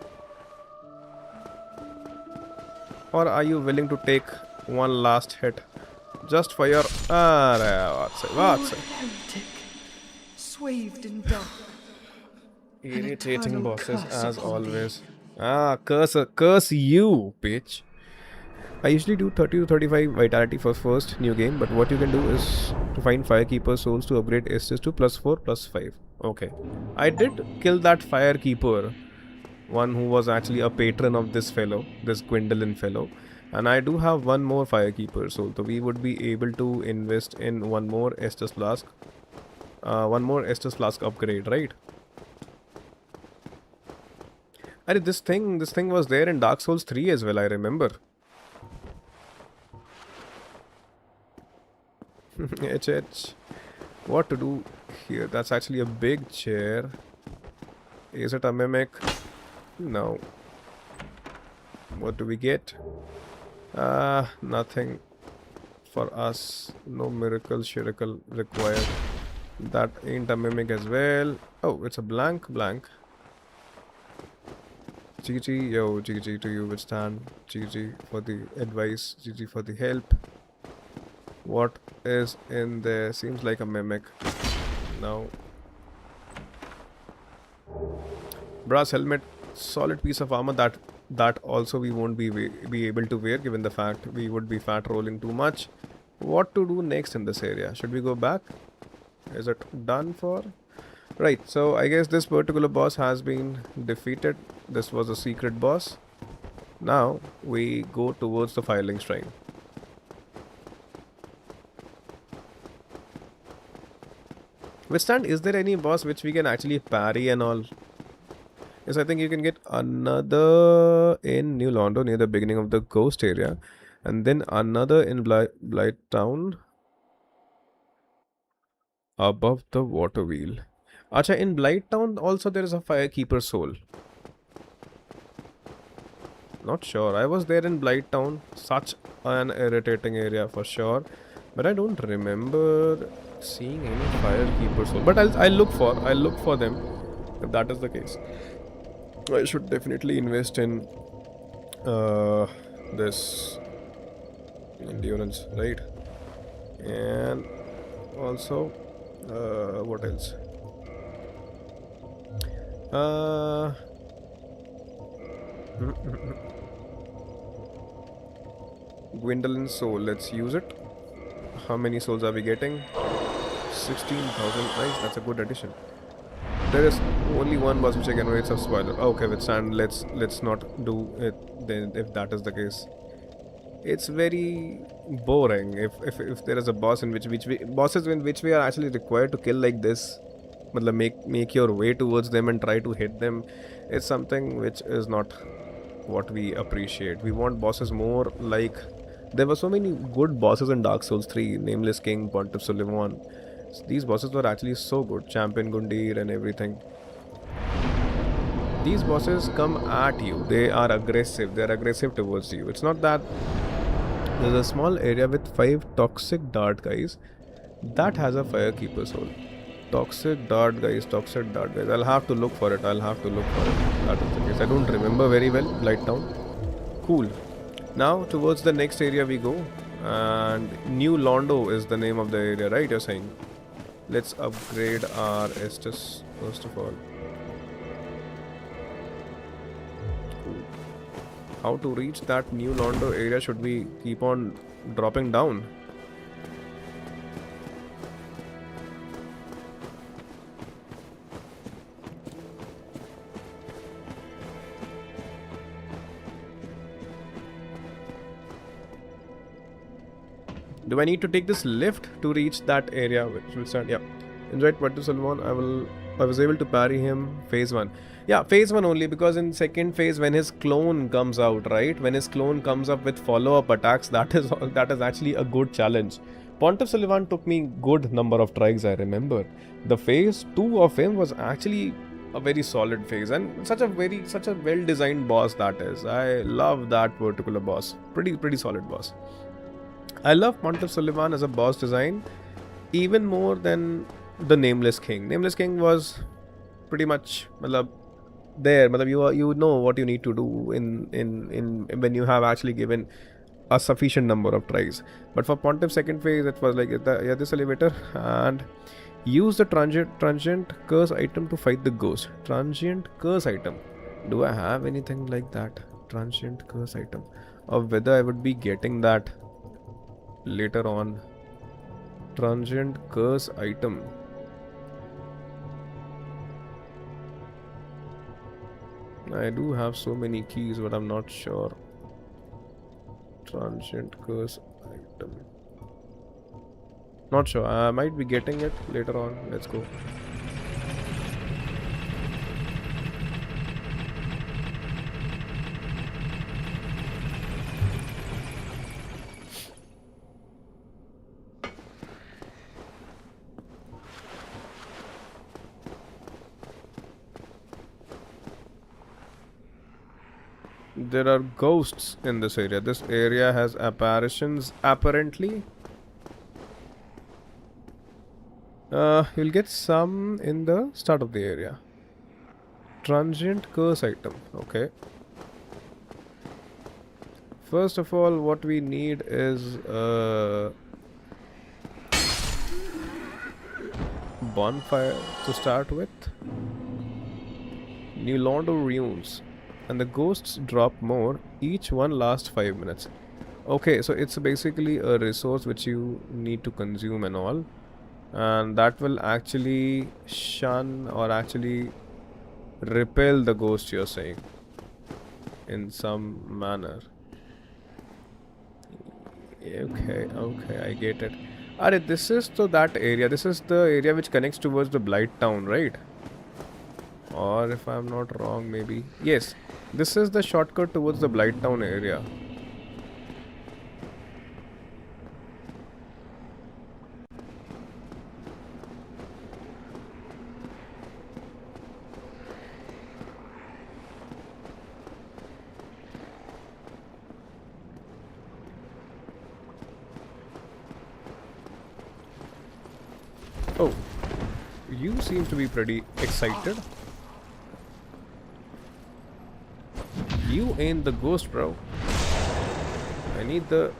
Or are you willing to take one last hit? Just for your... what's it? Heretic, swathed in dark. Irritating eternal bosses curse as upon thee. always. Curse you, bitch. I usually do 30 to 35 vitality for first new game, but what you can do is to find Firekeeper souls to upgrade Estus to +4 +5. Okay. I did kill that Firekeeper, one who was actually a patron of this fellow, this Gwendolyn fellow. And I do have one more Firekeeper soul, so we would be able to invest in one more Estus Flask. One more Estus Flask upgrade, right? This thing was there in Dark Souls 3 as well, I remember. HH. What to do here? That's actually a big chair. Is it a mimic? No. What do we get? Nothing for us. No miracle, shiracle required. That ain't a mimic as well. Oh, it's a blank. GG, yo, GG to you, withstand. GG for the advice. GG for the help. What is in there? Seems like a mimic. No. Brass helmet, solid piece of armor that also we won't be able to wear, given the fact we would be fat rolling too much. What to do next in this area? Should we go back? Is it done for? Right, so I guess this particular boss has been defeated. This was a secret boss. Now we go towards the Firelink Shrine. Withstand, is there any boss which we can actually parry and all? Yes, I think you can get another in New Londo near the beginning of the ghost area. And then another in Blight Town above the water wheel. Acha, in Blight Town also there is a Firekeeper soul. Not sure. I was there in Blight Town. Such an irritating area for sure. But I don't remember seeing any Firekeeper soul. But I'll look for them if that is the case. I should definitely invest in this endurance, right? And also what else? Gwendolyn's soul, let's use it. How many souls are we getting? 16,000. Nice, that's a good addition. There is only one boss which I can wait. It's a spoiler. Okay, withstand. Let's not do it then if that is the case. It's very boring if there is a boss in which we are actually required to kill like this. Make your way towards them and try to hit them. It's something which is not what we appreciate. We want bosses more like... There were so many good bosses in Dark Souls 3. Nameless King, Pontiff Suleiman. These bosses were actually so good. Champion Gundyr and everything. These bosses come at you. They are aggressive. They are aggressive towards you. It's not that... There's a small area with 5 toxic dart guys. That has a Firekeeper soul. Toxic dart guys. I'll have to look for it. That is the case. I don't remember very well. Blight Town. Cool. Now towards the next area we go. And New Londo is the name of the area, right? You're saying? Let's upgrade our Estus first of all. Cool. How to reach that New Londo area? Should we keep on dropping down? Do I need to take this lift to reach that area? Which will stand? Yeah. Enjoyed Pontiff Suleiman. I was able to parry him phase 1. Yeah, phase 1 only, because in second phase when his clone comes out, right? When his clone comes up with follow-up attacks, that is actually a good challenge. Pontiff Suleiman took me good number of tries, I remember. The phase 2 of him was actually a very solid phase, and such a well-designed boss that is. I love that particular boss. Pretty solid boss. I love Pontiff Suleiman as a boss design even more than the Nameless King. Nameless King was pretty much there. You know what you need to do in when you have actually given a sufficient number of tries. But for Pontiff's second phase, it was like this elevator and use the transient curse item to fight the ghost. Transient curse item. Do I have anything like that? Transient curse item, or whether I would be getting that later on. Transient curse item. I do have so many keys, but I'm not sure. Transient curse item. Not sure. I might be getting it later on. Let's go. There are ghosts in this area. This area has apparitions, apparently. You'll get some in the start of the area. Transient curse item. Okay. First of all, what we need is bonfire to start with. New Londo runes. And the ghosts drop more. Each one lasts 5 minutes. Okay, so it's basically a resource which you need to consume and all. And that will actually shun or actually repel the ghost, you're saying, in some manner. Okay, I get it. Alright, this is that area. This is the area which connects towards the Blight Town, right? Or if I'm not wrong, maybe. Yes, this is the shortcut towards the Blight Town area. Oh, you seem to be pretty excited. You ain't the ghost, bro. I need the...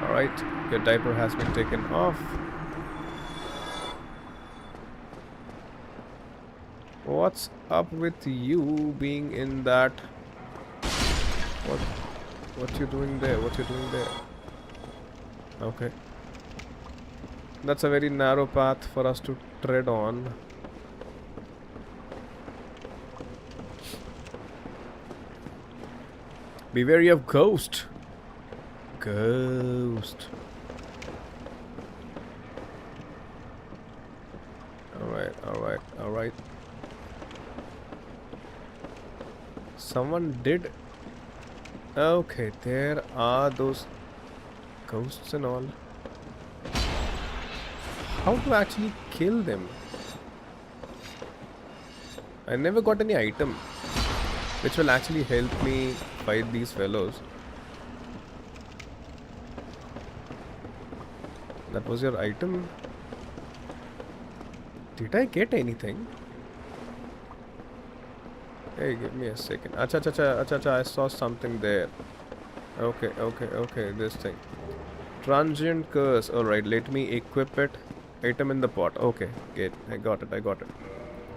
Alright, your diaper has been taken off. What's up with you being in that... What you doing there? What you doing there? Okay. That's a very narrow path for us to tread on. Be wary of ghost. Ghost. Alright. Someone did... Okay, there are those ghosts and all. How to actually kill them? I never got any item which will actually help me fight these fellows. That was your item? Did I get anything? Hey, give me a second. Acha, I saw something there. Okay, this thing. Transient curse. Alright, let me equip it. Item in the pot. Okay, good. I got it.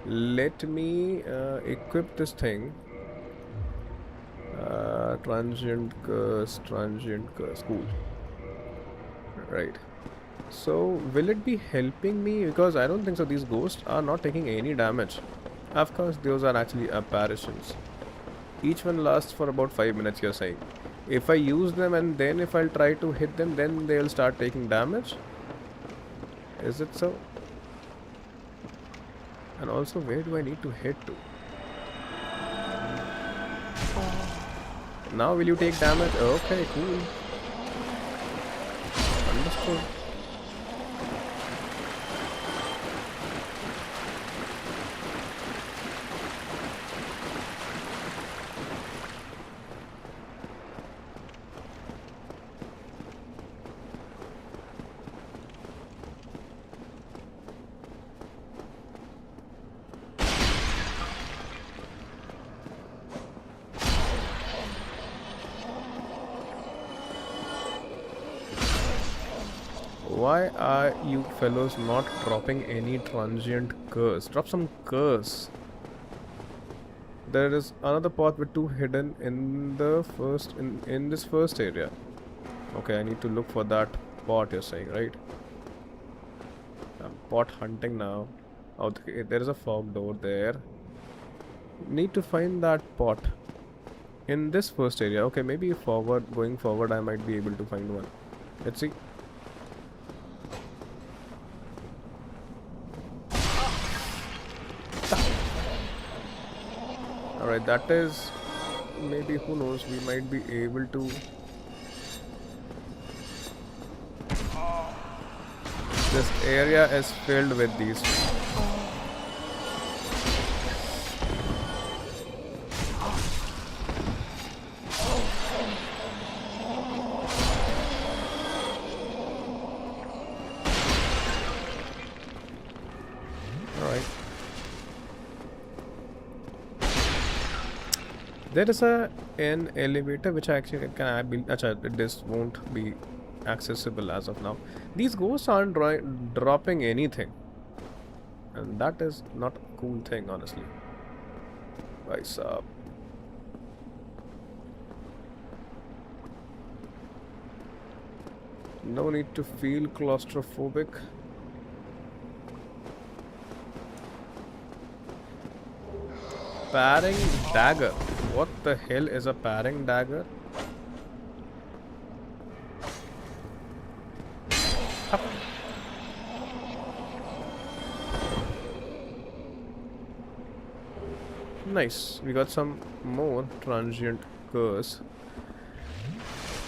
Let me equip this thing. Transient curse. Cool. Right. So, will it be helping me? Because I don't think so. These ghosts are not taking any damage. Of course, those are actually apparitions. Each one lasts for about 5 minutes, you're saying. If I use them and then if I'll try to hit them, then they'll start taking damage? Is it so? And also, where do I need to head to? Now will you take damage? Okay, cool. Understood. Why are you fellows not dropping any transient curse? Drop some curse. There is another pot with 2 hidden in the first in this first area. Okay, I need to look for that pot, you're saying, right? I'm pot hunting now. Okay, there is a fog door there. Need to find that pot in this first area. Okay, maybe going forward I might be able to find one. Let's see. Alright, that is, maybe, who knows, we might be able to. This area is filled with these. Alright. There is an elevator which I actually can this won't be accessible as of now. These ghosts aren't dropping anything, and that is not a cool thing, honestly. Guys, no need to feel claustrophobic. Parrying dagger. What the hell is a parrying dagger? Up. Nice. We got some more transient curse.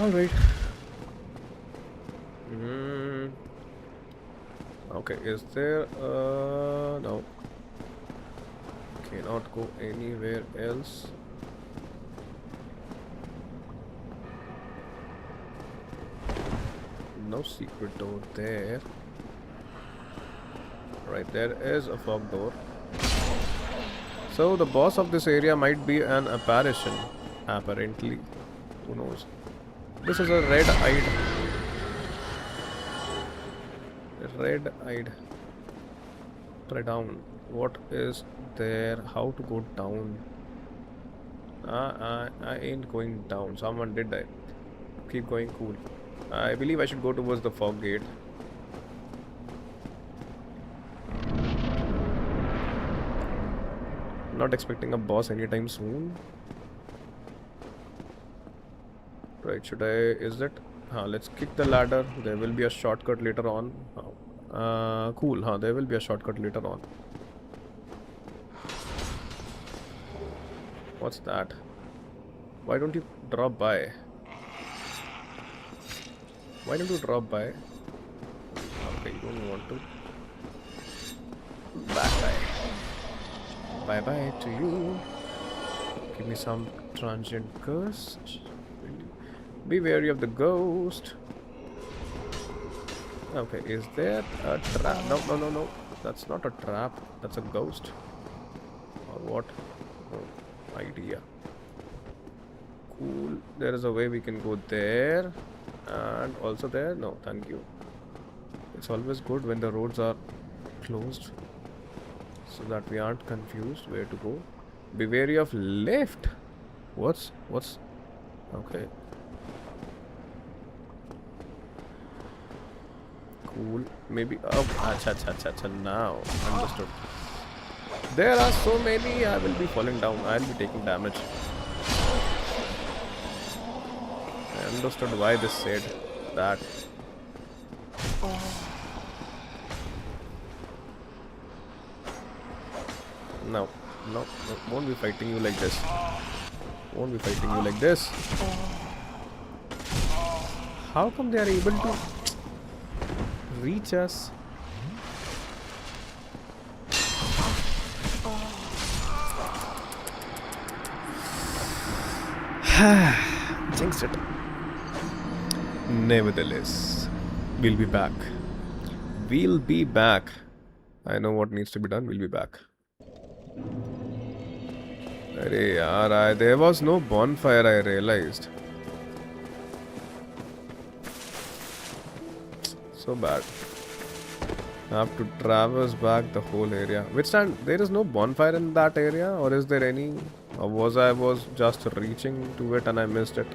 Alright. Okay, is there no. Cannot go anywhere else. No secret door there. Right, there is a fog door. So the boss of this area might be an apparition, apparently. Who knows? This is a red-eyed. Try down. What is there? How to go down? I ain't going down. Someone did that. Keep going, cool. I believe I should go towards the fog gate. Not expecting a boss anytime soon. Right, should I... is it? Let's kick the ladder. There will be a shortcut later on. Cool, there will be a shortcut later on. What's that? Why don't you drop by? Why don't you drop by? Okay, you don't want to. Bye-bye. Bye-bye to you. Give me some transient curse. Be wary of the ghost. Okay, is there a trap? No. That's not a trap. That's a ghost. Or what? No idea. Cool. There is a way we can go there. And also there. No, thank you. It's always good when the roads are closed, so that we aren't confused where to go. Be wary of left. What's okay. Cool. Maybe acha, now understood. There are so many. I will be falling down. I'll be taking damage. I understood why this said that. No, won't be fighting you like this. Won't be fighting you like this. How come they are able to reach us? Jinxed it. Nevertheless, we'll be back. We'll be back. I know what needs to be done. We'll be back. Arey yaar, there was no bonfire, I realized. So bad. I have to traverse back the whole area. Which stand? There is no bonfire in that area, or is there any? Or was I just reaching to it and I missed it?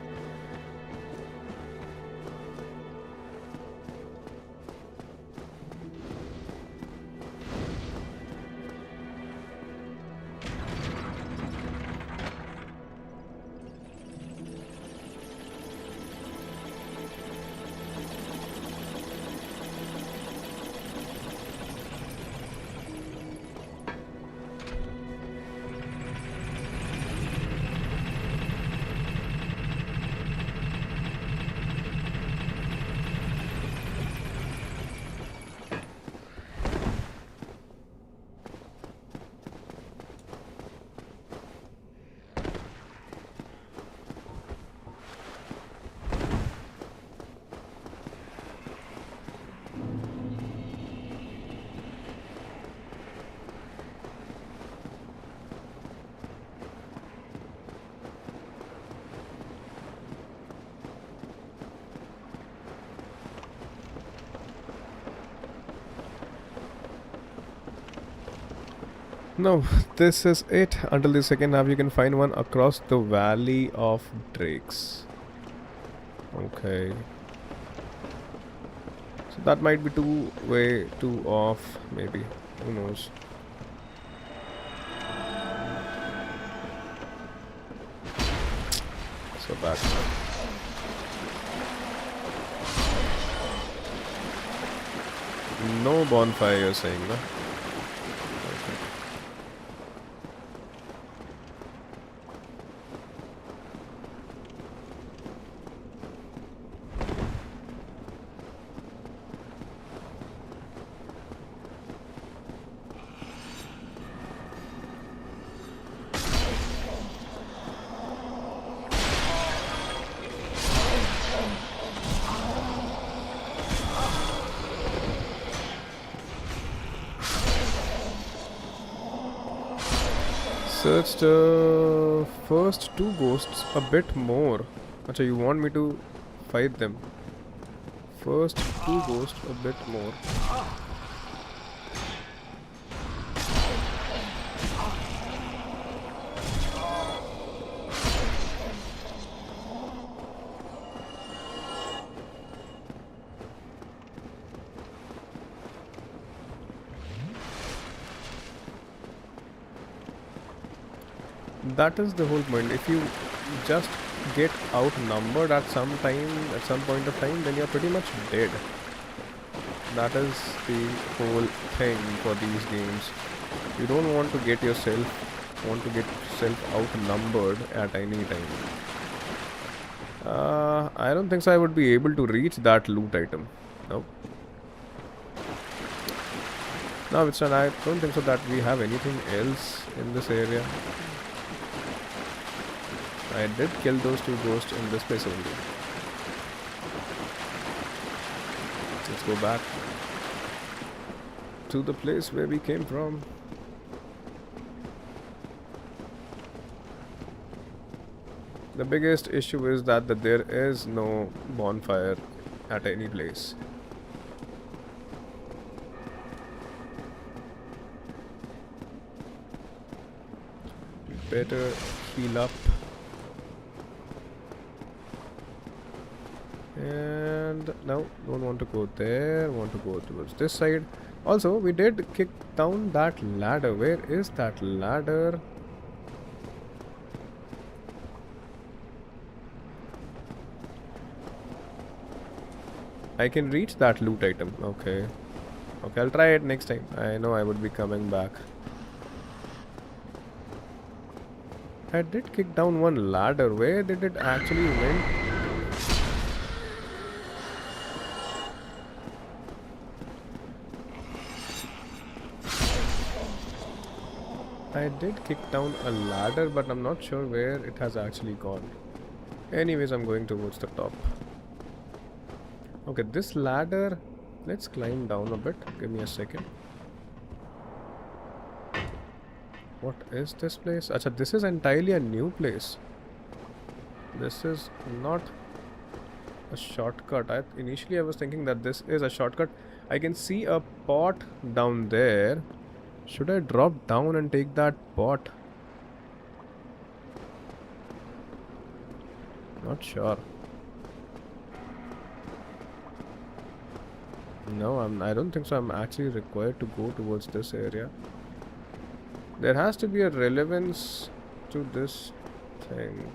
No, this is it. Until the second half, you can find one across the Valley of Drakes. Okay. So that might be way too off, maybe. Who knows? So bad. No bonfire, you're saying, no? Search the first two ghosts a bit more. Acha, you want me to fight them? First two ghosts a bit more. That is the whole point. If you just get outnumbered at some point of time, then you're pretty much dead. That is the whole thing for these games. You don't want to get yourself outnumbered at any time. I don't think so I would be able to reach that loot item. No. No, it's not. I don't think so that we have anything else in this area. I did kill those two ghosts in this place only. Let's go back to the place where we came from. The biggest issue is that there is no bonfire at any place. Better heal up. And no, don't want to go there, want to go towards this side. Also, we did kick down that ladder. Where is that ladder? I can reach that loot item. Okay. Okay, I'll try it next time. I know I would be coming back. I did kick down one ladder. Where did it actually went? I did kick down a ladder, but I'm not sure where it has actually gone. Anyways, I'm going towards the top. Okay, this ladder, let's climb down a bit. Give me a second. What is this place? Acha, this is entirely a new place. This is not a shortcut. Initially I was thinking that this is a shortcut. I can see a pot down there. Should I drop down and take that pot? Not sure. No, I don't think so. I'm actually required to go towards this area. There has to be a relevance to this thing.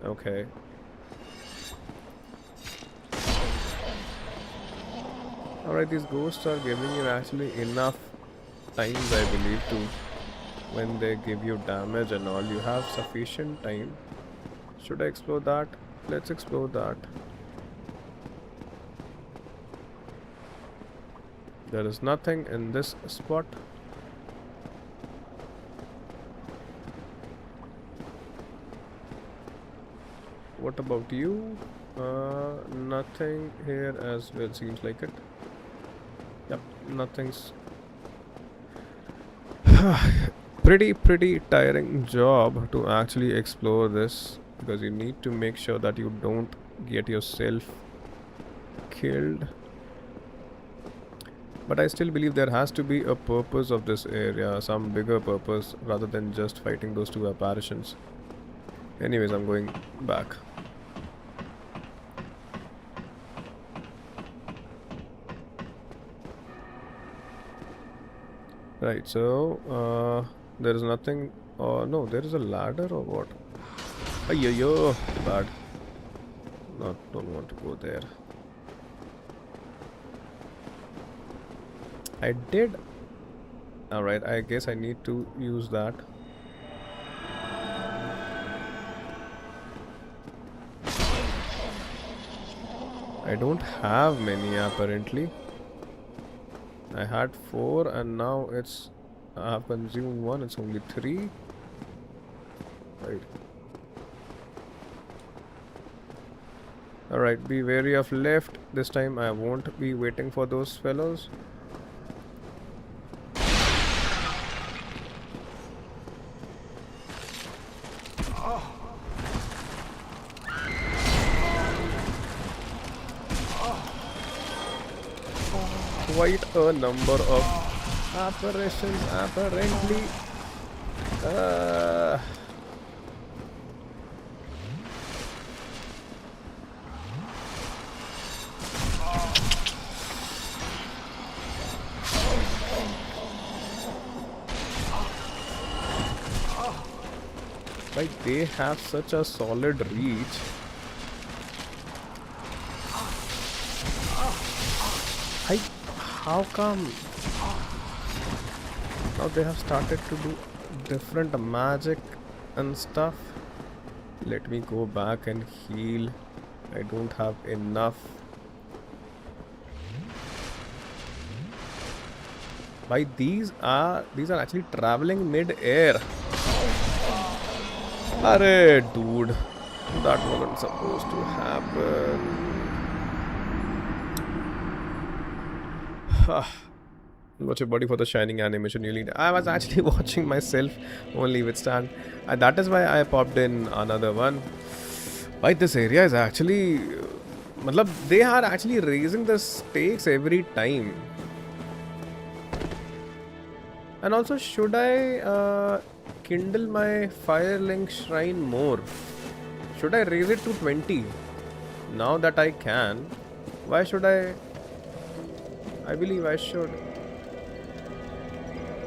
Okay. Alright, these ghosts are giving you actually enough times, I believe, to when they give you damage and all. You have sufficient time. Should I explore that? Let's explore that. There is nothing in this spot. What about you? Nothing here as well, seems like it. Yep, nothing's... pretty tiring job to actually explore this, because you need to make sure that you don't get yourself killed. But I still believe there has to be a purpose of this area, some bigger purpose, rather than just fighting those two apparitions. Anyways, I'm going back. Right, so there is nothing. No, there is a ladder or what? Ayyo, bad. Don't want to go there. I did. Alright, I guess I need to use that. I don't have many apparently. I had 4 and now it's... I have consumed 1, it's only 3. Right. Alright, be wary of left. This time I won't be waiting for those fellows. Quite a number of apparitions apparently. Like, they have such a solid reach. How come? Now they have started to do different magic and stuff. Let me go back and heal. I don't have enough. Why these are actually traveling mid-air. Arey, dude, that wasn't supposed to happen. Watch your body for the shining animation you need. I was actually watching myself only withstand. And that is why I popped in another one. Why this area is actually... they are actually raising the stakes every time. And also, should I kindle my Firelink shrine more? Should I raise it to 20? Now that I can, why should I... I believe I should.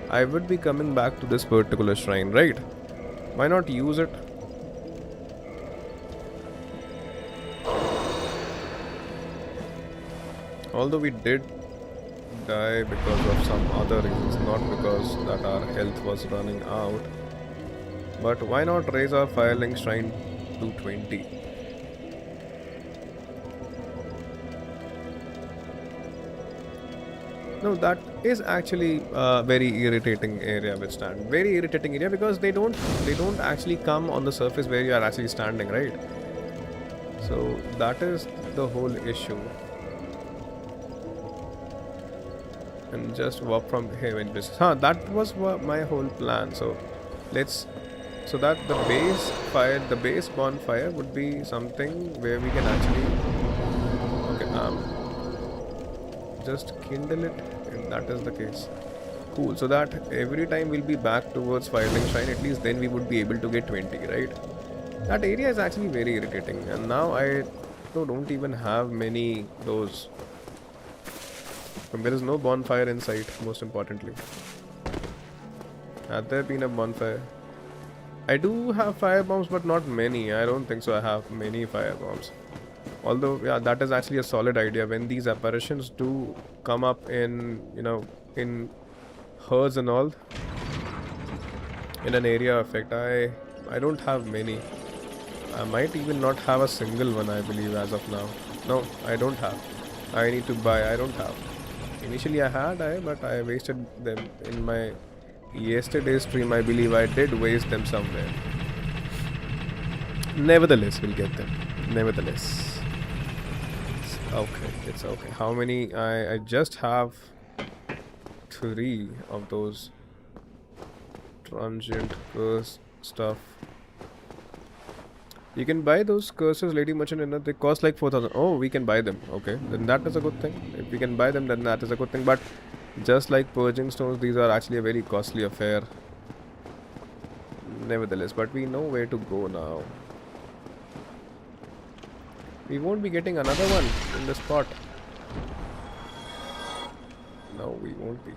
I would be coming back to this particular shrine, right? Why not use it? Although we did die because of some other reasons, not because that our health was running out. But why not raise our Firelink shrine to 20? No, that is actually a very irritating area with stand. Very irritating area because they don't actually come on the surface where you are actually standing, right? So that is the whole issue. And just walk from here in this. That was my whole plan. So that the base bonfire would be something where we can actually Just kindle it, and that is the case. Cool. So that every time we'll be back towards Firelink Shrine, at least then we would be able to get 20, right? That area is actually very irritating, and now I don't even have many those. And there is no bonfire in sight, most importantly. Had there been a bonfire? I do have fire bombs, but not many. I don't think so I have many fire bombs. Although, yeah, that is actually a solid idea. When these apparitions do come up in, in herds and all, in an area effect, I don't have many. I might even not have a single one, I believe, as of now. No, I don't have. I need to buy. I don't have. Initially I had, but I wasted them in my yesterday's stream. I believe I did waste them somewhere. Nevertheless, we'll get them. Nevertheless. It's okay. It's okay. How many? I just have 3 of those transient curse stuff. You can buy those curses, Lady Merchant, and they cost like 4,000. Oh, we can buy them. Okay, then that is a good thing. If we can buy them, then that is a good thing. But just like purging stones, these are actually a very costly affair. Nevertheless, but we know where to go now. We won't be getting another one in the spot. No, we won't be.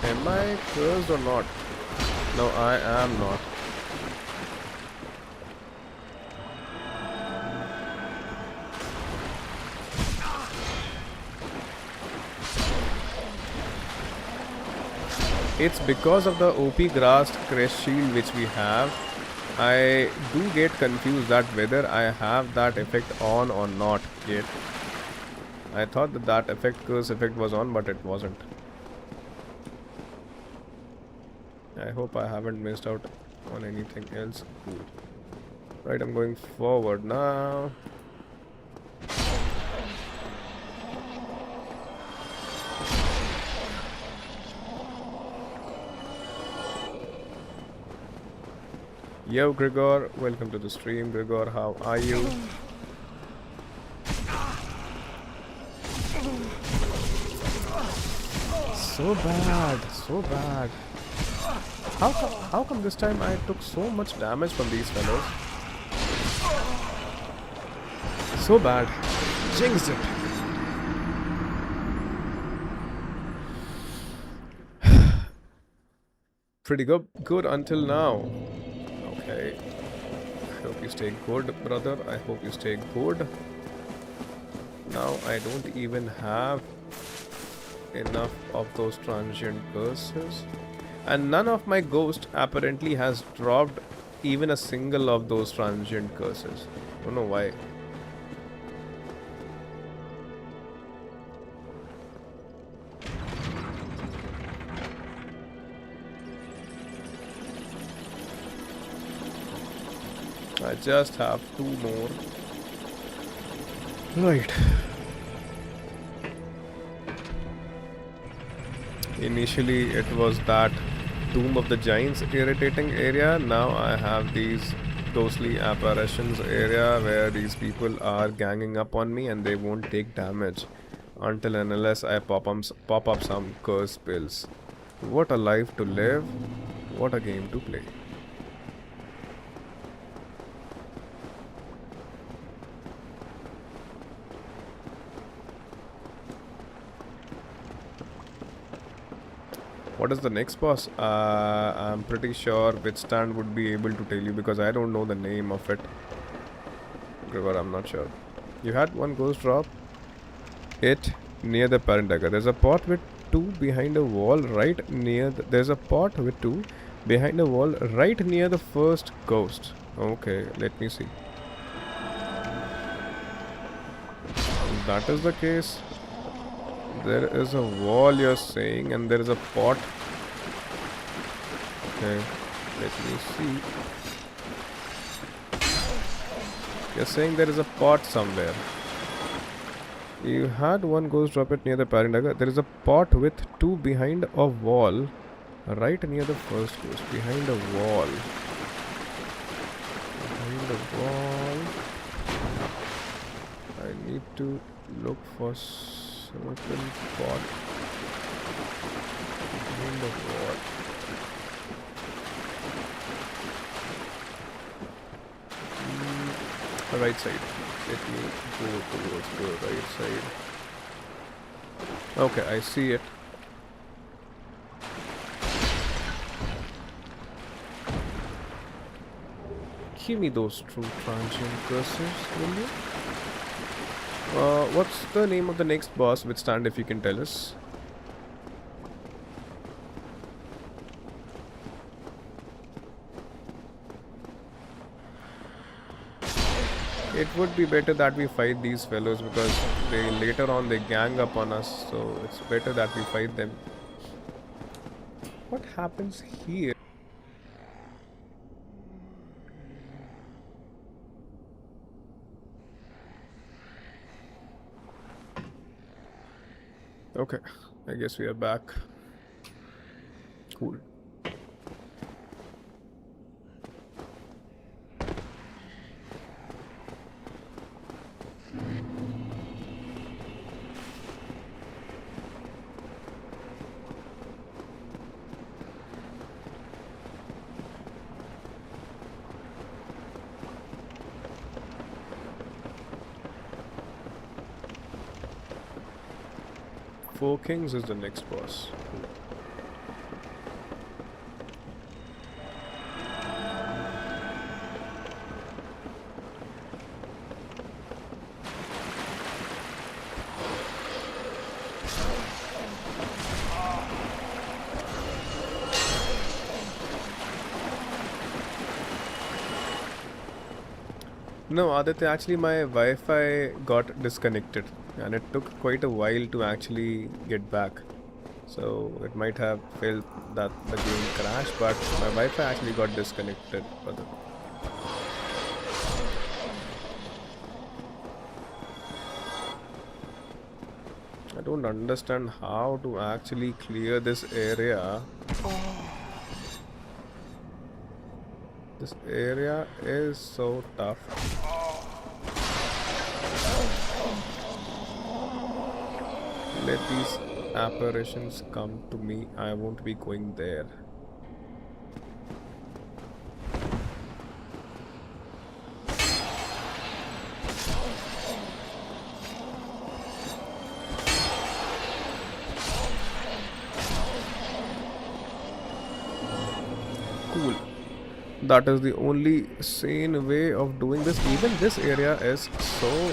Am I cursed or not? No, I am not. It's because of the OP grasped crest shield which we have. I do get confused that whether I have that effect on or not yet. I thought that effect, curse effect, was on, but it wasn't. I hope I haven't missed out on anything else. Cool. Right, I'm going forward now. Yo, Gregor, welcome to the stream. Gregor, how are you? So bad, so bad. How come this time I took so much damage from these fellows? So bad. Jinxed it. Pretty good until now. Okay. I hope you stay good, brother. I hope you stay good. Now I don't even have enough of those transient curses. And none of my ghost apparently has dropped even a single of those transient curses. Don't know why. I just have 2 more. Right. Initially it was that Tomb of the Giants irritating area. Now I have these ghostly apparitions area where these people are ganging up on me and they won't take damage until and unless I pop up some curse spells. What a life to live. What a game to play. What is the next boss? I'm pretty sure Withstand would be able to tell you because I don't know the name of it. Gregor, I'm not sure. You had one ghost drop it near the parent dagger. There's a pot with 2 behind a wall right near there's a pot with 2 behind a wall right near the first ghost. Okay, let me see. If that is the case, there is a wall you're saying and there is a pot. Okay, let me see. You're saying there is a pot somewhere. You had one ghost drop it near the parent dagger. There is a pot with two behind a wall. Right near the first ghost. Behind a wall. Behind a wall. I need to look for certain pot. Behind the wall. Right side. Let me go towards the right side. Okay, I see it. Give me those true transient curses, will you? What's the name of the next boss? Withstand, if you can tell us. It would be better that we fight these fellows because they later on they gang up on us, so it's better that we fight them. What happens here? Okay, I guess we are back. Cool. Four Kings is the next boss. No, Aditya, actually my Wi-Fi got disconnected and it took quite a while to actually get back. So it might have felt that the game crashed, but my Wi-Fi actually got disconnected. I don't understand how to actually clear this area. This area is so tough. Let these apparitions come to me. I won't be going there. Cool. That is the only sane way of doing this. Even this area is so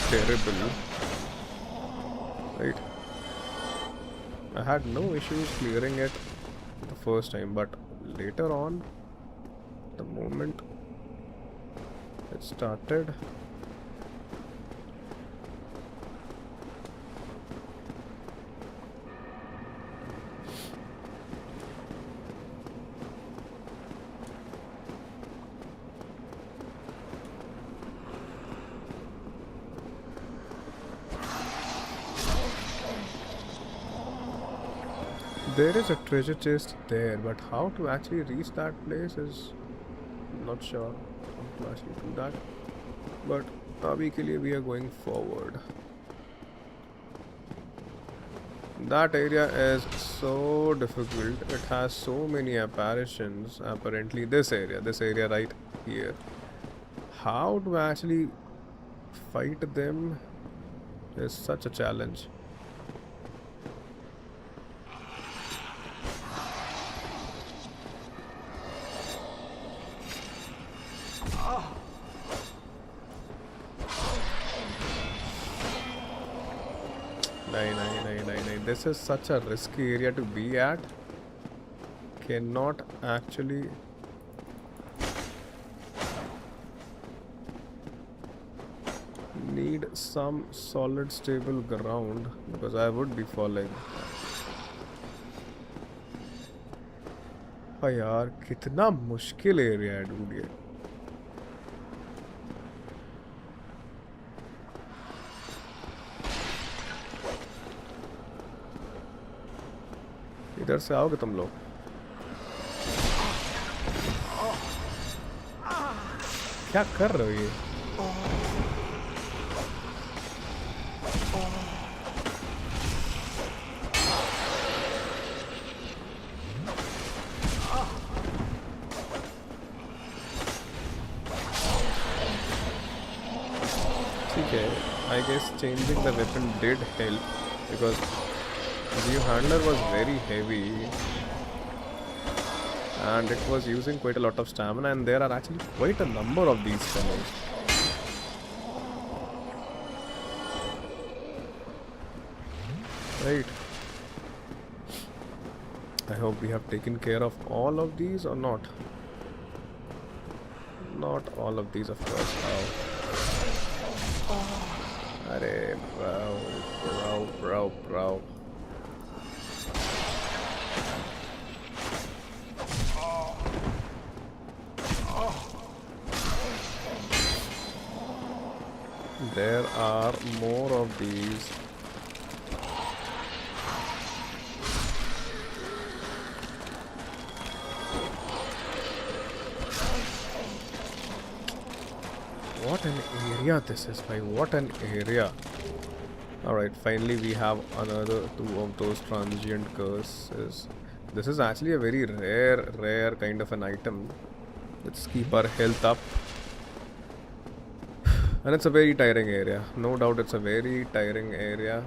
terrible. Right. I had no issues clearing it the first time, but later on, the moment it started, there is a treasure chest there, but how to actually reach that place is not sure how to actually do that. But abhi ke liye we are going forward. That area is so difficult. It has so many apparitions. Apparently this area right here. How to actually fight them is such a challenge. This is such a risky area to be at. Cannot actually need some solid stable ground because I would be falling. Oh यार कितना मुश्किल area है dude ये. इधर से आओगे तुम लोग? क्या कर रहे हो ये? ठीक है, I guess changing the weapon did help because the handler was very heavy and it was using quite a lot of stamina, and there are actually quite a number of these fellows. Right. I hope we have taken care of all of these or not. Not all of these, of course. Arey, bro. There are more of these. What an area this is, bhai. What an area. Alright, finally we have another two of those transient curses. This is actually a very rare kind of an item. Let's keep our health up. And it's a very tiring area. No doubt it's a very tiring area.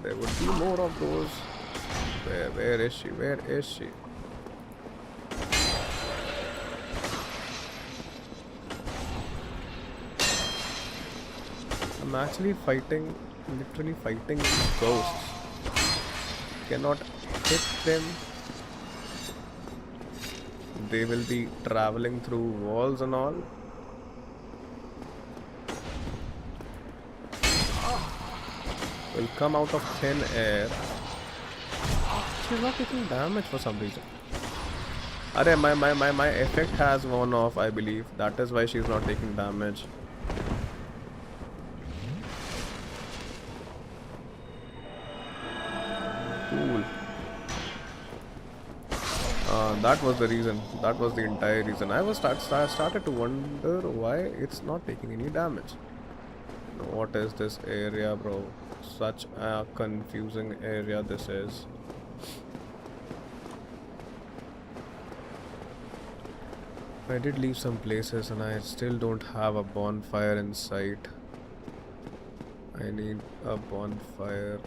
There would be more of those. Where is she? Where is she? I'm actually fighting, literally fighting ghosts. Cannot hit them. They will be traveling through walls and all. Will come out of thin air. She's not taking damage for some reason. Arey, my effect has worn off, I believe. That is why she's not taking damage. Cool. That was the reason. That was the entire reason. I was started to wonder why it's not taking any damage. What is this area, bro? Such a confusing area this is. I did leave some places and I still don't have a bonfire in sight. I need a bonfire.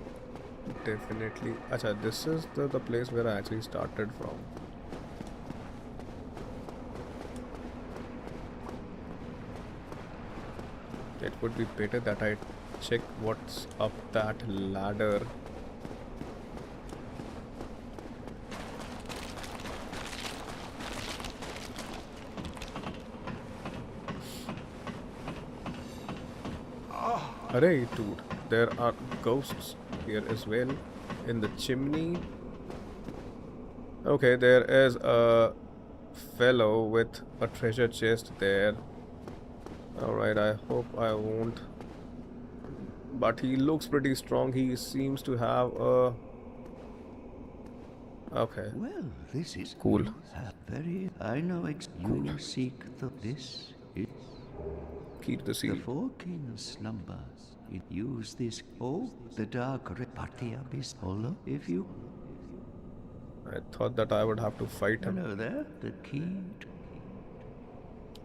Definitely. Acha, this is the place where I actually started from. It would be better that I check what's up that ladder. Arey, dude, there are ghosts here as well in the chimney. Okay, there is a fellow with a treasure chest there. Alright, I hope I won't. But he looks pretty strong. He seems to have a... Okay. Well, this is Cool. Very. I know you seek this is Keep the seal. the four kings slumbers. Use this. Oh, the dark repartia is hollow. If you I thought that I would have to fight him. know there, the key.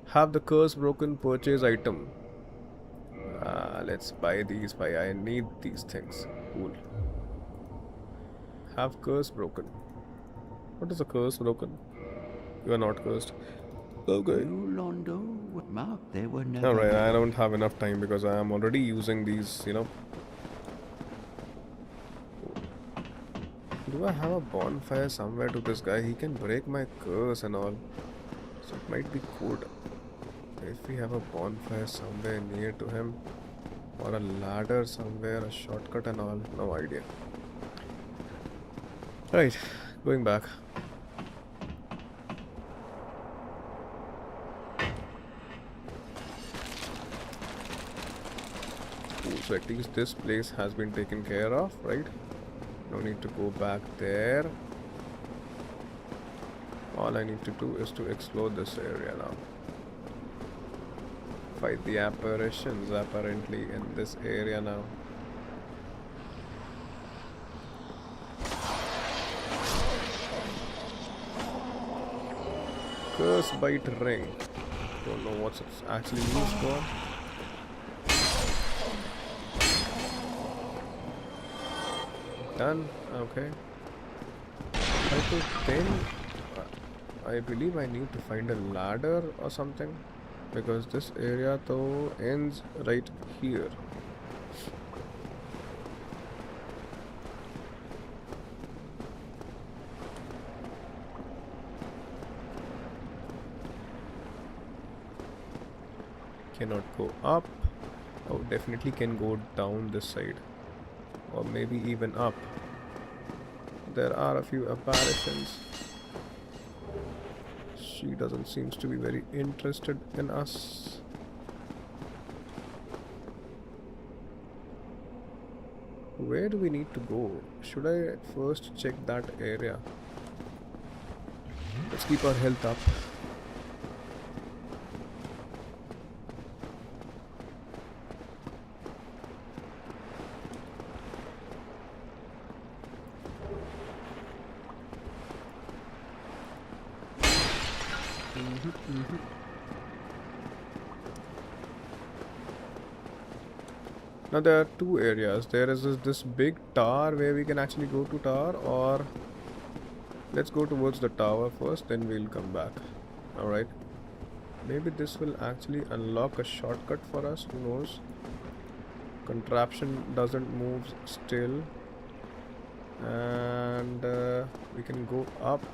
Have the curse broken, purchase item. Let's buy these. I need these things. Cool. Have curse broken. What is a curse broken? You are not cursed. Okay. You Londo, Mark, there were no. Alright, I don't have enough time because I am already using these, you know. Do I have a bonfire somewhere to this guy? He can break my curse and all. So it might be good if we have a bonfire somewhere near to him. Or a ladder somewhere, a shortcut and all. No idea. Right, going back. Cool, so at least this place has been taken care of, right? No need to go back there. all I need to do is to explore this area now. Fight the apparitions apparently in this area now. Curse bite ring. Don't know what it's actually used for. Done. Okay. I could then. I believe I need to find a ladder or something, because this area though ends right here. Cannot go up. Oh, definitely can go down this side, or maybe even up. There are a few apparitions. She doesn't seem to be very interested in us. Where do we need to go? Should I first check that area? Let's keep our health up. Now there are two areas. There is this big tower where we can actually go to tower, or let's go towards the tower first, then we'll come back. Alright. Maybe this will actually unlock a shortcut for us, who knows. Contraption doesn't move still. And we can go up.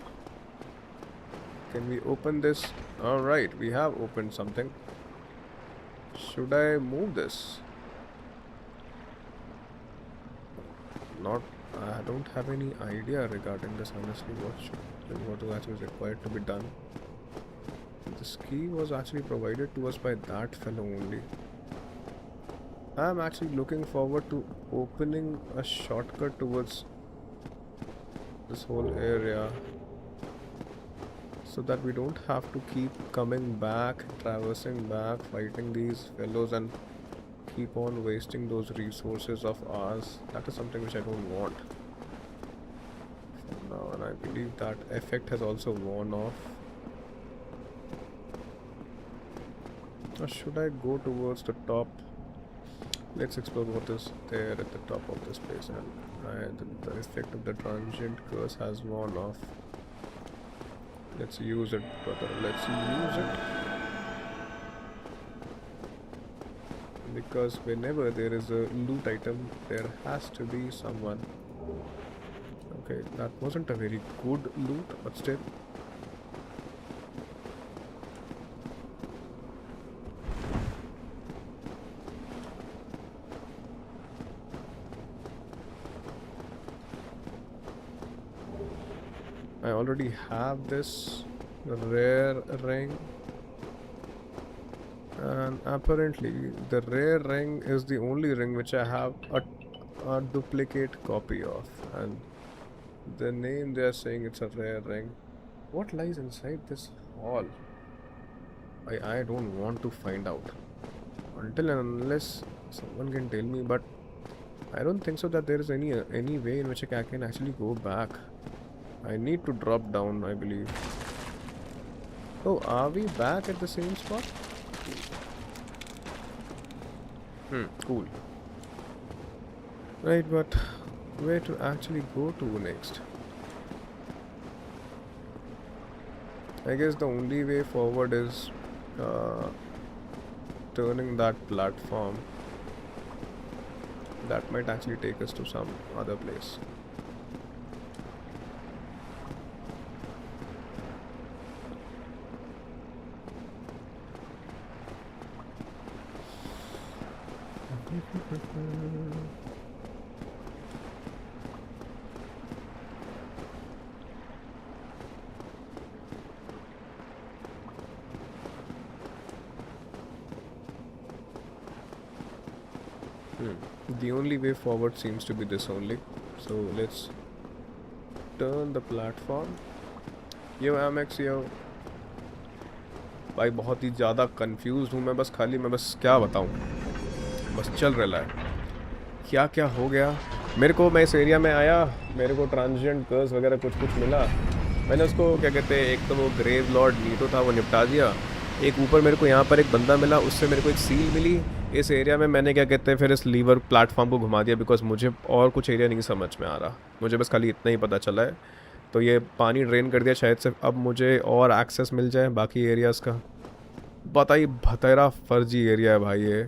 Can we open this? Alright, we have opened something. Should I move this? I don't have any idea regarding this, honestly. What is actually required to be done. This key was actually provided to us by that fellow only. I'm actually looking forward to opening a shortcut towards this whole area, so that we don't have to keep coming back, traversing back, fighting these fellows, and keep on wasting those resources of ours. That is something which I don't want for now, and I believe that effect has also worn off. Or should I go towards the top? Let's explore what is there at the top of this place. And the effect of the transient curse has worn off. Let's use it, brother. Let's use it. Because whenever there is a loot item, there has to be someone. Okay, that wasn't a very good loot, but still. I already have this rare ring. And apparently the rare ring is the only ring which I have a duplicate copy of, and the name they are saying it's a rare ring. What lies inside this hall? I don't want to find out until and unless someone can tell me, but I don't think so that there is any way in which I can actually go back. I need to drop down, I believe. Oh, are we back at the same spot? Cool. Right, but where to actually go to next? I guess the only way forward is turning that platform. That might actually take us to some other place. The only way forward seems to be this only. So let's turn the platform yo MX yo भाई बहुत ही ज़्यादा confuse हूँ मैं बस क्या बताऊँ, बस चल रहा है क्या क्या हो गया मेरे को। मैं इस एरिया में आया, मेरे को ट्रांजिएंट कर्स वगैरह कुछ मिला, मैंने उसको क्या कहते हैं, एक तो वो ग्रेव लॉर्ड नीटो था वो निपटा दिया, एक ऊपर मेरे को यहाँ पर एक बंदा मिला, उससे मेरे को एक सील मिली। इस एरिया में मैंने क्या कहते हैं फिर इस लीवर प्लेटफॉर्म को घुमा दिया, बिकॉज मुझे और कुछ एरिया नहीं समझ में आ रहा, मुझे बस खाली इतना ही पता चला है। तो ये पानी ड्रेन कर दिया शायद से, अब मुझे और एक्सेस मिल जाए बाकी एरियाज़ का। बताइए भतेरा फर्जी एरिया है भाई ये।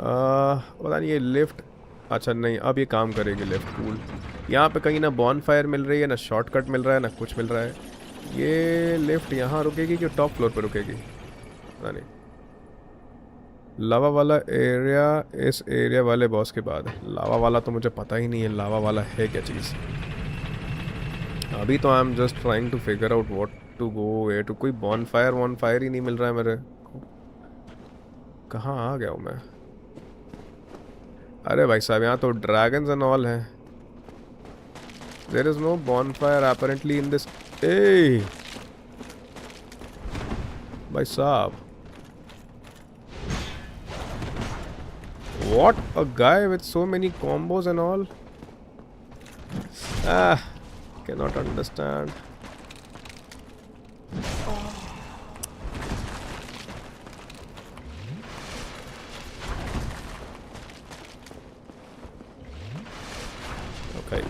पता नहीं ये लिफ्ट, अच्छा नहीं अब ये काम करेगी लिफ्ट, कूल। यहाँ पे कहीं ना बॉन फायर मिल रही है, ना शॉर्टकट मिल रहा है, ना कुछ मिल रहा है। ये लिफ्ट यहाँ रुकेगी कि टॉप फ्लोर पे रुकेगी पता नहीं। लावा वाला एरिया इस एरिया वाले बॉस के बाद, लावा वाला तो मुझे पता ही नहीं है लावा वाला है क्या चीज़। अभी तो I am just trying to figure out what to go way to. कोई बॉन फायर ही नहीं मिल रहा है मेरे को, कहाँ आ गया हूँ मैं। अरे भाई साहब यहाँ तो ड्रैगन्स एंड ऑल हैं। There is no bonfire apparently in this. ए भाई साहब, what a guy with so many combos and all. Cannot understand. Okay.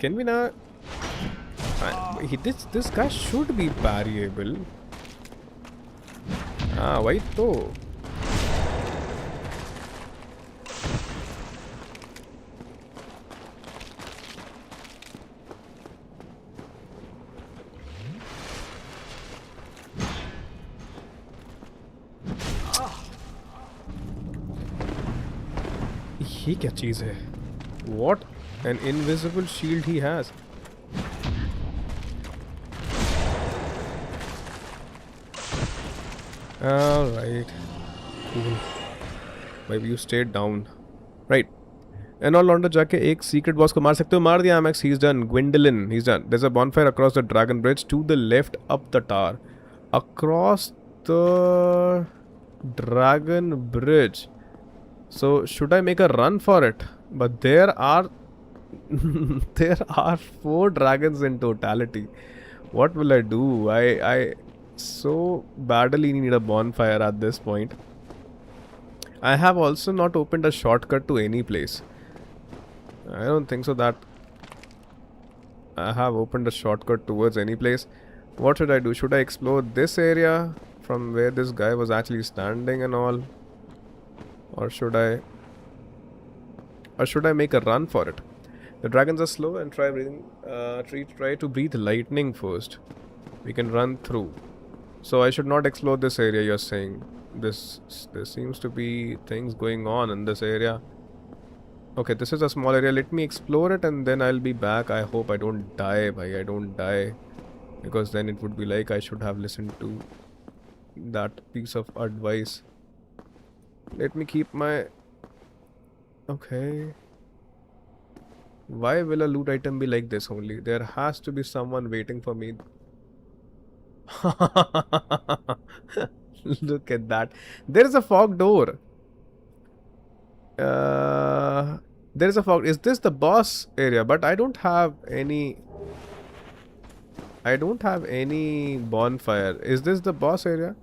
Can we not? This guy should be parryable. Why तो? ये क्या चीज़ है? What an invisible shield he has. All right, cool. Maybe you stayed down, right? And all लौंडा जाके एक secret boss को मार सकते हो, मार दिया Amex, he's done. Gwendolyn, he's done. There's a bonfire across the dragon bridge to the left up the tower. Across the dragon bridge. So should I make a run for it? But there are there are 4 dragons in totality. What will I do? I so badly need a bonfire at this point. I have also not opened a shortcut to any place. I don't think so that I have opened a shortcut towards any place. What should I do? Should I explore this area from where this guy was actually standing and all? Or should I make a run for it? The dragons are slow and try to breathe lightning first. We can run through. So I should not explore this area, you're saying. There seems to be things going on in this area. Okay, this is a small area. Let me explore it and then I'll be back. I hope I don't die, bhai. I don't die. Because then it would be like I should have listened to that piece of advice. Let me keep my... Okay. Why will a loot item be like this only? There has to be someone waiting for me. Look at that. There is a fog door. There is a fog. Is this the boss area? But I don't have any... bonfire. Is this the boss area?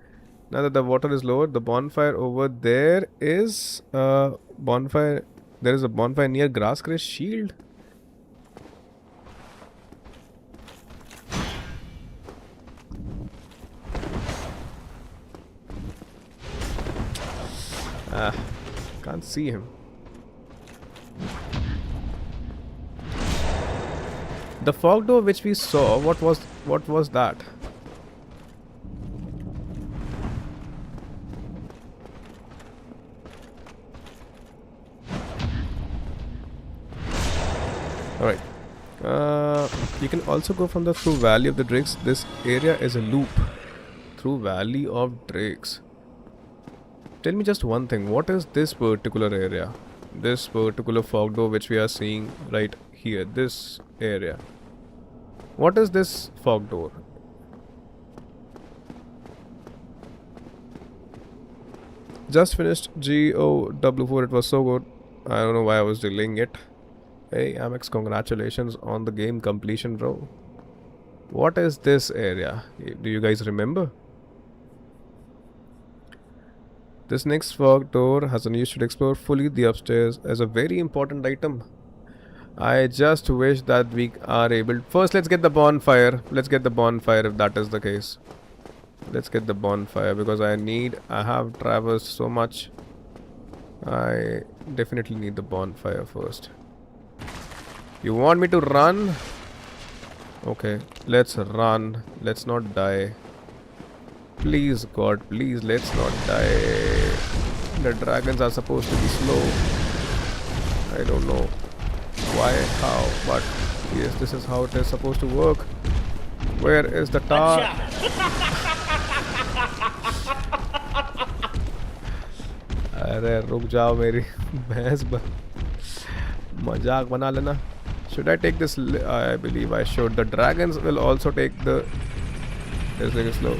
Now that the water is lower, the bonfire over there is bonfire. There is a bonfire near Grasscrest Shield. Can't see him. The fog door which we saw, what was that? Alright. You can also go from the through Valley of the Drakes. This area is a loop through Valley of Drakes. Tell me just one thing. What is this particular area? This particular fog door which we are seeing right here, this area. What is this fog door? Just finished GoW4, it was so good. I don't know why I was delaying it. Hey Amex, congratulations on the game completion, bro. What is this area? Do you guys remember? This next fog door has a you should explore fully the upstairs as a very important item. I just wish that we are able... First, let's get the bonfire. Let's get the bonfire if that is the case. Let's get the bonfire because I have traversed so much. I definitely need the bonfire first. You want me to run? Okay, let's run. Let's not die. Please, God, please, let's not die. The dragons are supposed to be slow. I don't know why, how, but yes, this is how it is supposed to work. Where is the tower? अरे रुक जाओ मेरी भैंस मजाक बना लेना. Should I take this? I believe I should. The dragons will also take the... This thing is slow.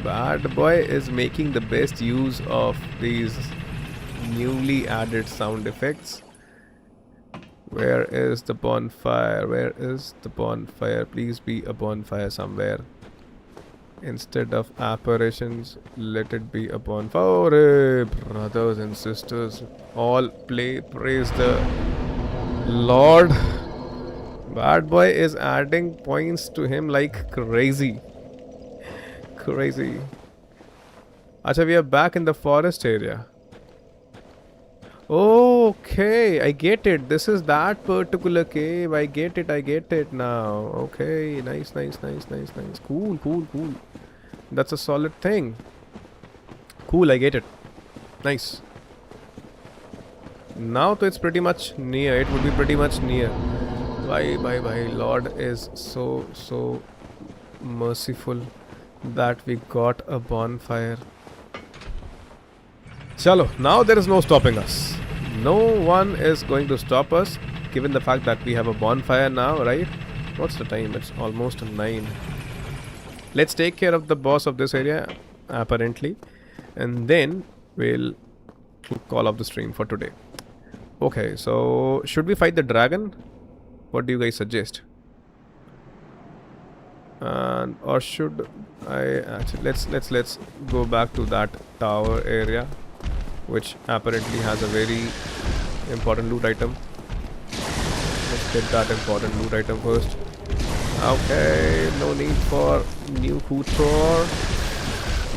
Bad boy is making the best use of these newly added sound effects. Where is the bonfire? Where is the bonfire? Please be a bonfire somewhere. Instead of apparitions, let it be a bonfire. Oh, brothers and sisters, all praise the Lord. Bad boy is adding points to him like crazy. Crazy. Acha, we are back in the forest area. Okay, I get it. This is that particular cave. I get it now. Okay, nice. Cool. That's a solid thing. Cool, I get it. Nice. Now it's pretty much near. It would be pretty much near. Bye. Lord is so merciful that we got a bonfire. Chalo, now there is no stopping us. No one is going to stop us, given the fact that we have a bonfire now, right? What's the time? It's almost 9. Let's take care of the boss of this area, apparently, and then we'll call off the stream for today. Okay, so should we fight the dragon? What do you guys suggest? Or should I actually let's go back to that tower area, which apparently has a very important loot item. Let's get that important loot item first. Okay, no need for new Kutor.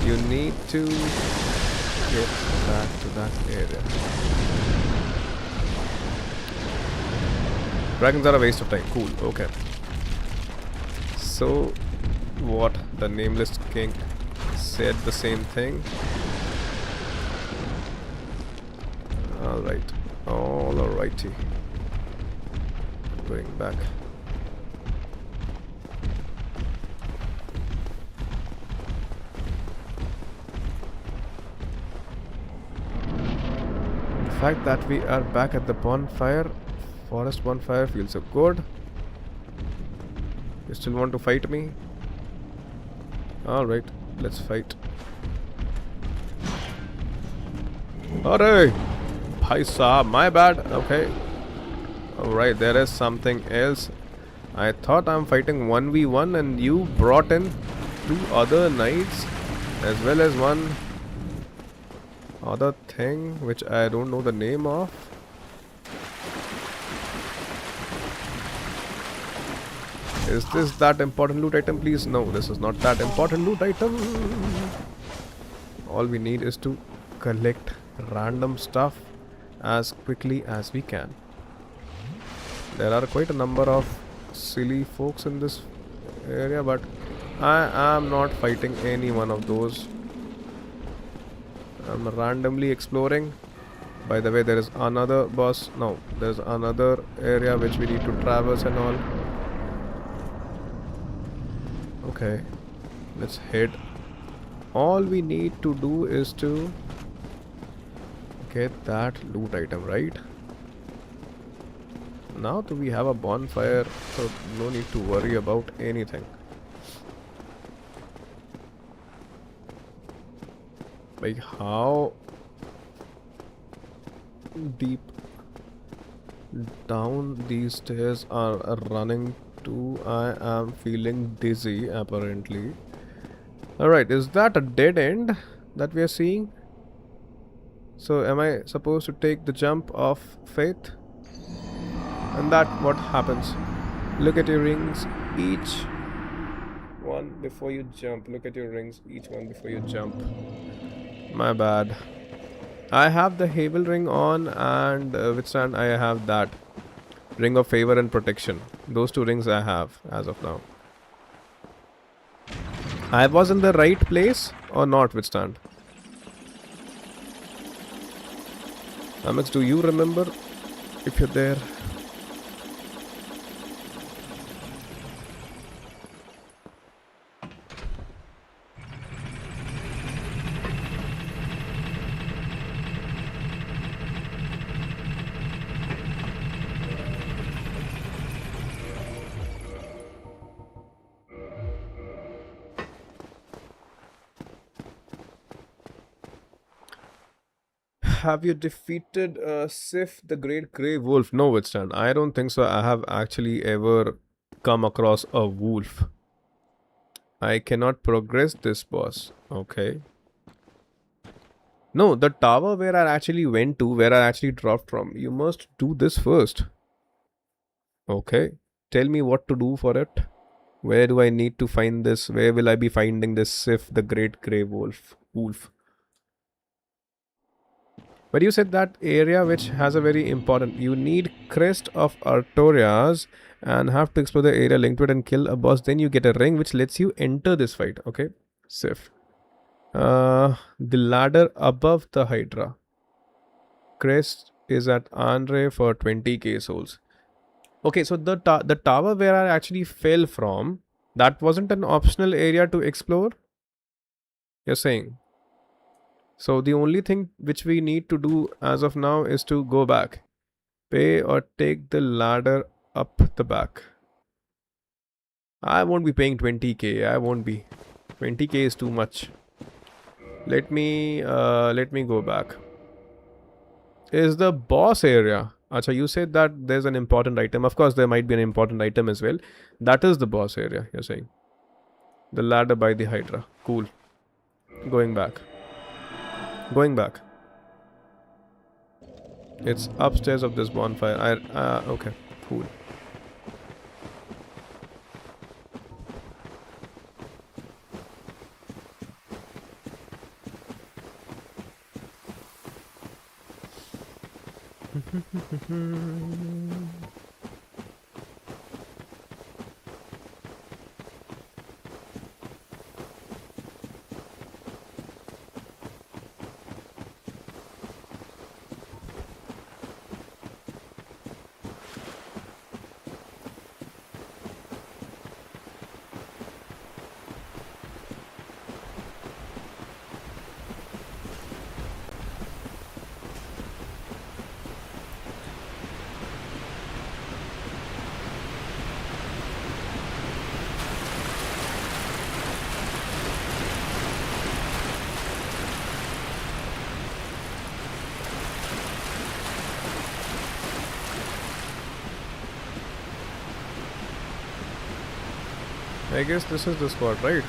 You need to get back to that area. Dragons are a waste of time. Cool, okay. So, what? The Nameless King said the same thing. Alrighty. Going back. The fact that we are back at the bonfire, forest bonfire, feels so good. You still want to fight me? Alright, let's fight. Alright! Bhai Saab, my bad. Okay. Alright, there is something else. I thought I'm fighting 1v1 and you brought in 2 other knights as well as one other thing which I don't know the name of. Is this that important loot item, please? No, this is not that important loot item. All we need is to collect random stuff as quickly as we can. There are quite a number of silly folks in this area, but I am not fighting any one of those. I'm randomly exploring. By the way, there is another boss. No, there's another area which we need to traverse and all. Okay, let's head. All we need to do is to get that loot item, right? Now that we have a bonfire, so no need to worry about anything. Like, how deep down these stairs are running to? I am feeling dizzy, apparently. Alright, is that a dead end that we are seeing? So, am I supposed to take the jump of faith? And that what happens? Look at your rings, each one before you jump. Look at your rings, each one before you jump. My bad. I have the Havel ring on, and withstand, I have that ring of favor and protection. Those two rings I have as of now. I was in the right place or not, withstand? Amex, do you remember if you're there? Have you defeated Sif, the Great Grey Wolf? No, withstand. I don't think so. I have actually ever come across a wolf. I cannot progress this boss. Okay. No, the tower where I actually went to, where I actually dropped from. You must do this first. Okay. Tell me what to do for it. Where do I need to find this? Where will I be finding this Sif, the Great Grey Wolf? But you said that area which has a very important... You need Crest of Artorias and have to explore the area linked to it and kill a boss. Then you get a ring which lets you enter this fight. Okay. Sif. The ladder above the Hydra. Crest is at Andre for 20k souls. Okay, so the tower where I actually fell from, that wasn't an optional area to explore? You're saying? So the only thing which we need to do as of now is to go back. Pay or take the ladder up the back. I won't be paying 20k. I won't be. 20k is too much. Let me go back. Is the boss area? Acha, you said that there's an important item. Of course, there might be an important item as well. That is the boss area, you're saying. The ladder by the Hydra. Cool. Going back. Going back. It's upstairs of this bonfire. Okay. Cool. I guess this is the spot, right?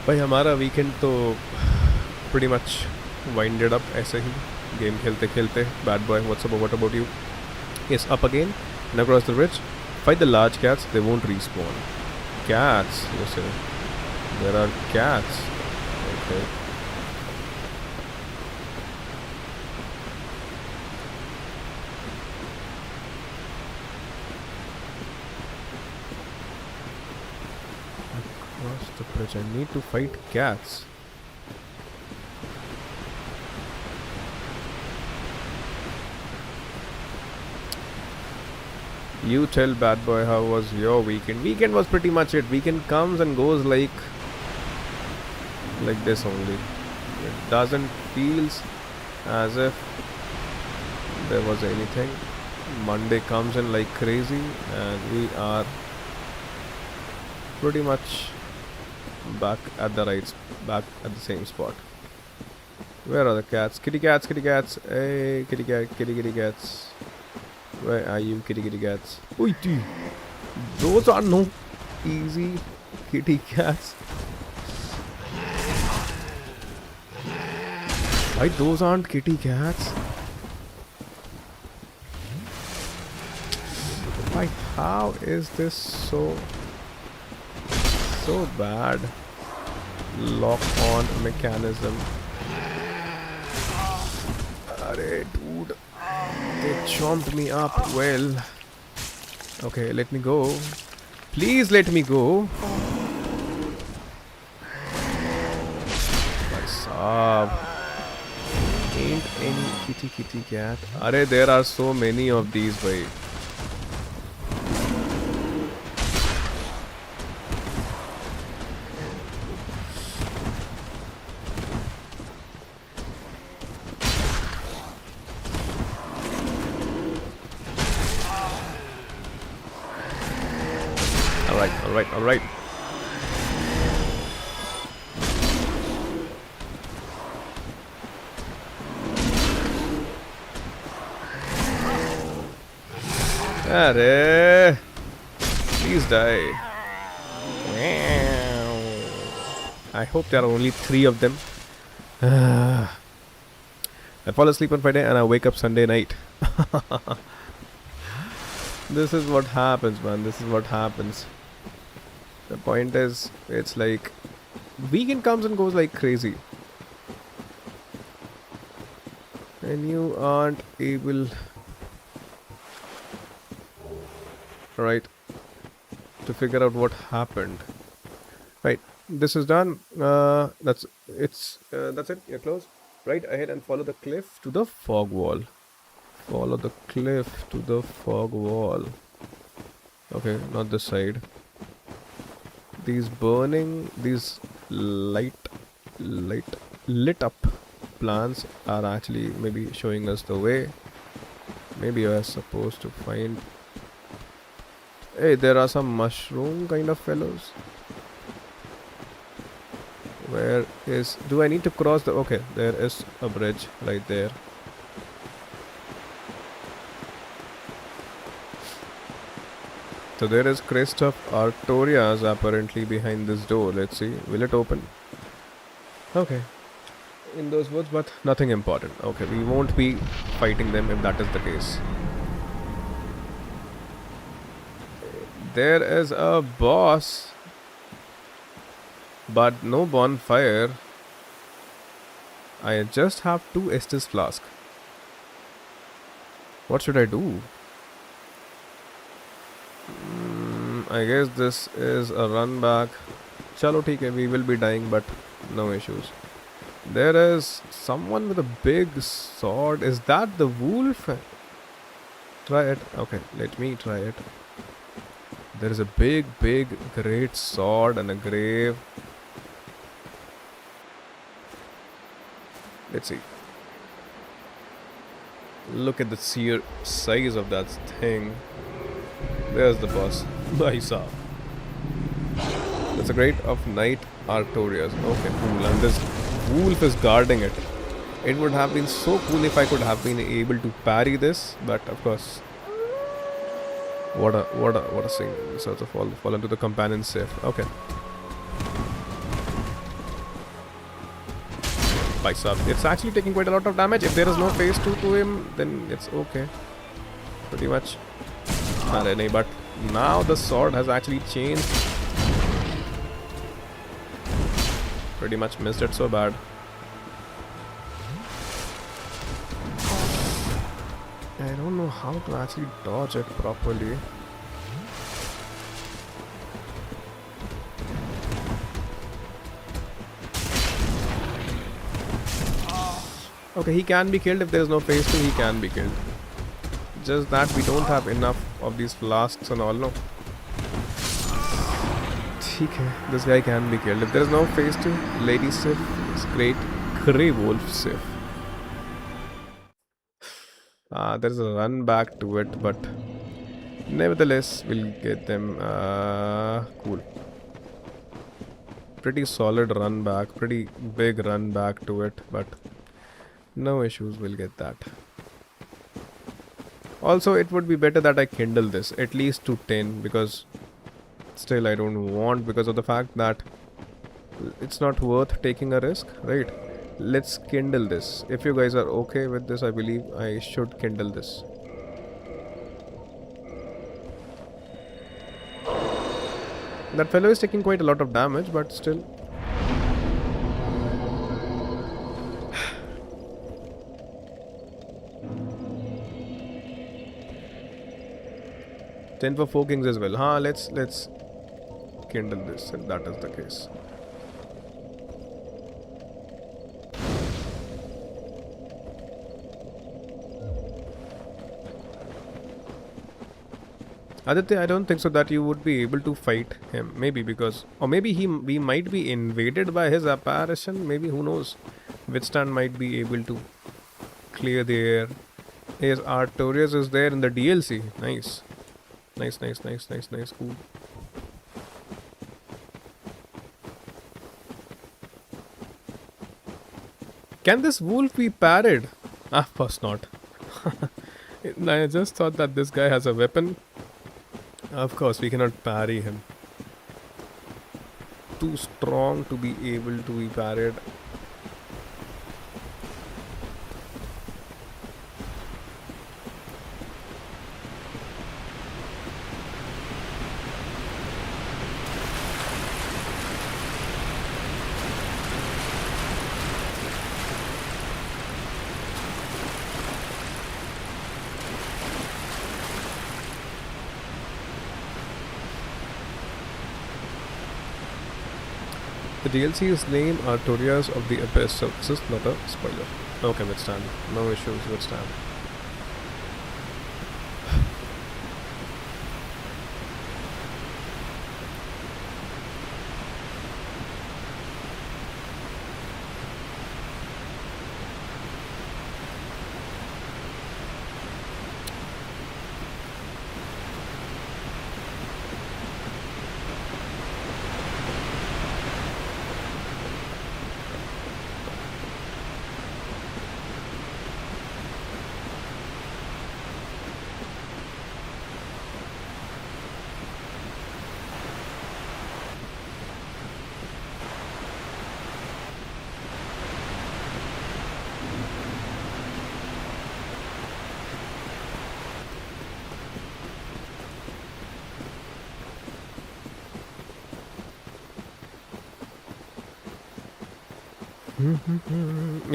भाई हमारा weekend तो pretty much winded up ऐसे ही game खेलते खेलते. Bad boy, what about you? Yes, up again and across the bridge. Fight the large cats, they won't respawn. Cats, you say. There are cats. Okay. Cross the bridge. I need to fight cats. You tell bad boy, how was your weekend? Weekend was pretty much it. Weekend comes and goes like this only. It doesn't feels as if there was anything. Monday comes in like crazy and we are pretty much back at the same spot. Where are the cats? Kitty cats, kitty cats. Hey, kitty cat, kitty cats. Where are you, kitty cats? Oi, those are no easy kitty cats. Why those aren't kitty cats? Why? How is this so bad? Lock on mechanism. Arey, dude. They chomped me up. Well, okay, let me go. Please let me go. Ain't any kitty cat. Arey, there are so many of these, bhai. All right. Arey, please die. I hope there are only 3 of them. I fall asleep on Friday and I wake up Sunday night. This is what happens, man. This is what happens. The point is, it's like weekend comes and goes like crazy. And you aren't able, right, to figure out what happened. Right, this is done. That's it. You're close. Right ahead and follow the cliff to the fog wall. Follow the cliff to the fog wall. Okay, not this side. These lit up plants are actually maybe showing us the way. Maybe we are supposed to find. Hey, there are some mushroom kind of fellows. Where is? Do I need to cross the? Okay, there is a bridge right there. So there is crest of Artorias apparently behind this door. Let's see. Will it open? Okay. In those words, but nothing important. Okay, we won't be fighting them if that is the case. There is a boss, but no bonfire. I just have 2 Estus flask. What should I do? I guess this is a run back. Chalo, theek hai, we will be dying, but no issues. There is someone with a big sword. Is that the wolf? Try it. Okay, let me try it. There is a big, great sword and a grave. Let's see. Look at the sheer size of that thing. There's the boss. Bhai saab. That's a grate of Night Artorias. Okay, cool. And this wolf is guarding it. It would have been so cool if I could have been able to parry this, but of course, what a thing. Sort of fall into the companion's safe. Okay. Bhai saab. It's actually taking quite a lot of damage. If there is no phase 2 to him, then it's okay. Pretty much. But now the sword has actually changed. Pretty much missed it so bad. I don't know how to actually dodge it properly. Okay, he can be killed if there is no phase 2. He can be killed. Just that we don't have enough of these flasks and all. No. Okay, this guy can be killed if there is no phase 2. Lady Sif is great. Grey Wolf Sif. There is a run back to it, but nevertheless, we'll get them. Cool. Pretty solid run back, pretty big run back to it, but no issues, we'll get that. Also, it would be better that I kindle this at least to 10, because still I don't want, because of the fact that it's not worth taking a risk, right? Let's kindle this. If you guys are okay with this, I believe I should kindle this. That fellow is taking quite a lot of damage, but still. Ten for 4 kings as well. Let's kindle this if that is the case. Aditya, I don't think so that you would be able to fight him. Maybe because, or maybe we might be invaded by his apparition. Maybe, who knows? Withstand might be able to clear the air. His Artorias is there in the DLC. Nice. Nice. Cool. Can this wolf be parried? Of course not. I just thought that this guy has a weapon. Of course, we cannot parry him. Too strong to be able to be parried. The DLC is named Artorias of the Abyss, so this is not a spoiler. Okay, withstand. No issues, withstand.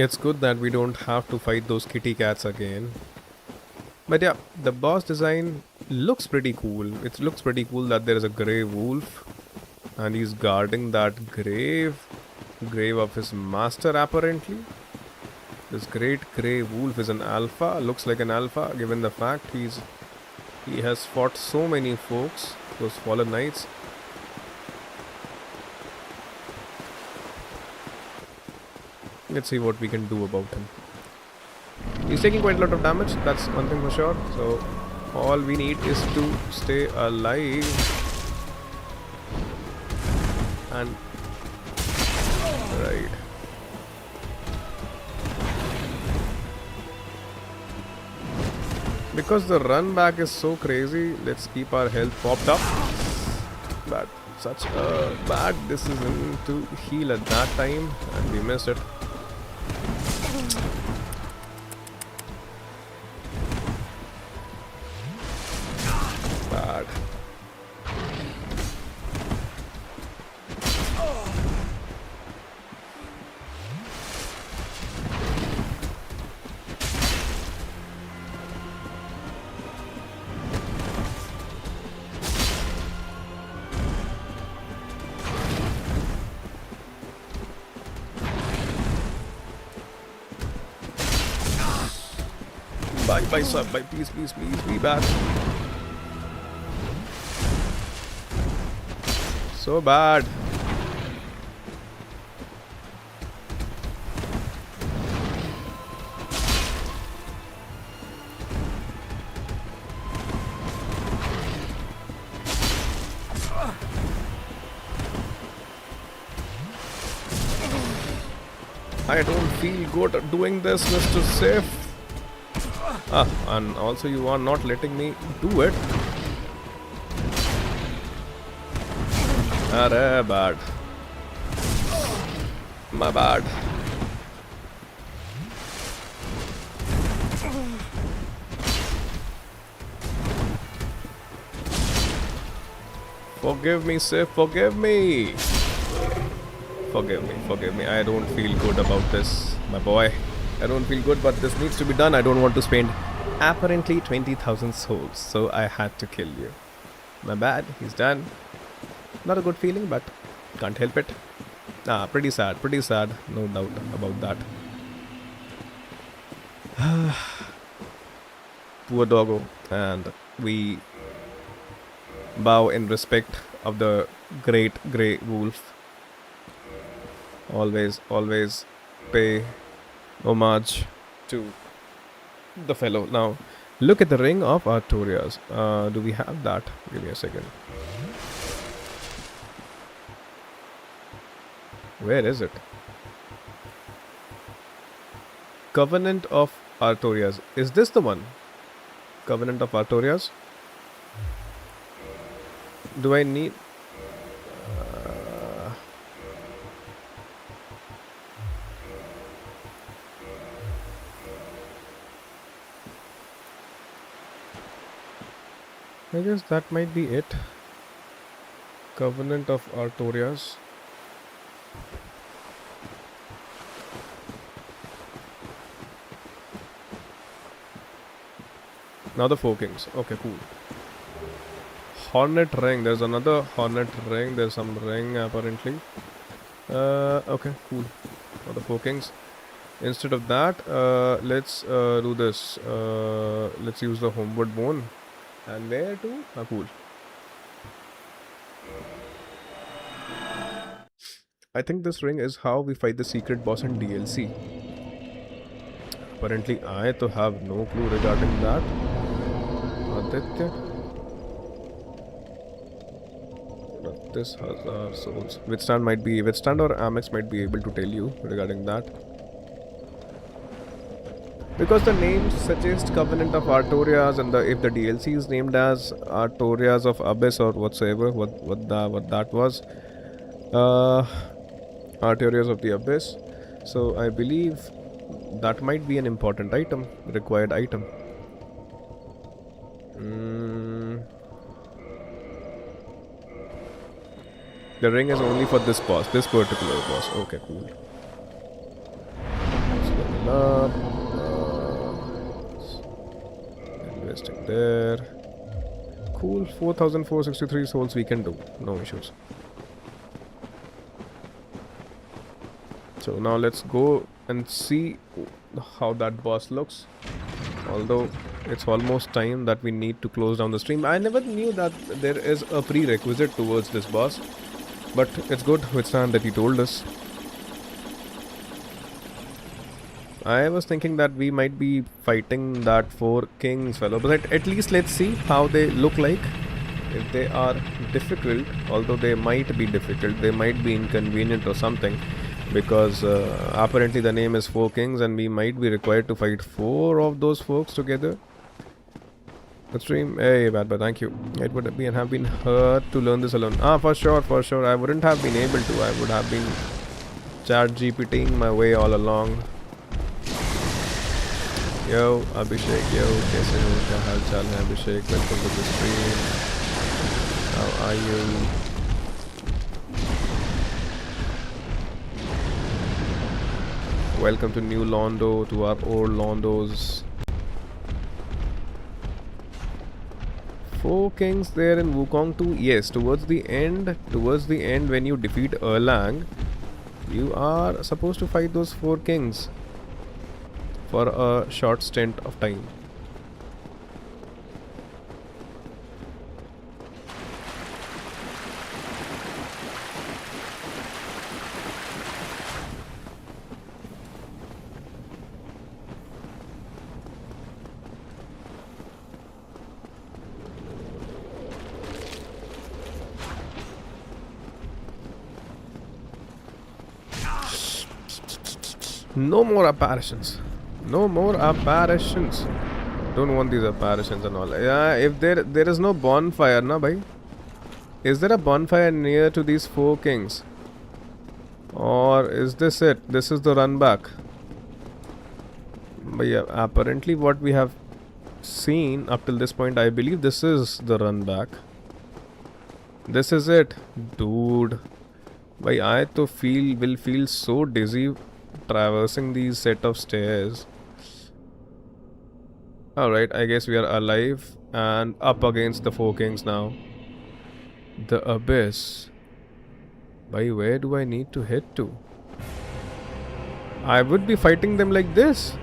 It's good that we don't have to fight those kitty cats again. But yeah, the boss design looks pretty cool. It looks pretty cool that there is a grey wolf and he's guarding that grave of his master apparently. This great grey wolf is an alpha, looks like an alpha given the fact he has fought so many folks, those fallen knights. Let's see what we can do about him. He's taking quite a lot of damage, that's one thing for sure. So all we need is to stay alive. And right. Because the run back is so crazy, let's keep our health popped up. But such a bad decision to heal at that time, and we missed it. Bad. Bye, sir. Bye, please, be back. So bad. I don't feel good doing this, Mr. Safe. And also you are not letting me do it. Arre, bad. My bad. Forgive me, Sif, forgive me. Forgive me. I don't feel good about this, my boy. I don't feel good, but this needs to be done. I don't want to spend apparently 20,000 souls, so I had to kill you. My bad, he's done. Not a good feeling, but can't help it. Pretty sad, no doubt about that. Poor doggo, and we bow in respect of the great grey wolf. Always pay homage to the fellow. Now, look at the ring of Artorias. Do we have that? Give me a second. Where is it? Covenant of Artorias. Is this the one? Covenant of Artorias? Do I need... I guess that might be it. Covenant of Artorias. Now the Four Kings. Okay, cool. Hornet ring. There's another hornet ring. There's some ring apparently. Okay, cool. Now the Four Kings. Instead of that, let's do this. Let's use the homeward bone. And where to? Cool. I think this ring is how we fight the secret boss in DLC. Apparently, I to have no clue regarding that. Aditya. This has our souls. Withstand or Amex might be able to tell you regarding that. Because the names suggest Covenant of Artorias, and if the DLC is named as Artorias of Abyss or whatsoever, what that was, Artorias of the Abyss. So I believe that might be an important item, required item. The ring is only for this boss, this particular boss. Okay, cool. Let's level up. Investing there. Cool, 4,463 souls we can do. No issues. So now let's go and see how that boss looks. Although it's almost time that we need to close down the stream. I never knew that there is a prerequisite towards this boss. But it's good, Withstand, that he told us. I was thinking that we might be fighting that Four Kings fellow. But at least let's see how they look like. If they are difficult, although they might be difficult, they might be inconvenient or something. Because apparently the name is Four Kings and we might be required to fight 4 of those folks together. The stream, hey, bad, thank you. It would have been hard to learn this alone. For sure. I wouldn't have been able to. I would have been chat GPTing my way all along. Yo, Abhishek, yo, kaise ho? Kya hal chal hai, Abhishek? Welcome to the stream. How are you? Welcome to New Londo, to our old Londos. Four Kings there in Wukong 2. Yes, towards the end when you defeat Erlang, you are supposed to fight those 4 kings for a short stint of time. No more apparitions. No more apparitions. Don't want these apparitions and all. Yeah, if there is no bonfire, na bhai. Is there a bonfire near to these four kings? Or is this it? This is the run back. But yeah, apparently what we have seen up till this point, I believe this is the run back. This is it. Dude. Bhai, I to will feel so dizzy traversing these set of stairs. Alright, I guess we are alive and up against the four kings now. The abyss. Bhai, where do I need to head to? I would be fighting them like this.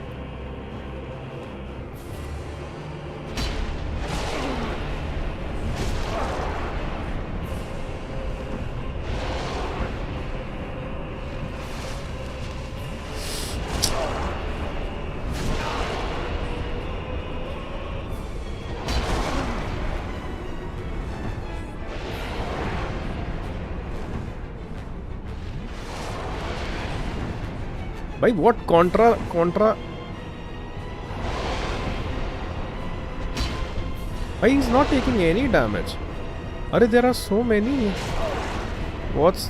Bhai, what contra? Bhai, he's not taking any damage. Arey, there are so many. What's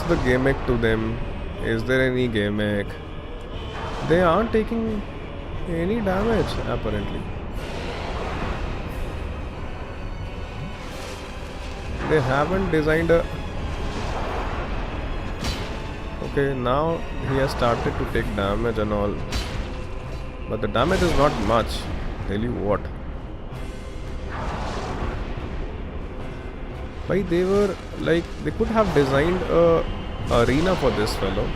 the gimmick to them? Is there any gimmick? They aren't taking any damage, apparently. They haven't designed a... Okay, now he has started to take damage and all. But the damage is not much. Tell you what. Why they were like... They could have designed a arena for this fellow.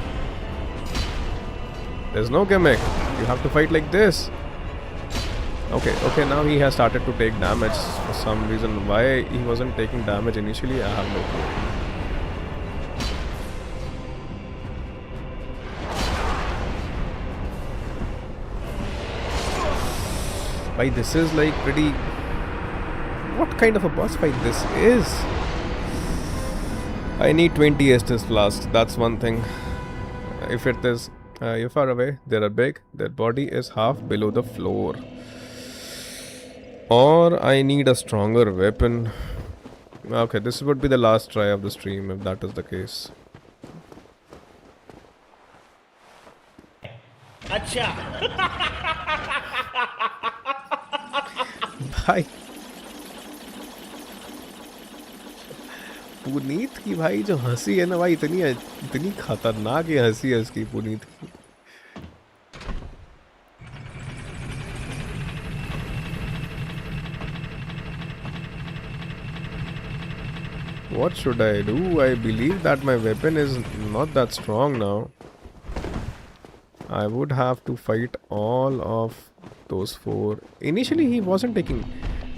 There's no gimmick. You have to fight like this. Okay, now he has started to take damage for some reason. Why he wasn't taking damage initially, I have no clue. Why this is like pretty... What kind of a boss fight this is? I need 20 Estus flasks, that's one thing. If it is... you're far away, they are big, their body is half below the floor. Or I need a stronger weapon. Okay, this would be the last try of the stream if that is the case. अच्छा भाई पुनीत की भाई जो हंसी है ना भाई इतनी खतरनाक ये हंसी है इसकी पुनीत की. What should I do? I believe that my weapon is not that strong now. I would have to fight all of those four. Initially he wasn't taking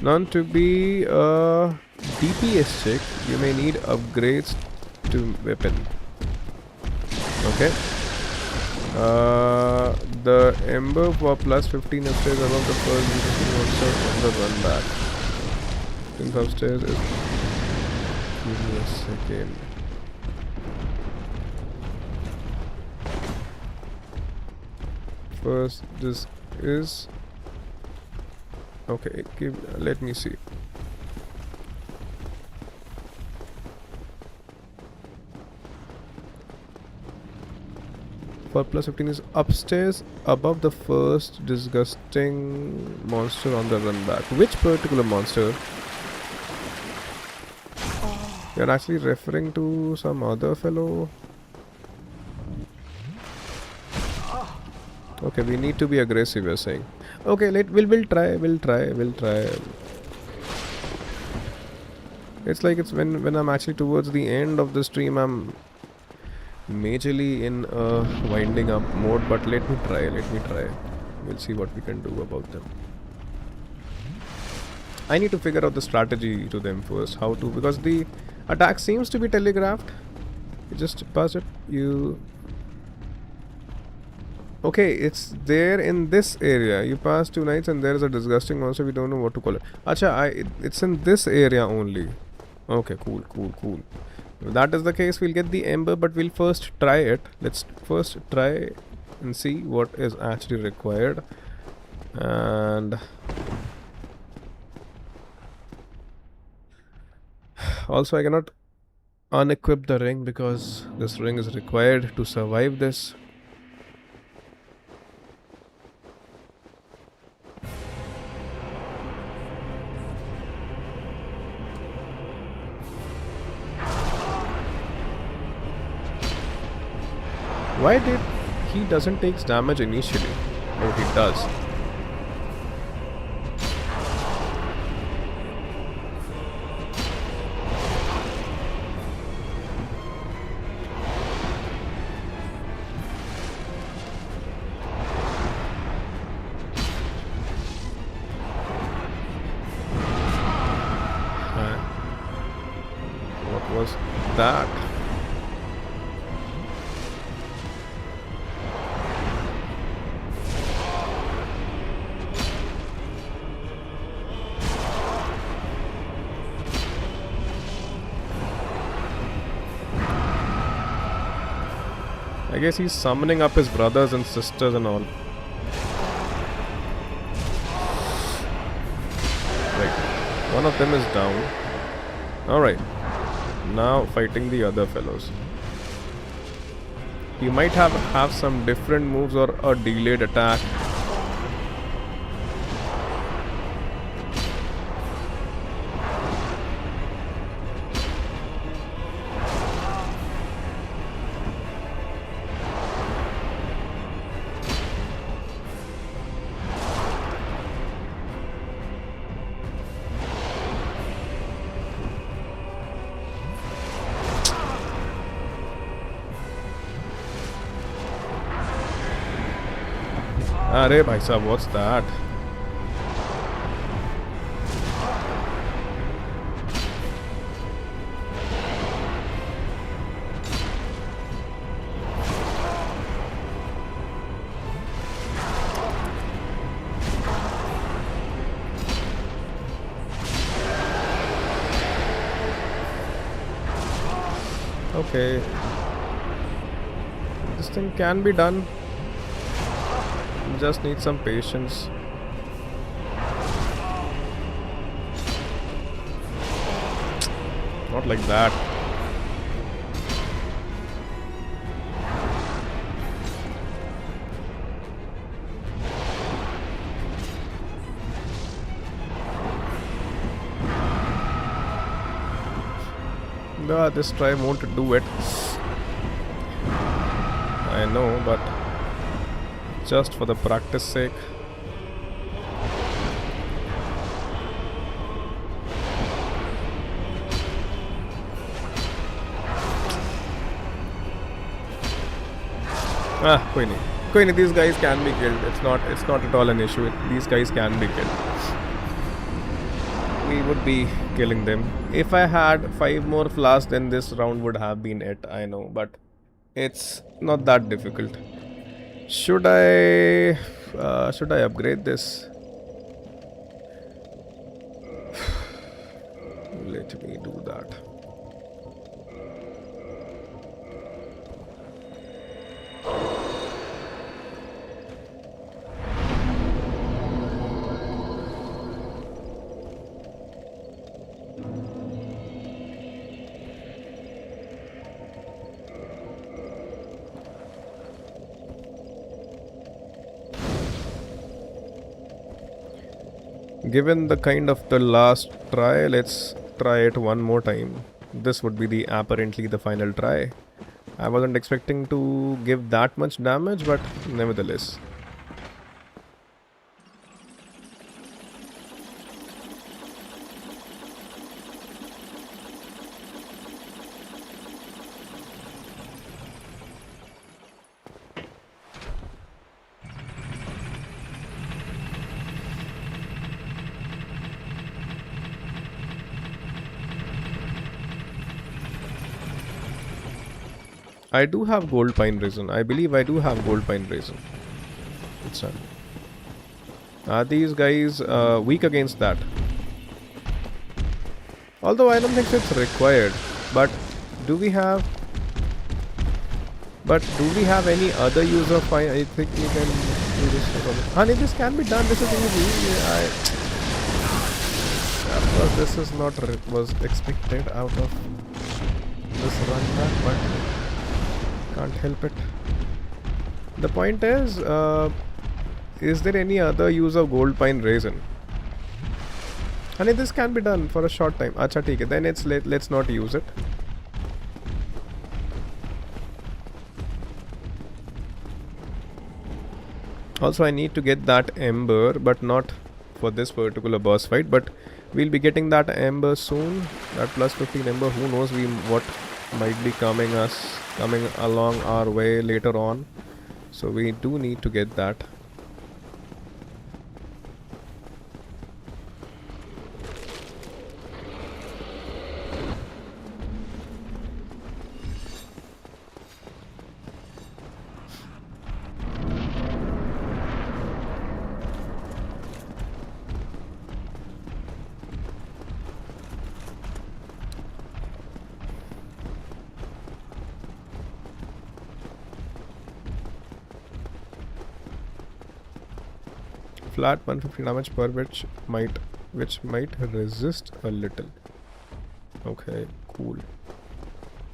none. To be a DPS check, you may need upgrades to weapon. Okay. The ember for plus 15 upstairs above the first monster on the run back. Things upstairs is... Give me a second. First, this is... Okay, let me see. For plus 15 is upstairs above the first disgusting monster on the run back. Which particular monster? You're actually referring to some other fellow? Okay, we need to be aggressive, you're saying. Okay, we'll try. It's like it's when I'm actually towards the end of the stream, I'm majorly in winding up mode, but let me try. We'll see what we can do about them. I need to figure out the strategy to them first, how to, because the attack seems to be telegraphed. You just pass it, you... Okay, it's there in this area. You pass 2 nights and there is a disgusting monster, we don't know what to call it. Acha, it's in this area only. Okay, cool. If that is the case, we'll get the ember, but we'll first try it. Let's first try and see what is actually required. And also I cannot unequip the ring because this ring is required to survive this. Why did he doesn't take damage initially? Oh, he does. What was that? I guess he's summoning up his brothers and sisters and all. Right. One of them is down. Alright. Now fighting the other fellows. He might have some different moves or a delayed attack. अरे भाई साहब, what's that? Okay, this thing can be done. Just need some patience. Not like that. No, this try won't do it. I know, but just for the practice sake. कोई नहीं, these guys can be killed. It's not at all an issue. These guys can be killed. We would be killing them. If I had 5 more flasks, then this round would have been it. I know, but it's not that difficult. Should I upgrade this? Let me do that. Given the kind of the last try, let's try it one more time. This would be apparently the final try. I wasn't expecting to give that much damage, but nevertheless. I do have gold pine resin. I believe I do have gold pine resin. It's done. Are these guys weak against that? Although I don't think it's required. But do we have... But do we have any other use of fire? I think we can do this. Honey, this can be done. This is easy. Of course, this is not was expected out of this runtime, but can't help it. The point is there any other use of gold pine resin? Honey, this can be done for a short time. Acha, theek hai. Then let's not use it. Also, I need to get that ember, but not for this particular boss fight. But we'll be getting that ember soon. That plus 15 ember. Who knows what might be coming along our way later on. So we do need to get that. Flat 150 damage per which might resist a little. Okay, cool.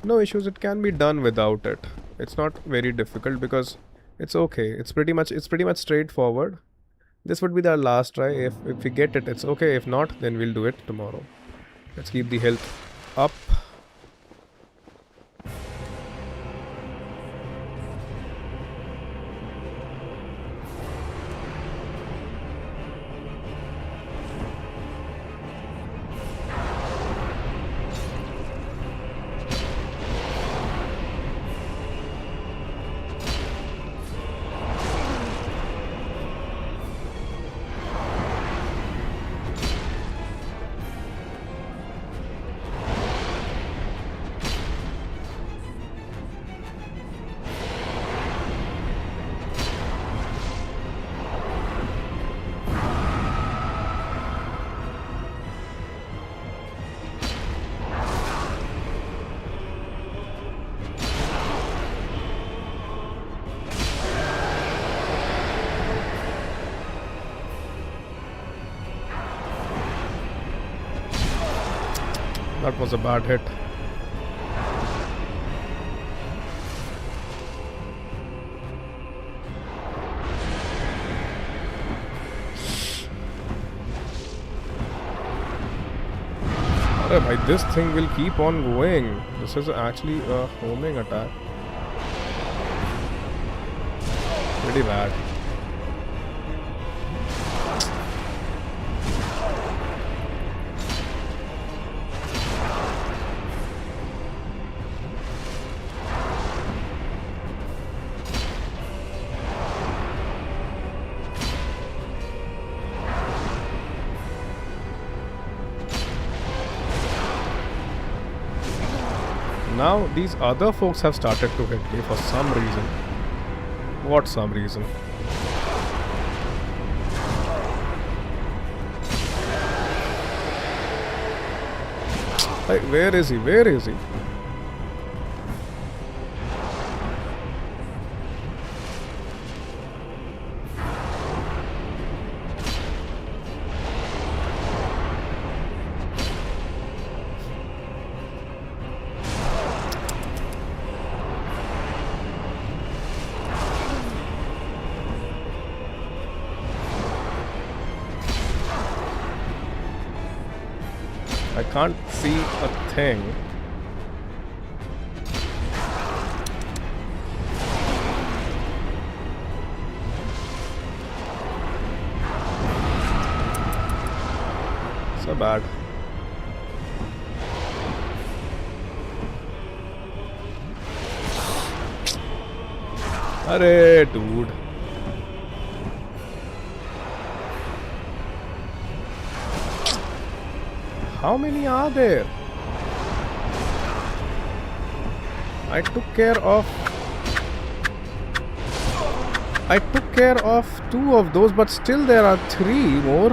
No issues, it can be done without it. It's not very difficult because it's okay. It's pretty much straightforward. This would be the last try. If we get it, it's okay. If not, then we'll do it tomorrow. Let's keep the health up. That was a bad hit. Arre bhai, this thing will keep on going. This is actually a homing attack. Pretty bad. Now these other folks have started to hit me for some reason. What some reason? Like, where is he? Where is he? I can't see a thing. So bad. Arey, dude. How many are there? I took care of 2 of those, but still there are 3 more.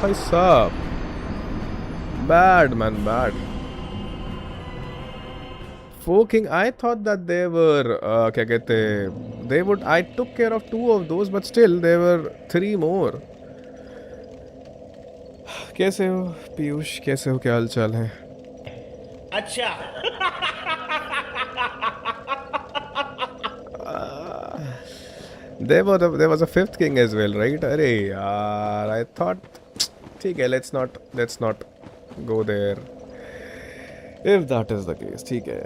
What's up? Bad man, bad. Four king. I thought that they were क्या कहते they would. I took care of 2 of those, but still there were 3 more. कैसे हो पीयूष? कैसे हो? क्या हाल चाल है? अच्छा There was a 5th king as well, right? अरे यार, I thought ठीक है, let's not go there. If that is the case, ठीक है.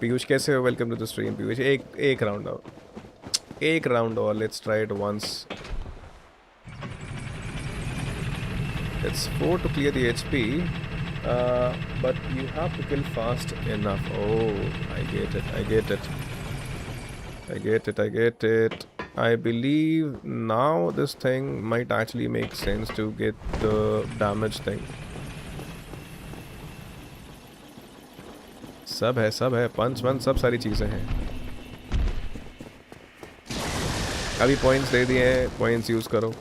पीयूष कैसे हो? Welcome to the stream, Piyush. एक round और let's try it once. It's 4 to clear the HP, but you have to kill fast enough. Oh, I get it. I believe now this thing might actually make sense to get the damage thing. सब है पंच सब सारी चीज़ें हैं. अभी points दे दिए हैं, points use करो.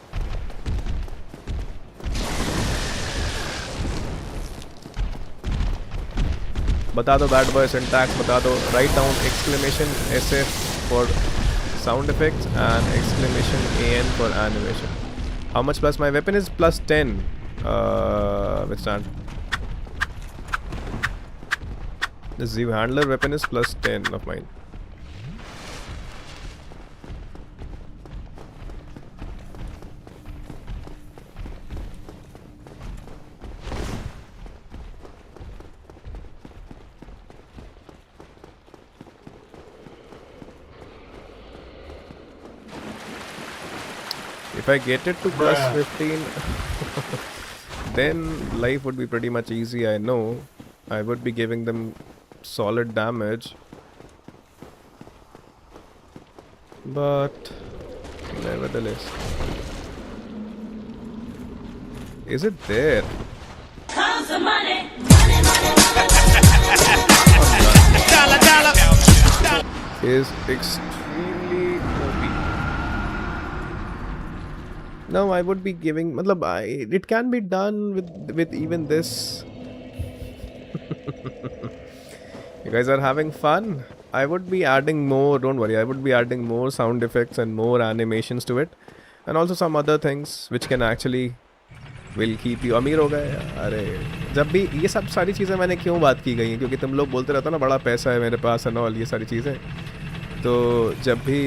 बता दो बैड बॉय सिंटैक्स, बता दो. Write down exclamation SF for sound effects and exclamation AN for animation. How much plus my weapon is? Plus 10. Withstand. The Zew handler weapon is plus 10 of mine. If I get it to plus 15, then life would be pretty much easy. I know I would be giving them solid damage, but nevertheless, is it there? Comes the money. Is extremely OP. No, I would be giving. Matlab, it can be done with even this. You guys are having fun. I would be adding more. Don't worry. I would be adding more sound effects and more animations to it, and also some other things which can actually will keep you. अमीर हो गए. अरे जब भी ये सब सारी चीज़ें मैंने क्यों बात की गई हैं, क्योंकि तुम लोग बोलते रहते हो ना बड़ा पैसा है मेरे पास है ना, और ये सारी चीज़ें. तो जब भी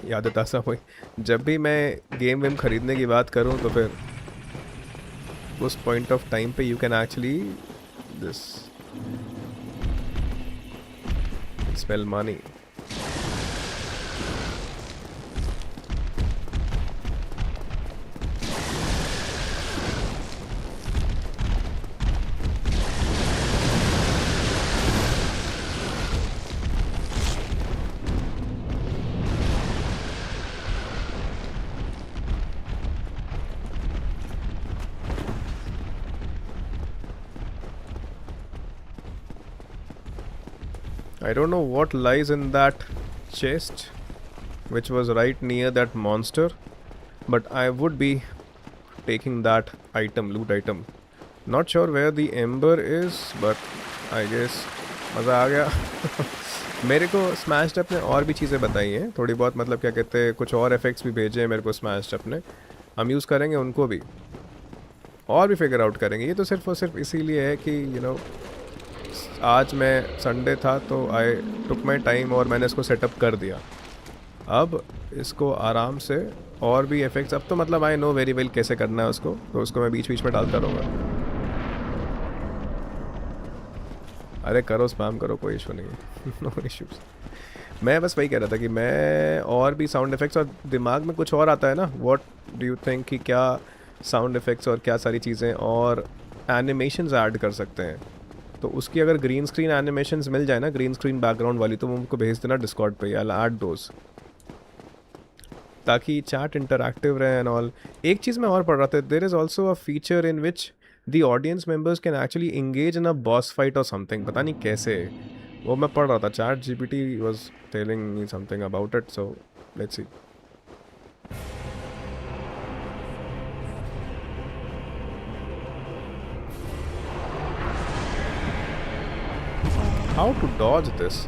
याद ताज़ा हुई, जब भी मैं गेम वेम ख़रीदने की बात करूं, तो फिर उस पॉइंट ऑफ टाइम पे you can actually this spell money. I don't know what lies in that chest which was right near that monster, but I would be taking that item, loot item. Not sure where the ember is, but I guess मज़ा आ गया. मेरे को smashed up ने और भी चीज़ें बताई हैं थोड़ी बहुत, मतलब क्या कहते हैं, कुछ और इफेक्ट्स भी भेजे हैं मेरे को स्मैश्ड अप ने. हम यूज़ करेंगे उनको भी और भी फिगर आउट करेंगे. ये तो सिर्फ और सिर्फ इसीलिए है कि यू नो आज मैं संडे था तो आई टुक माई टाइम और मैंने इसको सेटअप कर दिया. अब इसको आराम से और भी इफेक्ट्स, अब तो मतलब आई नो वेरी वेल कैसे करना है उसको, तो उसको मैं बीच बीच में डालता रहूँगा. अरे करो स्पैम करो, कोई इशू नहीं है. No issues. मैं बस वही कह रहा था कि मैं और भी साउंड इफेक्ट्स, और दिमाग में कुछ और आता है ना, व्हाट डू यू थिंक कि क्या साउंड इफेक्ट्स और क्या सारी चीज़ें और एनिमेशंस ऐड कर सकते हैं. तो उसकी अगर ग्रीन स्क्रीन एनिमेशंस मिल जाए ना, ग्रीन स्क्रीन बैकग्राउंड वाली, तो उनको भेज देना डिस्कॉर्ड पे. आई विल ऐड दोस ताकि चैट इंटरैक्टिव रहे एंड ऑल. एक चीज़ मैं और पढ़ रहा था, there is also a feature in which the audience members can actually engage in a boss fight और समथिंग. पता नहीं कैसे, वो मैं पढ़ रहा था. Chat GPT was telling me something about it, so let's see. How to dodge this?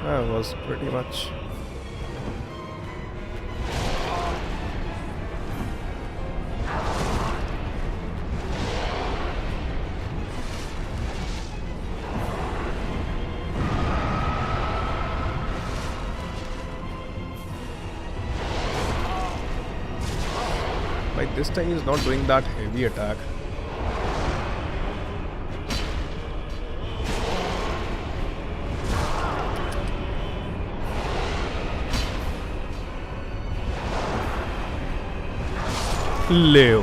That was pretty much. Like this time he's not doing that heavy attack. Leo.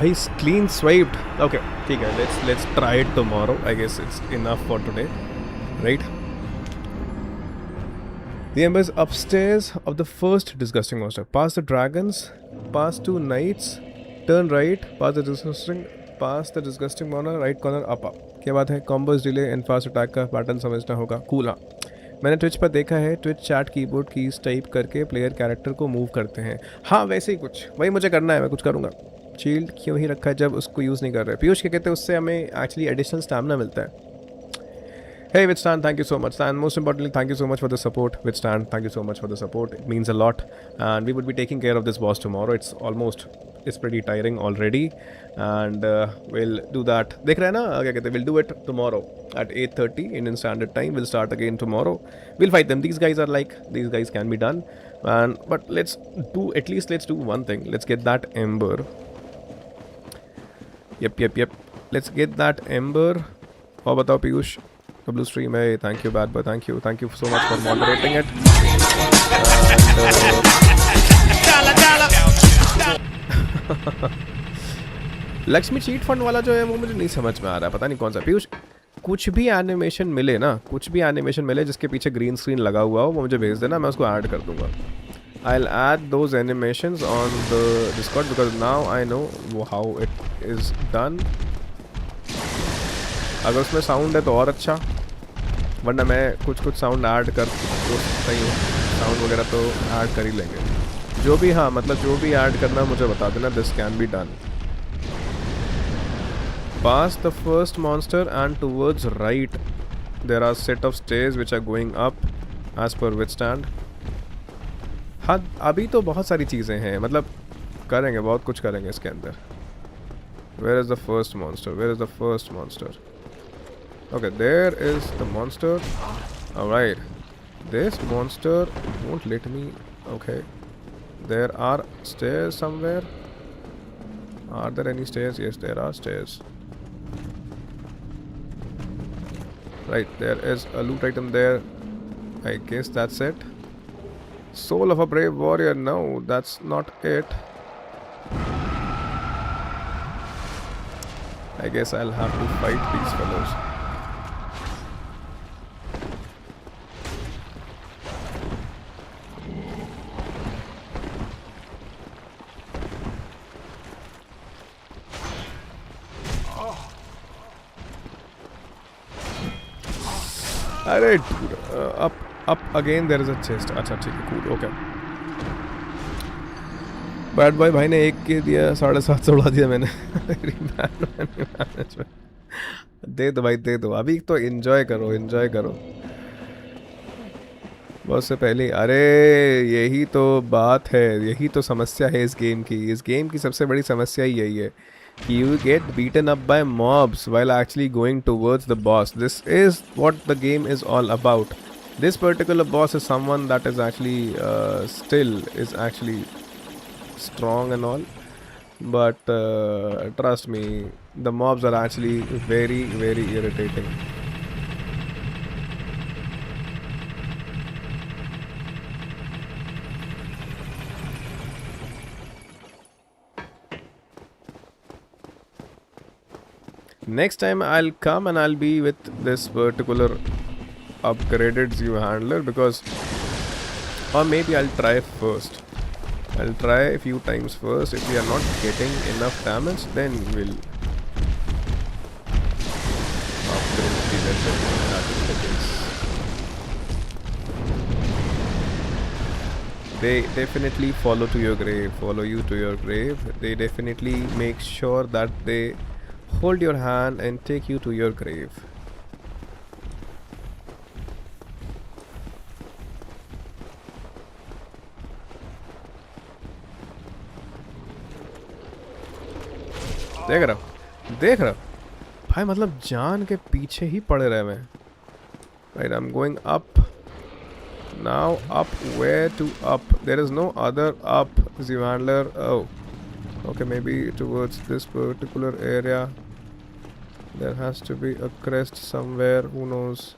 He's clean swiped. Okay, ठीक है. Let's try it tomorrow. I guess it's enough for today, right? The ember is upstairs of the first disgusting monster. Pass the dragons. Pass 2 knights. Turn right. Pass the disgusting monster. Right corner up. क्या बात है? Combos delay and fast attack का pattern समझना होगा. Cool हाँ. मैंने Twitch पर देखा है, Twitch chat keyboard keys type करके प्लेयर कैरेक्टर को मूव करते हैं. हाँ वैसे ही कुछ, वही मुझे करना है, मैं कुछ करूँगा. शील्ड क्यों ही रखा है जब उसको यूज़ नहीं कर रहे. पीयूष क्या कहते हैं, उससे हमें एक्चुअली एडिशनल स्टैमिना मिलता है. Hey Withstand, thank you so much. And most importantly, thank you so much for the support. Withstand, thank you so much for the support. It means a lot. And we would be taking care of this boss tomorrow. It's pretty tiring already. And we'll do that. देख रहे हैं ना, क्या कहते हैं, we'll do it tomorrow at 8:30 Indian Standard Time. We'll start again tomorrow. We'll fight them. These guys can be done. But let's do one thing. Let's get that ember. Yep. Let's get that ember. और बताओ Piyush. W stream, hey, thank you bad boy, thank you so much for moderating it. Lakshmi chit fund वाला जो है वो मुझे नहीं समझ में आ रहा है, पता नहीं कौन सा. पीयूष कुछ भी एनिमेशन मिले जिसके पीछे ग्रीन स्क्रीन लगा हुआ हो वो मुझे भेज देना, मैं उसको ऐड कर दूंगा. I'll add those animations on the Discord because now I know how it is done. अगर उसमें साउंड है तो और अच्छा, वरना मैं कुछ साउंड ऐड कर सकता ही हूँ. साउंड वगैरह तो ऐड कर ही लेंगे. जो भी ऐड करना मुझे बता देना. This can be done. Pass the first monster and towards right there are set of stairs which are going up as per withstand. हाँ अभी तो बहुत सारी चीज़ें हैं, मतलब करेंगे, बहुत कुछ करेंगे इसके अंदर. Where is the first monster? Okay, there is the monster. Alright, this monster won't let me. Okay, there are stairs somewhere. Are there any stairs? Yes, there are stairs. Right, there is a loot item there. I guess that's it. Soul of a brave warrior. No, that's not it. I guess I'll have to fight these fellows. अरे up again there is a chest. अच्छा ठीक है, cool, okay. Bad boy भाई ने 1 के दिया, 750 उड़ा दिया मैंने. दे दो भाई, दे दो. अभी तो एंजॉय करो. बहुत से पहले. अरे यही तो बात है, यही तो समस्या है इस गेम की सबसे बड़ी समस्या ही यही है. You get beaten up by mobs while actually going towards the boss. This is what the game is all about. This particular boss is someone that is actually actually strong and all, but trust me, the mobs are actually very, very irritating. Next time I'll come and I'll be with this particular upgraded Zoo handler, because, or maybe I'll try first. I'll try a few times first. If we are not getting enough damage, then we'll upgrade the weapon. That is the case. they definitely follow to your grave, follow you to your grave. They definitely make sure that they hold your hand and take you to your grave. देख रहा भाई, मतलब जान के पीछे ही पड़े रहे मैं. Right, I'm going up. Now up, where to up? There is no other up, Zivandler. Oh, okay, maybe towards this particular area. There has to be a crest somewhere, who knows.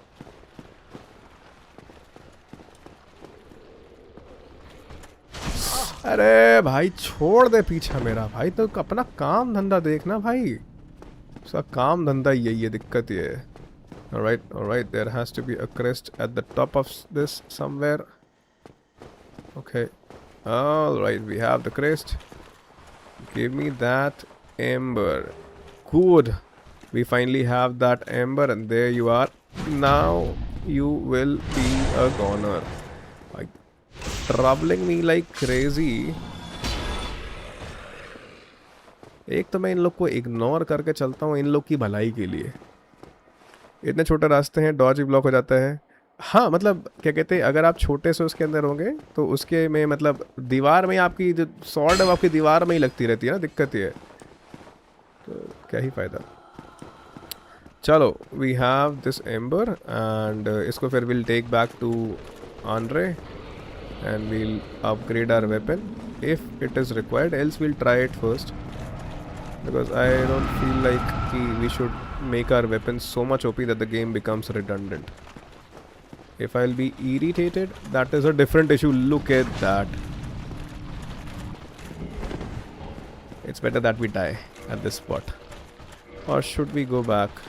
अरे भाई छोड़ दे पीछा मेरा भाई, तो अपना काम धंधा देखना भाई. उसका काम धंधा यही है, दिक्कत ये है. Alright, there has to be a crest at the top of this somewhere. Okay, alright, we have the crest. Give me that ember. Good, we finally have that ember, and there you are. Now you will be a goner. Like, troubling me like crazy. एक तो मैं इन लोग को ignore करके चलता हूँ इन लोग की भलाई के लिए. इतने छोटे रास्ते हैं, डॉज भी ब्लॉक हो जाता है. हाँ मतलब क्या कहते हैं, अगर आप छोटे से उसके अंदर होंगे तो उसके में मतलब दीवार में आपकी जो सॉर्ड है आपकी दीवार में ही लगती रहती है ना, दिक्कत ये है. तो क्या ही फ़ायदा. चलो, we have this ember and इसको फिर will take back to Andre and will upgrade our weapon if it is required, else will try it first. Because I don't feel like we should make our weapons so much OP that the game becomes redundant. If I'll be irritated, that is a different issue. Look at that. It's better that we die at this spot. Or should we go back?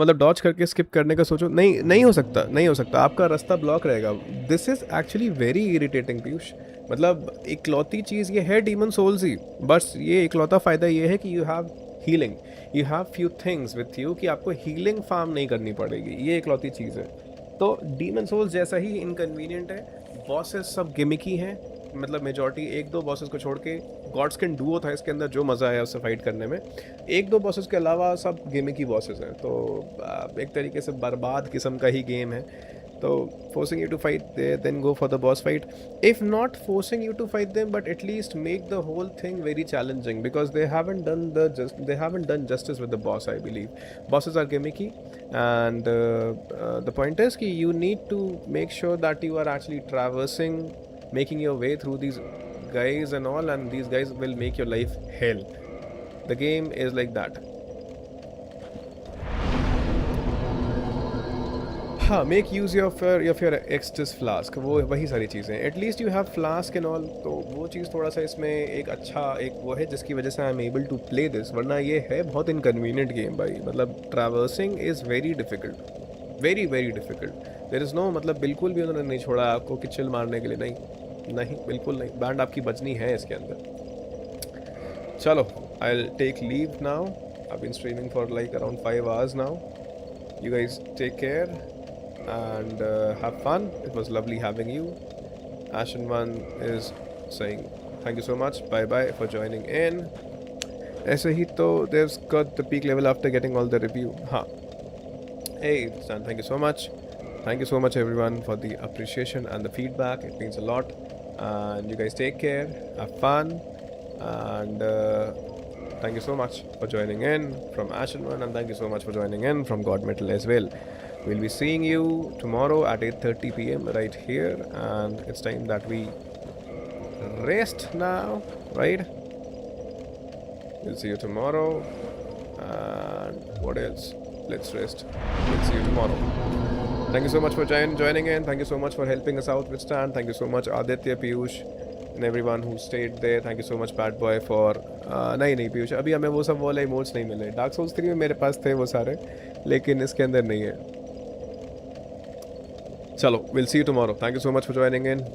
मतलब Dodge करके skip करने का सोचो. नहीं हो सकता. आपका रास्ता ब्लॉक रहेगा. This is actually very irritating Piyush. मतलब इकलौती चीज़ ये है डीमन सोल्स ही. बस ये इकलौता फ़ायदा ये है कि you have healing, you have few things with you कि आपको हीलिंग फार्म नहीं करनी पड़ेगी. ये इकलौती चीज़ है. तो डीमन सोल्स जैसा ही इनकन्वीनियंट है. बॉसेस सब गिमिकी हैं, मतलब मेजॉरिटी. एक दो बॉसेस को छोड़ के, गॉड्स कैन डुओ था इसके अंदर, जो मज़ा आया उससे फाइट करने में. एक दो बॉसेस के अलावा सब गेमिकी बॉसेस हैं. तो एक तरीके से बर्बाद किस्म का ही गेम है. तो forcing you to fight then go for the boss fight. If not forcing you to fight them, but at least make the whole thing very challenging because they haven't done justice with the boss. I believe bosses are gimmicky and the point is कि you need to make sure that you are actually traversing, making your way through these guys and all, and these guys will make your life hell. The game is like that. हाँ, make use of your Extus flask. वो वही सारी चीज़ें. At least you have flask and all. तो वो चीज़ थोड़ा सा इसमें एक अच्छा एक वो है जिसकी वजह से I am able to play this. वरना ये है बहुत inconvenient game भाई. मतलब traversing is very difficult, very very difficult. There is no मतलब बिल्कुल भी उन्होंने नहीं छोड़ा आपको कि चिल मारने के लिए. नहीं बिल्कुल नहीं. बैंड आपकी बजनी है इसके अंदर. चलो, I'll take leave now. I've been streaming for like around 5 hours now. You guys take care and have fun. It was lovely having you. Ashen One is saying thank you so much, bye bye for joining in. ऐसे ही तो they've got the peak level after getting all the review. हाँ, hey Stan, thank you so much. Thank you so much everyone for the appreciation and the feedback. It means a lot. And you guys take care, have fun, and thank you so much for joining in from Ashen One, and thank you so much for joining in from GoDMetal as well. We'll be seeing you tomorrow at 8:30 p.m. right here, and it's time that we rest now, right? We'll see you tomorrow. And what else? Let's rest. We'll see you tomorrow. Thank you so much for joining in. Thank you so much for helping us out with Stan. Thank you so much Aditya, Piyush, and everyone who stayed there. Thank you so much Bad Boy for नहीं पीयूष, अभी हमें वो सब वाले emotes नहीं मिले. Dark souls 3 में मेरे पास थे वो सारे, लेकिन इसके अंदर नहीं है. चलो, we'll see you tomorrow. Thank you so much for joining in.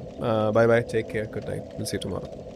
Bye bye. Take care. Good night. We'll see you tomorrow.